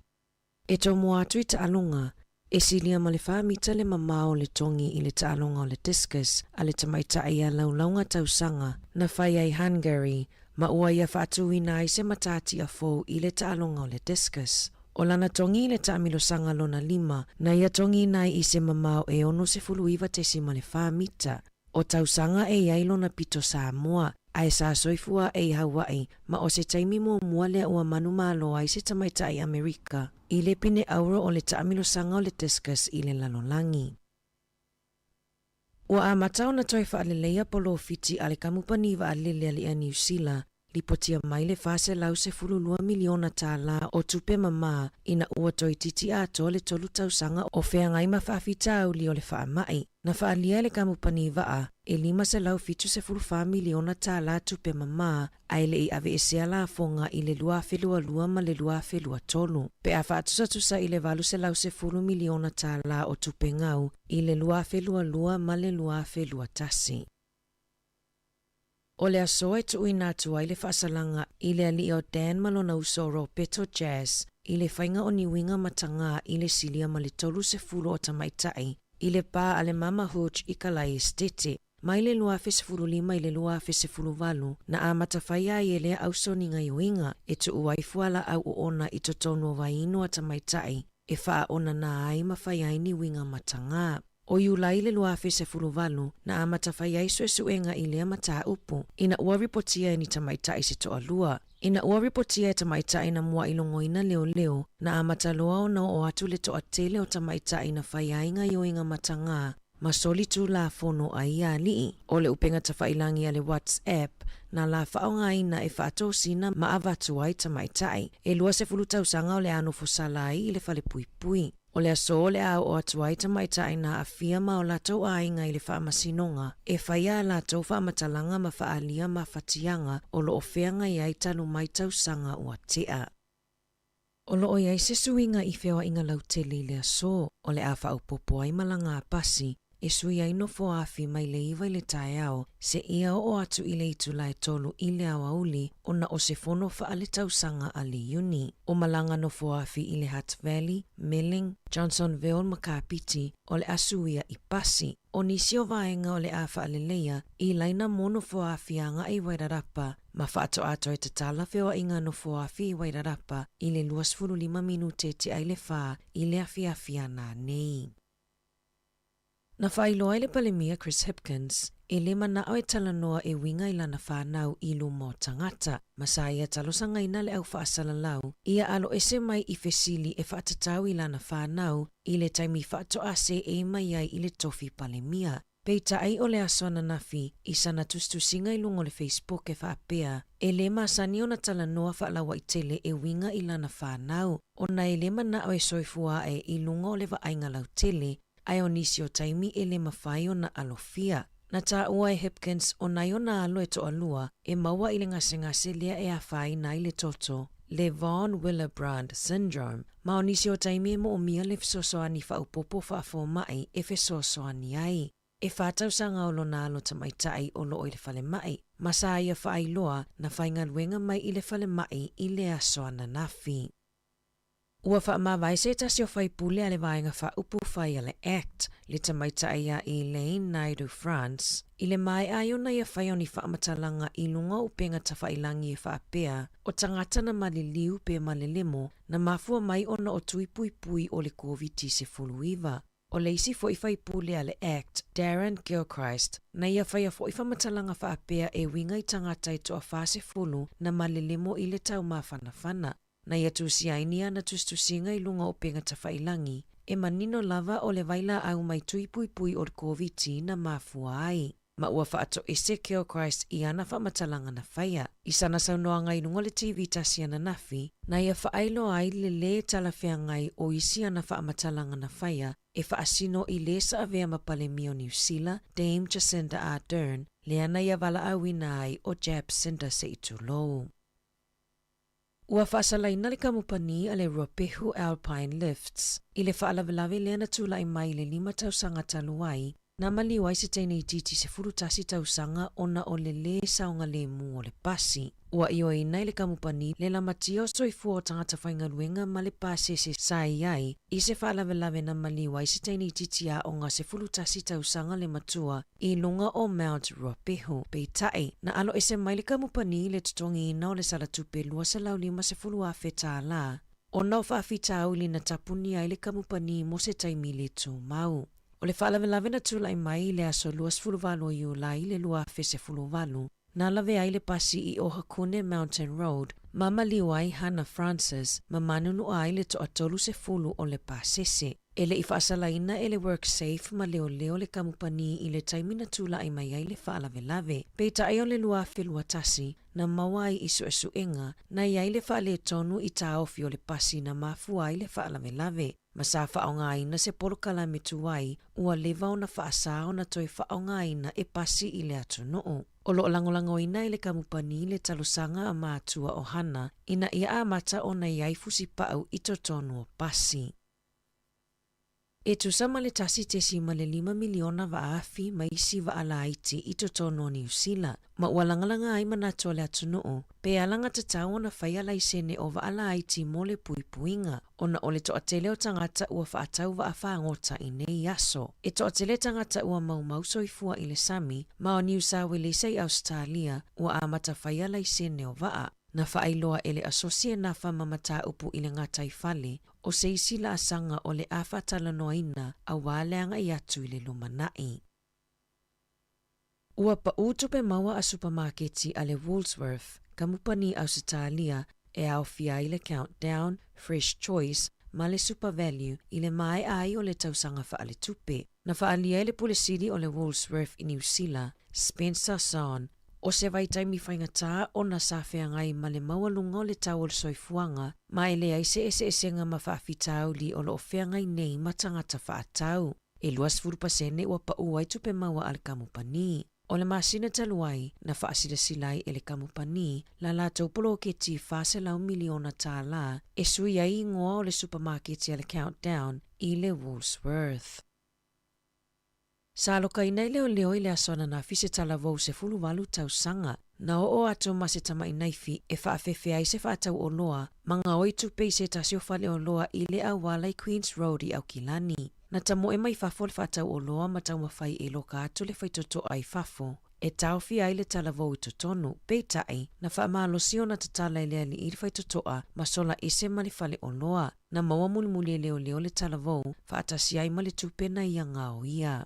E tau mua atu i taalonga, e silia ma le whamita le mamao le tongi i le taalonga o le discus a le tamaitai a laulaunga tausanga na whai ai Hungary ma ua ia whaatuina ai se matati a fou i le taalonga o le discus. O lana tongi i le taamilosanga lona 5 na ia tongi nai i se mamao e ono se fuluiva te sima le whamita. O tausanga e iai lona pito Samoa, ai sa soifua e Hawaii ma o se taimi mua le ua manu malo ai se tamaitai Amerika i le pine auro o le taamilosanga o le discus i le lalolangi. Ua amatau na toi whaaleleia polo fiti a le kamupaniva a lele ali a New Zealand li potia mai le fase lau se 2 miliona tala o tupe mama ina ua toi titi ato le tolu tausanga o fea ngai mawhawhitau li o le whaamai. Na whaalia le kamupaniva a e 5 se lau fitu se 4 miliona tala tupe mama ai le i ave e sea la fonga i le lua whelua lua ma le lua whelua tolu. Pe a whaatusa i le valu se lau se 4 miliona tala o tupe ngau i le lua whelua lua ma le lua whelua tasi. O le asoa e tui nātu ai le whaasalanga i le ali o Dan malona usoro Peto Jazz i le whainga o niwinga matanga i le silia ma le tolu se 10 o tamaitai i le pā a le mama hooch i kalai estete. Mai le lua se 5 i le lua se 10 na a matawhaia i ele ausoninga iuinga e tu uai fuala au o ona i totonu o vainu a tamaitai e wha ona na ai mawhaia i niwinga matanga. O iulai le lua se 10 na a matawhaia i suenga i le mata upu. Ina ua ripotia ni tamaitai se toa lua. Ina ua ripotia e tamaitai na mua ilongoina leo na a mataloa o na o atu le toa tele o tamaitai na whaiainga ioinga matanga ma soli tu la fono ai a lii. O le upenga tawhailangi a le WhatsApp na la whaonga ina e whaatosina ma avatu ai tamaitai. E lua se 10 sanga o le ano fosalai i le whale pui pui. O le aso le au o atuai tamaitai na a fia ma o latou ainga i le whaamasinonga e whaia latou whaamatalanga ma whaalia ma whatianga o lo ofeanga i ai tanu mai tausanga ua tea. O lo o iai se suinga i whiawa inga lautele le aso o le a whaupopo ai malanga a pasi e sui ai no foafi mai le iwa i le tae ao se ia o atu i le itula e tolu i le awauli o na o se fono wha le tausanga a le uni. O malanga no foafi i le Hutt Valley, Melling, Johnsonville, Makapiti o le asuia i pasi. O nisi o vaenga o le a wha leia i laina mono foafi anga i Wairarapa ma whaato ato e tatala whiwa inga no foafi i Wairarapa i le 25 minute te ai le wha i le awhiawhia nā nei. Na whailoa le palemia Chris Hipkins, e le manao e talanoa e winga i lana whanau i lumo tangata. Masaia talosanga ina le au whaasalalau, ia alo ese mai i fesili e whaatatau i lana whanau, i le taimi whaato ase e mai ai i le tofi palemia. Peita ai o le asona nafi, i sana tustusinga i lungo le Facebook e whaapea, e le masani o na talanoa whaalawa i tele e winga i lana whanau, o na e le manao e soifua e i lungo le waainga lau tele, ai o nisi o taimi e le mawhai o na alofia. Na tā ua e Hipkins o nai o na alo e toa lua e maua i le ngase lea e a whai na i le toto, le Von Willebrand syndrome. Ma o nisi o taimi e mo o mia le fesosoani whaupopo whaafo mai e fesosoani ai. E whātau sanga o lo na alo tamaitai o lo o i le whale mai. Masa ia whai loa na whainga luenga mai i le whale mai i le asoana nafi. Ua wha mawai se tasi o whai pule a le vaenga wha upu whai a le ACT, le tamaitai a Elaine Naidu France, i le mai ai ona ia whai oni wha amatalanga i lunga upenga ta whailangi e wha apea, o tangata na maliliu pe malelemo, na mafua mai ona o tui pui pui o le COVID se fuluiva. O le isi fo i whai pule a le ACT, Darren Gilchrist, na ia whai a fo i whamatalanga wha apea e winga i tangata i toa whase fulu na malelemo i le tau mawhanawhana. Na ia tusiainia na tustusinga i lunga o penga ta whailangi, e manino lava o le vaila au mai tui pui pui o le COVID na mafua ai. Ma ua whaato Ezekiel Christ i ana whamatalanga na whaia. I sana saunoa ngai lunga le TV tasi ana nafi, na ia whaailo ai le le talawhea ngai o isi ana whamatalanga na whaia, e whaasino i le sa avea mapalemi o New Zealand, Dame Jacinda Ardern, le ana ia vala awina ai o Jab Cinda se itulou. Ua whaasalaina le kamupani a le Ruapehu Alpine Lifts. I le whaalawelawe lea na tula i mai le 5 tausanga taluai, Na maliwai se teine i titi se furutasi tausanga ona o le le saunga le mu o le pasi. Ua io i nei le kamupani le lamatia o soifua o tangata whaingaluenga ma le pase se sai ai i se whaalavelave na maliwai se teine i titi a o ngā se furutasi tausanga le matua i lunga o Mount Ruapehu pe tae. Na alo ese mai le kamupani le tutongi ina o le salatupe lua se lau lima se fulu a feta la. O nau whaafita au li na tapuni ai le kamupani mo se taimi le tū mau. O le whaalavelave na tūlai mai le aso luas fuluvalo i ulai le lua fese fuluvalo. Na lave ai le pasi i Ohakune Mountain Road, Mama Liwai Hannah Francis, mamanunu ai le to'atolu se fulu o le pasese. Ele i whaasalaina ele work safe ma leo le kamupani i le taimina tūlai mai ai le whaalavelave. Peita ai o le lua whelua tasi, na mawai isu enga, na iai le whaale tonu i taofi o le pasi na mafua ai le whaalavelave. Ma sa whaongaina se porokala metuai, ua lewa o na whaasao na toi whaongaina e pasi i le atunoo. O lo langolangoina i le kamupani le talosanga a mātua o Hana, ina ia a mata o na iai fusi pau i totonu o pasi. E tusama le tasi tesi ma le 5 miliona vaafi ma isi vaalaiti i totonu o New Zealand. Ma ua langalanga ai manatua le atunoo, pe alanga tatau na whaia laisene o vaalaiti mo le puipuinga, ona o le toatele o tangata ua whaatau vaafangota i nei aso. E toatele tangata ua maumau soifua i le Sami, ma o New South Wales i Australia ua amata whaia laisene o vaa. Na whaailoa ele asosia na whamamata upu i le ngatai fale, o se isi la asanga o le awhatala noaina a waleanga i atu i le lumanai. Ua pa utupe maua a supermarketi a le Woolworth, kamupani Australia e au fia i le Countdown, Fresh Choice, ma le Super Value i le mai ai o le tausanga whaale tupe. Na whaalia i le pulesiri o le Woolworth i New Zealand, Spencer Son, o se vai taimi whaingatā o na sawhea ngai ma le maualunga o le tau o le soifuanga, ma ele ai se esenga ma whaafitau li o lo whea ngai nei ma tangata whaatau. E luas furupasene ua pa uai tupe maua al kamupani. O le masina taluai na whaasida silai ele kamupani, la la taupolo ke ti whaaselau miliona tā la, e sui ai ingoa o le supermarket i le Countdown i le Woolworth. Sa loka inai leo i le asona na fise talavou se fuluwalu tausanga, na o ato ma se tama inaifi e whaafefe ai se whaatau o loa, manga oi tupe i se tasio whale o loa i le awala i Queen's Road i Aukilani. Na tamo e mai fafo le whaatau o loa ma tau mawhai e loka atu le whaitoto ai fafo. E tauwhi ai le talavou i totonu, peitai na whaamaalosio na tatala i lea li i le whaitotoa ma sola ese ma le whale o loa, na maua mulimuli e leo le talavou, whaatasi ai ma le tupe na ia ngao ia.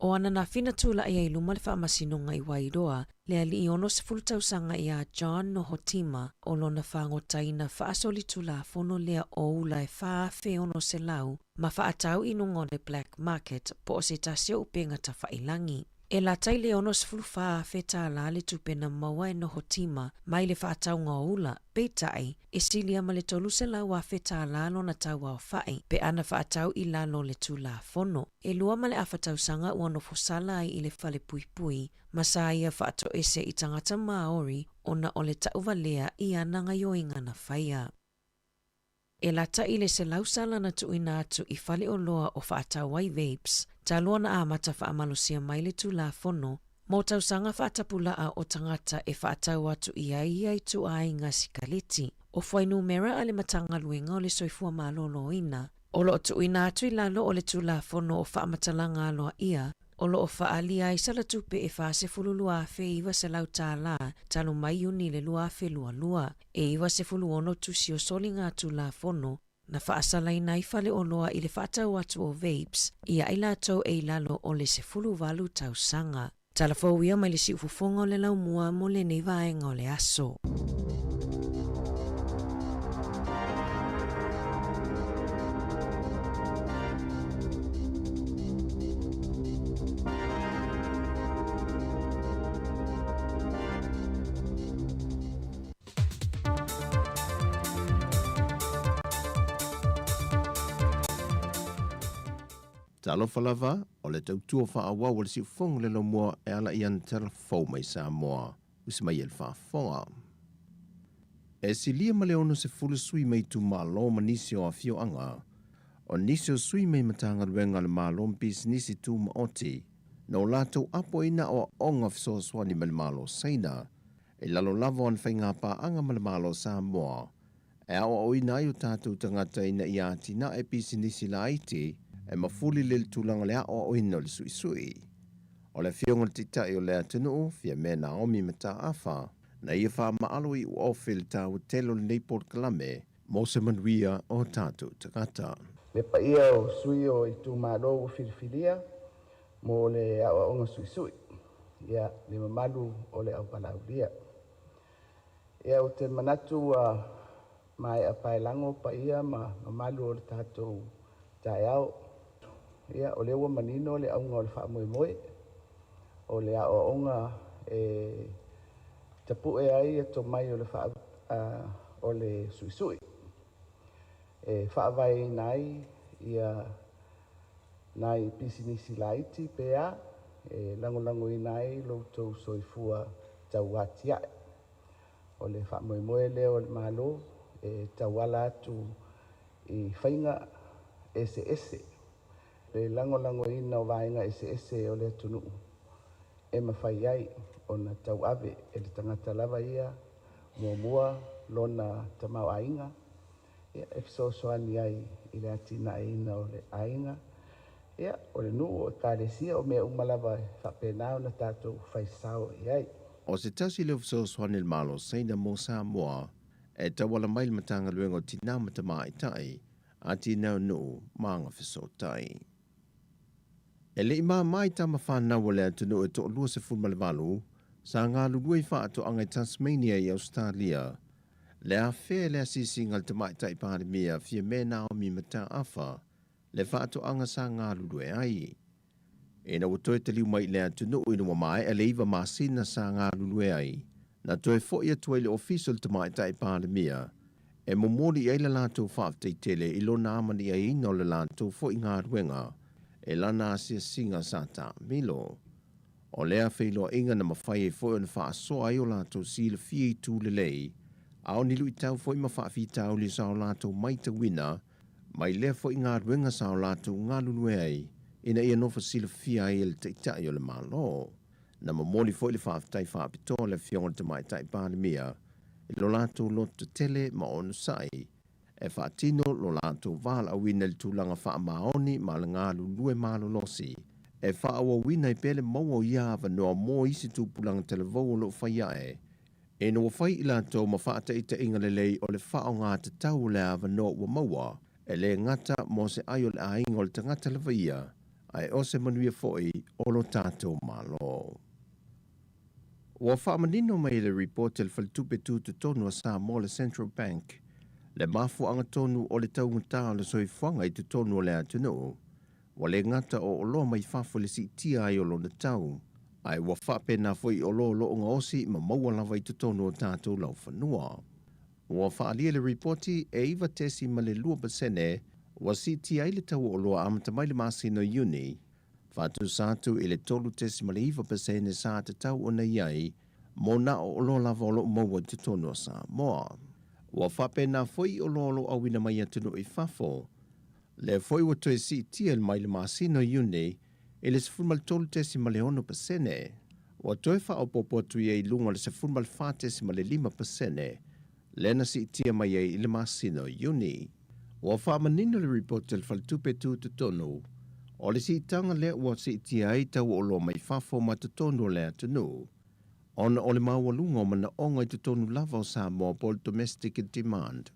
O ana na fina tula ia iluma le whaamasinonga i Wairoa, lea li ono se fulutausanga ia John no Hotima o lona whaangotaina whaasoli tula fono lea o ula e whaafe ono se lau, ma whaatau inungo le black market po o se tasio upenga ta whailangi. E la tai le ono se fulu whaafe ta la le tupena maua e no Hotima, mai le whaatau ngā ula, peitai, e silia ma le tolu se lau a feta la lona tau au whai, pe ana whaatau i la lo le tula fono. E lua ma le awhatau sanga uano fosala ai i le whale pui pui, ma sa ia whaato ese i tangata Maori ona o le tauvalea i ana ngaioinga na whaia. E la tai le se lausala na tuina atu i whale o loa o whaatau wai vapes, ta luana a mata whaamalosia mai le tula fono, mo tausanga whaatapulaa o tangata e whaatau atu i ai tu ai ngā sikaleti. O whainu mera ale matanga luenga o le soifua malolo ina. O lo tuina atu i lalo o le tula fono o whaamatalanga aloa ia, o lo o whaalia i salatupe e whaase fulu luafe iwa se lau tā la, talo mai uni le luafe lua. E iwa se fulu ono tusi o soli ngā tula fono, na whaasala i nai whale o loa i le whaatau atu o vapes, ia i lātou e lalo o le se fulu walu tau sanga. Talafouia mai le si ufufonga o le lau mua mo le nei vaenga o le aso. Talofa Lava o le tautua whaawa o le si ufonga le lo mua e ala i an telefou mai Samoa, usi mai el whaafonga. E si lia ma le ono se fulu sui mai tu malo manisi o a fio anga, o nisi o sui mai matanga ruenga le malom business tu maoti, no lato apo ina o onga fisoswani ma le malo saina, e lalo lavo an whainga pa anga ma le malo Samoa, e awa o ina i o tātou tangata ina i atina e business la iti, e mafuli le tulanga le awa o ina le sui sui. O le fionga titai o le atunu, fia mena omi mata afa, na ia wha maalo i u ofil tau telo le Port Kalame, mo se manuia o tātou tangata. Le pa ia o sui o i tu malo o filifilia, mo le awa onga sui sui. Ia, le mamalu o le au palaulia. Ia o te manatu mai a pailango pa ia ma mamalu o le tātou tai au. Ia, o le ua manino le aunga o le wha moe moe. O le awa onga tapu e ai e to mai o le wha o le sui sui. E whaavai nai ia nai pisinisi laiti pea e lango i nai loutou soifua tau atia. O le whaamoemoe leo le malo e tauala atu i whainga ese ese. Le lango i na wainga ese ese o le tunu. E mawhai ai o na tau ave e le tangata lava ia mua lona tamau ainga. Ia e fisosoani ai i le atina ina o le ainga. Ia o le nuu o kāresia o mea umalava whapena o na tātou whaisao i ai. O se tasi leo fisosoani le malo saina mo Samoa, e tawala mai le matanga luengo tina matama i tai, a tina nuu maanga fisotai. E le ima mai tama whanau o le atunu e to lua se fulma le valu, sa ngā lulua i wha ato angai Tasmania i Australia, le a whea le asisi ngal te mai tai pandemia fia mena o mi mata afa, le wha ato anga sa ngā lulua ai. E na watoe te liu mai le atunu i nua mai e le iwa masina sa ngā lulua ai, na toe fo ia tuai le official te mai tai pandemia, e momori ai le lato whaaftai tele i lo na amani ai ino le lato fo i ngā ruenga, e lana asia singa sa ta milo. O lea whilo inga na mawhai e fo na wha asoa ai o lato si le fia i tū le lei, ao nilu i tau fo i mawhaafi tau li sa o lato mai ta wina, mai lea fo i ngā ruenga sa o lato ngā lulue ai, ina ia nofa si le fia ai le teitai o le malo. Na mamoli fo i le whaaftai whaapito le fionga te mai tai pandemia, i lo lato loto tele ma onu sai, e whaatino lo lato vala a wina le tūlanga wha maoni ma le ngā lulue malo losi, e whaawa wina i pele maua ia noa mō isi tūpulanga televou o lo whaiae, e no whai i lato ma whaata i te inga le lei o le whao ngā te tau le ava noa ua maua, e le ngata mo se ai o le ainga o le tangata le vaia, ai o se manuia foi o lo tātou malo. Ua whaamanino mai le report le whalitupe tūtu tonu a Samoa le Central Bank, le mafu anga tonu o le taungata o le soifuanga i tu tonu o le atunu, wa le ngata o olo mai fafu le si tia ai o lo na tau, ai wa whape na foi o lo nga osi ma maua lava i tu tonu o tātou lau whanua. Wa whaalia le reporti e iwa tesi ma le 2% wa si tia i le tau o loa amata mai le masino uni, whatu sātu i le tolu tesi ma le 1% sa te tau o na iai, mo na o lo lava o lo maua i tu tonu o Samoa. Wa whape na foi o lo awina mai atunu i fafo, le foi wa toe si tia mai le masino uni, e le sefulmal tolu tesi ma le 1%, wa toe wha o popo atu i lunga le sefulmal wha tesi ma le 5%, le na si tia mai i le masino uni. Wa wha manino le report le faltupe tu tonu, o le si tanga le wa si tia ai tau o lo mai fafo ma tonu le atunu, ona o le mawalunga o mana onga i tonu lava o Samoa pol domestic demand.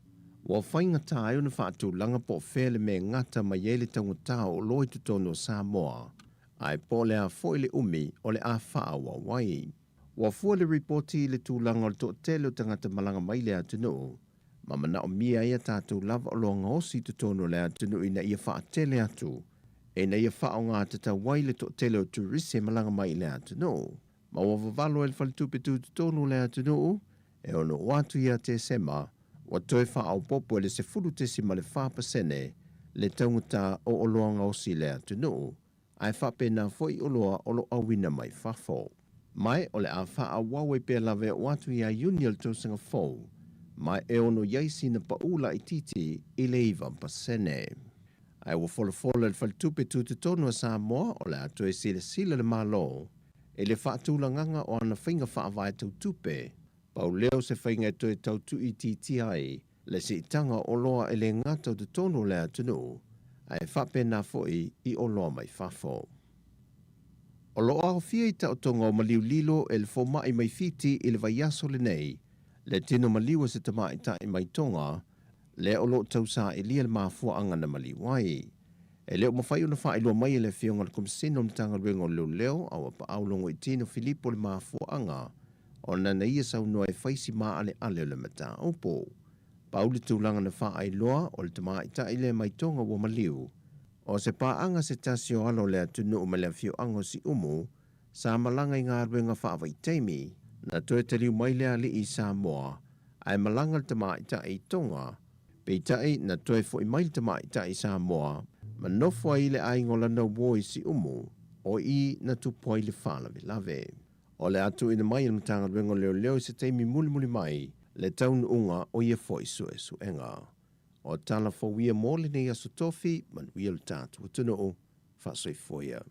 Wa whainga tae una whaatu langa po whele me ngata ma yele tangutao o loi tonu o Samoa, ai po le a foile umi o le a wha wa wai. Wa fua le reporti le tūlanga o le to tele o tangata malanga mai le atunu, ma mana o mia ia tātou lava o longa osi tonu le atunu ina ia wha tele atu, e na ia wha o ngā tata wai le to tele o turisi malanga mai le atunu. Ma wa vavalo e le falitupe tonu le atunu, e ono watu ia te sema, wa toe wha au popo le se fulu tesi ma le 4% le taunguta o oloanga osi le atunu, ai whapena foi oloa olo awina mai whafo. Mai o le a wha a wawe pe lave o atu ia unial tausanga fau, mai e ono yaisi na paula i titi i le iwa pasene. Ai ua folafola le falitupe tu te tonu a Samoa o le atu e sila le malo. E le whaatulanganga o ana whainga whaavai tau tupe. Pau leo se whainga e toi tau tu i titi ai. Le si itanga o loa e le ngata o te tonu le atunu. Ai whape na foi i o loa mai whafo. O loa o fia i ta o tonga o maliu lilo e le foma i mai fiti i le vaiaso le nei. Le tino maliu se tama i ta i mai tonga. Le o lo tausa i lia le mafua anga na maliu ai. E leo mawhai o na wha ilua mai e le whionga le komisino na tanga ruenga leo leo au apa aulongo i tino Filipo le mafua anga. O na ia sau noa e whaisi maa ale ale le mata upo. Pauli tūlanga na wha ai loa o le tama i ta i le mai tonga wa maliu. O se pā anga se tasio alo le atunu o mele whio anga si umu, sa malanga i ngā ruenga wha awai teimi, na toe te liu mai lea li i Samoa, ai malanga le tama i ta i tonga, pe i tai na toe fo i mai le tama i ta i Samoa, ma nofua i le ai ngola na woi si umu, o i na tupua i le whala me lave. O le atu ina mai il mtanga ruenga leo leo se teimi muli muli mai, le taunu unga o ia fo i sue su enga. O tala fo wia mōle nei aso tofi, man wia le tātu o tunu o, whasoi foia.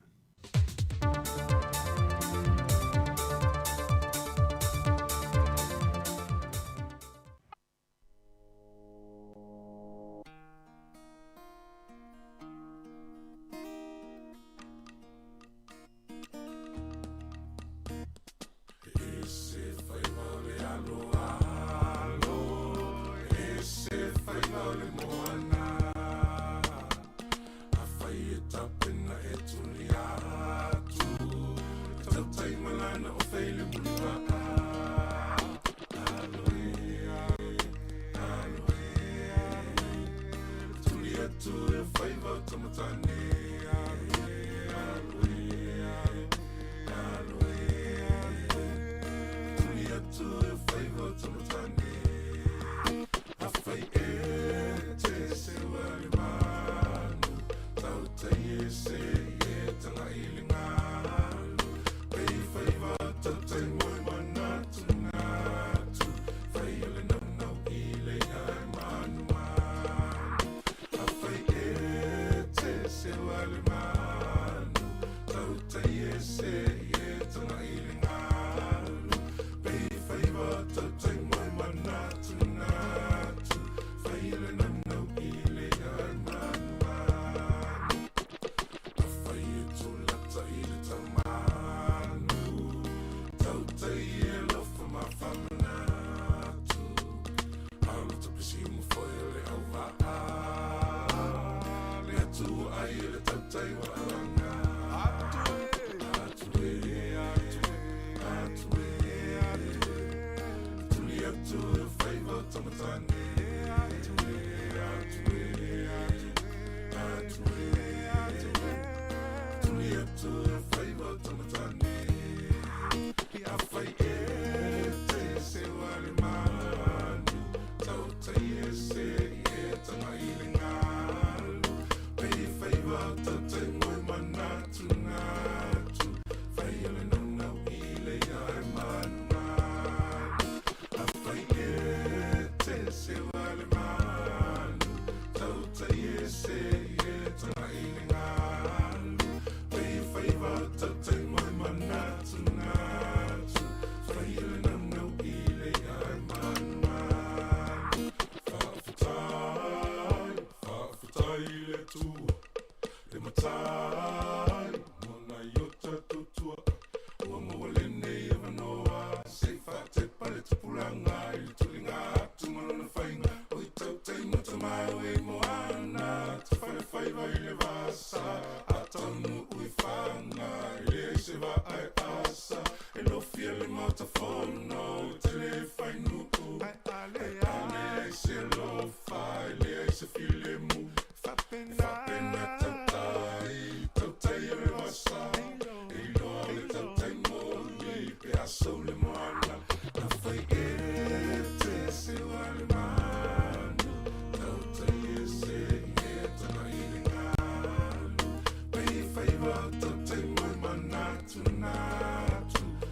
Tonight,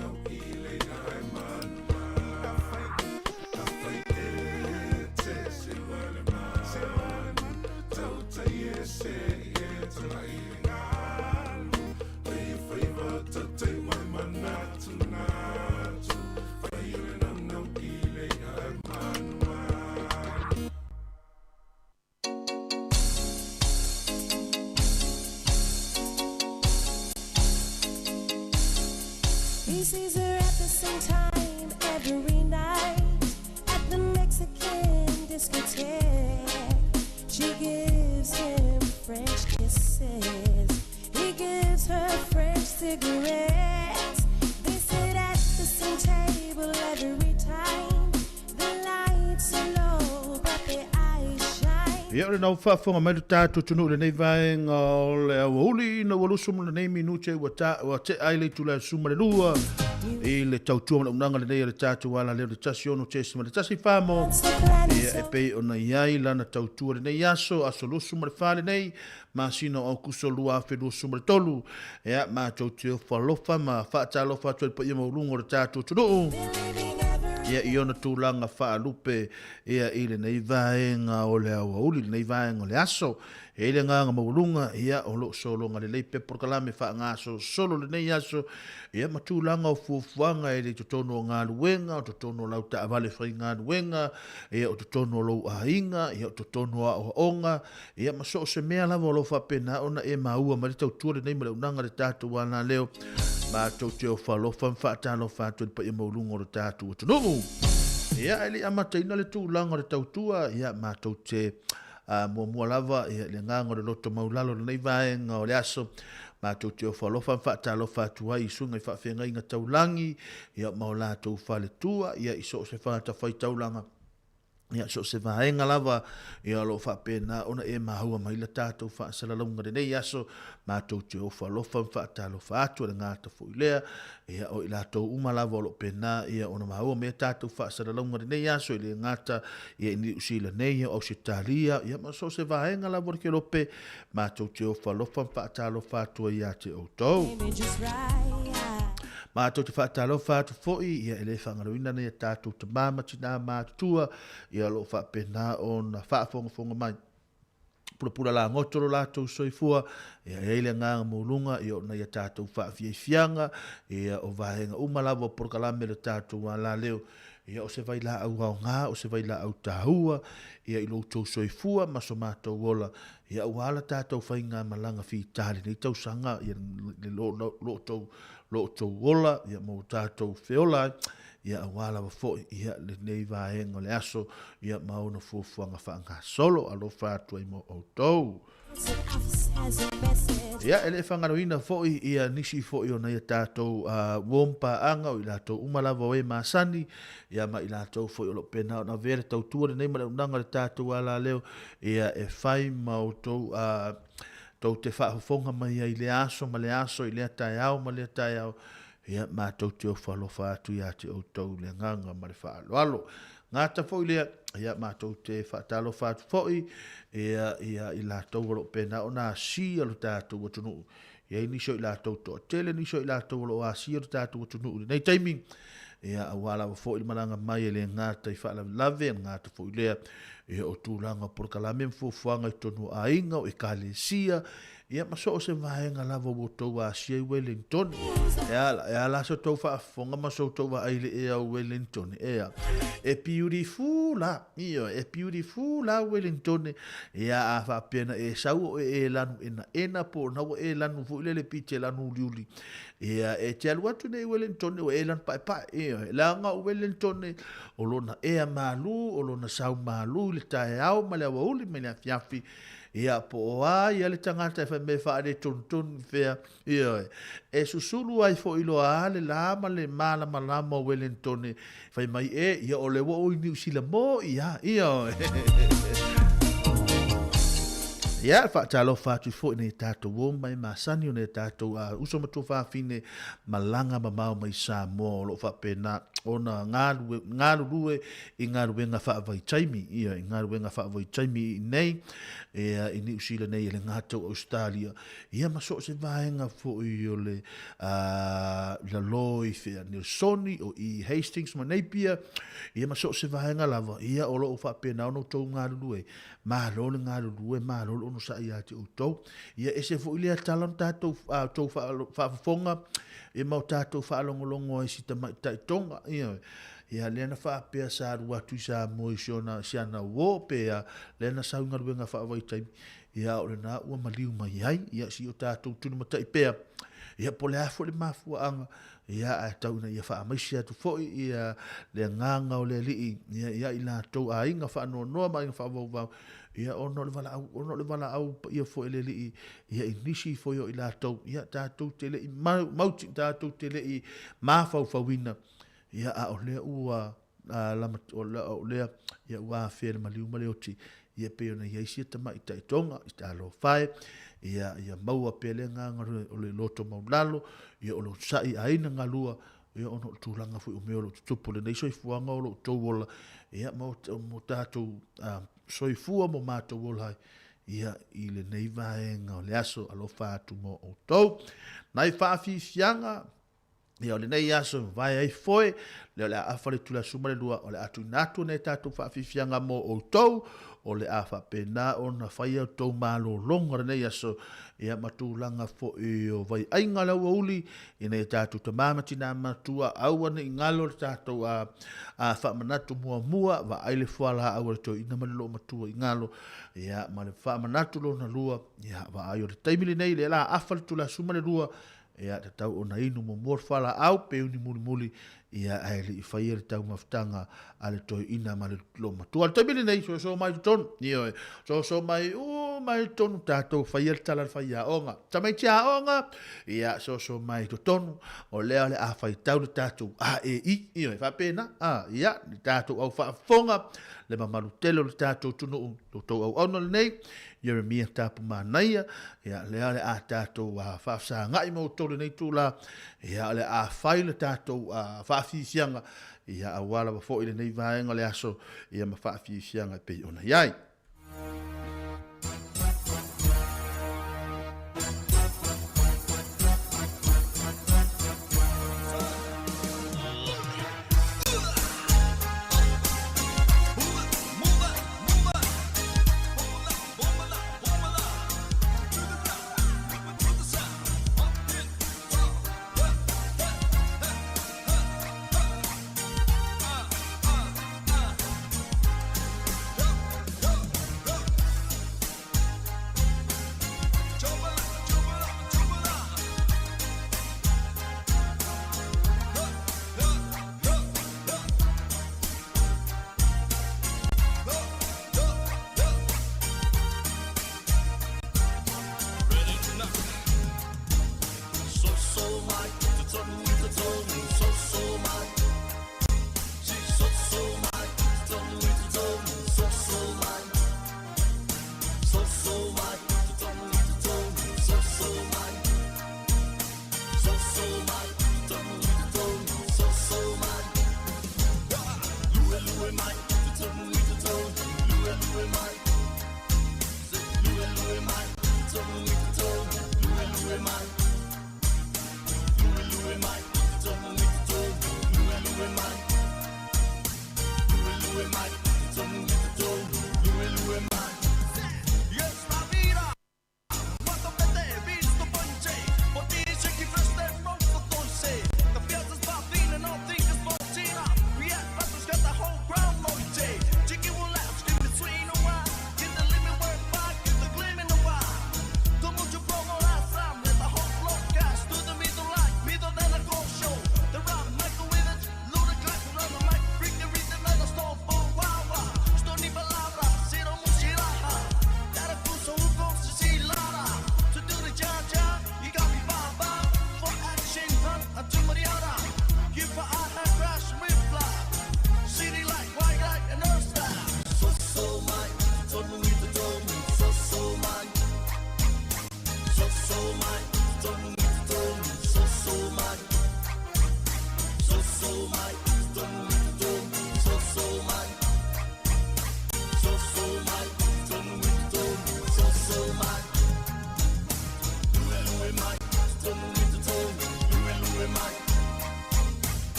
I feel Ia ole nau whaafonga mai tātou tunu le nei vaenga o le awauli na walusumu le nei minute wa te aile tu le suma le lua i le tautua na unanga le nei le tātou wala leo le tasi ono tesi ma le tasi whamo ia e pei ona iai lana tautua le nei aso lusuma le whale nei ma sino au kuso lua whenua suma le tolu ia ma tautio whalofa ma whaatalofa atu pa ia maulungo le tātou tunu ia iona tūlanga whaalupe ia i le nei vaenga o le awauli, le nei vaenga o le aso. E le nganga maulunga ia o lo solonga le lei pepor kalame wha ngaso solo le nei aso. Ia matūlanga o fuafuanga e le tutono o ngā luenga, o tutono o lauta avale whai ngā luenga, ia o tutono o lau ahinga, ia o tutono o onga, ia maso se mea lava o lo whapena ona e maua ma le tautua le nei ma le unanga le tātou wana leo. Ma tau te o whalofa mwhaatalo whātua pa ia maulungo le tātou atunungu. Ia ele amataina le tūlanga le tautua, ia ma tau te mua lava, ia le nganga le loto maulalo le nei vaenga o le aso, ma tau te o whalofa mwhaatalo whātua i sunga i whawhenga inga taulangi, ia maula tau whale tua, ia iso se whāta whai taulanga. Ia so se vaenga lava ia lo whapena ona e mahua mai la tātou whaasalalunga de nei aso mātou te o whalofa whaatalo whaatua le ngāta fuilea ia o ila tau umalava o lo pena ia ona mahua mea tātou whaasalalunga de nei aso ili ngāta ia ini usila nei o se talia ia ma so se vaenga lava ke lope mātou te o whalofa whaatalo whaatua ia te o tau. Ma tau te whaatalo whaatu fōi, ia ele whangaruina nei a tātou te māmati nā mātua, ia lo whapena o na whaafonga mai. Pura la ngotoro la tau soifua, ia eile ngā mūlunga, ia o nei a tātou whaafiaifianga, ia o vahenga umalawa o porkalame le tātou wā la leo, ia o se vai la au au ngā, o se vai la au tāhua, ia ilo tau soifua, maso mātou wola, ia uala tātou whainga malanga whi tāri, nei tau sanga, ia lo tau wola, ia mō tātou whiola, ia awala wa fōi, ia le nei vaenga le aso, ia mauna fuafuanga whaanga solo, alo whātua i mō au tau. Ia ele whangaroina fōi, ia nisi fōi o nei tātou wompa anga, o i lātou umalawa o e māsani, ia ma i lātou fōi o lo pena, na vere tau tua nei ma le unanga le tātou ala leo, ia e whai mau tau tau te whaafonga mai i le aso, ma le aso, i le tai au, ma le tai au, ia ma tau te o whalofa atu ia te o tau le nganga ma le whaaloalo. Ngāta fōi lea, ia ma tau te whaatalo whaatu fōi, ia i la tau walo pena o nā si alo tātou watunu. Ia i niso i la tau toa tele, niso i la tau walo a si alo tātou watunu. Nei taiming, ia awala wa fōi malanga mai le ngāta i whaalave, ngāta fōi lea, ia o tūlanga porkalame mfuafuanga i tonu a inga o e kālesia, ia maso o se vaenga lava o tau a sia i Wellington. Ia la so tau whaafonga maso tau a aile e au Wellington. Ia, e beautiful la, ia, e beautiful la Wellington. Ia a whapena e sau o e lanu ena po na o e lanu fuilele pite lanu liuli. Ia e te alu atu nei Wellington o e lanu pai. Ia, la nga o Wellington o lona ea malu, o lona sau malu, le tae au, ma le awa uli, me le afiafi. Ia po oa, ia le tangata e whai me whaare tontun whea. Ia e susulu ai fo ilo a le lama le malama lama o Wellington. Whai mai ia o le wo o New Zealand mo, ia. Ia whaatalo whaatu fo nei tātou o mai masani o nei tātou uso matu whaafine malanga mamau mai Samoa o lo whapena o na ngāru rue i ngāru wenga whaavai taimi ia i ngāru wenga whaavai taimi nei ia i New Zealand nei le ngātou Australia ia maso se vaenga fo i o le la loi whea Nilsoni o i Hastings ma nei pia ia maso se vaenga lava ia o lo whapena o no tau ngāru rue mālo le ngāru rue mālo ono sa ia te utou ia ese fo ile talan tatou tau whaafonga e mau tatou whaalongolongo e si tai tonga ia lena whaapea sa rua tu sa moi siana wo pea lena saunga ruenga whaavai taimi ia o lena ua maliu mai ai ia si o tatou tunu matai pea ia po le afo le mafua anga ia a tauna ia whaamaisi atu foi ia le nganga o le lii ia i la tau a inga whaanoa ma inga whaavau ia ono le wala au ia fo ele li ia inisi fo yo ila tau ia tātou te le mauti tātou te le mafau fawina ia a o le ua o lea ia ua fere maliu maleoti ia pe ona ia sia tama i taitonga i Talofa ia maua pele nganga o le loto maulalo ia o lo sai aina ngalua ia ono tūlanga fui o mea lo tutupu le nei soifuanga o lo tauola ia mo tātou soifua mo mātou wola ia i le nei vaenga o le aso alofa atu mo o tau nai whaafifianga ia o le nei aso vai ai foe le o le awhare tula suma le lua o le atu natu nei tātou whaafifianga mo o tau o le afa pena o na whaia tau mālo longa le nei aso ia matulanga fo i o vai ainga lau auli i nei tātou ta mamati nā matua aua nei ngalo le tātou a whaamanatu mua va aile fuala aua le toi ina malilo matua i ngalo ia ma le whaamanatu lo na lua ia va ai o le taimili nei le la afa le tula suma le lua ia te tau o na inu mo mor fala au pe uni muli ia ai le whaia le tau maftanga a le toi ina ma le lo matua le taimili nei so mai ton nio so mai mai tonu tātou whaia le tala le whaia onga tamai tia onga ia so mai to tonu o lea le a whai tau le tātou a e i io e whapena ia le tātou au whaafonga le mamalu telo le tātou tunu tau au le nei Jeremia tapu manaia ia le a tātou a whaafsa ngai mo tole nei tūla ia le a whaile tātou a whaafisianga ia a wala wa fo ile nei vaenga le aso ia ma whaafisianga pe ona iai.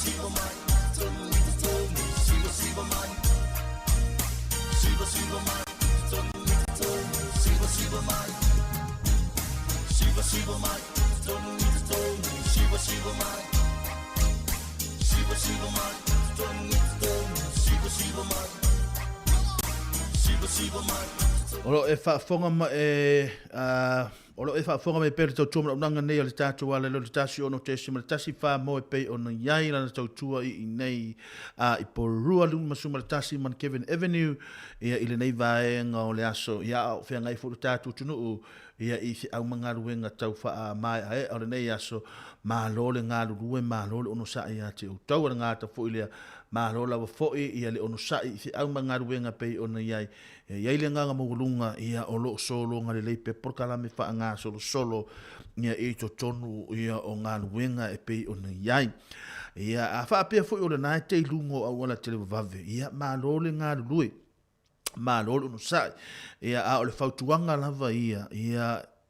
siva mai, tonu i te tonu, siva mai. Siva siva mai, tonu i te tonu, siva mai. Siva mai, tonu i te tonu, siva mai. Siva mai, tonu i te tonu, siva mai. Siva mai. Olo e whaafonga ma olo e whaafonga me pere tau tōmana unanga nei o le tātua le lo le tasi ono te sima le tasi wha mo e pei o na iai lana tau tua i nei i porua lunga masuma le tasi man Kevin Avenue ia i le nei vaenga o le aso ia o whea ngai furu tātua tunu ia i se au mangaruenga tau wha mai ae o le nei aso ma lole ngā lurue ma lole ono sa ia te o tau ar ngā ta fo ilea ma lola wa foi ia le ono sa i se au mangaruenga pei o na iai ia ile nganga mogulunga ia o lo solo ngale le pe por kala me fa nga solo ia e to tonu ia o nga luenga e pe o iai ia a fa pe fo o le na te lungo a wala te vave ia ma lo le nga lui ma lo no sai ia a o le fautuanga lava ia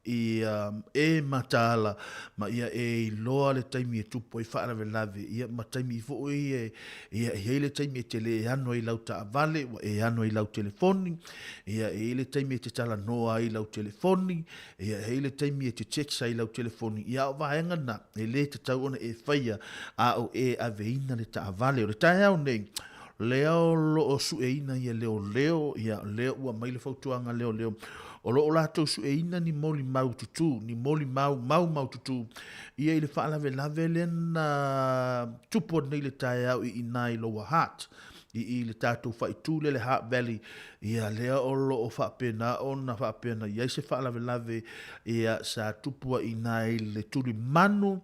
e matala ma ia e loa le taimi e tupo i whaara ve lave ia ma taimi i fo ia le taimi e tele ano i lau ta avale e ano i lau telefoni ia e le taimi e te tala noa i lau telefoni ia e le taimi e te teksa i lau telefoni ia o vaenga na e le te tau ona e whaia a o e aveina le ta avale o le tae au nei leo lo o su e ina ia leo ia ua maile fautuanga leo o lo o lātou su e ina ni moli mau tutu, ni moli mau tutu. Ia i le whaalave lave le na tupo nei le tae au i inai loa heart. I le tātou whaitu le Heart Valley. Ia lea o lo o whaapena, o na whaapena. Ia se whaalave lave ia sa tupua inai le turi manu.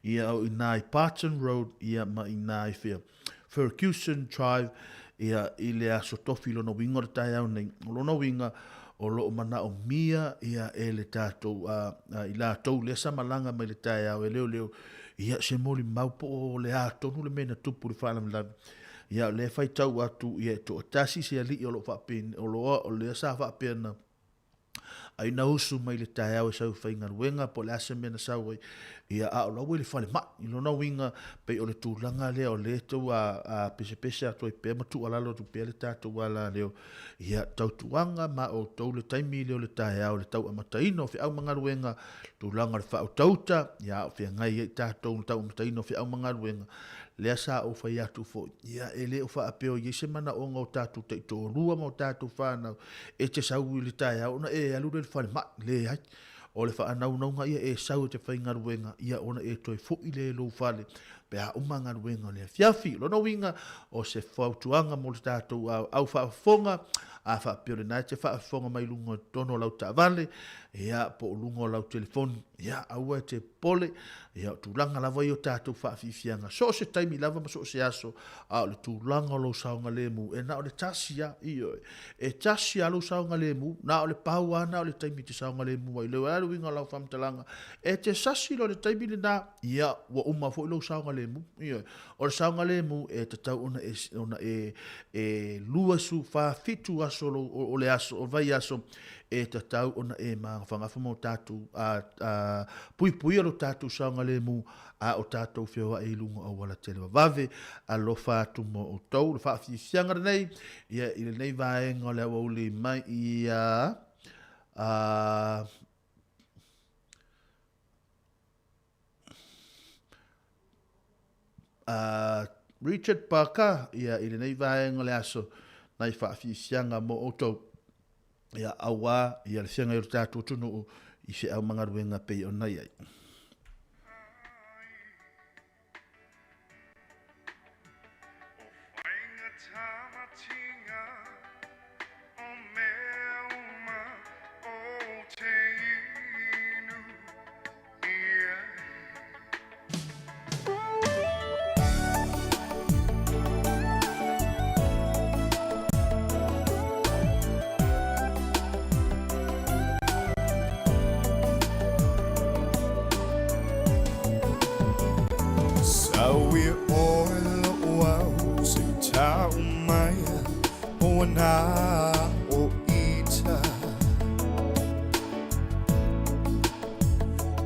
Ia o inai Parton Road, ia ma inai whea. Ferguson Drive, ia i le aso tofi lono winga le tae au nei. Lono winga, o lo mana o mia ia e le tātou i la tau le samalanga mai le tae au e leo ia se moli maupo o le a tonu le mena tupu le whalam lavi ia le whai tau atu ia to tasi se ali o lo whapena o le sa whapena ai na usu mai le tae au e sau whainga ruenga po le asa mena sau ia a o lau le whale ma i lona winga pe o le tūlanga lea o le tau a pese ato i pe matu alalo tu pe le tātou ala leo ia tau tuanga ma o tau le taimi leo le tae au le tau amataino fi au mangaruenga tūlanga le whao tauta ia o fi ngai e tātou le tau amataino fi au mangaruenga lea sa o whai atu fo ia e le o wha apeo i se mana o ngau tātou te to rua mo tātou whanau e te sau i le tae au na e alure le whale ma le hai o le whaanaunga ia e sau te whaingaruenga ia ona e toi fo i le lo whale pe a umangaruenga le fiafi lona winga o se whautuanga mo le tātou au whaafonga a whaapeo le nai te whaafonga mai lunga tono lau ta vale ia po lunga lau telefoni ia aua te pole ia tūlanga lava i o tātou whaafifianga so se taimi lava ma so se aso a le tūlanga lo saunga le mu e na o le tasia iyo e tasia lo saunga le mu na o le paua na o le taimi te saunga le mu ai leo alu winga lau whamtalanga e te sasi lo le taimi le na ia wa uma fo lo saunga le mu iyo o le saunga le mu e te tau ona e lua su whaafitu aso o le aso o vai aso e te tau ona e maa whangafa mo tātou pui alo tātou saunga le mu a o tātou whiawa e lunga o wala telewa vave a lo whātu mo o tau le whaafi fiangara nei ia i le nei vaenga le awa uli mai ia Richard Parker ia i le nei vaenga le aso nai whaafi fianga mo o tau ia awa ia le fianga i o tātou tunu i se au mangaruenga pei o nai ai.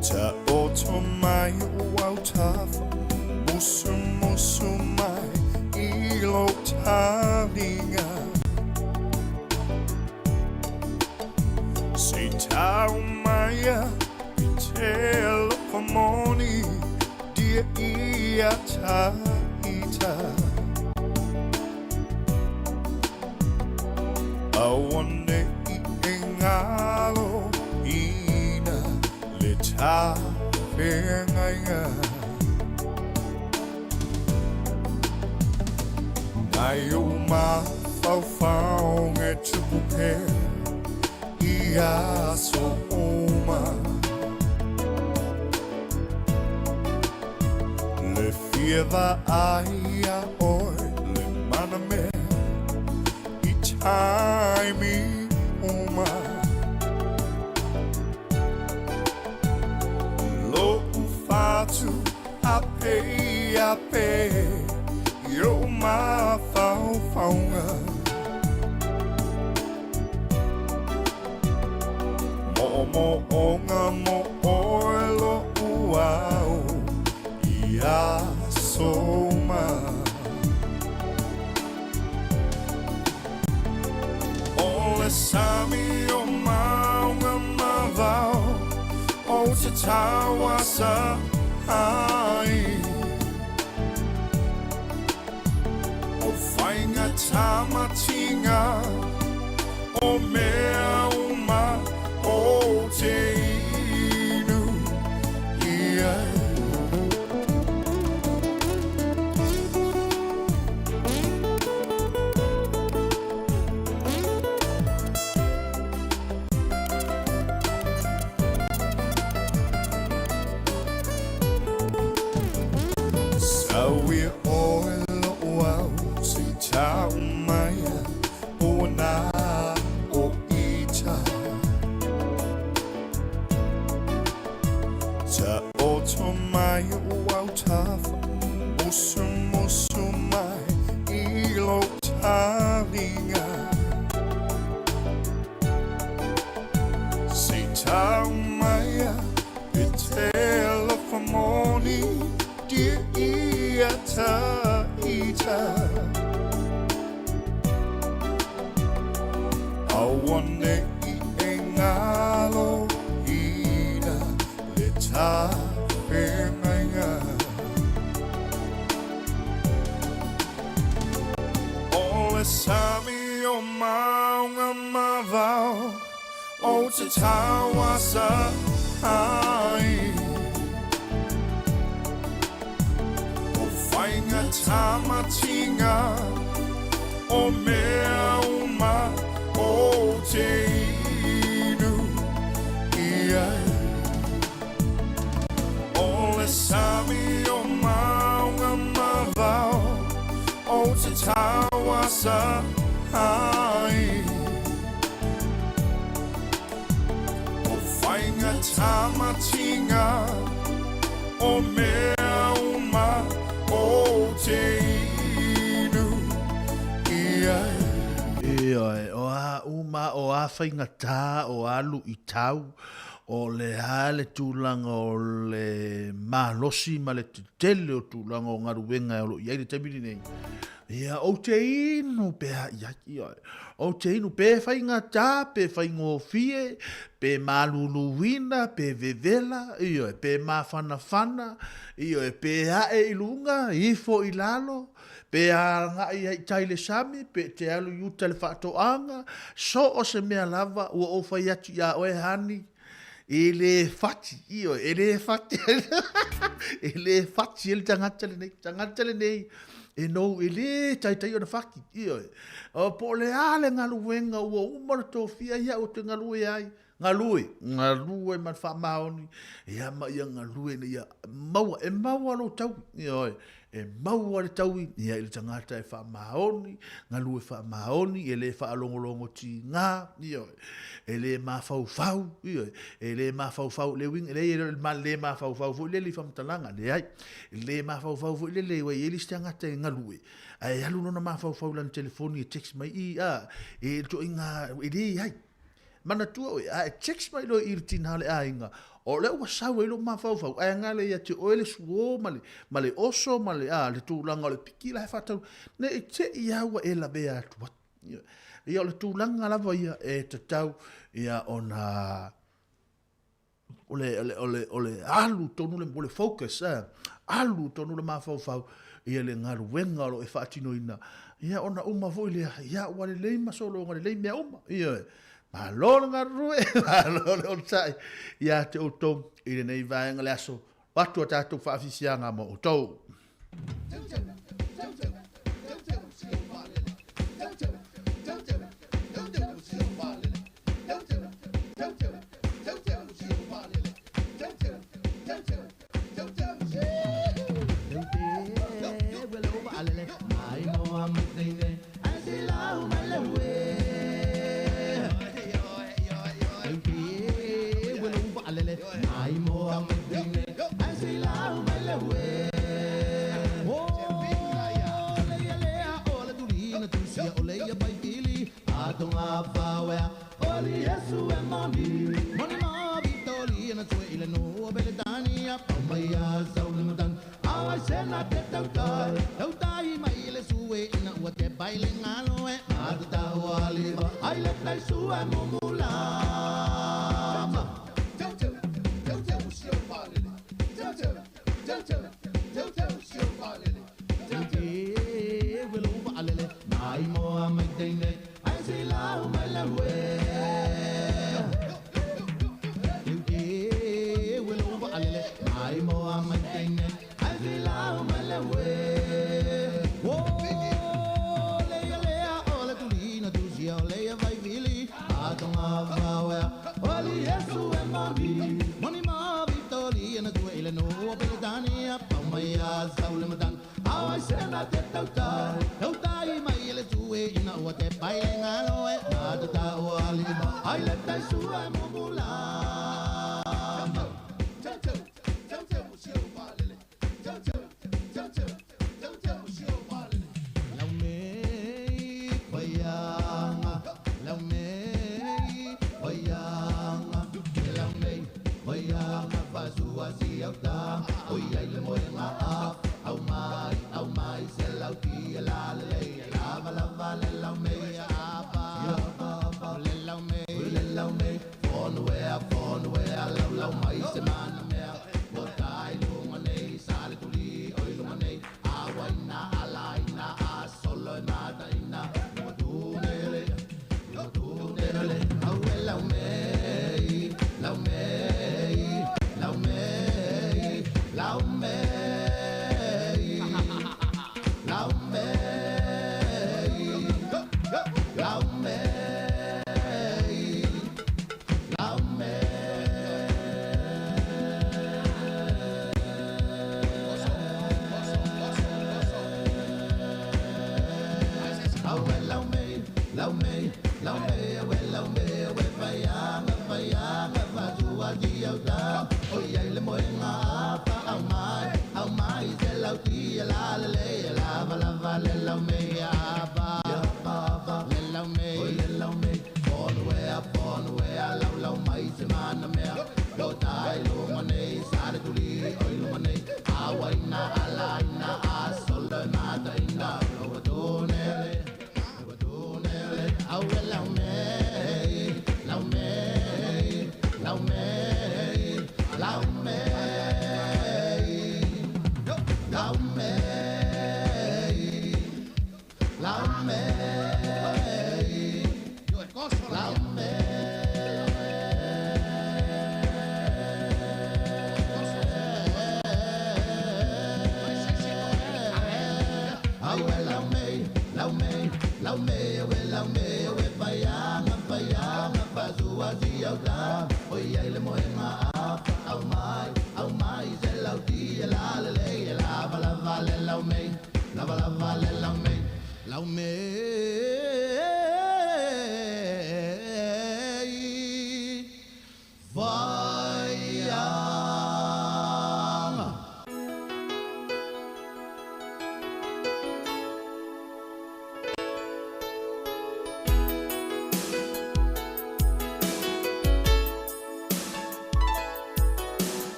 Ta o to mai o au tafa musu musu mai I lo taringa Si tau maia I Talofa moni Dia ia taita Awane I engalo Ina le ta whengainga Nai o ma fau fau nge tupu pe Ia so oma Le fieva aia oi Le mana me I taimi oma Lo ufatu ape Yo ma fau faunga Mo onga mo oelo uau Ia soma Ole sami o maunga mavao O te tawa sa ai O whainga tamatinga O mea uma O te inu ia Sawi oelo wau si tau maia O na o ita Ta oto mai wau tafa Musu mai ilo taringa Si tau maia I Talofa moni Dia ia taita Awane I engalo Ina le ta whengainga Ole sami o maunga mavao O te tawa sa ai Whainga tamatinga O mea uma O te inu ia Ole sami o maunga mavao O te tawa sa ai O whainga tamatinga O mea uma O te inu ia o a uma o a whainga tā o alu I tau o le hale tūlanga o le malosi ma le tele o tūlanga o ngaruwenga o lo iai le tamini nei ia o te inu pe a iaki o te inu pe whainga tā pe whaingo fie pe maluluwina pe vevela ia pe mawhana ia pe hae ilunga ifo ilalo pe a ngai ai taile sami pe te alu yuta le whaatoanga so o se mea lava ua o whai atu ia oe hani ele fati ele fati ele fati ele tangata le nei e no ele tai o na faki o po le ale ngaluwenga ua umara tofia ia o te ngalue ai ngalue man fa maoni ia ma ia ngalue ia maua lo tau e maua le tau ia ile tangata e fa maoni ngalue fa maoni ele fa alongolongo ti nga ele ma fau ele ma fau le wing ele mal le ma fau le li fam talanga le ai le ma fau le we ele tangata ngalue ai alu no ma fau lan telefoni text mai e to inga ele ai mana tua o a text mai lo irtina le ainga o le ua sau e lo mafau ai ngale ia te oele suo male oso male a le tūlanga le piki la fatau ne e te ia ua e la bea tua ia le tūlanga lava ia e te tau ia ona ole alu tonu le focus alu tonu le mafau ia le ngaru wenga lo e fatino ina ia ona uma foi le ia ua le masolo ngale le mea uma ia ma lo ngaru ma lo sai ia te oto ile nei vai ngale aso watu atatu fa afisianga mo oto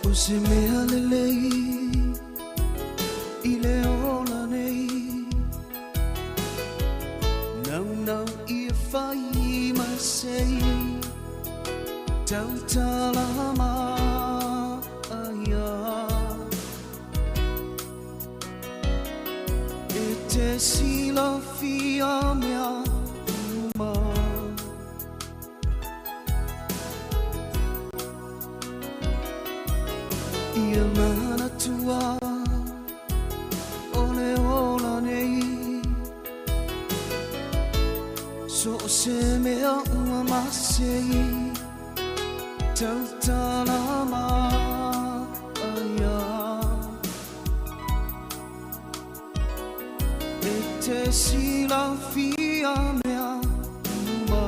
o se mea lelei I le ola nei Nau nau ia whai masei Tau talama aia E te sila fia mea uma Ia mana tua Ole ola nei So se mea ua masei Tau talama aia E te sila fia mea uma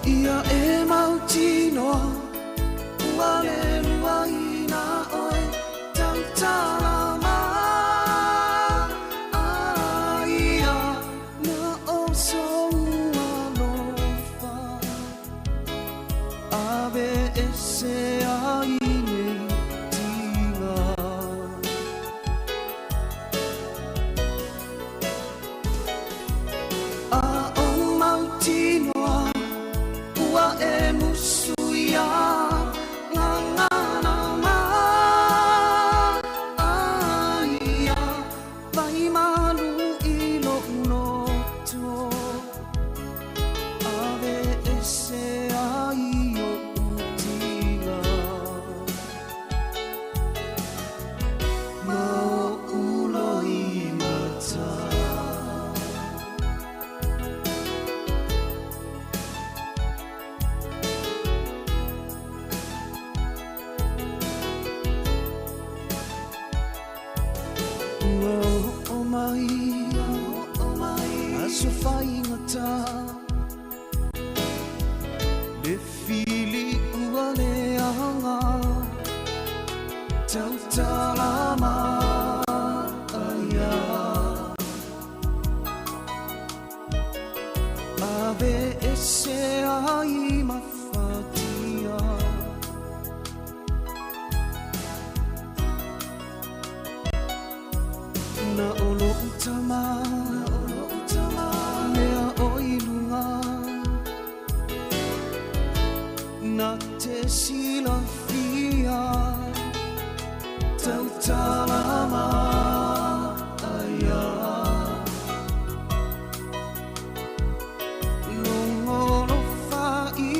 Ia e mautinoa Ua le lua ina oe Tau talama aia Na o soua lofa Ave e se ai nei tinga A o mautinoa Ua e musuia Ngangana ma Aia Vai malu I lo unoto Ave e se ai o utinga Ma o ulo I mata O mai Aso fai ngata Le fili ua le anga Tau talama aia Ave e se ai mawhatia Na olo utama Mea o ilunga Na te sila fia Tau talama aia Longolo whai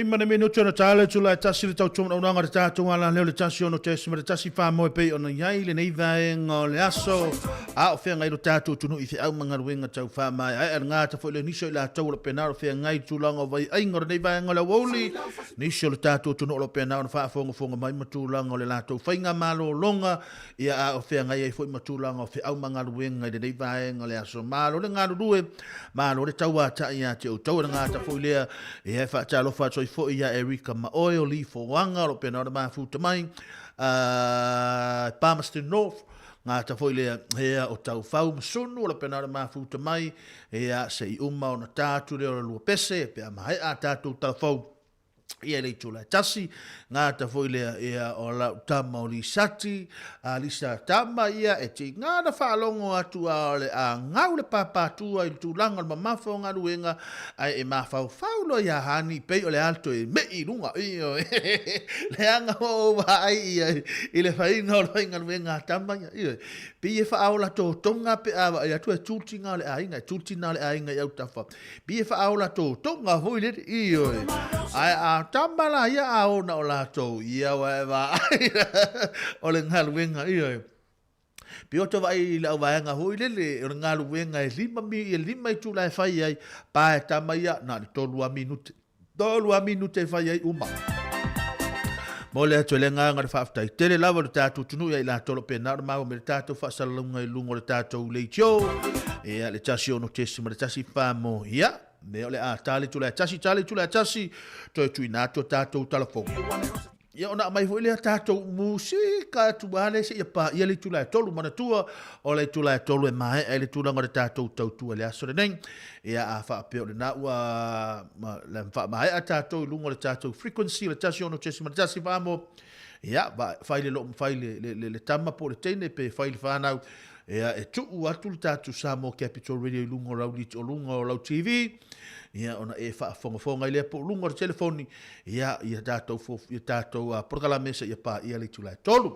lima na minuto na tale tula tasi le tau tona unanga le tātou ala leo le tasi ono tesi ma le tasi whāmoe pei ona iai le nei vaenga o le aso a o whea ngai lo tātou tunu i whea au mga ruenga tau whāmai ai ar ngāta fo le niso i la tau lo penaro whea ngai tūlanga o vai ainga o le nei vaenga le wauli niso le tātou tunu lo penaro na whaafonga mai matūlanga o le lātou whainga malo longa ia a o whea ngai ai fo i matūlanga o whea au mga ruenga i le nei vaenga le aso malo le ngāru rue malo le tau a ta ia te o tau na ngāta fo i lea e he wha talofa toi fo ia Erika ma oil li fo wanga lo pena ma futa mai Palmerston North ngā ta foi lea hea o tau whau masunu lo pena ma futa mai hea se i uma o na tātu leo lua pese pe a mahai a tātu tau whau ia le tula tasi ngā ta foi lea ia o la tama o li sati a lisa tama ia e te ngā na whaalongo atu a le a ngau le papatua i tūlanga le mamafo ngā ruenga ai e mawhau whaulo ia hani pei o le alto e mei runga io le anga o ai ia i le whainga o le ngā ruenga tama ia pi e whaola tō tonga pe awa ia tu e tūtinga le ainga tūtina le ainga iau tawha pi e whaola tō tonga hoi le io ai a tambala ia a ona o lātou ia wa e wa o le ngaluenga ia pi o tawa i la waenga hoi lele o le ngaluenga e lima i tūla e whai ai pa e tama ia na ni tolua minute e whai ai uma mo le atu le nganga le whaftai tele lava le tātou tunu ia i la tolo pena o mau me le tātou whasalalunga i lungo le tātou le tio ia le tasi ono tesi ma le tasi whamo ia me ole a tali tula tasi to tu inato tato telefon ia ona mai foi le tato musika tu bale se ia pa ia le tula tolu mana tua o le tula tolu e mai e le tula ngore tato tau tu le aso nei ia a fa pe le na wa le fa mai a tato lungo le tato frequency le tasi ono tesi ma tasi vamo ia va fai le tama po le tene pe fai fa na ia e tu atu le tatu Samoa Capital Radio lungo rauli o lungo lau TV ia ona e fa fonga ile po lungo le telefoni ia tatou programa se ia pa ia le tula tolu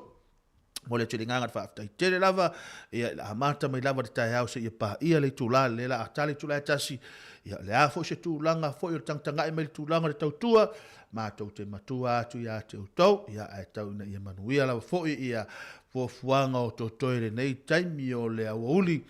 mo le tlinga fa tai tele lava ia la mata mai lava tai house ia pa ia le tula le la tali tula tasi ia le afo se tulanga fo i tanga e mai tulanga le tautua ma tau te matua atu ia te utau ia ai tau na ia manuia lava fo ia fuanga o totoere nei taimi o le awauli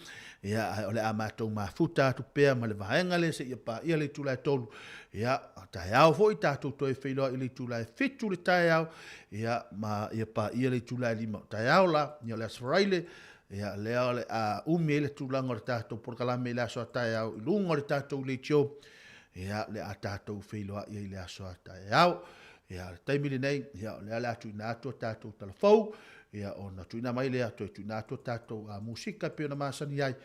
ia o le amatou mafuta atu pea ma le vaenga le se ia pa ia le tula tolu ia tae au fo i tātou toi whailoa i le tula fitu le tae au ia ma ia pa ia le tula lima tae au la ia le asfaraile ia lea le a umi le tulanga le tātou porkalame le asoa tae au i lunga le tātou le tio ia le a tātou whailoa ia i le asoa tae au ia le taimile nei ia le ala atu ina atua tātou talafau ia ona tuina mai lea to tuina to tato a musika pe na masani ai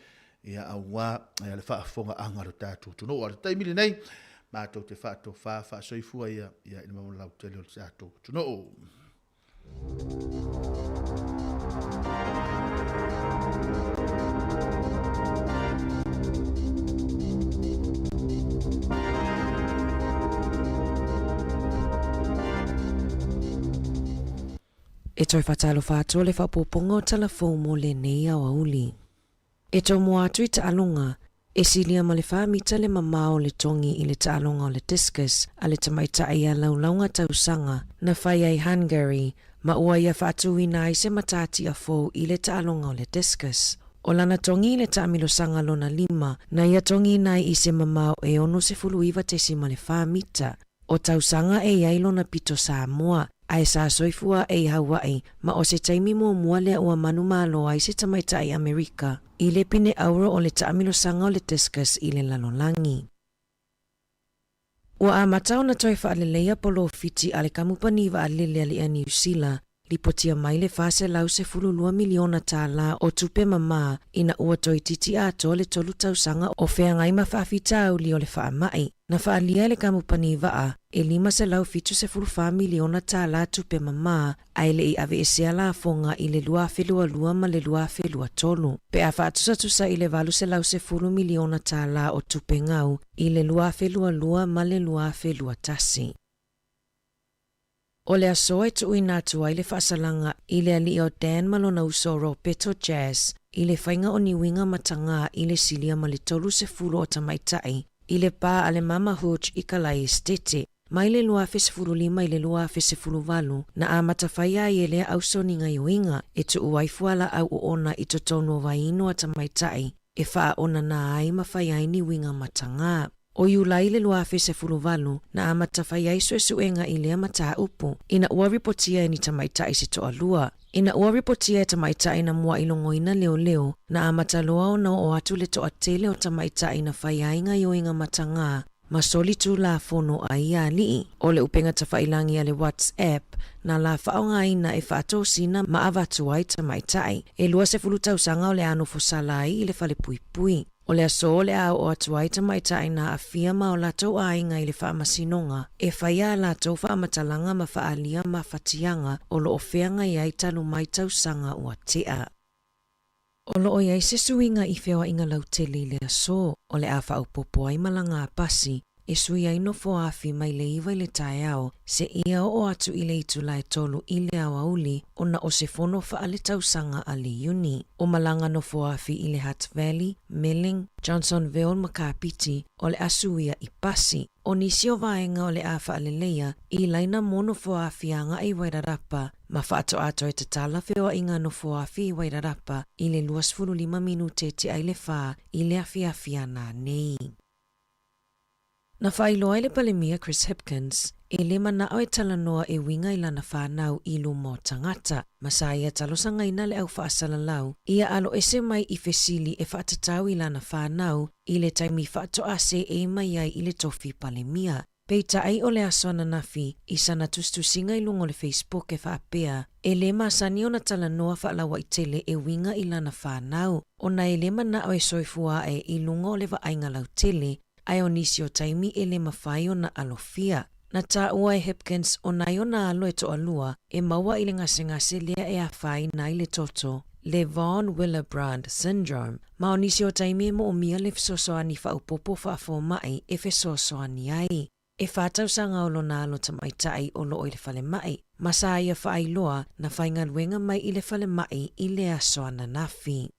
ia awa ia le whaafonga anga ro tato tuno o taimile nei ma to te fa soifua ia i mau lau tele o tato tuno E toi whatalo whātua le whapoponga o telefon mo le nei au auli. E toi mua atu i ta alonga, e silia ma le whamita le mamao le tongi i le ta alonga o le discus, a le tamaita ia laulaunga tausanga, na whai ai Hungary, ma ua ia whaatu i nai se matati a fōu i le ta alonga o le discus. O lana tongi i le ta amilosanga lona lima, na ia tongi nai i se mamao e ono se fulu iwa te si ma le whamita. O tausanga e iai lona pito Samoa, ai sa soifua e Hawaii, ma o se taimi mua lea ua manu malo ai se tamaita ai Amerika, i le pine auro o le taamilosanga o le discus i le lalolangi. Ua a matao na toi whaaleleia polo fiti a le kamupaniwa a lelea li a New Zealand, li potia mai le fase lau se fululua miliona tā la o tupe mama ina ua toi titi ato le tolu tausanga o whea ngai ma whaafitau li o le whaamai. Na whaalia le kamupaniwa a e lima se lau fitu se fulufaa miliona tā la tupe mama ai le i ave e sea la fonga i le lua whelua lua ma le lua whelua tolu. Pe a whaatusa i le valu se lau se fulu miliona tā la o tupe ngau i le lua whelua lua ma le lua whelua tasi. O le asoa e tu inatu ai le whaasalanga i le ali o Dan malona usoro Peto Jazz i le whainga o niwinga matanga i le silia ma le tolu se fulu o tamaitai i le pā a le Mama Hooch i kalai estete mai le lua fesefulu lima i le lua fesefulu valu na a matawhaia i elea au soninga yoinga e tu uaifuala au uona i totonu o vainu a tamaitai e faa ona na ai mawhaiaini winga matanga. O iulai le lua fesefulu valu na a matawhaia iso e suenga i lea mataa upu ina ua ripotia ni tamaitai se toa lua. Ina ua ripotia e tamaitai na mua ilongoina leo leo na a mataloa o na o atu le toa tele o tamaitai na whaiainga yoinga matanga masoli tu la fono ai ali o le upenga tawhailangi ale WhatsApp na la whaongaina e whaatosina maavatu ai tamaitai e lua se fulutausanga o le ano fosalai i le whale pui pui. O le aso le au o atuai tamaitai na afia ma o latou ainga i le whaamasinonga e whaia latou whaamatalanga ma whaalia ma whatianga o lo ofeanga i aitalu mai tausanga ua tea. O lo iai se suinga i whiawa inga lautele le aso o le awha upopo ai malanga pasi e sui ai no foafi mai le iwa i le taeao se ia o atu i le itula e tolu i le awauli o na o se fono wha le tausanga a le uni. O malanga no foafi i le Hutt Valley, Milling, Johnsonville, Makapiti o le asuia i pasi. O nisi o vaenga o le awha le leia i laina mono foafi anga i Wairarapa ma whaato ato e tatala whioa inga no foafi i Wairarapa i le 25 minute te ai le wha i le awhiawhia nā nei. Na whailoa le palemia Chris Hipkins, e le manao e talanoa e winga i lana whanau i lumo tangata. Masaia talosanga ina le au whaasalalau, ia alo ese mai i fesili e whaatatau i lana whanau, i le taimi whaato ase e mai ai i le tofi palemia. Peita ai o le aswana nafi, i sana tustusinga i lungo le Facebook e whaapea, e le masani o na talanoa whaalawa i tele e winga i lana whanau, o na e le manao e soifua e i lungo le waainga lau tele, ai o nisi o taimi e le mawhai o na alofia. Na ta ua e Hipkins o nai o na alo e to alua e maua i le ngase lea e a whai na i le toto, le Von Willebrand syndrome. Ma o nisi o taimi e mo o mia le fisosoani whaupopo whaafo mai e fisosoani ai. E whātau sanga o lo na alo tamaitai o lo o i le whale mai. Masa ia whaai loa na whainga luenga mai i le whale mai i le asoana nafi.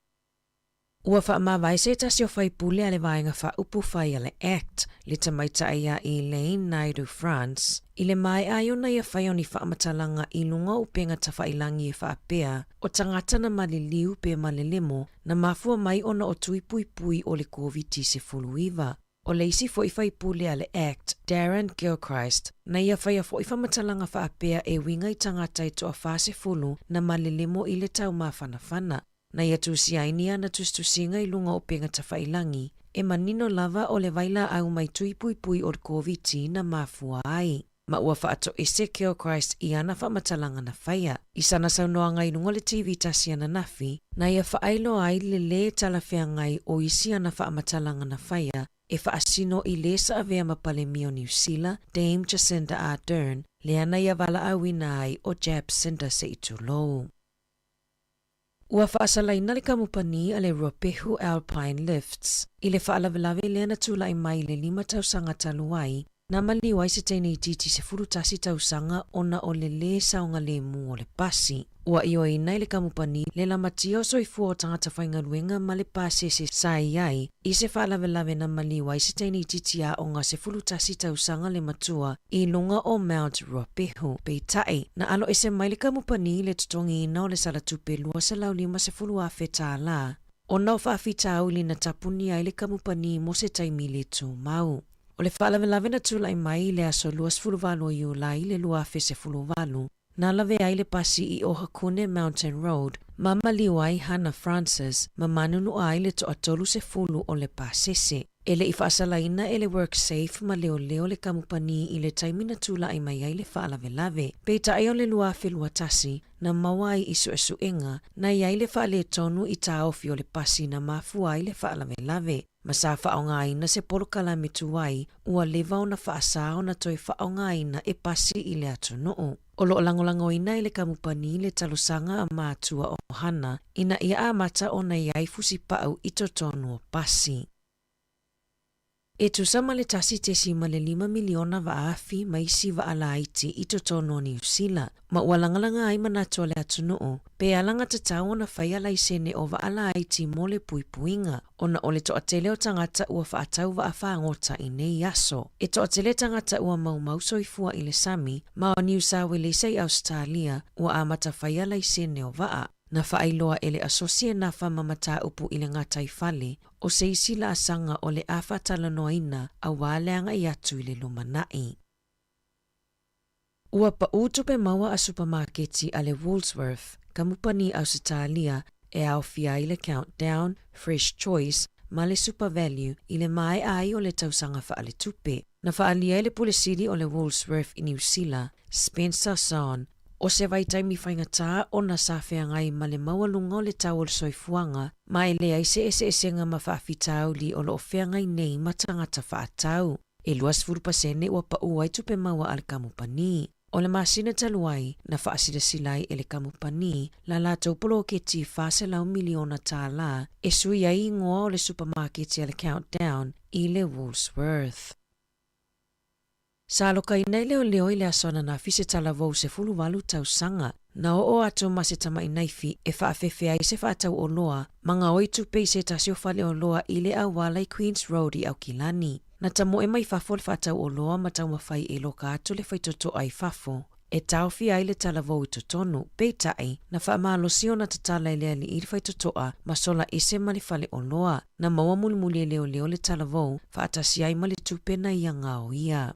Ua whaamawai se tasi o whaipule a le vaenga whaupu whai a le ACT, le tamaitai a Elaine Naidu France, i le mai ai ona ia whai o ni whaamatalanga i lunga upenga tawhailangi e whaapea, o tangata na maliliu pe malelemo, na mafua mai ona o tui pui pui o le COVID-19. O le isi fo i whaipule a le ACT, Darren Gilchrist, na ia whai a fo i whaamatalanga whaapea e winga i tangata i toa whase fulu na malelemo i le tau mawhanawhana. Na ia tusiainia na tustusinga i lunga o penga tawhailangi, e manino lava o le vaila au mai tui pui pui o COVID na mafua ai. Ma ua whaato ese Gilchrist i ana whaamatalanga na whaia. I sana saunoanga i lunga le TV tasiana nafi, na ia whaailo ai le talawhea ngai o isi ana whaamatalanga na whaia, e whaasino i le sa avea mapalemi o New Zealand, Dame Jacinda Ardern, le ana ia vala awina ai o Jab Cinda se itulou. Ua whaasalaina le kamupani a le Ruapehu Alpine Lifts, i le whaalawelawe lea na tula i mai le 5 tausanga taluai, na maliwai se teine i titi se furutasi tausanga ona o le saunga le mu o le pasi. Ua io ina i le kamupani le lamatia o soifua o tangata whaingaruenga ma le pasi se sai ai, i se whaalawelawe na maliwai se teine i titi a o ngā se furutasi tausanga le matua i lunga o Mount Ruapehu. Peitai, na alo ese mai le kamupani le tutongi ina o le salatupe lua se laulima se fulu a feta la. O nau whaafita au li na tapuni ai le kamupani mo se taimi le tu mau. O le whaalawelawe na tula i mai le aso luas fuluvalu i ula i le lua fese fuluvalu, na lawe ai le pasi i Ohakune Mountain Road, ma maliwai Hannah Francis, ma manunu ai le to atolu se fulu o le pasese. Ele i whaasalaina ele work safe ma leo le kamupani i le taimina tula i mai ai le whaalawelawe. Peita ai o le lua whelua tasi, na mawai isu esu inga, na iai le whaale tonu i taofi o le pasi na mafua i le whaalawelawe. Masa whaongaina se polokala metuai, ua lewa o na whaasao na toi whaongaina e pasi i le atunuu. O lo langolangoina i le kamupani le talosanga a mātua o Hana, ina ia amata o na iai fusi pau i totonu o pasi. E tu sama le tasi tesi ma le 5 miliona vaafi ma isi vaalaiti I totono New Zealand. Ma ualangalanga ai manatua le atunuu. Pe alanga tatau na whaia laisene o vaalaiti mo le puipuinga. Ona o le toatele o tangata ua whaatau vaafangota I nei aso. E toatele tangata ua mau soifua I le sami, ma o New South Wales I Australia ua amata whaia laisene o vaa. Na whaailoa ele asosia na whamamata upu I le ngatai whale, o se isi la asanga o le awha talanoaina a waleanga I atu I le lumanai. Ua pa utupe maua a supermarketi a le Woolworth, kamupani Ausitalia e au fia I le Countdown, Fresh Choice, ma le Super Value I le mai ai o le tausanga wha le tupe. Na whaalia le pulisiri o le Woolworth I New Zealand, Spencer Son, o se vai taimi whaingata o na sawhea ngai ma le maualunga o le tau o le soifuanga, ma e lea ise esenga ma whaafitau li o lo whea ngai nei matangata whaatau. E luas 4% ua pa uai tupe maua al kamupani. O le masina taluai na whaasida silai e le kamupani la la taupolo ke ti whase lau miliona tā la e sui ai ingoa o le supermarket e le Countdown I le Woolworth. Sa loka inai leo I le asona na fise talavou se fulu walu tau sanga, na o ato ma se tama inaifi e whaafefe ai se whaatau o loa, manga oitu pe se tasio fale o loa I le awala I Queen's Road I Aukilani. Na tamo e mai fafo le whaatau o loa ma tau mawhai e loka atu le whaitoto ai fafo. E tauwhi ai le talavou I totonu, peitai na whaamaalosio na tatala I lea li I le whaitotoa ma sola ese ma le fale o loa, na maua mulimuli e leo le talavou whaatasi ai ma le tupena I ngao ia.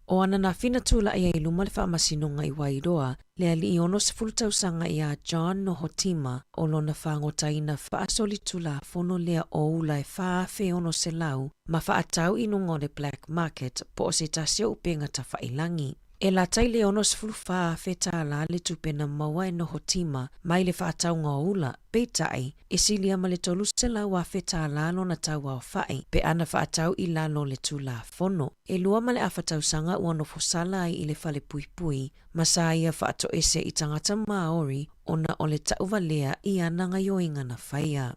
O ana na fina tula ia I luma le whaamasinonga I Wairoa, lea li ono se fulutausanga ia John no Hotima o lona whaangotaina whaasoli tula fono lea o ula e whaafe ono se lau, ma whaatau inungo le black market po o se tasio upenga ta whailangi. E la tai le ono se fulu whaafe la le tupena maua e no Hotima, mai le whaatau ngā ula, peitai, e silia ma le tolu se lau a whetā la lona tau au whai, pe ana whaatau I lalo le tula fono. E lua ma le awhatau sanga ua no fosala ai I le whale pui pui, ma sa ia whaato ese I tangata Maori, ona o le tauvalea I ana ngaioinga na whaia.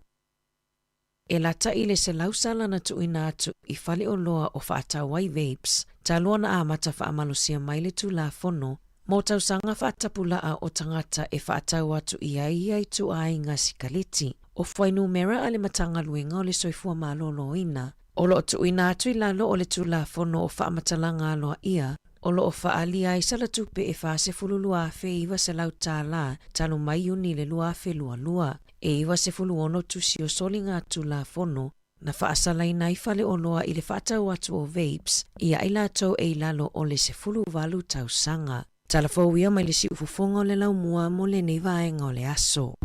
E la tai le se lausala na tuina atu I whale o loa o whaatau wai vapes, ta loa na amata whaamalosia mai le tula fono, mo tausanga whaatapulaa o tangata e whaatau atu I tu ai ngā sikaleti, o whainu mera ale matanga luenga o le soifua malolo ina, o lo tuina atu I lalo o le tula fono o whaamatala loa ia, o lo o whaalia I salatupe e whaase fulu luafe iwa se lau tāla, talo mai uni le luafe lua. E iwa se fulu ono tusi o soli ngā tula fono, na whaasala I nai whale o loa I le whaatau atu o vapes, ia I lātou e lalo o le se fulu walu tau sanga. Talafouia mai le si ufufonga o le lau mua mo le nei vaenga o le aso.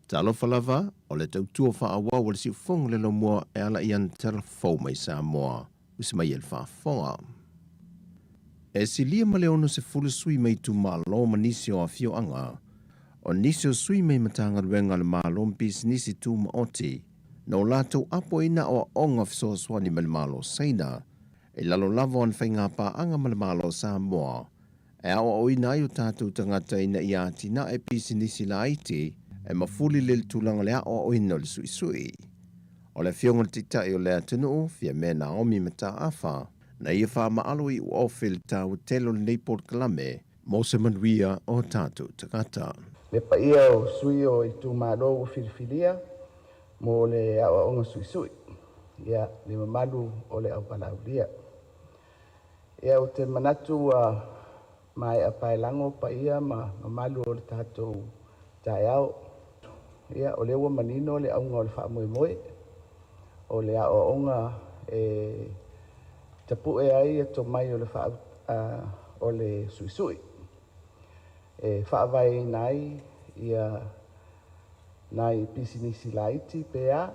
Talofa Lava o le tautua whaawa o le si ufonga le lomoa e ala ian telefou mai Samoa, usi el whaafonga. E si lia ma le ono se fulu sui mai tu malo ma nisi o afio anga, o nisi o sui mai matanga ruenga le malo mpis nisi tu ma oti, na o latou apo ina o onga fisoa swani ma le malo saina, e lalo lava an whainga pa anga ma le malo Samoa, e awa o ina ayo tātou tangata ina i ati na e pisi nisi la iti, e mafuli le tulanga lea o ina le sui sui. O le fionga le titai o lea tunu, fia mena omi mata afa, na ia wha maalo I o fil tau telo le Port Kalame, mo se manuia o tātou takata. Le pa ia o sui o I tu malo o filifilia, mo le awa onga sui sui. Ia, le mamalu o le au palaulia. Ia o te manatu mai a pailango pa ia ma mamalu o le tātou tai au. Ia, o le ua manino le aunga o le wha moe moe, o le ao onga tapu e ai to mai o le wha o le sui sui. Wha vai nai ia nai pisinisi laiti pea,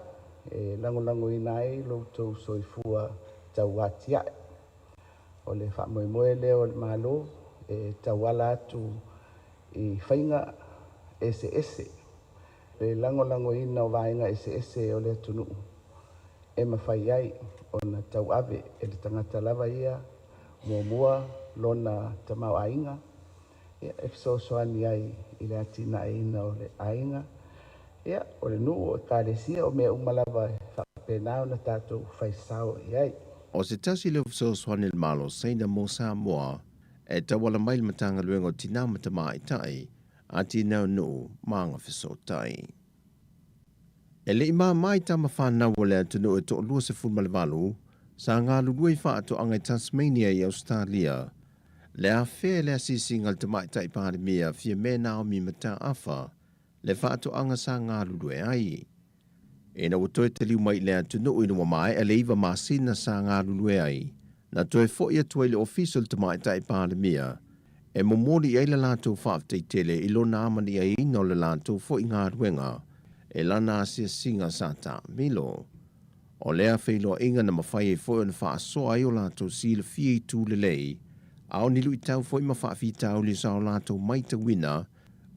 lango I nai lo tau soifua tau atia. O le wha moe moe leo le malo, tau ala atu I whainga ese. Le lango ina o vaenga ese o le tunu. E mawhai ai o na tau ave e le tangata lava ia mua lona tamau ainga. Ia e fisosoani ai I le atina e ina o le ainga. Ia o le nuu o kāresia o mea umalava e whakapena o na tātou whaisao iai. O se tasi leo fisosoani le malo seina mo Samoa e tawala mai le matanga luenga o tina matama tai a tina nuu maanga fisotai. E le ima mai tama whanau o le atunu e to lua se fulmalevalu sa ngā luluai wha ato anga Tasmania I Australia. Le a whea le asisi ngal te mai tai pārimia fia mena o mi mata awha le wha ato anga sa ngā luluai ai. E na watoe te liu mai le atunu inu wa mai e le iwa masina sa ngā luluai ai. Na toe fo ia tuai le official te mai tai pārimia e momori ai le lātou whaaftai tele I lona amani ai ino le lātou fo I ngā ruenga. E lana asia singa sata milo. O lea whailo inga na mawhai e fwoi o na wha asoa ai o lato si le fie I tū le lei. Ao nilu I tau fwoi ma wha tau li sa o lato mai ta wina.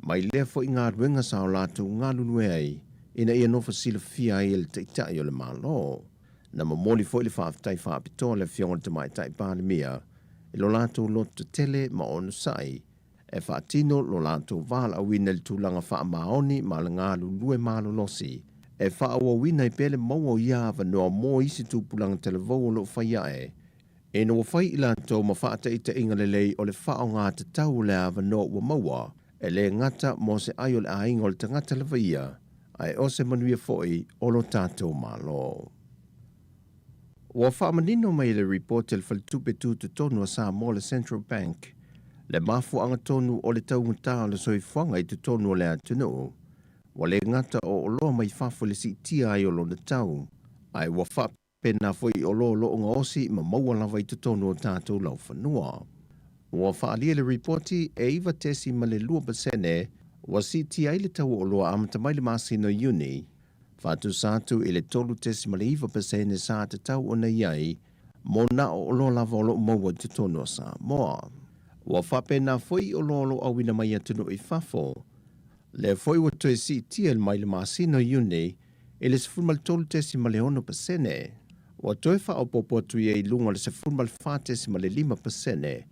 Mai lea fwoi ngā ruenga sa o lato ngā lunue ai. Ina ia nofa si le fie ai e le teitai o le malo. Na mamoli fwoi le whaaftai whaapitoa le fionga te mai tai pānemia. E lo lato loto tele ma onu sai. E whaatino lo lato vala wina le tūlanga wha maoni ma le ngā lulue malo losi. E wha wina I pele maua ia noa mō isi tūpulanga televou o lo whaiae. E no whai I lato ma whaata I te inga le lei o le wha o ngā te tau le ava noa ua maua. E le ngata mo se ai o le ainga o le tangata le vaia. Ai o se manuia foi o lo tātou malo. Ua wha manino mai le report le faltupe tū te tonu a Samoa le Central Bank. Le mafu anga tonu o le taungata o le soifuanga I te tonu o le atunu. Wa le ngata o loa mai fafo le si tia ai o lo na tau. Ai wa fa pena foi o lo nga osi ma maua lava I te tonu o tātou lau whanua. Wa fa alia le reporti e iwa tesi ma le 2% wa si tia ai le tau o loa amata mai le masino uni. Fatu satu I le tolu tesi ma le 1% sa te tau o na iai mo na o lo lava o lo maua te tonu o Samoa. Wa whapena foi o lolo au ina mai atunu I fafo. Le foi wa toe si tia mai le masino uni e le sefulmal tolu tesi ma le 1%. Wa toe wha o popotu I lunga le sefulmal wha tesi ma le 5%.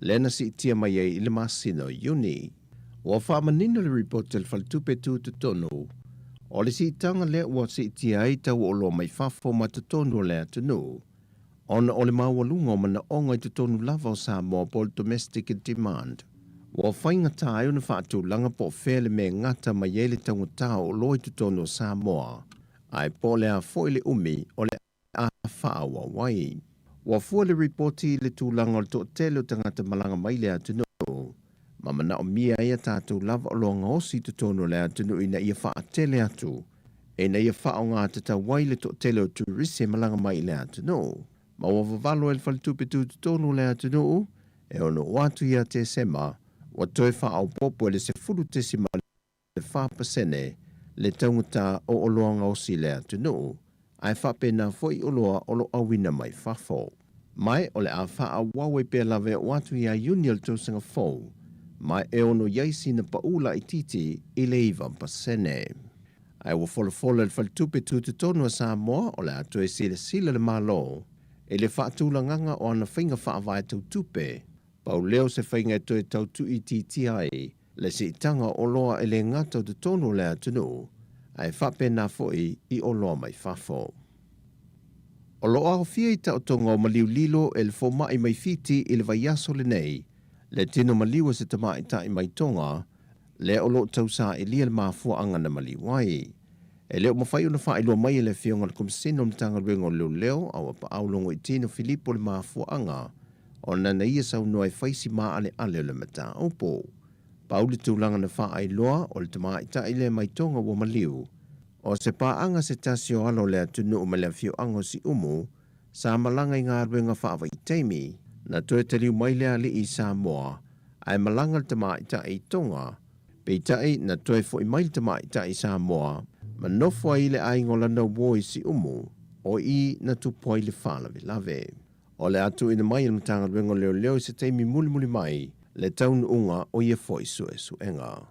Le na si tia mai I le masino uni. Wa wha manino le report le faltupe tu te tonu. O le si tanga le wa si tia ai tau o lo mai fafo ma te tonu le atunu. Ona o le mawalunga o mana onga I te tonu lava o Samoa po domestic demand. Wa whainga tae una whaatu langa po whele me ngata ma yele tangutā o loi te tonu o Samoa. Ai po le a foile umi o le a whaawa wai. Wa fua le reporti le tūlanga o le to tele o tangata malanga mai le atunu. Mamana o mia ia tātou lava o longa osi te tonu le atunu ina ia whaatele atu. E na ia whao ngā te tawai le to tele o turisi malanga mai le atunu. Ma wa vavalo el faltupe tu tonu le atunu, e ono watu ia te sema, wa toe wha au popo le se fulu te si ma le 5% le taunguta o oloanga o si le atunu, ai whapena foi oloa olo awina mai fafo. Mai o le a wha a wawe pe lave watu ia unial to sanga fo, mai e ono yaisi na paula I titi I le 1%. Ai wa follow el faltupe tu tonu a Samoa o le atu e sila le malo, e le whaatulanganga o ana whainga whaavai tau tupe. Pau leo se whainga e tau tu I TTI, le si tanga o loa e le ngata o te tonu le atunu, ai whapena foi I o loa mai fafo. O loa o fia I tau tonga o maliu lilo e le foma I mai fiti I le vaiaso le nei, le tino maliu se tama I tai mai tonga, le o lo tau sa I lia le mafua anga na maliwai. E leo mawhai una wha ilo mai le fionga le komisino mtanga ruengo leo au pa aulongo I tino Filipo le mafua anga o nana ia sau noai whaisi maa ale le mata opo. Pauli tūlanga na wha ailoa o le tama ita ile mai tonga wa maliu. O se pā anga se tasio alo le atunu o mele fio ango si umu sa malanga I ngā ruenga wha awai teimi na toe te liu mai lea li I Samoa ai malanga le tama ita I tonga pe itai na toe fo I mai le tama ita I Samoa ma nofo ai le aingola na woi si umu o I na tupoi le whala lave. O le atu ina mai il matanga ruengo leo se teimi muli mai le taun unga o ia foi su enga.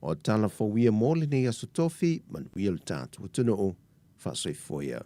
O Talofa Wia mo le nei aso tofi, man wia le tātua tunu o, whasoi foia.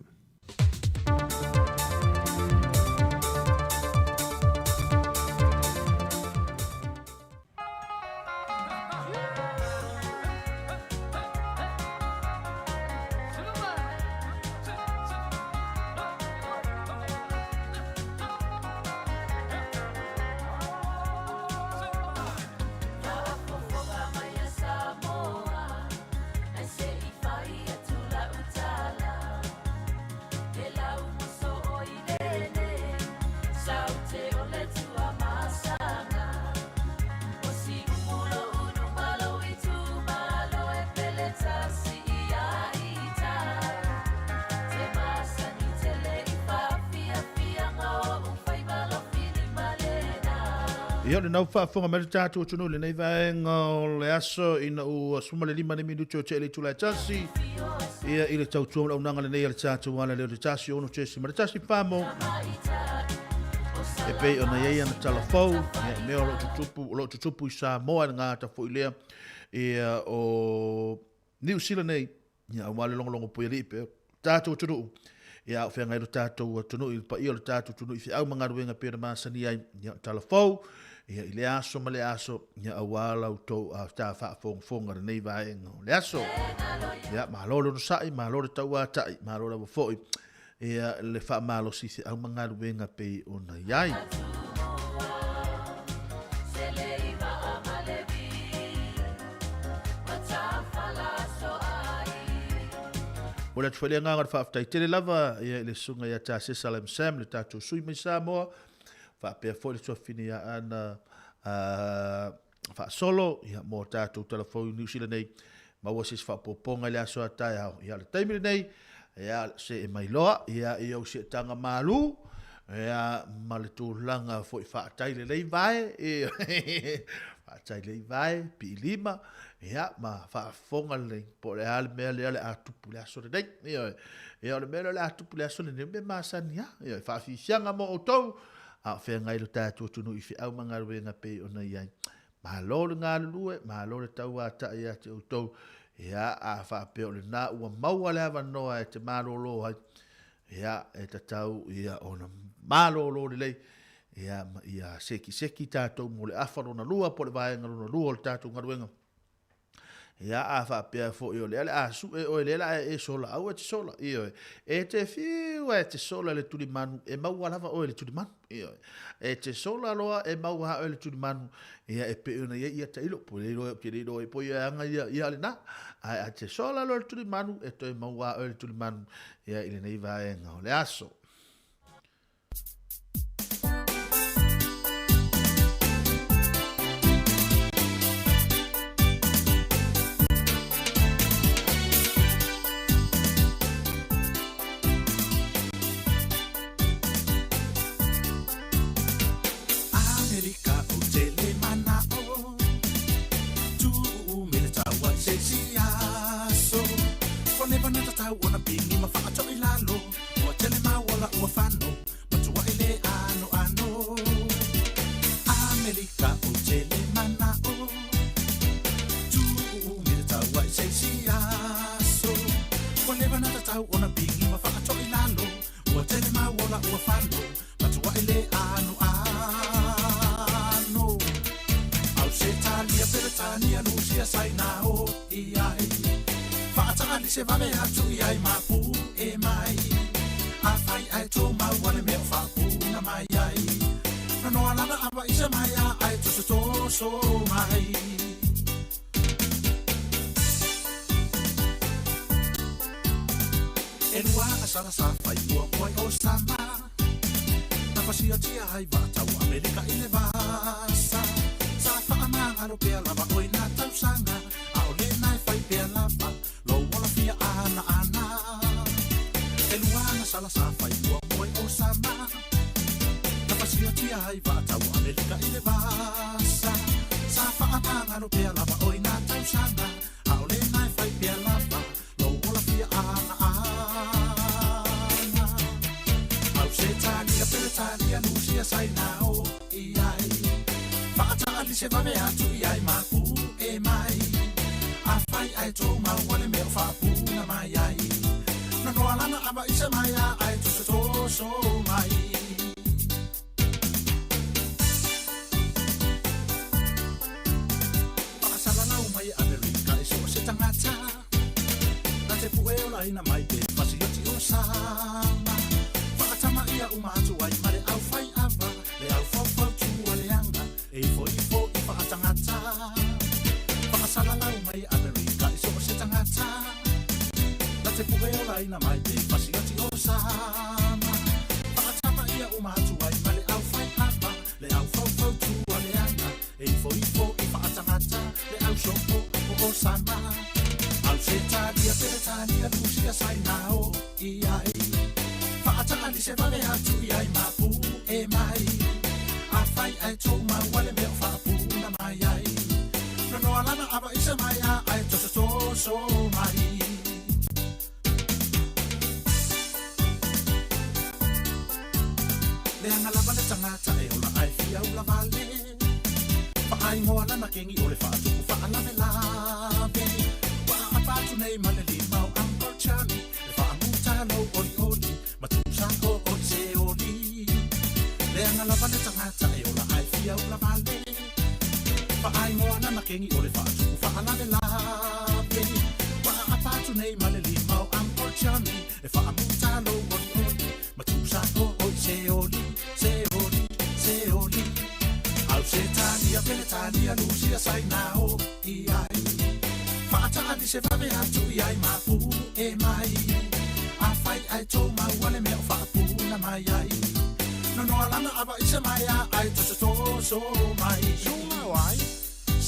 Ia le nau whaafonga mele tātua tunu le nei vaenga o le aso ina u suma le 5 minuto o te ele tula tasi. Ia i le tautua au nanga le nei le tātua wala leo le tasi ono tesi ma le tasi whamo. E pei o na iei ana talafou, ia mea o lo tutupu I Samoa ngā ta fo ilea. Ia o New Zealand nei, ia o wale longo pui li pe tātua tunu. Ia o whenga ilo tātua tunu I pa i o le tātua tunu I whiau mangaruenga pera māsani ai, ia talafou. Ia I le aso ma le aso, ia a wala u tau a tā whaafonga nei vaenga o le aso. Ia mahalo no sai, mahalo le tau a tai, mahalo le wafoi. Ia le wha malo si se au mangaruenga pei o na iai. O le tuwelea ngā ngāra whaaftai tele lava, ia le sunga ia tā Sesalem Sam, le tātou sui mai Samoa. Whaapea fo le tuafini ia ana whaasolo, ia mō tātou talafou New Zealand nei, maua sis whaapoponga le aso atai hao. Ia le taimiri nei, ia se e mai loa, ia I au se tanga malu, ia ma le tūlanga fo I whaatai le lei vai, whaatai lei vai, pi lima, ia ma whaafonga le, po le ale mea le ale atupu le aso le nei, ia le mea le atupu le aso le nei, me maasani ia, ia whaafisianga mo o tau, a whea ngai lo tātua tunu I whiau mangaruenga pei o nei ai. Mahalo le ngā lulue, mahalo le tau a tai a te utau, ia a whaapeo le nā ua maua le awa noa e te malolo hai, ia e ta tau ia ona malolo le lei, ia seki tātou mo le awharo na lua, po le vaenga na lua o le tātou ngaruenga. Ia a whaapea fo I o le ale a su e o le ala e sola au e te sola e te fiu e te sola le tuli manu e maua lava o le tuli manu e te sola loa e maua o le tuli manu ia e pe una ia te ilo po le ilo e po ia anga ia le na a te sola lo le tuli manu e to e maua o le tuli manu ia ile nei vaenga o le aso. Wana pingi mafakato ilalo Ua tele mawala ua whano Matua ele ano Amerika o tele mana o Tu mire taua I seisi aso Wane vanata tau wana pingi mafakato ilalo Ua tele mawala ua whano Matua ele ano Au se talia peretania nusia sainao Iai Whaatali se vame atu I ai mapu e mai A whai ai tō mauale mea whapu na mai ai Na noa lana awa I se mai a ai toso mai E rua a sara sa whai ua moe o sama Na pasia tia hai wātau Amerika I le vasa Sa whaamangaro pia lava oi nā tausanga A o le nai whai pia lava E luana sala sa fai ua moe o sama Na pasio tia hai vātau Amerika I le vasa Sa whaamangaro pia lava oi nā tausanga A o le nai whai pia lava Lo ola fia ana Au se tania peretania nusia sainao I ai Whaata ali se se vame atu iai mapu e mai. A fai ai tō mau wale meo whapu na mai ai. Na noa lana aba isa mai a ai toso mai. Whakasalana o mai Amerika e so se tangata. Na te pue o laina mai te pasioti o sama. Whakatama ia umatu ai mare au fai ava. Le au fau tu ale anga. E ifo i whakatangata. Whakasalana o mai Amerika e so se tangata. Na te pue o laina mai te pasioti o sama. Whakatama ia umatu ai mare au fai ava. Le au fau tu ale anga. E ifo i whakatangata. Le au sopo o sama. Au se talia pere talia lucia sai nao iai. Whaatali se vale atu iai mapu e mai. A fai ai tō mau wale meo whaapu na mai ai. No noa lana aba isa mai a ai toso mai. Le anga lava le tangata e ola ai fia ula vale. Pa ai ngoa lana kengi o le whaatuku whaalave lave. Patu nei male limau Uncle Charlie le whaamutalo oli matusa o se oli le anga lava le tangata e ola ai fia ula vale pa ai moana na kengi o le whaatuku whaalave lave patu nei male limau Uncle Charlie le whaamutalo oli matusa o se oli au se talia pele talia lucia sai nao iai Whaatali se vame atu iai mapu e mai. A fai ai tō mau wale meo whaapu na mai ai. No noa lana aba isa mai a ai toso mai. Sunga wai.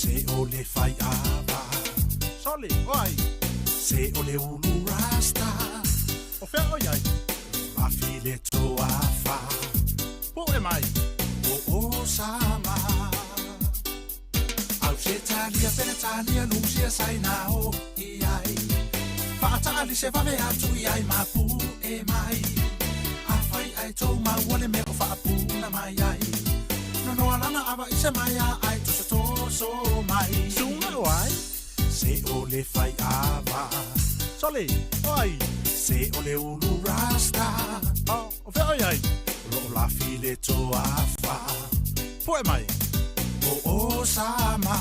Se o le fai ava. Soli, oi. Se o le ulu rasta. O fea oi ai. La file tō afa. Po e mai. O sama. Se talia pere talia lucia sai nao iai. Whaatali se vame atu iai mapu e mai. A fai ai tō mau wale meo whaapu na mai ai. No noa lana aba isa mai a ai toso mai. Sunga wai. Se o le fai ava. Soli, oi. Se o le ulu rasta. O fe oi ai. Lo la file tō afa. Po e mai. O sama.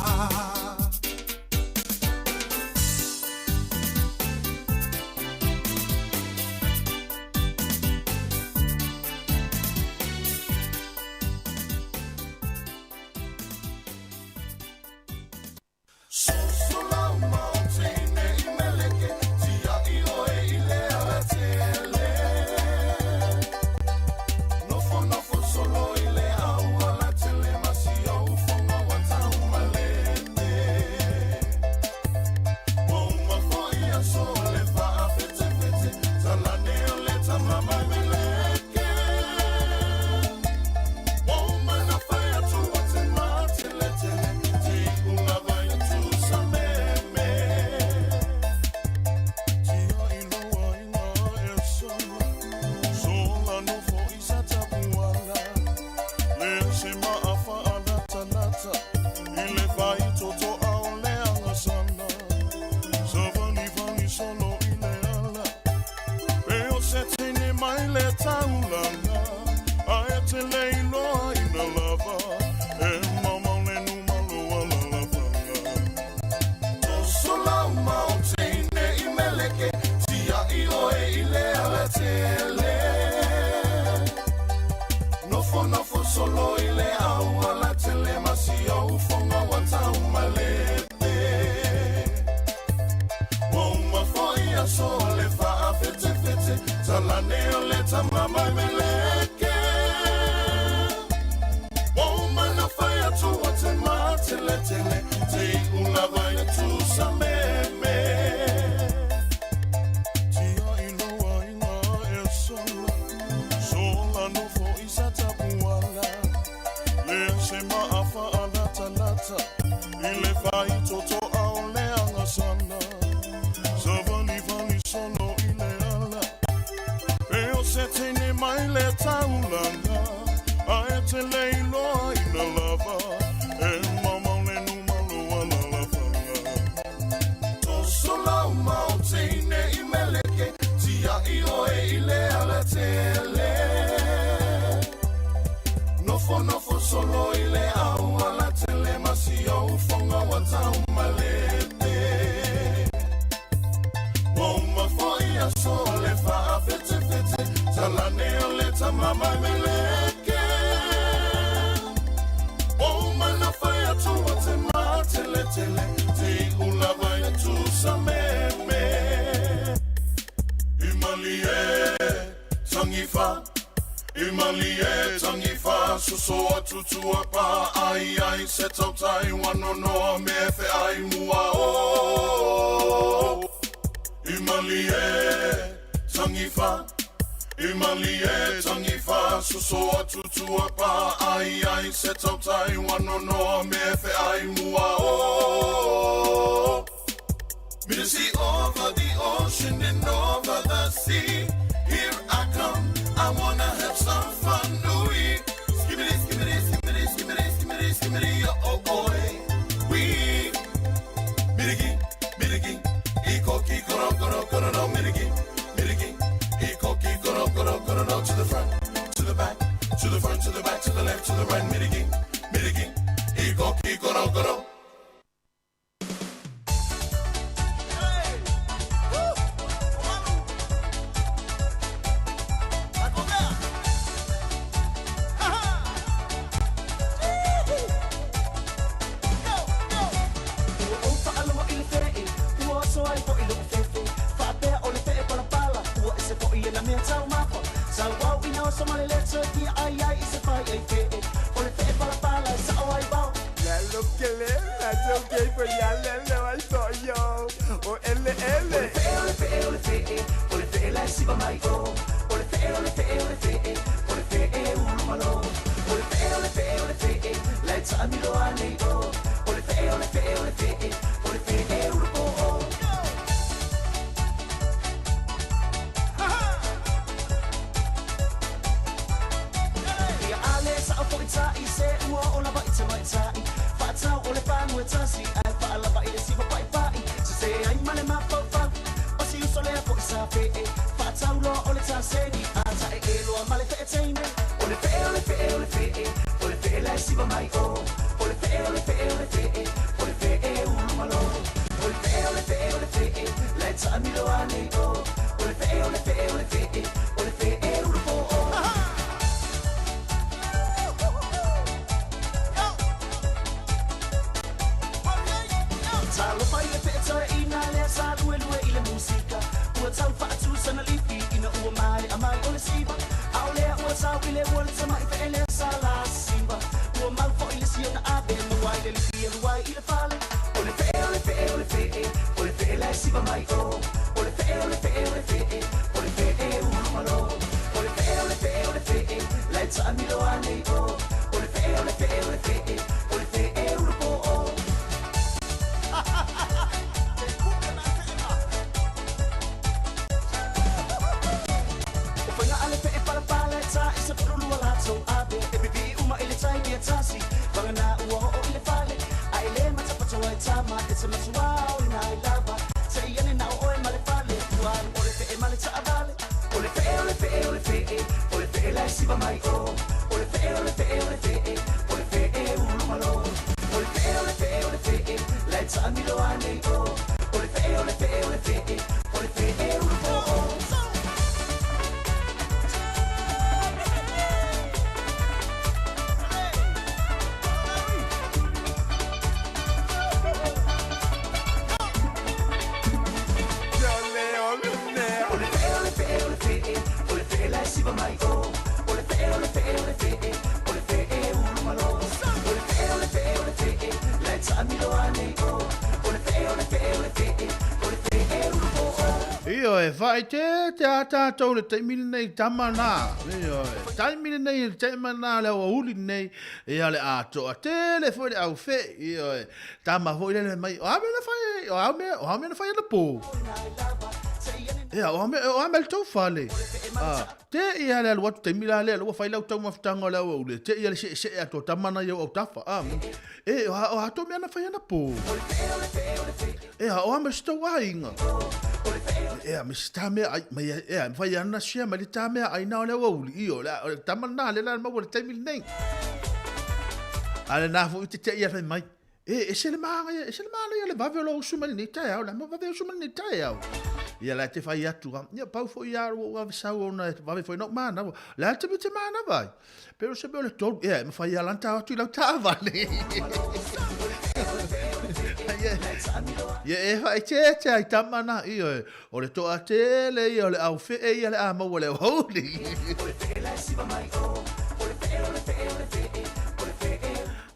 Taulanga, I te leilo ina lava, e mama mama meleke. O mana fai atua te mā tele tele, te ula vai atu sa meme. Imali e tangifa, imali e tangifa, suso atu tua pa ai ai se tau tai wano noa me fe ai mua o. Imali e tangifa, imali e tangifa, suso atu tua pa ai ai se tau tai wano noa me fe ai mua o. Me to see over the ocean and over the sea. Here I come, I wanna have some fun, Louis. Skibbity, skibbity, skibbity, skibbity, skibbity, skibbity, oh boy. We, mirigi, mirigi, iko ki koro koro koro no, mirigi, mirigi, iko ki koro koro koro no. To the front, to the back, to the front, to the back, to the left, to the right, mirigi, mirigi, iko ki koro koro. Vai te tātou le taimile nei tamana. Taimile nei taimana le o uli nei. Ia le ato a te le foi le au fe. Tama foi le mai. O ame na fai. O ame na fai na po. Ia o ame le tau fale. Te ia le aluatu taimile le alua fai lau tau maftanga le au ule. Te ia le se ato tamana ia au tafa. O ato mea na fai na po. Ia o ame sto wainga. Ea, me sta mea ai, mai ea, fai ana sia, mai le ta mea ai nao le wauli, io, la tamana le la mau le taimile nei. Ale na fu te ia fai mai. e se le manga le vave lo sumani ni tai au la mo vave sumani ni tai au ia la te fai atu ia pau fo ia o ave sau ona vave foi no mana la te mite mana vai pero se be le tol ia me fai ala ta tu la ta vale ia e fai che ai tamana ia o le to atele ia le au fe ia le ama le holy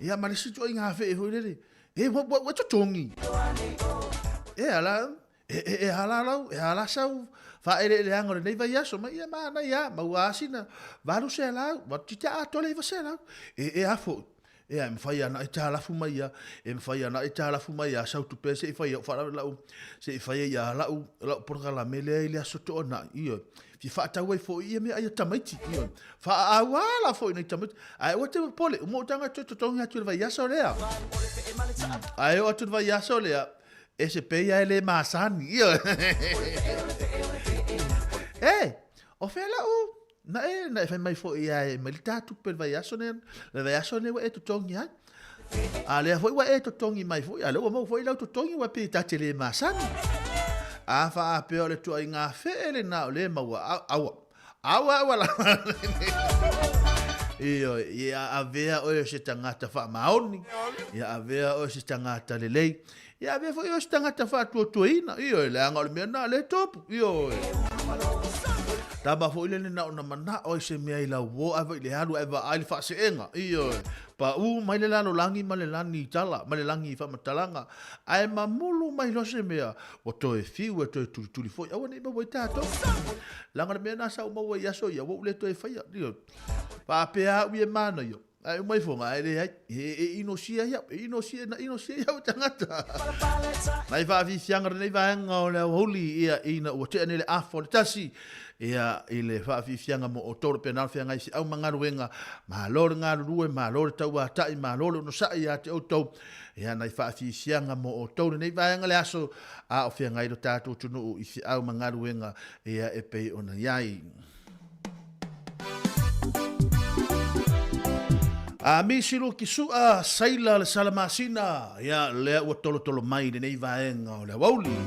ia ma le situ inga fe ho le e wa to tongi e ala sau fa ele le angole nei vai aso ma ia mana ia ma wasina valu se la wa tita atole va se la e afo e am fai ana ita la fuma ia e fai ana ita la fuma ia sau tu pese e fai fa la se fai ia la por la mele ile aso to na io fi fa ta wai fo ia me ai tamaiti io fa awala fo nei tamaiti ai o te pole mo tanga to tonga tu vai aso lea ai o tu vai aso lea e se pe ia ele masani io o fela o na fai mai fo ia e malita tu per vai aso ne le vai aso ne e to tonga ale foi wa e to tongi mai foi ale o mo foi la to tongi wa pe ta tele masani a fa a pe ole tu inga fe ele na ole ma wa awa la io ia avea o se tangata fa maoni ia avea o se tangata lelei ia avea fo o se tangata fa tuina io le anga le na le top io taba fo ile na ona mana o se mea ila wo ava ile halu eva ai fa se enga io pa mai le lalo langi ma le lani tala ma le langi fa matalanga ai mamulu mai lo se mea o to e fiu e to tu fo au nei mo tato langa me na sa mo ya so ya wo le to e fa io pa pe a wi mana io ai mai fo mai le inosia ya o tangata mai va vi fianga nei va nga o le holi ia ina o te ne le afo tasi ia ile fa fi fianga mo o toro penal fianga isi au mangaruenga ma lor ngaru ma lor tau ata ma lor no sa ia te auto ia nai fa fi fianga mo o toro nei va ngale aso a o fianga i do tatu tunu isi au mangaruenga ia e pe ona yai a mi siru ki su a saila le salamasina ia le o tolo mai nei va nga o le wauli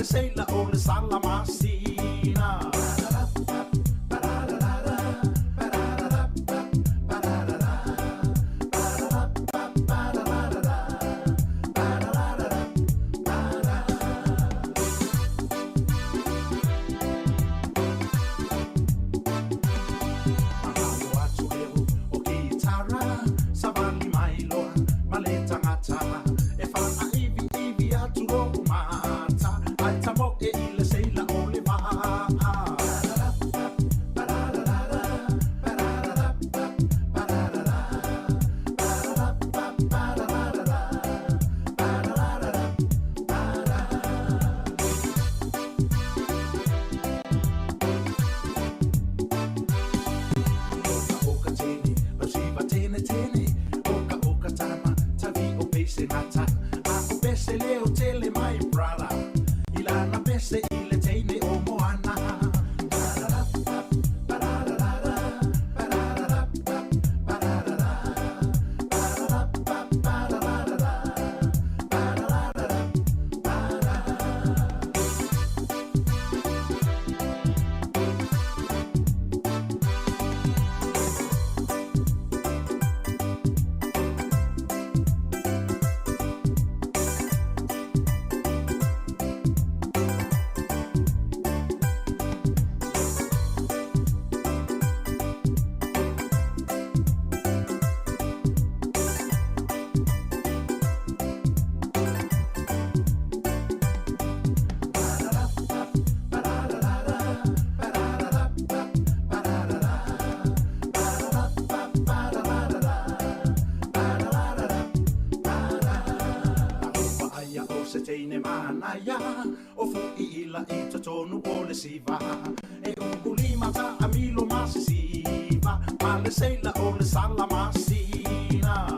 Seila o le sala masina o kitara savali mailo maleta ngata e fa ivi aturo Tamo e ile seila ole ma Oka tene, basiva tene oka tama, tavi o pese nata, a o pese leo tele my brother. Na pese ile teine o moana se teine manaya o i ila i ta tonu o le siva. E ukulima ta amilo masisiva, ma le seila o le sala masina.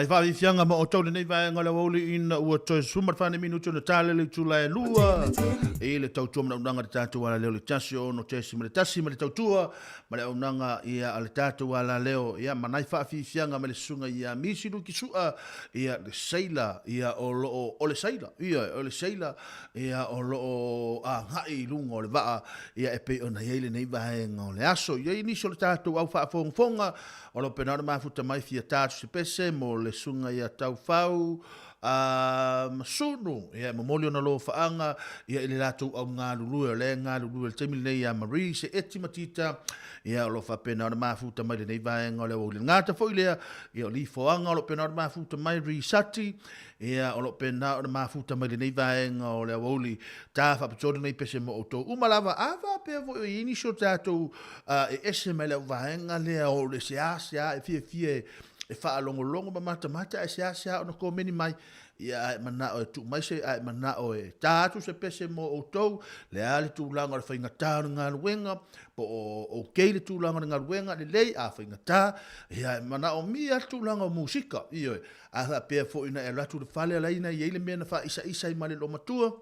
Nai whawi fianga ma o taule nei vai ngala woli ina ua toi sumar whane minuto na tale le tula e lua. E le tautua mana unanga le tātou ala leo le tasi o no tesi ma le tasi ma le tautua. Ma le unanga ia ale tātou ala leo. Ia ma nai whawi fianga ma le sunga ia misiru ki sua. Ia le seila ia o loo o le seila. Ia o le seila ia o loo a ngai lunga o le waa. Ia e pe ona yeile nei vai ngau le aso. Ia iniso le tātou au wha fonga. O lo penara mafuta mai fia tātou se pese mo le sunga ia tau whau masunu ia mamoli ona lo whaanga ia ili lātou au ngā lulue o le ngā lulue le teimili nei a Marie se eti matita ia o lo whapena ona mafuta mai le nei vaenga o le o le ngāta fo ilea ia o li foanga o lo pena ona mafuta mai risati ia o lo pena ona mafuta mai le nei vaenga o le awoli tā whapatore nei pese mo o tō umalava awa pia vo i inisio tātou e ese mai le vaenga lea o le sea e fie e whaalongolongo ma mata e sea ona ko meni mai ia mana o tu mai se ai mana o e tātu se pese mo o tau le ale tūlanga le whainga tāru ngā ruenga po o kei le tūlanga ngā ruenga le lei a whainga tā ia mana o mia tūlanga o musika ia a ha pia fo ina e ratu le whale alaina i eile mea na wha isa i male lo matua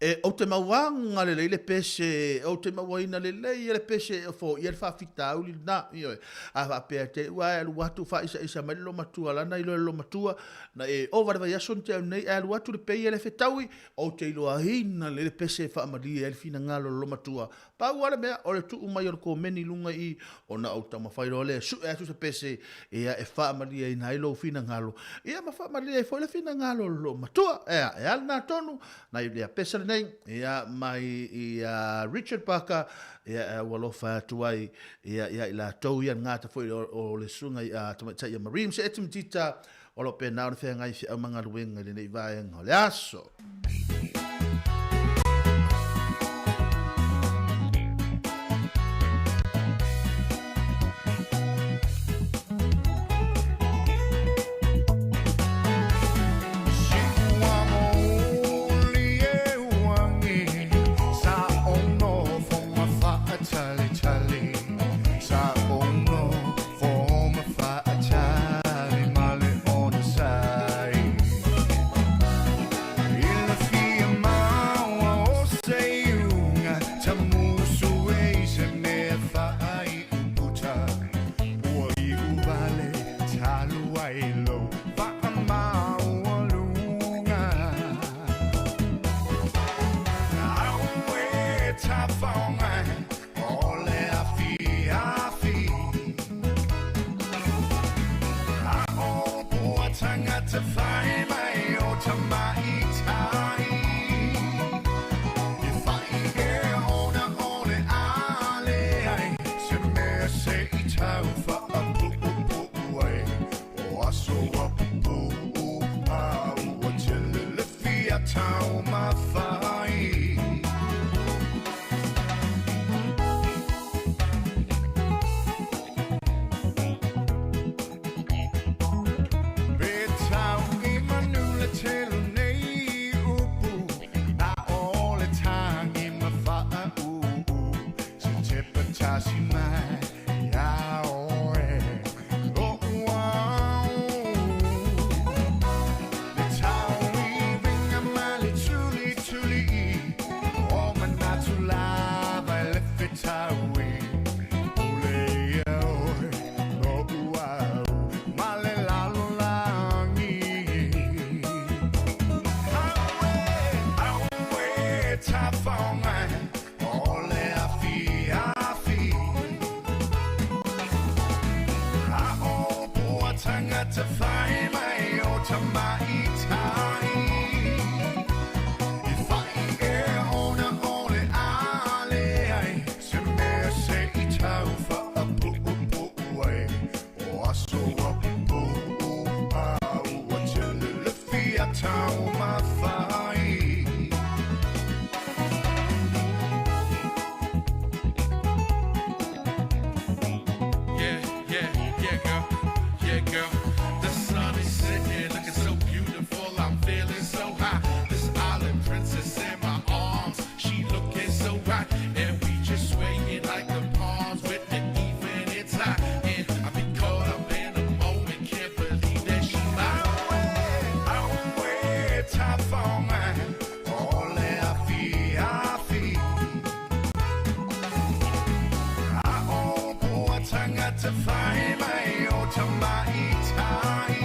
e o te mawanga le leile pese o te mawaina le leile pese fo ia le whawhita uli na ia a whapea te ua e alu watu wha isa male lo matua lana ilo lo matua na e o warwa yason te au nei e alu watu le pei ele whetaui o te ilo ahina le pese wha amalia e fina ngalo lo matua pa uara mea o le tu umai o ko meni lunga i o na au tama whairo le su e atu se pese ia e wha amalia i na ilo fina ngalo ia ma wha amalia e fo le fina ngalo lo matua e al na tonu na i lea pesa le nei ia mai ia Richard Parker ia walofa tuai ia i la tau ia ngata foi o le sunga ia tamaita ia Marim se etimtita o lo pena o fe ngai fi amanga luenga le nei vai ngole aso tangata whai mai o ta mai tai. I whai e ona ole ale ai, se mea se I tau wha a pu ai. O aso a pu au a te lelefi a tau ma whai. Girl, the sun is setting, looking so beautiful. I'm feeling so high. This island princess in my arms, she looking so right, and we just swaying like the palms with the evening time. And I've been caught up in the moment, can't believe that she mine. Away, top for mine, all I feel. I owe poor tangata whai mai o ta mai tai.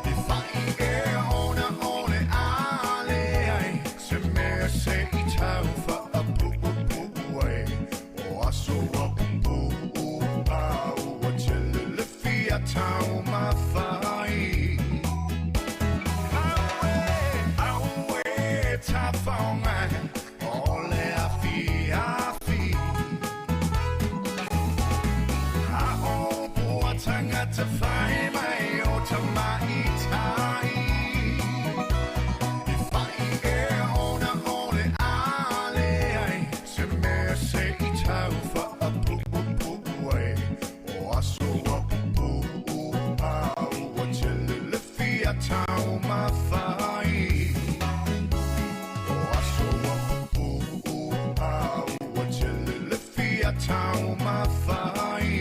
I whai e ona ole ale ai, se mea se I tau wha a pu ai. O aso a pu au a te lelefi a tau ma whai. Aue, ta whaonga, ole a fi. A o pua tangata whai mai o ta mai tai. I whai e ona ole ale ai, se mea se I tau wha a pu ai. O aso a pu au a te lelefi a tau ma whai. O aso a pu au a te lelefi a tau ma whai.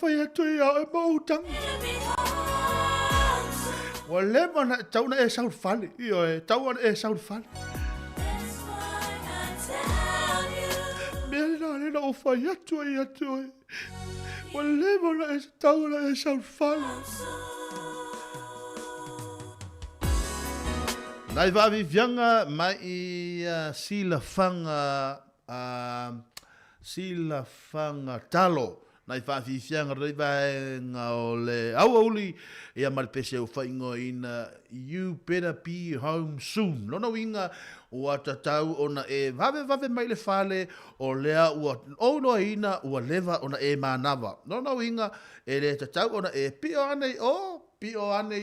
whai atu ia e mautang. Wa le mana tau na e saur fale. Io e tau na e saur fale. Mea le na o whai atu e atu e. Wa le mana e tau na e saur fale. Nai vavi vianga mai I sila fanga talo. Nai vavi vianga rei vaenga o le auauli ia malpese o whaingo ina You Better Be Home Soon. Lona winga ua tatau ona e vave mai le fale o lea ua ono ina ua leva ona e manava. Lona winga e le tatau ona e pio anei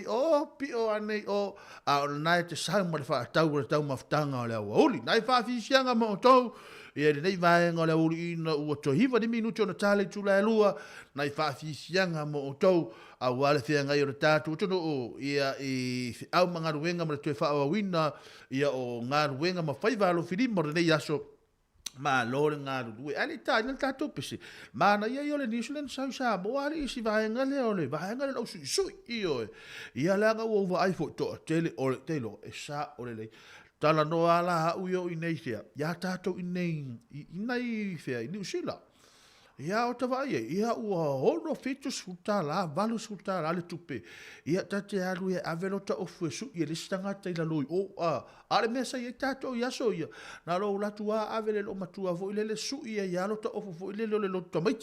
o a ona nai te sau ma le whaatau mafutanga o le auauli. Nai whaafisianga mo o tau ia le nei vaenga o le auauli ina ua tohiva ni minuti ona tale tula e lua nai whaafisianga mo o tau a wale fia ngai o le tātu tono o ia I au mangaruenga ma le tue whaawawina ia o ngaruenga ma whaivalo filimo re nei aso ma lore ngaru due ali ta nel tato pesi ma na ia le New Zealand sa mo ali isi vaenga le ole vaenga le sui io ia la nga o va ai fo to tele o telo e sa o le tala no ala u yo inesia ya tato inai fia New Zealand ia o tawai ia ua ono fitu sutala valu sutala le tupe ia tate alu e avelo ta ofu su ia listanga te la lui o ale mesa ia tato ia so ia na lo la tua avele lo matua vo ile le su ia lo ta ofu vo ile lo ta mai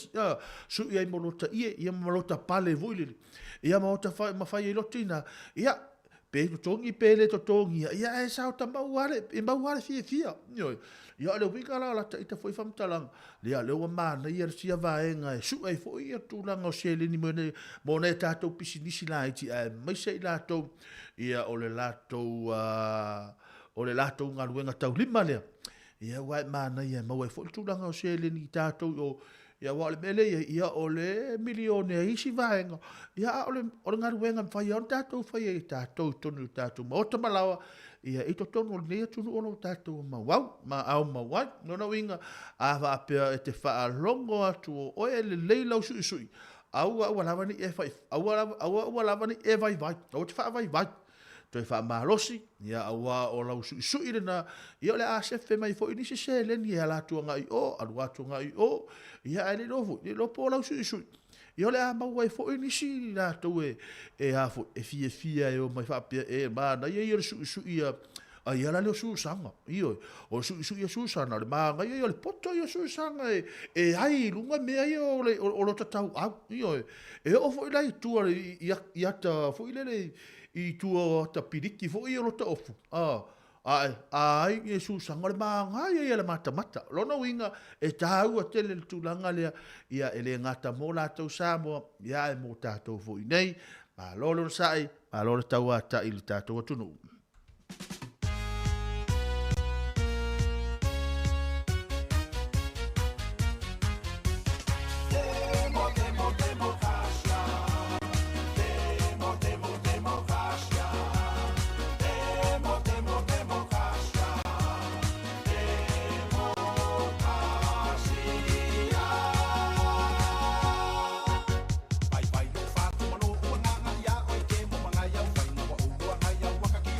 su ia mo lo ta ia mo lo ta pale vo ile ia mo ta fa ma fai lo tina ia pe to tongi pele to tongi ia e sa ta mauare fia ia le wika la ta ita foi famtalang le le wa mana ia sia vaenga su ai foi ia tulanga o sele ni mo ne tato pisinisi la iti mai sei la to ia o le lato ngaluenga tau lima le ia wa mana ia mo foi tulanga o sele ni tato o ia wa le mele ia o le milione isi vaenga ia o le ngaluenga fai on tato fai tato tonu tato mo to malawa ia ito tono le tunu ono tato ma au wa no winga a va pe te fa longo atu o ele leila su au lava ni e fai au lava ni e vai o te fa vai to fa malosi ia au o la su ile na ia le asefe mai fo ini se le ni ala tu ngai o alu atu ngai o ia ele lo po la su Io le ama wai fo ini si la to e ha fo e fia e o mai fa e ma na ia su ia a ia la le su sanga io o su ia su sanga le ma ia le poto ia su sanga e ai lunga me ai o lo tatau io e o fo lai tu ia ta fo ile I tu ta piriki fo ia lo ta ofu ai e su sanga le ma ia le mata lona winga e tau a tele tu langa le ia ele ngata mo la tau Samoa ia e mo tatou fo nei ma lolo sai ma lolo tau ata il tatou tunu Vai no fato mano o nga ya o ke mo mga ya vai no o nga ya waka ki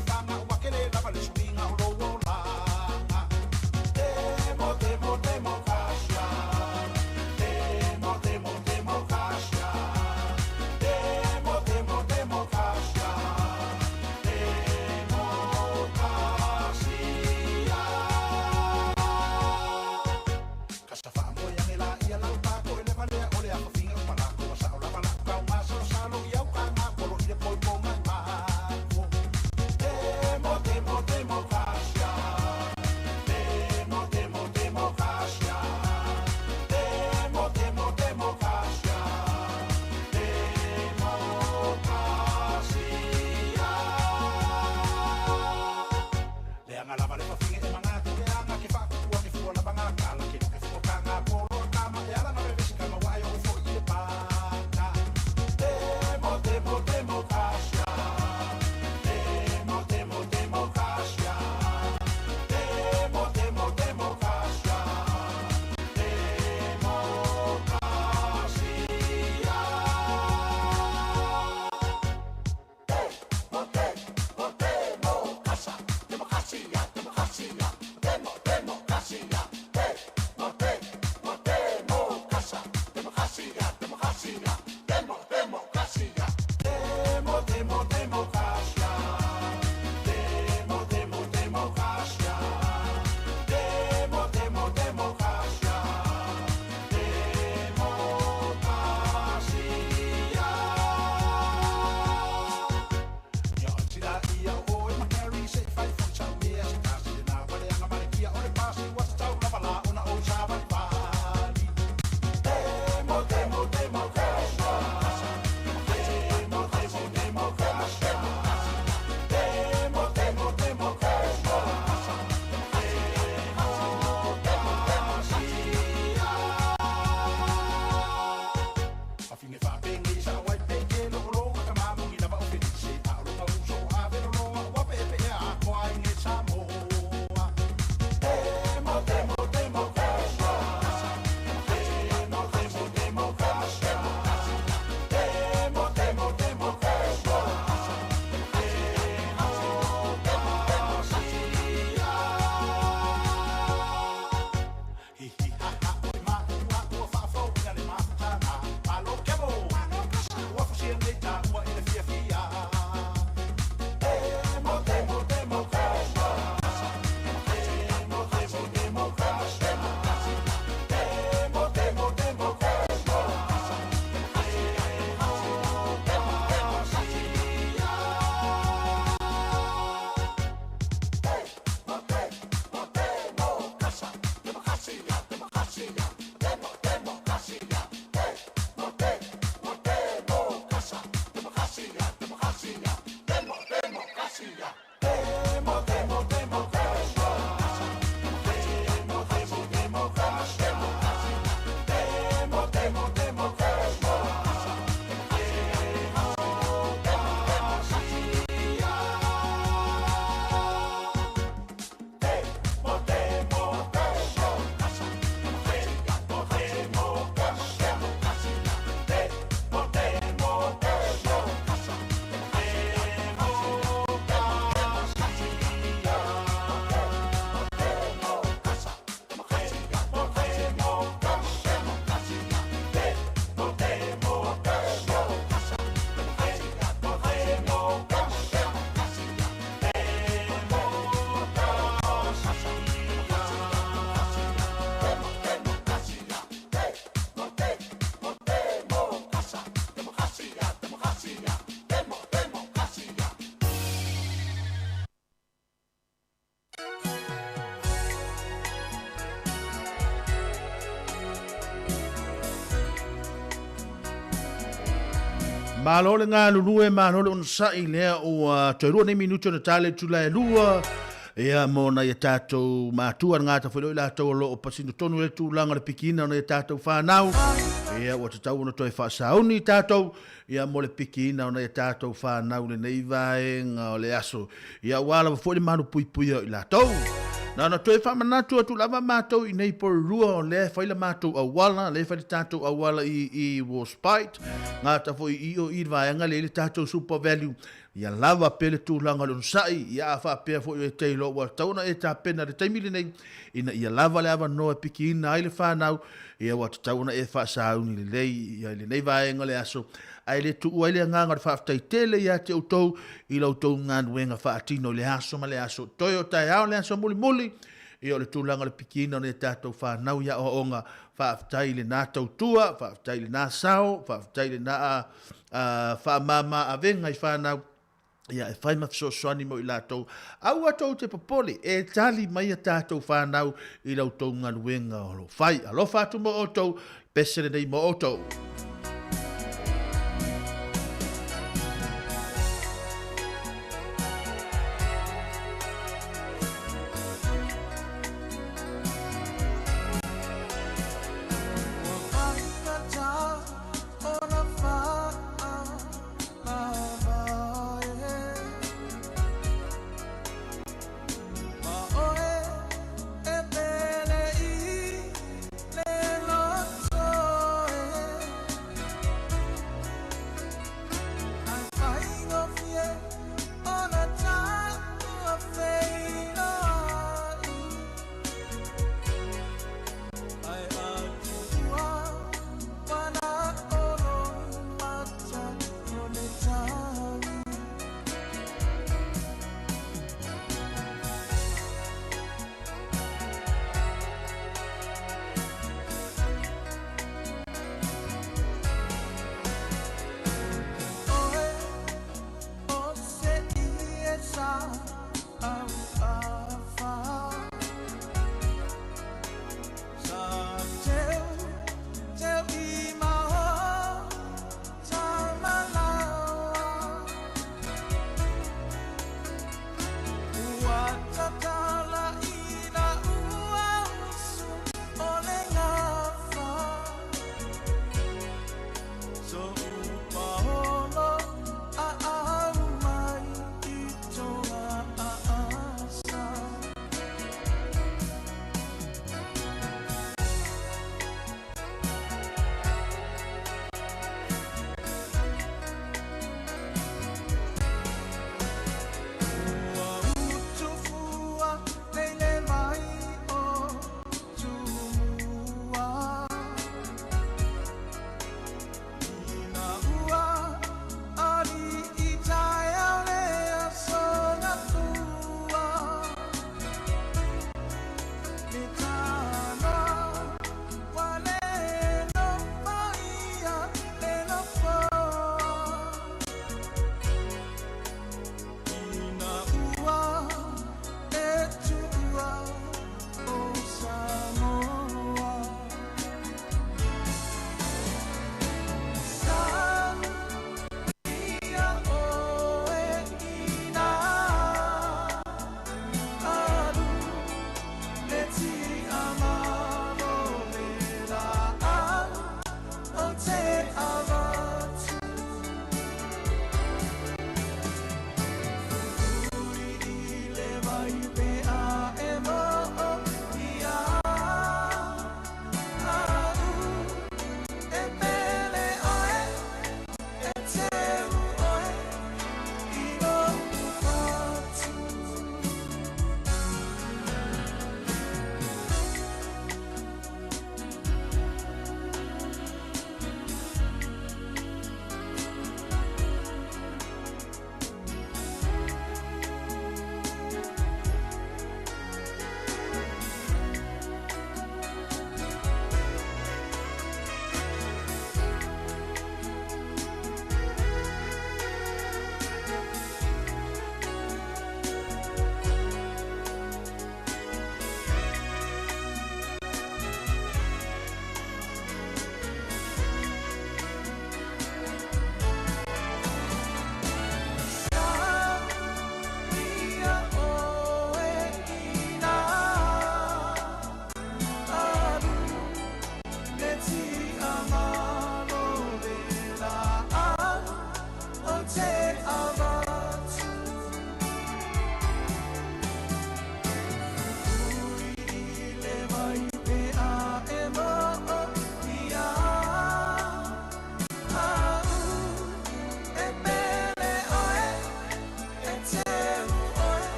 Malo le ngā lulue, malo le on sai lea o toirua nei minuto na tale tula e lua. Ea mo na ia tātou mātua ngā ta whailoi la tau lo o pasino tonu le tūlanga le pikina na ia tātou whanau. Ea o te tau na toi whaasauni tātou. Ia mo le pikina na ia tātou whanau le nei vaenga o le aso. Ia wala wa fwoi le manu pui pui i la tau. Na toi whamanatu atu lava mātou i nei por rua o le whaila mātou awala, le whaile tātou awala i Warspite. Ngā ta fwoi i o i vaenga le tātou super value. Ia lava pele tūlanga le unsai, ia awha pēr fwoi e teilo wa tauna e tā pena le taimili nei. Ina ia lava le awa noa piki ina ai le whanau, ia wa tauna e whaasauni le lei, ia le nei vaenga le aso. Ai le tu ai le nganga le whaafitai tele ia te utou, i lau tau ngānuenga whaatino le aso ma le aso. Toi o tai au le aso muli muli, ia le tūlanga le piki ina ne tātou whanau ia o onga, whaafitai le nā tau tua, whaafitai le nā sao, whaafitai le nā whaamama a venga i whanau. Ia e whai mawhisosoani mo i lātou. Au atou te papole, e tali mai a tātou whanau i lau tau nganuenga o lo whai. Alo whātu mo otou, pesere nei mo otou.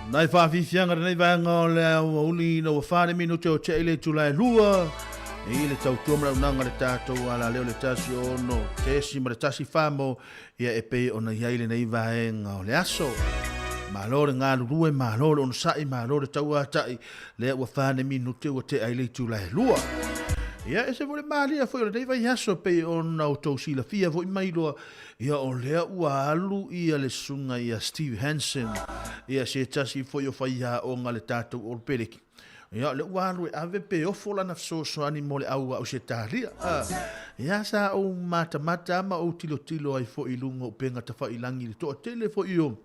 Nai whawhiwhianga nei vanga o le au uli no whare minuto o te ele tulai lua. E le tau tuamara unanga le tātou ala leo le tasi o no te esi ma le tasi whamo ia e pei o na iaile nei vaenga o le aso. Malore ngā rurue, malore on sai, malore tau atai le ua whane minuto o te ele tulai lua. Ia e se vole malia foi o nei vai aso pei o na o tau sila fia foi mailoa. Ia o lea ua alu ia le sunga ia Steve Hansen. Ia se tasi foi o whaia o ngā le tātou o pereki. Ia le ua alu e ave pe o fola na fsosoani mo le aua o se tāria. Ia sa o mata ama o tilo ai foi lunga o penga ta whailangi le toa tele foi o.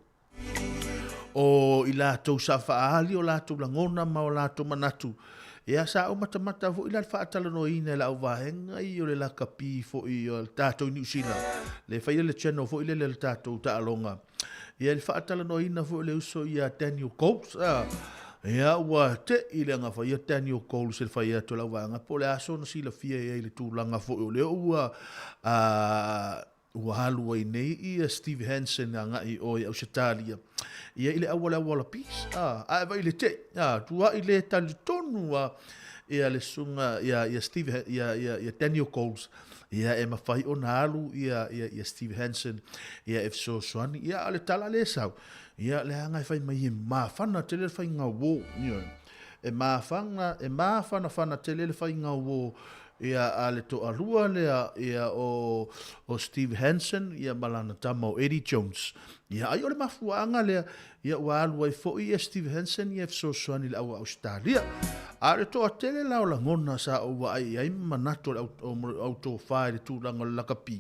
O i lātou sa whaali o lātou langona ma o lātou manatu. Ia sa o mata vo ila whaatala no ina la o vahenga i o le lakapi fo i o tātou New Zealand. Le whaia le channel fo ile le tātou ta alonga. Ia le whaatala no ina fo le uso i a Daniel Coles. Ia ua te i le nga whaia Daniel Coles le whaia to la vanga. Po le aso na sila fia i le tūlanga fo i o le ua ua halu ai nei i a Steve Hansen a ngai o i Ausitalia. Ia ile awala pis. A vai le te. Tua i le tali tonu ia le sunga ia Steve ia Daniel Coles. Ia e mawhai o nalu ia Steve Hansen. Ia e so soani. Ia ale tala le sau. Ia le hanga i whai mai e mawhana te le whai ngā wō. E mawhana whana te le whai ngā wō. Ia ale to alua lea ia o Steve Hansen ia malana tama o Eddie Jones. Ia ai ole mafuanga lea ia ua alua i fo ia Steve Hansen ia fsosoani le aua Australia. Ale to atele lao la ngona sa o wa ai manato au to whae le tūranga le lakapi.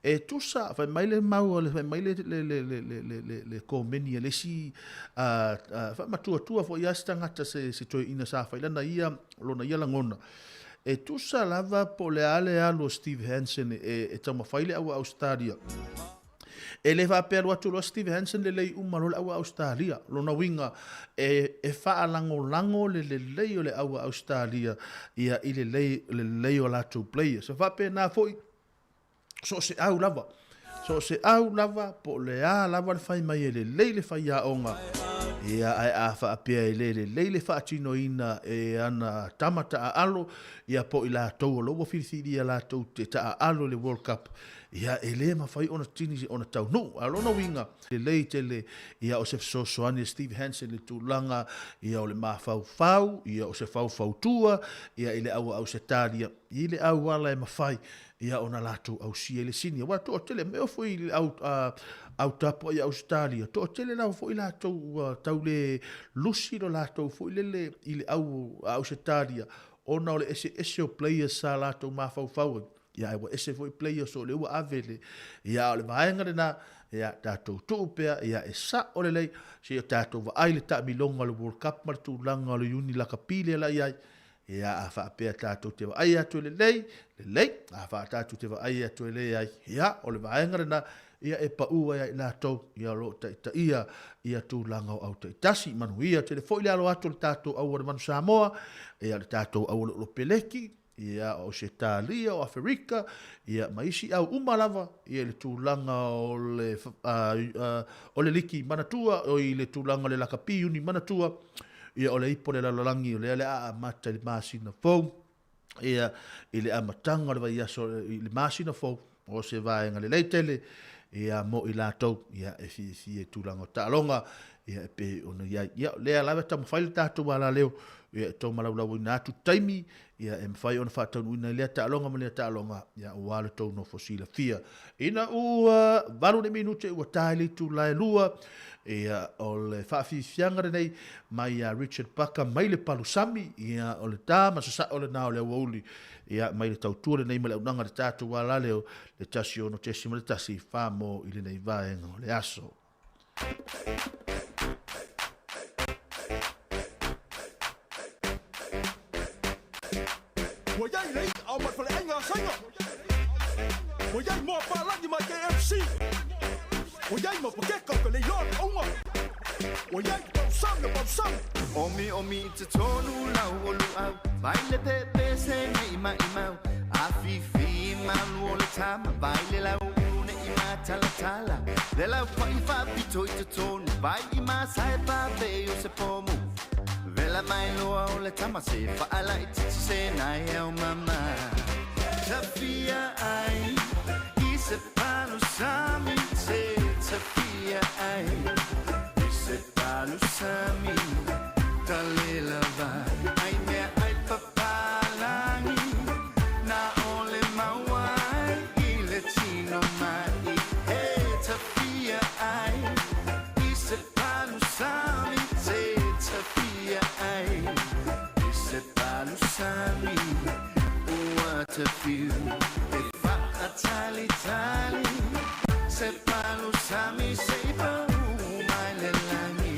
E tusa, fai maile mau, fai maile le komeni, le si, fai matua fo ia stangata se toi ina sa fai lana ia, lona ia langona. E tusa lava po le ale alo Steve Hansen e tama faile au Australia. E le va per watu lo Steve Hansen le lei umaro le au Australia. Lona winga e faa lango le lei o le au Australia ia i le lei o latu player. Se va pe na foi so se au lava. So se au lava po le a lava le fai mai le lei le fai a onga. Ia ai a wha apia e leile wha atino ina e ana tamata a alo ia po i la tau o loa whirithiri a la tau te ta a alo le World Cup. Ia e le mawhai ona tini ona tau no, alona winga. Le lei tele ia o se fsosoani Steve Hansen le tūlanga ia o le mawhau, ia o se whau tua, ia i le au se tāria, i le au wala e mawhai, ia ona lātou au sia le sinia. Wa to tele meo fui le au tapo i Australia. To tele lau fo i lātou tau le lusi lo lātou fo i le au se tāria. Ona o le ese o players sa lātou mawhau. Ia e wa ese fo i players o le ua avele. Ia o le vaenga rena, ia tātou tuupea, ia e sa o le lei. Se o tātou wa aile ta milonga le World Cup martu langa le uni laka pile la iai. Ia a wha apea tātou te wa ai atu le lei, a wha tātou te wa ai atu le ai. Ia o le vaenga rena, ia e pa ua ia i lātou, ia lo ta ia tū langa o au ta itasi, manu ia te le fo i le alo atu le tātou au manu Samoa, ia le tātou au lo peleki, ia o se tālia o Afrika, ia maisi au umalava, ia le tūlanga o le liki manatua, o i le tūlanga le lakapi uni manatua, ia o le ipo le lalolangi, o le a mata le masina fau, ia i le amatanga le vai aso le masina fau, o se vaenga le leitele, ia mo i lātou, ia e fi e tūlanga o tālonga, ia e pe ona ia lea lawe tamu whaile tātou wala leo, ia tau malaulau i nātu taimi, ia e mwhai ona whātaunu ina lea tālonga ma lea tālonga, ia o wale tau no fosila fia. Ina ua valu ne minute ua tāli tu lai lua, ia o le whaafifianga renei, mai Richard Baka, mai le palusami, ia o le tā, masasa o le nao le wauli, ia mai le tautua renei ma le unanga le tātou wala leo, le tasi ono tesi ma le tasi whamo i le nei vaenga o le aso. Well, yeah, au mat fale enga sanga. Mo yai mo pa lagi ma KFC. Mo yai mo pakeka ka le yon onga. Mo yai pa sam. Omi te tonu lau olu au. Baile pepe se me ima. Afifi malu ole tama. Baile lau une ima tala. Le lau pa ifa pito i te tonu. Bai ima sai pa veo se pomu. Vela mai loa ole tama se faala i titi se nai au mama. Tafia ai, i se palo sami se tafia ai. I se palo sami, tale lava. Ai mea ai papalangi, na ole mawai, i le tino mai. Hey, tafia ai, i se palo sami se tafia ai. I se palo sami. What a view. If I tally, se palo sami, se my lelani.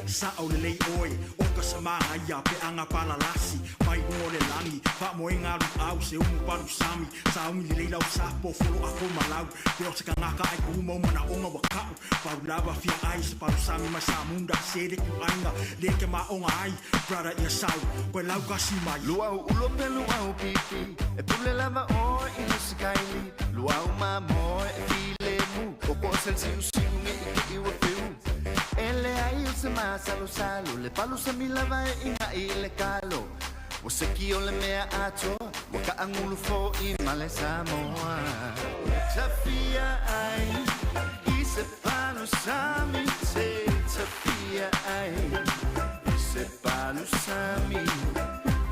Sa o lei oi, o ka samanga ia pe anga palalasi. Mai no le langi, pa mo inga lu au se umu palu sami. Sa umi le lau sa po folo ako malau. Pe o se ka ngaka ai ku mo mana onga wakau. Pa lava fia ai se palu sami mai sa munda se de ku anga. Le ke ma onga ai, brother ia sau. Ko lau kasi mai. Luau ulo pe luau pipi. E pule lava o ina sikaili. Luau ma mo e file mu. O ko sel si usiu me i wa fiu. Ele ai se ma salo le palo se mi lava e inga i le kalo. O se ki o le mea ato, o ka angulu fo i male Samoa. Tafia ai, i se palo sami se tafia ai. I se palo sami,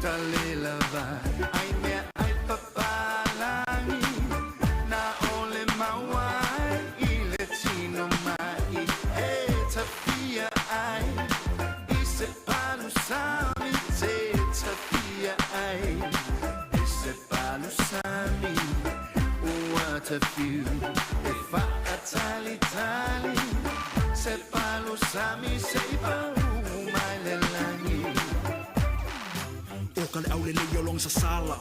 tale lava. Ai mea ai papalangi, na ole mawai, i le tino mai. Hey, tafia ai, i se palo sami se tafia ai. I se palo sami, what a view. If I tally, se palo sami se my lelani. O ka le au le leo long sa sala.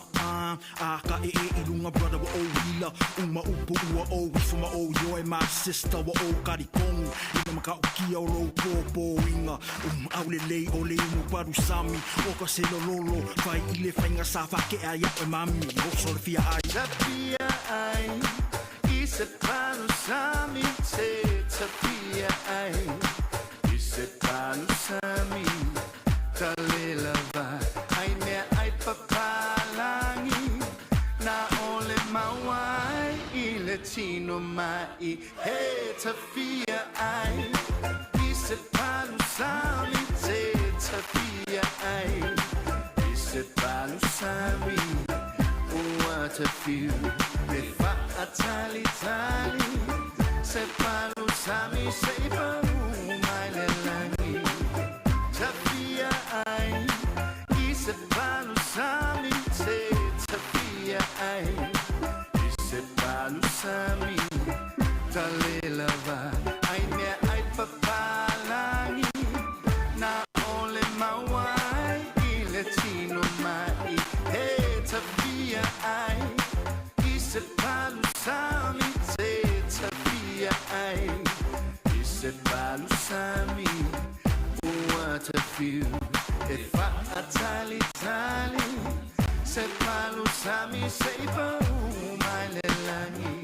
A ka e ilunga brother wa o wila. Uma upu ua o wifu ma o yoe my sister wa o karikongu. Ina maka o kia o lo popo inga. Au le lei o le umu paru sami. O ka se lo lolo. Fai ile whainga sa whake a ia e mami. O so le fia ai. Tafia ai, i se palo sami se tafia ai. I se palo sami, tale lava. Ai mea ai papalangi, na ole mawai, i le tino mai. Hey, tafia ai, i se palo sami se tafia ai. I se palo sami, what a view. If I tally, se palo sami se my lelani. Tafia ai, i se palo sami se tafia ai. I se palo sami, tale lava. Ai mea ai papalangi, na ole mawai, i le tino mai. Hey, tafia ai, i se palo sami se tafia ai. I se palo sami, what a view. If I tally, se palo sami se my lelani.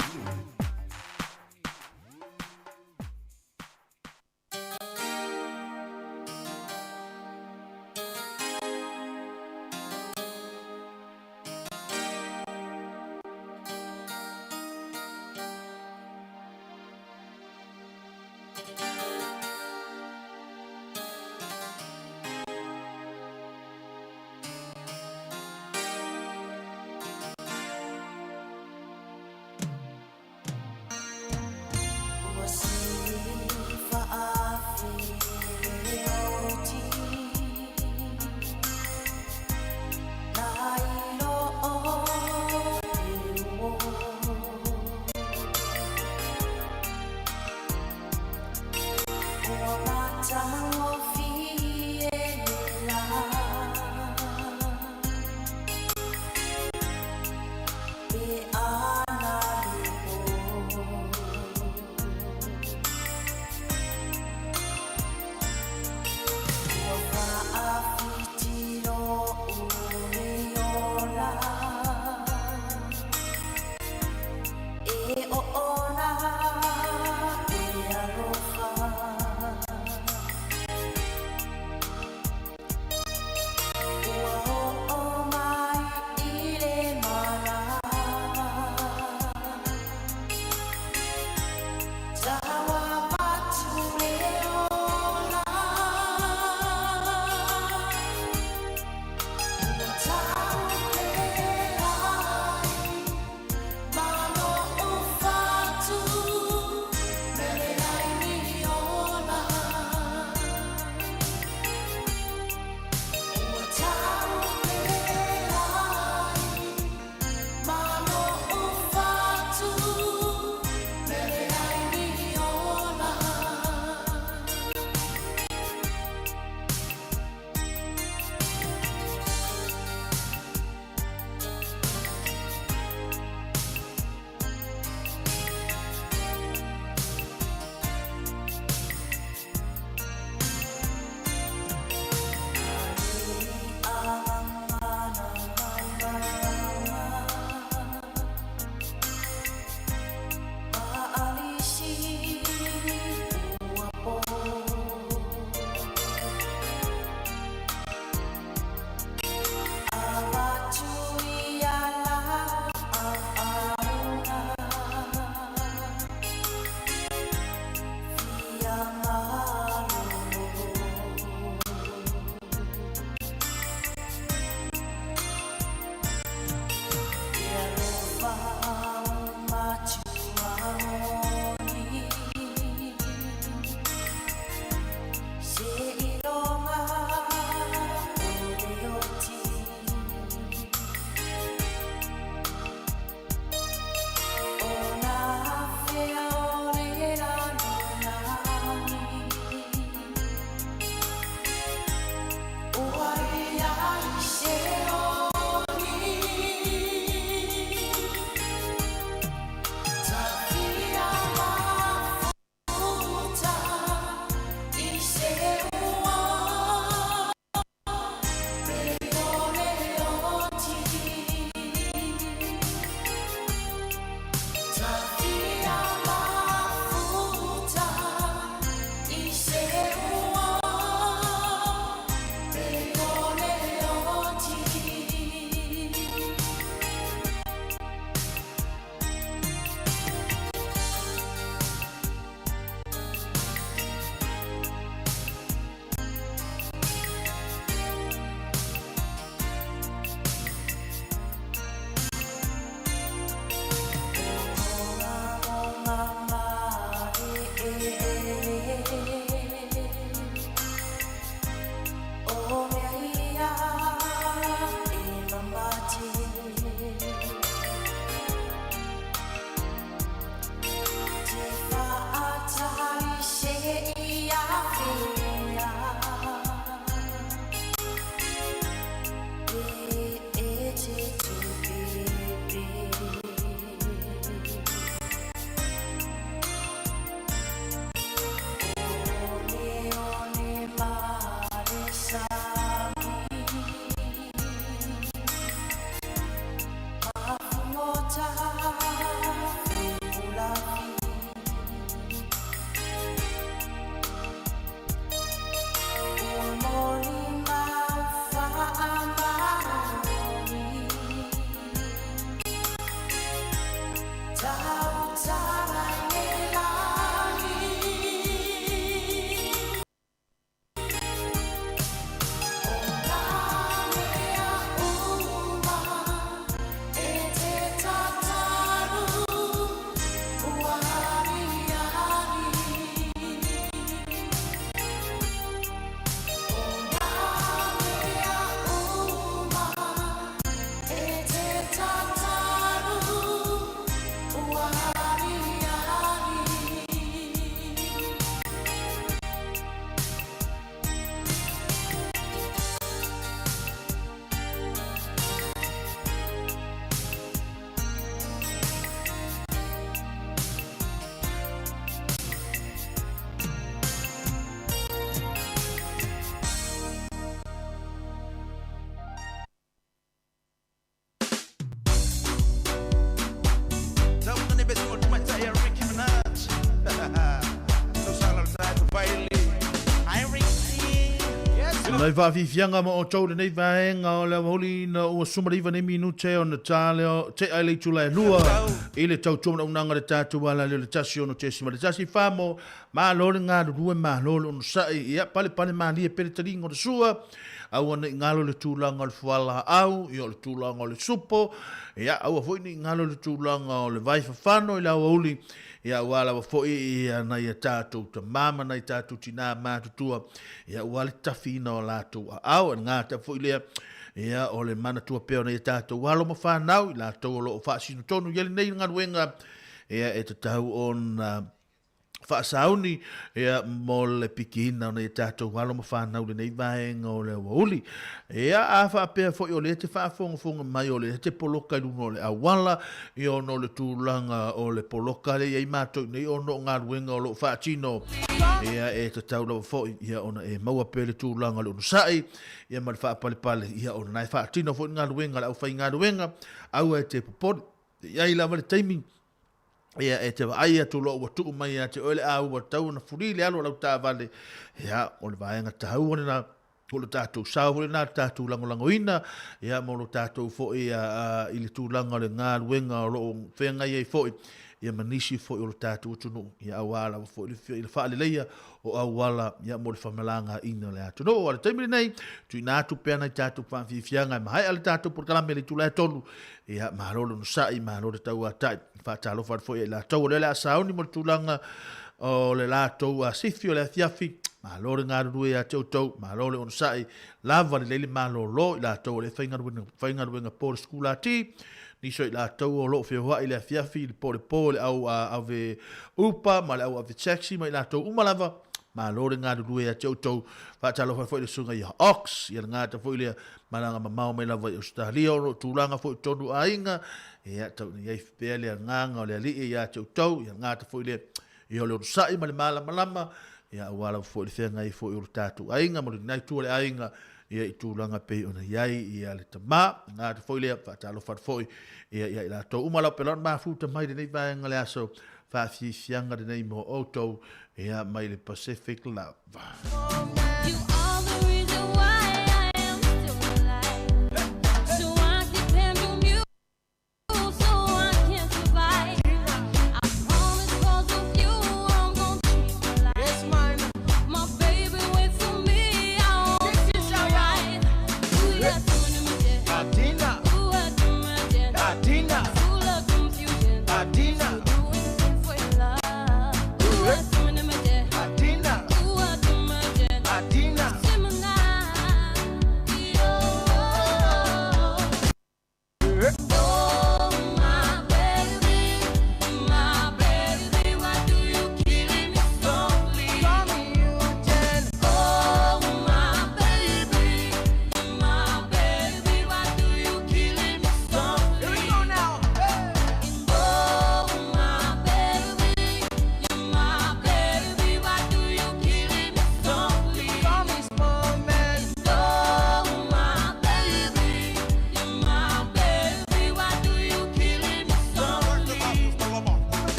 Ta ta Nei whawhiwhianga mo o tau nei vaenga o le holi na o sumariva nei minute o na tale o te aile tula e lua i le tau tōna unanga le tātu wala le tasi o no te sima le tasi whamo ma lore ngā rue ma lore o no sai ia pale ma lia pere taringo le sua au ana ngalo le tūlanga o le whala au i o le tūlanga o le supo ia au a fwini ngalo le tūlanga o le vai whawhano i la holi ia wala wa foi ia na ia tātou ta mama na ia tātou tina mātutua ia wale tawhina o lātou a au ngā ta foi lea ia o le mana tua peo na ia tātou walo ma whanau i lātou o lo o whaasinu tonu iali nei ngā ruenga ia e te tau on whaasauni ia mo le pikina na ia tātou walo ma whanau le nei vaenga o le wauli ia a whaapea foi o le te whaafonga mai o le te poloka i luno le awala i ono le tūlanga o le poloka le iai mātou nei ono ngā ruenga o lo whaatino ia e te tau lawa foi ia ona e maua pe le tūlanga le ono sai ia ma le whaapale ia ona nai whaatino foi ngā ruenga le au whai ngā ruenga au e te popori ia i lawa le taiming ia e te vai atu lo wa tu mai ate ole a wa tau na furi le alo lau ta vale ia o le vaenga tau ona na o le tatu sa o le na tatu lango ina ia mo lo tatu fo ia i le tu lango le ngā luenga o lo whenga ia fo ia manisi fo o le tatu tunu ia awala fo le fa le leia o awala ia mo le famalanga ina le atu no o le taimile nei tu ina tu pena tatu fa fianga mai ale tatu por kala mele tu le tonu ia marolo no sai marolo tau atai fa talo fa fo la tau le la sauni mo tu langa o le la tau a sifio le fiafi malore ngā rue a tau tau, malore on sai, lava le leile malolo, la tau le whainga ruenga pōre skula ti, niso i la tau o loo whiohua i le fiafi, le pōre au ave upa, ma le au ave taxi, ma i la tau umalava, malore ngā rue a tau tau, whaatalo whai le sunga i ox, i ngā ta fwoi le malanga mamau mai lava i Australia, o tūlanga fwoi tonu a inga, e tau ni ei pēr le nganga o le ali i a tau tau, i ngā ta fwoi le, i o le orusai, ma le malama, ia wala fo le fenga i fo i tatu ainga mo nei tu le ainga ia i tūlanga pe ona iai ia le tama ngā te fo le fa talo fa fo ia la to umala pelon ma futa mai de nei vaenga le aso fa fianga de nei mo auto ia mai le Pacific Lava.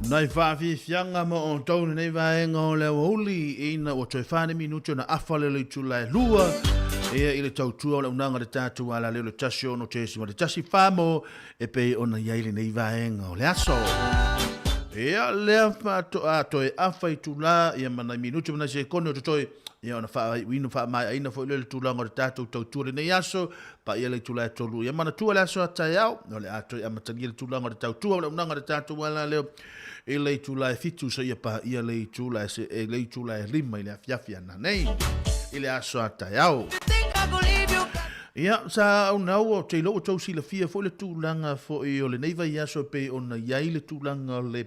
Nai whaafianga mo o taunu nei vaenga o leo holi ina o toi whane minuto na awhale le tula e lua ia i le tautua o le unanga le tātua ala leo le tasi o no tesi ma le tasi whamo e pei ona iaile nei vaenga o le aso. Ia lea whatoa toi awhai tula ia mana minuto mana se kone o toi ia ona winu wha mai aina fo le tulanga o le tātua tautua le nei aso pa ia le tula e tolu ia mana tua le aso atai au o le ato ia matani le tulanga o le tautua o le unanga le tātua ala leo e le tula e fitu sa ia pa ia le tula e le tula e lima i le afiafia na nei i le aso atai au. Ia sa au nau o te lo tau sila fia fo le tūlanga fo i o le neiva i aso pe ona iai le tūlanga le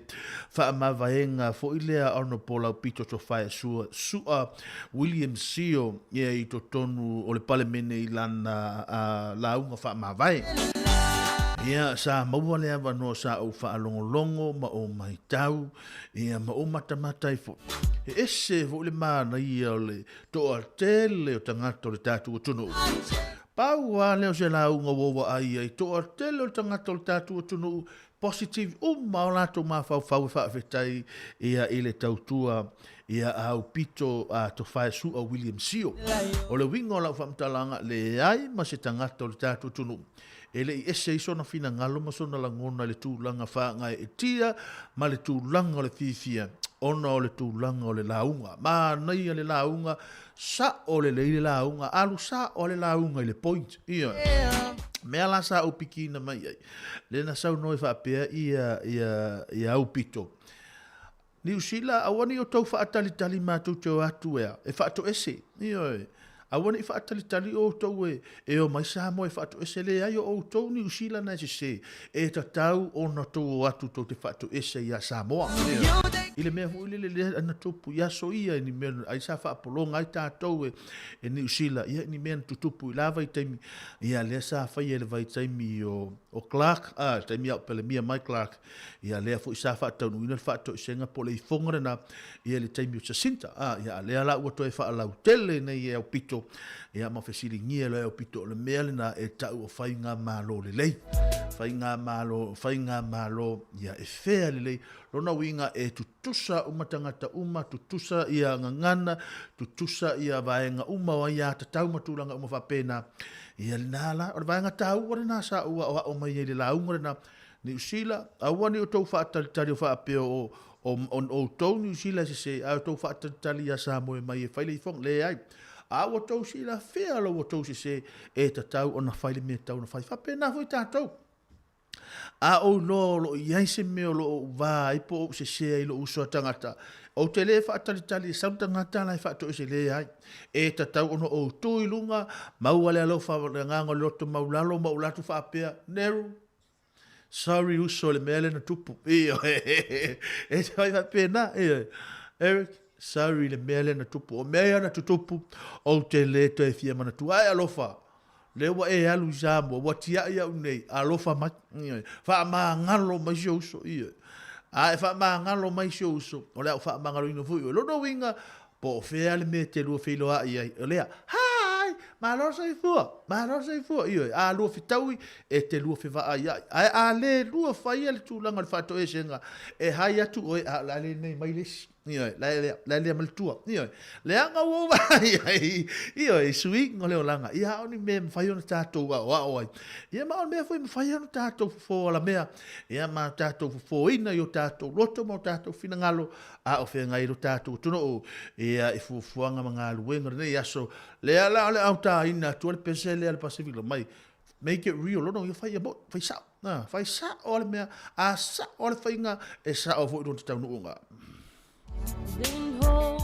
whaamavaenga fo i lea arno pola pito to whae sua William Sio ia i to tonu o le pale mene i lana launga whaamavaenga. Ia sa maua lea wano sa au whaalongolongo ma o mai tau ia ma o matamata i fo. E ese fo le mana ia o le toa tele o tangata o le tātua tunu. Pau a leo se la unga wawa ai ai toa tele o tangata o le tātua tunu positive o lato ma fau whawhetai ia i le tautua ia au pito a to whae su a William Sio. O le wingo lau whamtalanga le ai ma se tangata o le tātua tunu. Ele i ese iso na fina ngalo ma sona langona le tūlanga whaanga e tia ma le tūlanga o le fifia ona o le tūlanga o le launga ma nei le launga sa o le leile launga alu sa o le launga i le point ia mea la sa o pikina mai ai le na sau noi whaapea ia au pito ni usila awani o tau whaatalitali mātou teo atu ea e whaato ese ia awani i whaatalitali o tau e o mai sa mo e whaato ese le ai o tau ni usila na se e ta tau o na tau atu tau te whaato ese ia Samoa ile mea hui le ana tupu ia so ia ni mea ai sa whaapolonga ai tātou e ni usila ia ni mea tutupu i lava i taimi ia lea sa whai ele vai taimi o Clark taimi au pele mia mai Clark ia lea fu i sa whaatau nuina le whaato isenga po le i whongarena ia le taimi o Jacinta ia lea la ua toi whaalau tele nei e au pito ia ma fesili ngia le au pito le mea le na e tau o whai ngā mālo le lei whai ngā mālo ia e whea le lei lona winga e tutusa umatangata tutusa ia ngangana, tutusa ia vaenga wa ia tatau matulanga uma whapena. Ia nala, o vaenga tau ora nā sa ua o mai ele launga na New Zealand, awani o tau whaatalitari o whaapeo o tau New Zealand se au tau whaatalitari a Samoa mai e whaile i whong le ai. Awa tau sila whea lo o tau se e tatau o na whaile me tau na whapena hui tātou. A o lo iai se meo lo va ipo se se lo uso tangata o te le whaatalitali sau tangata lai whaato se le ai e tatau ono o tui lunga mauale alo whaanganga loto maulalo maulatu whaapea neru sorry uso le mele na tupu e te vai whapena Eric sorry le mele na tupu o mea na tutupu o te le to e fia mana tu ai alofa lewa e alu jambo watia ia unei alofa mai fa ma ngalo mai so ai fa ma ngalo mai so o le fa ma ngalo ino fu lo no winga po fe ale me te lu fe lo ai le hi ma lo sei fu io a lu fitaui e te lu fe va ai a le lu fa ia le tu langa fa to e senga e hai atu o la le nei mai le la maltua le anga wo vai e sui ngole olanga ia oni me fai ona tato wa oi ia ma me foi me fai ona tato fo la mea ia ma tato fo ina yo tato loto mo tato fina ngalo a o fe ngai ro tato tuno ia e fu fuanga manga luenga nei aso le ala le auta ina tu le pensele al pacifico mai make it real no you fai about fai sa o me a sa o fai nga e sa o fu do tau no nga Been home.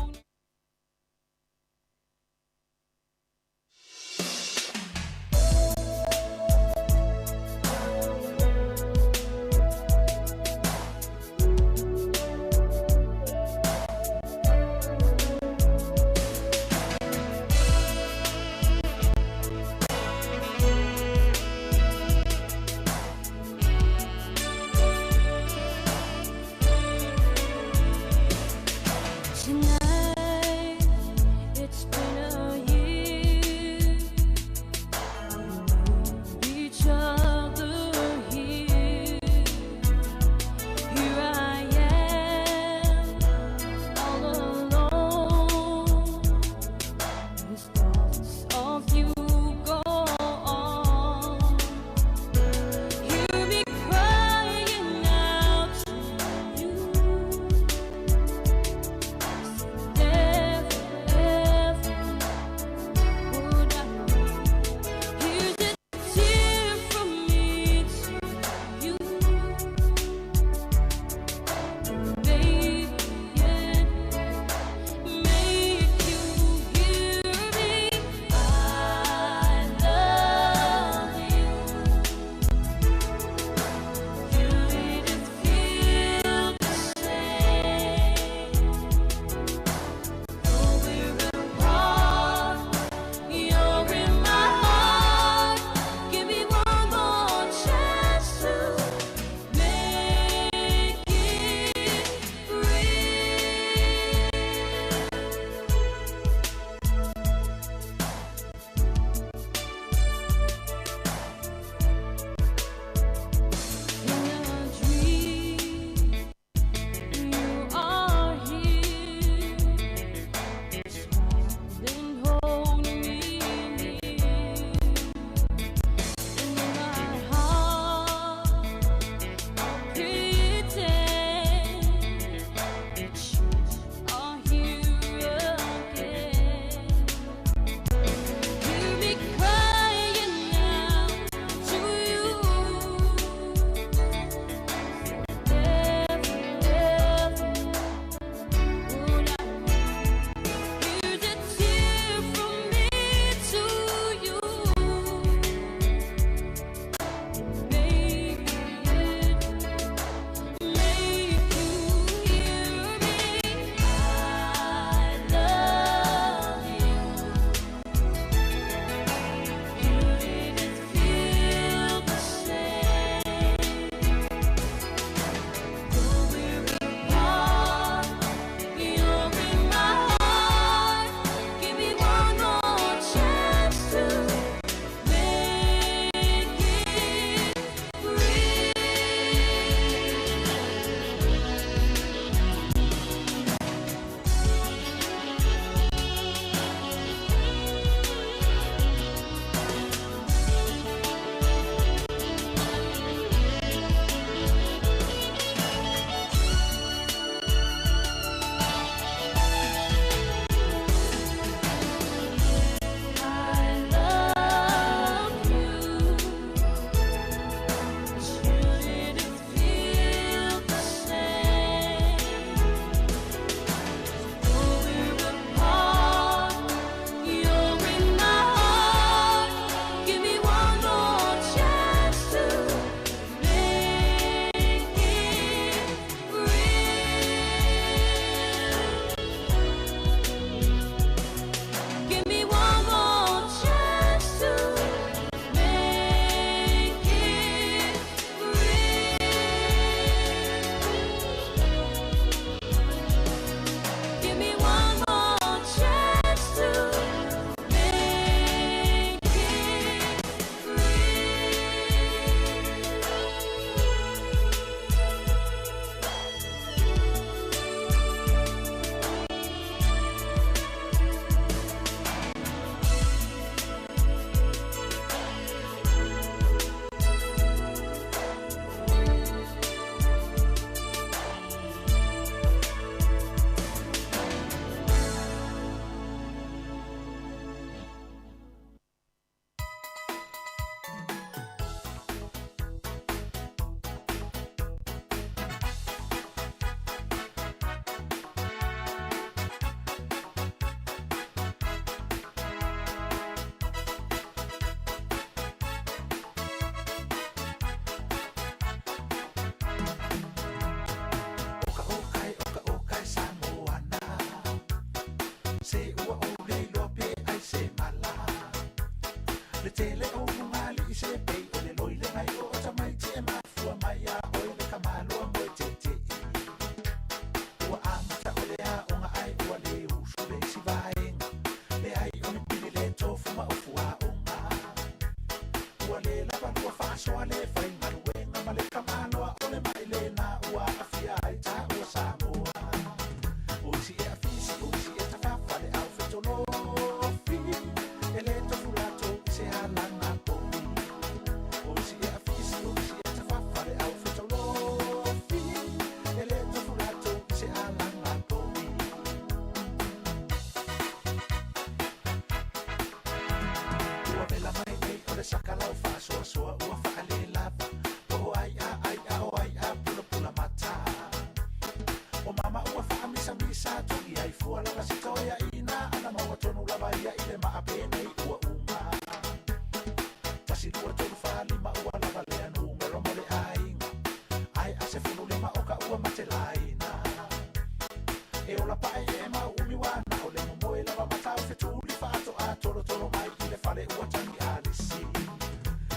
se ua o le loa pe ai se mala le tele o ngali I se pei o le loi le ngai o ta mai te mafua mai a o le kamaloa mo te te ua amata o le a o nga ai ua le usu le isi vaenga le ai o ni pili le tofu ma o fua o nga ua le lava lua whaasoa le whai maruenga ma le kamaloa o le mai le na ua afia ai ta ua Samoa o isi e afisi o isi e tafafa le au fetolofi e le tofu lato I se halanga pomi o isi e afisi o isi e tafafa le au fetolofi e le tofu lato I se halanga pomi ua vela mai nei o le sakalau whaasoasoa ua whaale lava o ai a o ai a pula pula mata o mama ua whaamisa misa tongi ai fua lava si toia ina ana maua tonu lava ia I le maa penei ua uma tasi lua tonu whalima ua lava lea numero mo le ainga ai a se funu lima oka ua mate laina e ola pae e ma umi wana o le momoe lava matau fetuli whaato a tolo tolo mai I le whale ua tangi alisi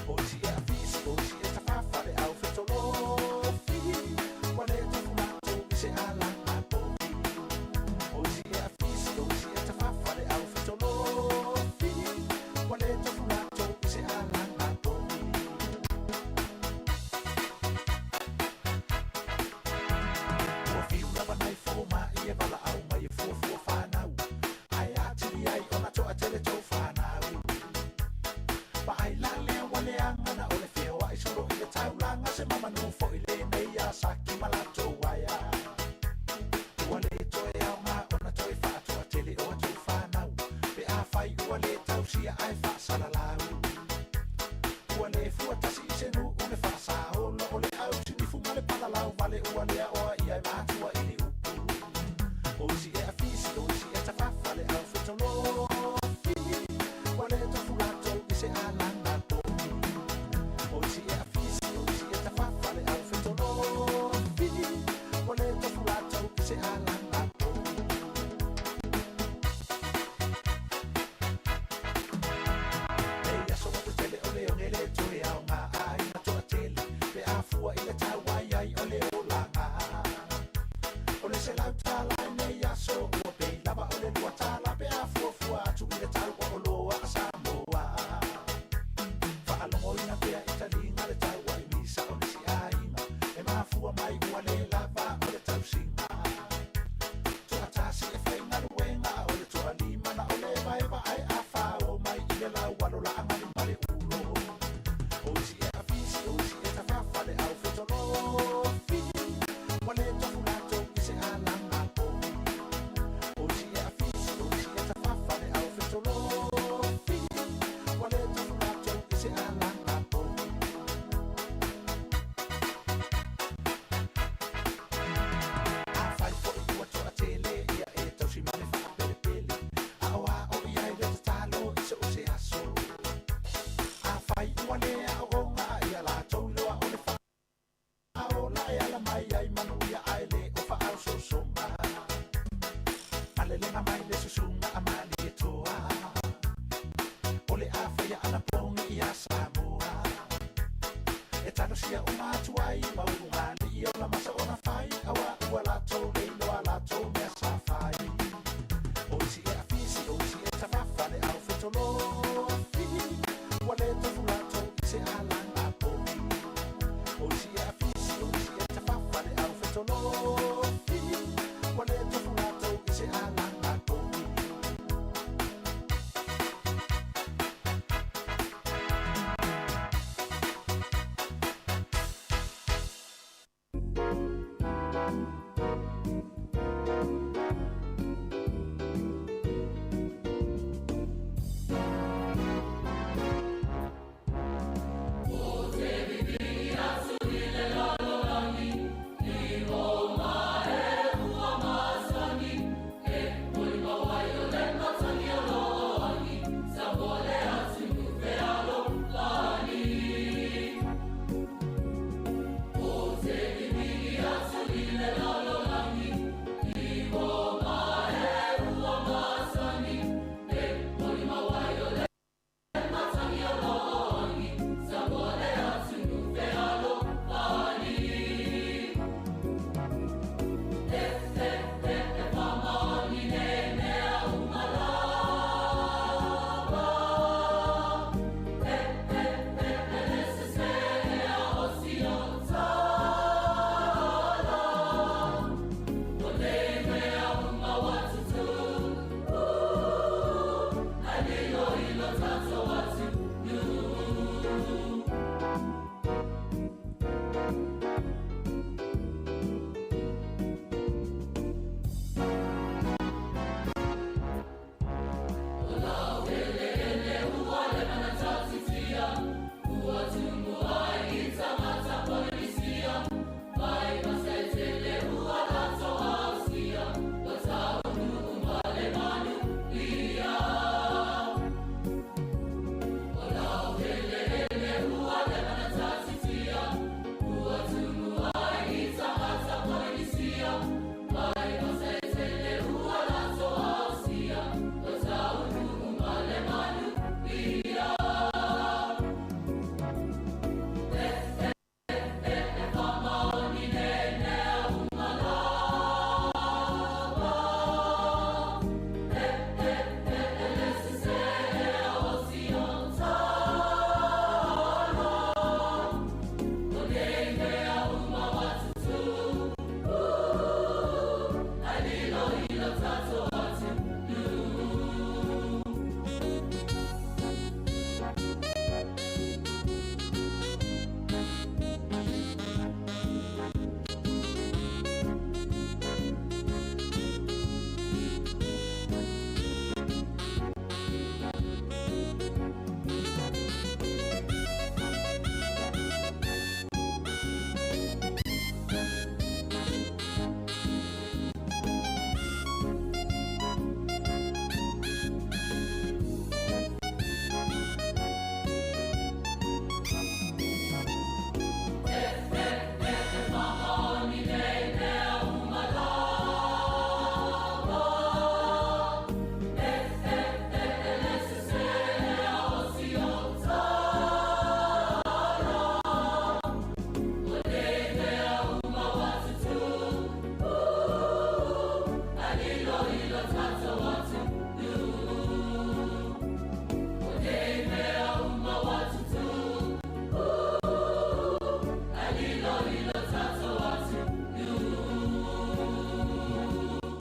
o isi e avisi o isi e tafafa le au fetolofi wa le tofu lato I se alanga pomi o isi e avisi o isi e tafafa le au fetolofi wa le tofu lato I se alanga pomi ua fiu lava nai fo ma I e vala au mai e fua fua whanau ai atiri ai ona toa tele tau whanau pa ai la lea wale angana o le whioa I suro I le taulanga se mama nu fo I le nei a saki malato waia ua le toe au ngā ona toe whaatoa tele o atu whanau pe a whai ua le tausia ai whaasalalau ua le fuatasi I se nu o le whaasaolo o le au sinifu ma le palalau vale ua lea oa I ai mātua I le upu o isi e afisi o isi e tafafa le au fetolofi ua le tofu lato I se alanga pomi o isi e afisi o isi e tafafa le au fetolofi ua le tofu lato I se alanga pomi e aso watu tele o le onge le toe au ngā ai na toa tele pe a fua I le tau ai ai o le o langa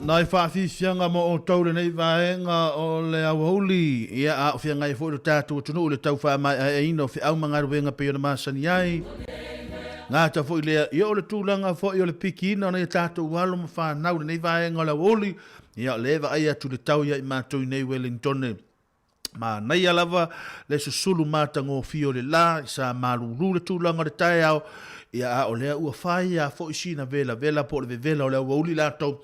Nai whaafianga mo o taure nei vaenga o le awahuli. Ia a o whianga i fwoi tātu o tunu o le tau wha mai a ino whi au manga ruenga pe o na masani ai. Ngā ta fwoi lea ia o le tūlanga fwoi o le piki ina o nei tātu walo ma whanau le nei vaenga o le awahuli. Ia o lewa ai atu le tau ia i mātou nei Wellington. Ma nei alava le susulu mātango fio le la i sa maruru le tūlanga le tae au. Ia a o lea ua whai a fwoi sina vela po le vela o le awahuli lātou.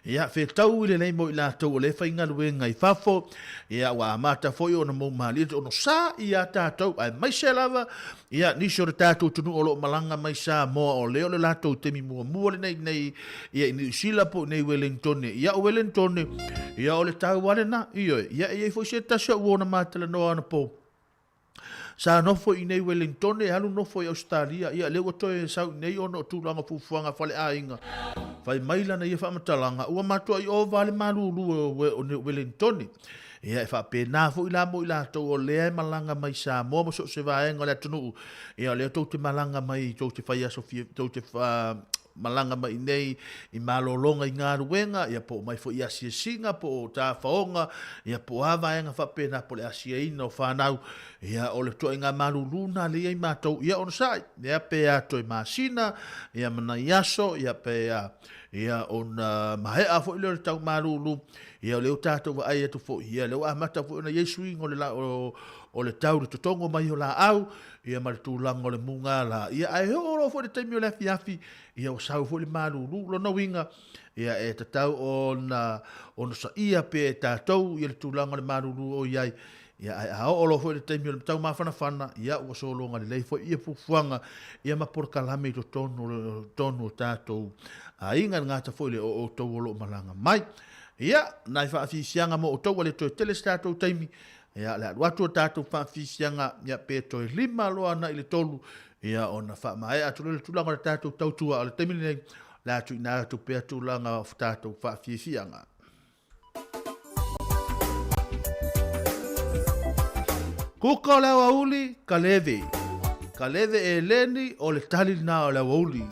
Ia fe tau ile nei mo i lātou o le whainga luenga i whafo. Ia wa amata foi o na mou mahali o no sa ia tātou ai mai se lava. Ia nisi o le tātou tunu o lo malanga mai sa moa o leo le lātou temi mua mua le nei ia i New Zealand po nei Wellington. Ia o Wellington ia o le tau wale na ia ia foi se tasio uona matala noa na po. Sa nofo i nei Wellington e halu nofo i Australia ia leo toe sau nei ono tūlanga fufuanga whale a inga. Whai maila na ia whamatalanga ua matua i o vale malulu o Wellington. Ia e whapena fo i la mo i la tau o lea e malanga mai sa moa mo so se vaenga le atunu. Ia leo tau te malanga mai tau te whai aso tau te malanga mai nei i malolonga i ngā ruenga, ia po mai fo i asia singa, po tā whaonga, ia po hawaenga whapena po le asia ina o whanau, ia o le toa i ngā maruluna le i mātou, ia ono sai, ia pe a toi māsina, ia mana i aso, ia pe a, ia ona mahea fo i leo le tau marulu, ia leo tātou wa ai atu fo, ia leo amata fo i na Yesu ingo le la o le tau le totongo mai o la au, ia ma le tūlanga o le munga la, ia ai horo fo le taimi o le afi, ia o sau fo le marulu, lo na winga, ia e tatau o na sa ia pe e tātou, ia le tūlanga le marulu o iai, ia ai a olo fo le taimi o le tau mawhanawhana, ia o solonga le lei fo ia fufuanga, ia ma por kalame to tonu o tātou, a inga ngata fo le o tau o lo malanga mai, ia nai whaafisianga mo o tau le toi teles tātou taimi, ia le watu tātou whaafisianga, ia pe toi lima loa na i le tolu, ia ona fa mai atu le tulanga le tātou tautua o le taimi nei le atu ina atu pe tulanga o tātou whaafianga. Kuka o le auli, ka leve e leni o le tali na o le auli.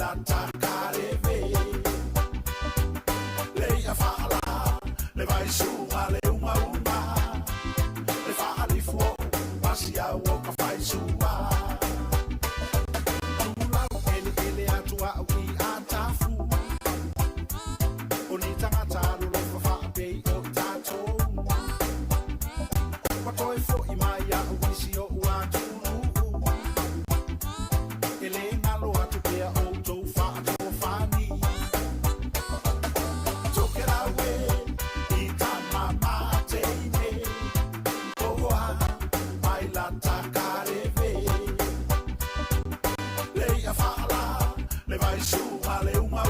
lata kareve le ia fala le vai su ale uma le fali fuo pasi a woka fai sua tula ele atua wi atafu oni tangata lo fa be o tato patoi fo imaya wisi o atu ele ngalo atu pe o to fa to fani toke la we ita mama teine oa mai la takareve le ia fala le vai su ale uma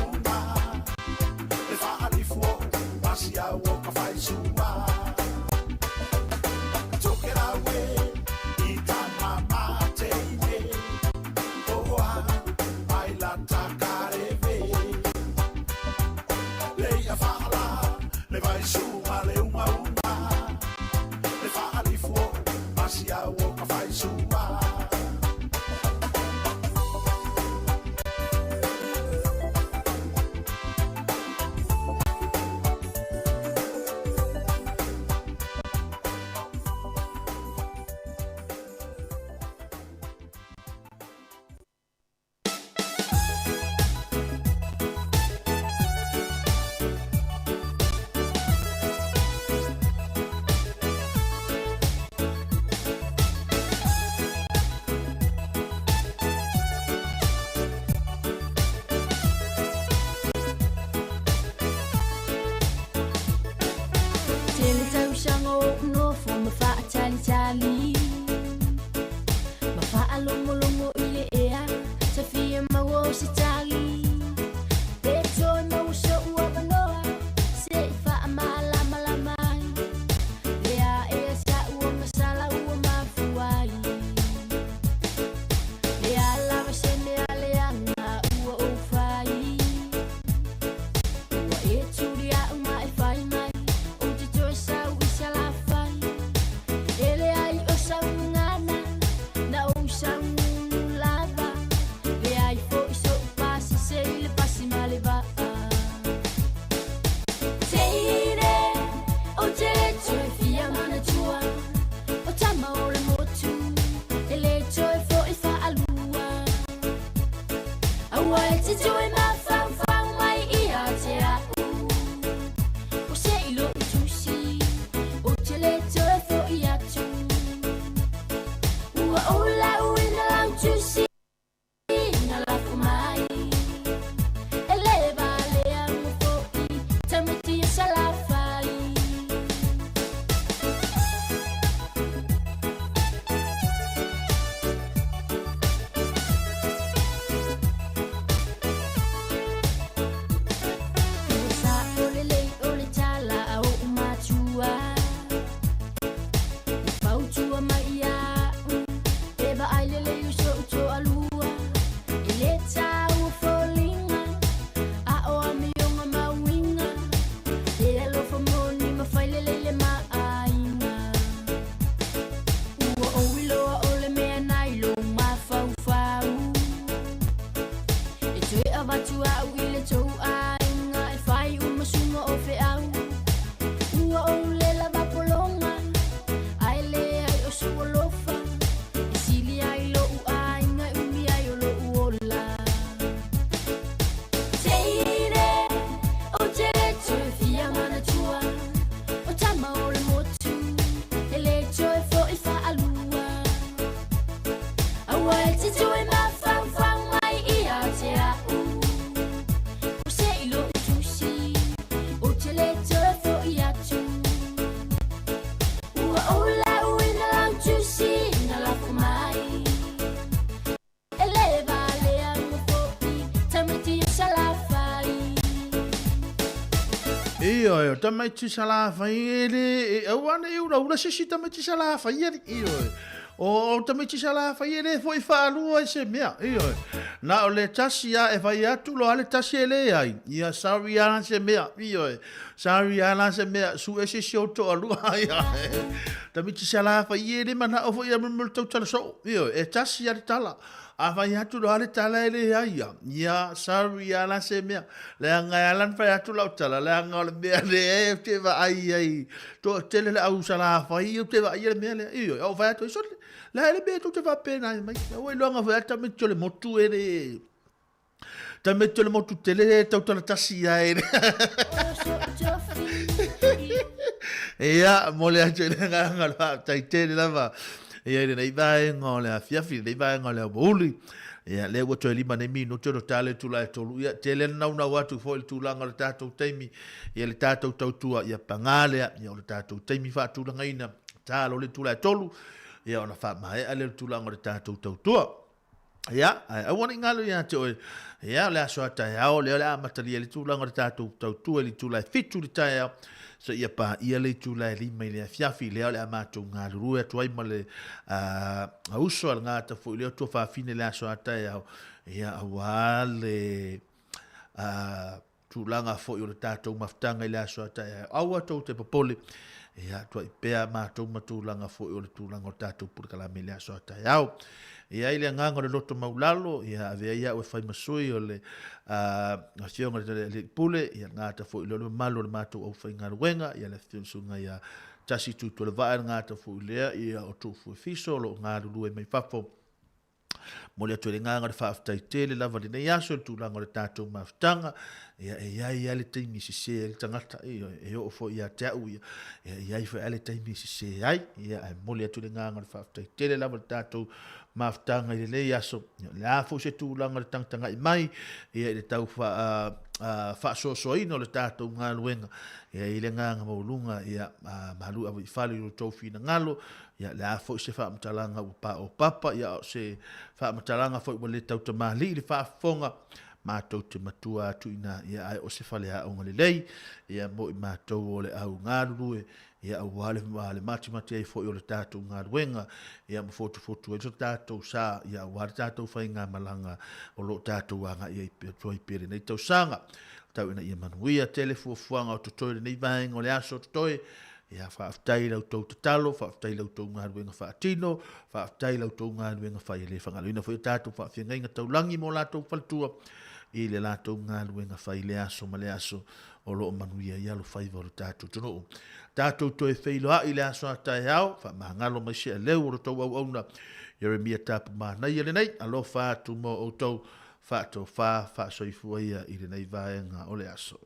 le fa ali fuo pasi a woka fai sua toke la we ita mama teine oa mai la takareve le ia fala le vai su ale uma le fa ali fuo pasi a woka fai sua Tele tau shango no fo ma fa tali ma fa longo ile ea se fie ma wo si tali pe to no so wa banoa se fa mala mai ea e sa u ma sala u ma fuai ea la va se me ale anga u o fai wa e turia ma e fai mai Io, tamai tu sala faile, e wana ura ura sisi tamai tu sala faile, io. O tamai tu sala faile foi falua se mea, io. Na o le tasi a e vai atu lo ale tasi ele ai. Ia sauriana se mea, io. Sauriana se mea su ese sioto alua ia. Tamai tu sala faile mana o foi a multo tala so, io. E tasi a tala. a fai atu lo ale tala ele ia ia sorry ala se mea le anga alan fai atu lo tala le anga le mea le te va ai to tele le au sala fai te va ia le mea le io o fai atu so le le mea tu te va pena mai o lo anga fai atu me tole motu ele ta me tole motu tele tau tala tasi ai ia mole atu le anga la tai tele lava ia le nei vai ngole a fiafi nei vai ngole a boli ia le wo to lima nei minuto do tale tu la tolu ia tele na una watu fo il tu langa le tato temi ia le tato tautua ia pangale ia le tato temi fa tu langa ina talo le tu la tolu ia ona fa mai ale tu langa le tato tautua ia ai woni ngalo ia te ia le aso ta ia o le amatali le tu langa le tato tautua le tu la fitu le taia so ia pa ia le tu la lima le fiafi le ale amato ngalu e tu ai male a uso al ngata fo le tu fa fine le aso ata ia wale tu langa fo yo le tato maftanga le aso ata au ato te popole ia tu pe amato matu langa fo yo le tu langa tato por kala me le aso ata ia ile nganga le loto maulalo ia ave ia o fai masui o le a sionga le pule ia ngata fo ile malo le mato o fai ngaruenga ia le sunga ia tasi tu le va ngata fo ile ia o tu fo fiso lo ngaru e mai fafo mo le tu le nganga le fa tele lava le ia so tu langa le tato maftanga ia le taimi se le tangata e o fo ia tau ia fa le taimi se ai ia mo le tu le nganga le fa tele lava le tato maftanga i le aso la fo se tu langa tanga mai ia le tau fa so ino le tato ngaluenga ia i le nganga maulunga ia malu a fali lo tofi na ngalo ia la fo se fa mtalanga o papa ia se fa mtalanga fo le tau tamali le fa fonga matou te matua tuina ia ai o se fale a o le lei ia mo matou o le au ngalu ia au wale mati ai fo i o le tatou ngaluenga ia mo fotu e so tatou sa ia wale tatou fai ngā malanga o lo tatou anga ia i pere nei tau sanga tau ina ia manuia telefuafuanga o totoe nei vaenga o le aso totoe ia whaaftai lau tau tatalo, whaaftai lau tau ngaruenga whaatino, whaaftai lau tau ngaruenga whai le whangaluina fo i tatou whaafia ngai tau langi mo latou whaltua i le latou ngaruenga whai le aso ma le aso o lo manuia ia lo whai varo tatou tono. Tatou toe whailo a i le aso a tae hao, wha mahangalo mai sea leu o tau au auna, Jeremia tapu mahnai ele nei, alo whaatu mo o tau whaatou wha soifua ia i le nei vaenga o le aso.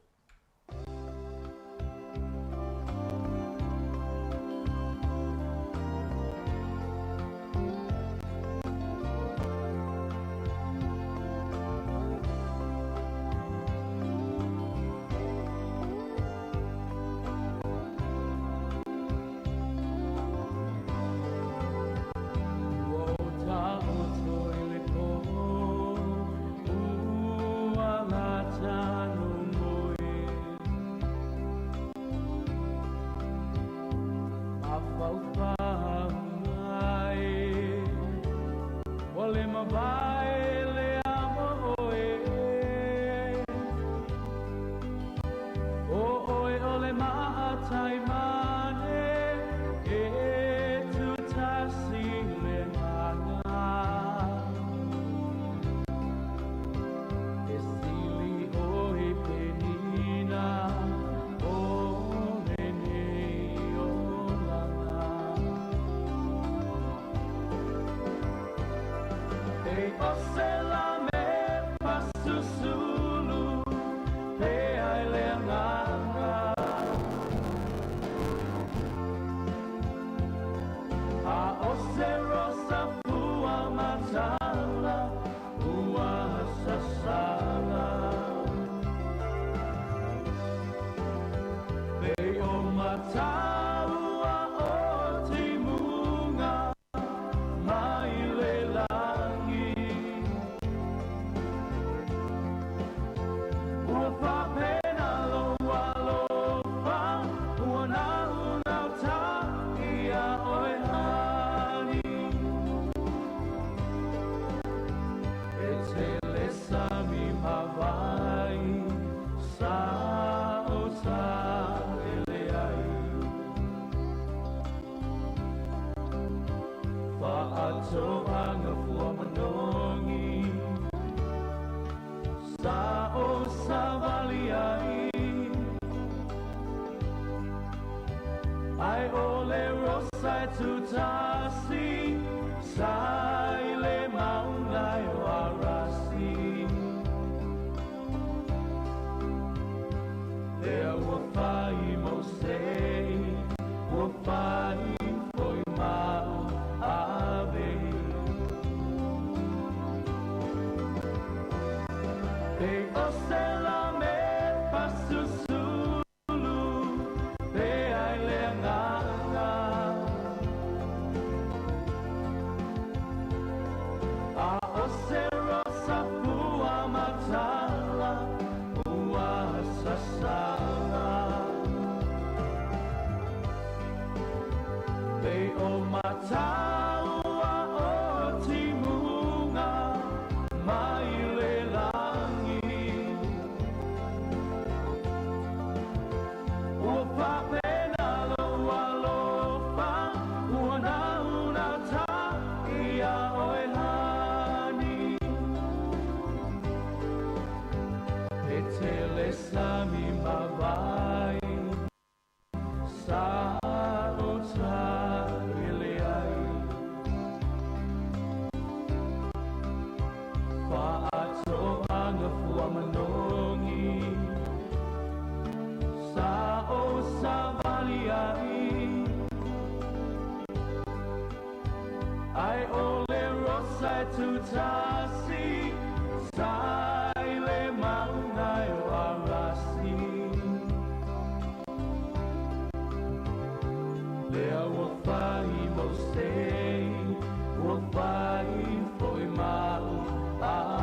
So ang fuwa manong sai tu tasi sai le maunai warasi Lea ua whai mo sei ua whai foi mau ave Pe o se la me pasu sulu Pe ai le nganga A o se rosa pua matala Ua sasala Pe o matala o timunga Mai le langi Ua whapena loa lofa Ua nauna ta ia oe hani E te le sami mawai Sa o ta ele ai Wha ato anga fua manongi Sa o sa vali ai Ai o le rosa tu tasi Sai le maunai o arasi Lea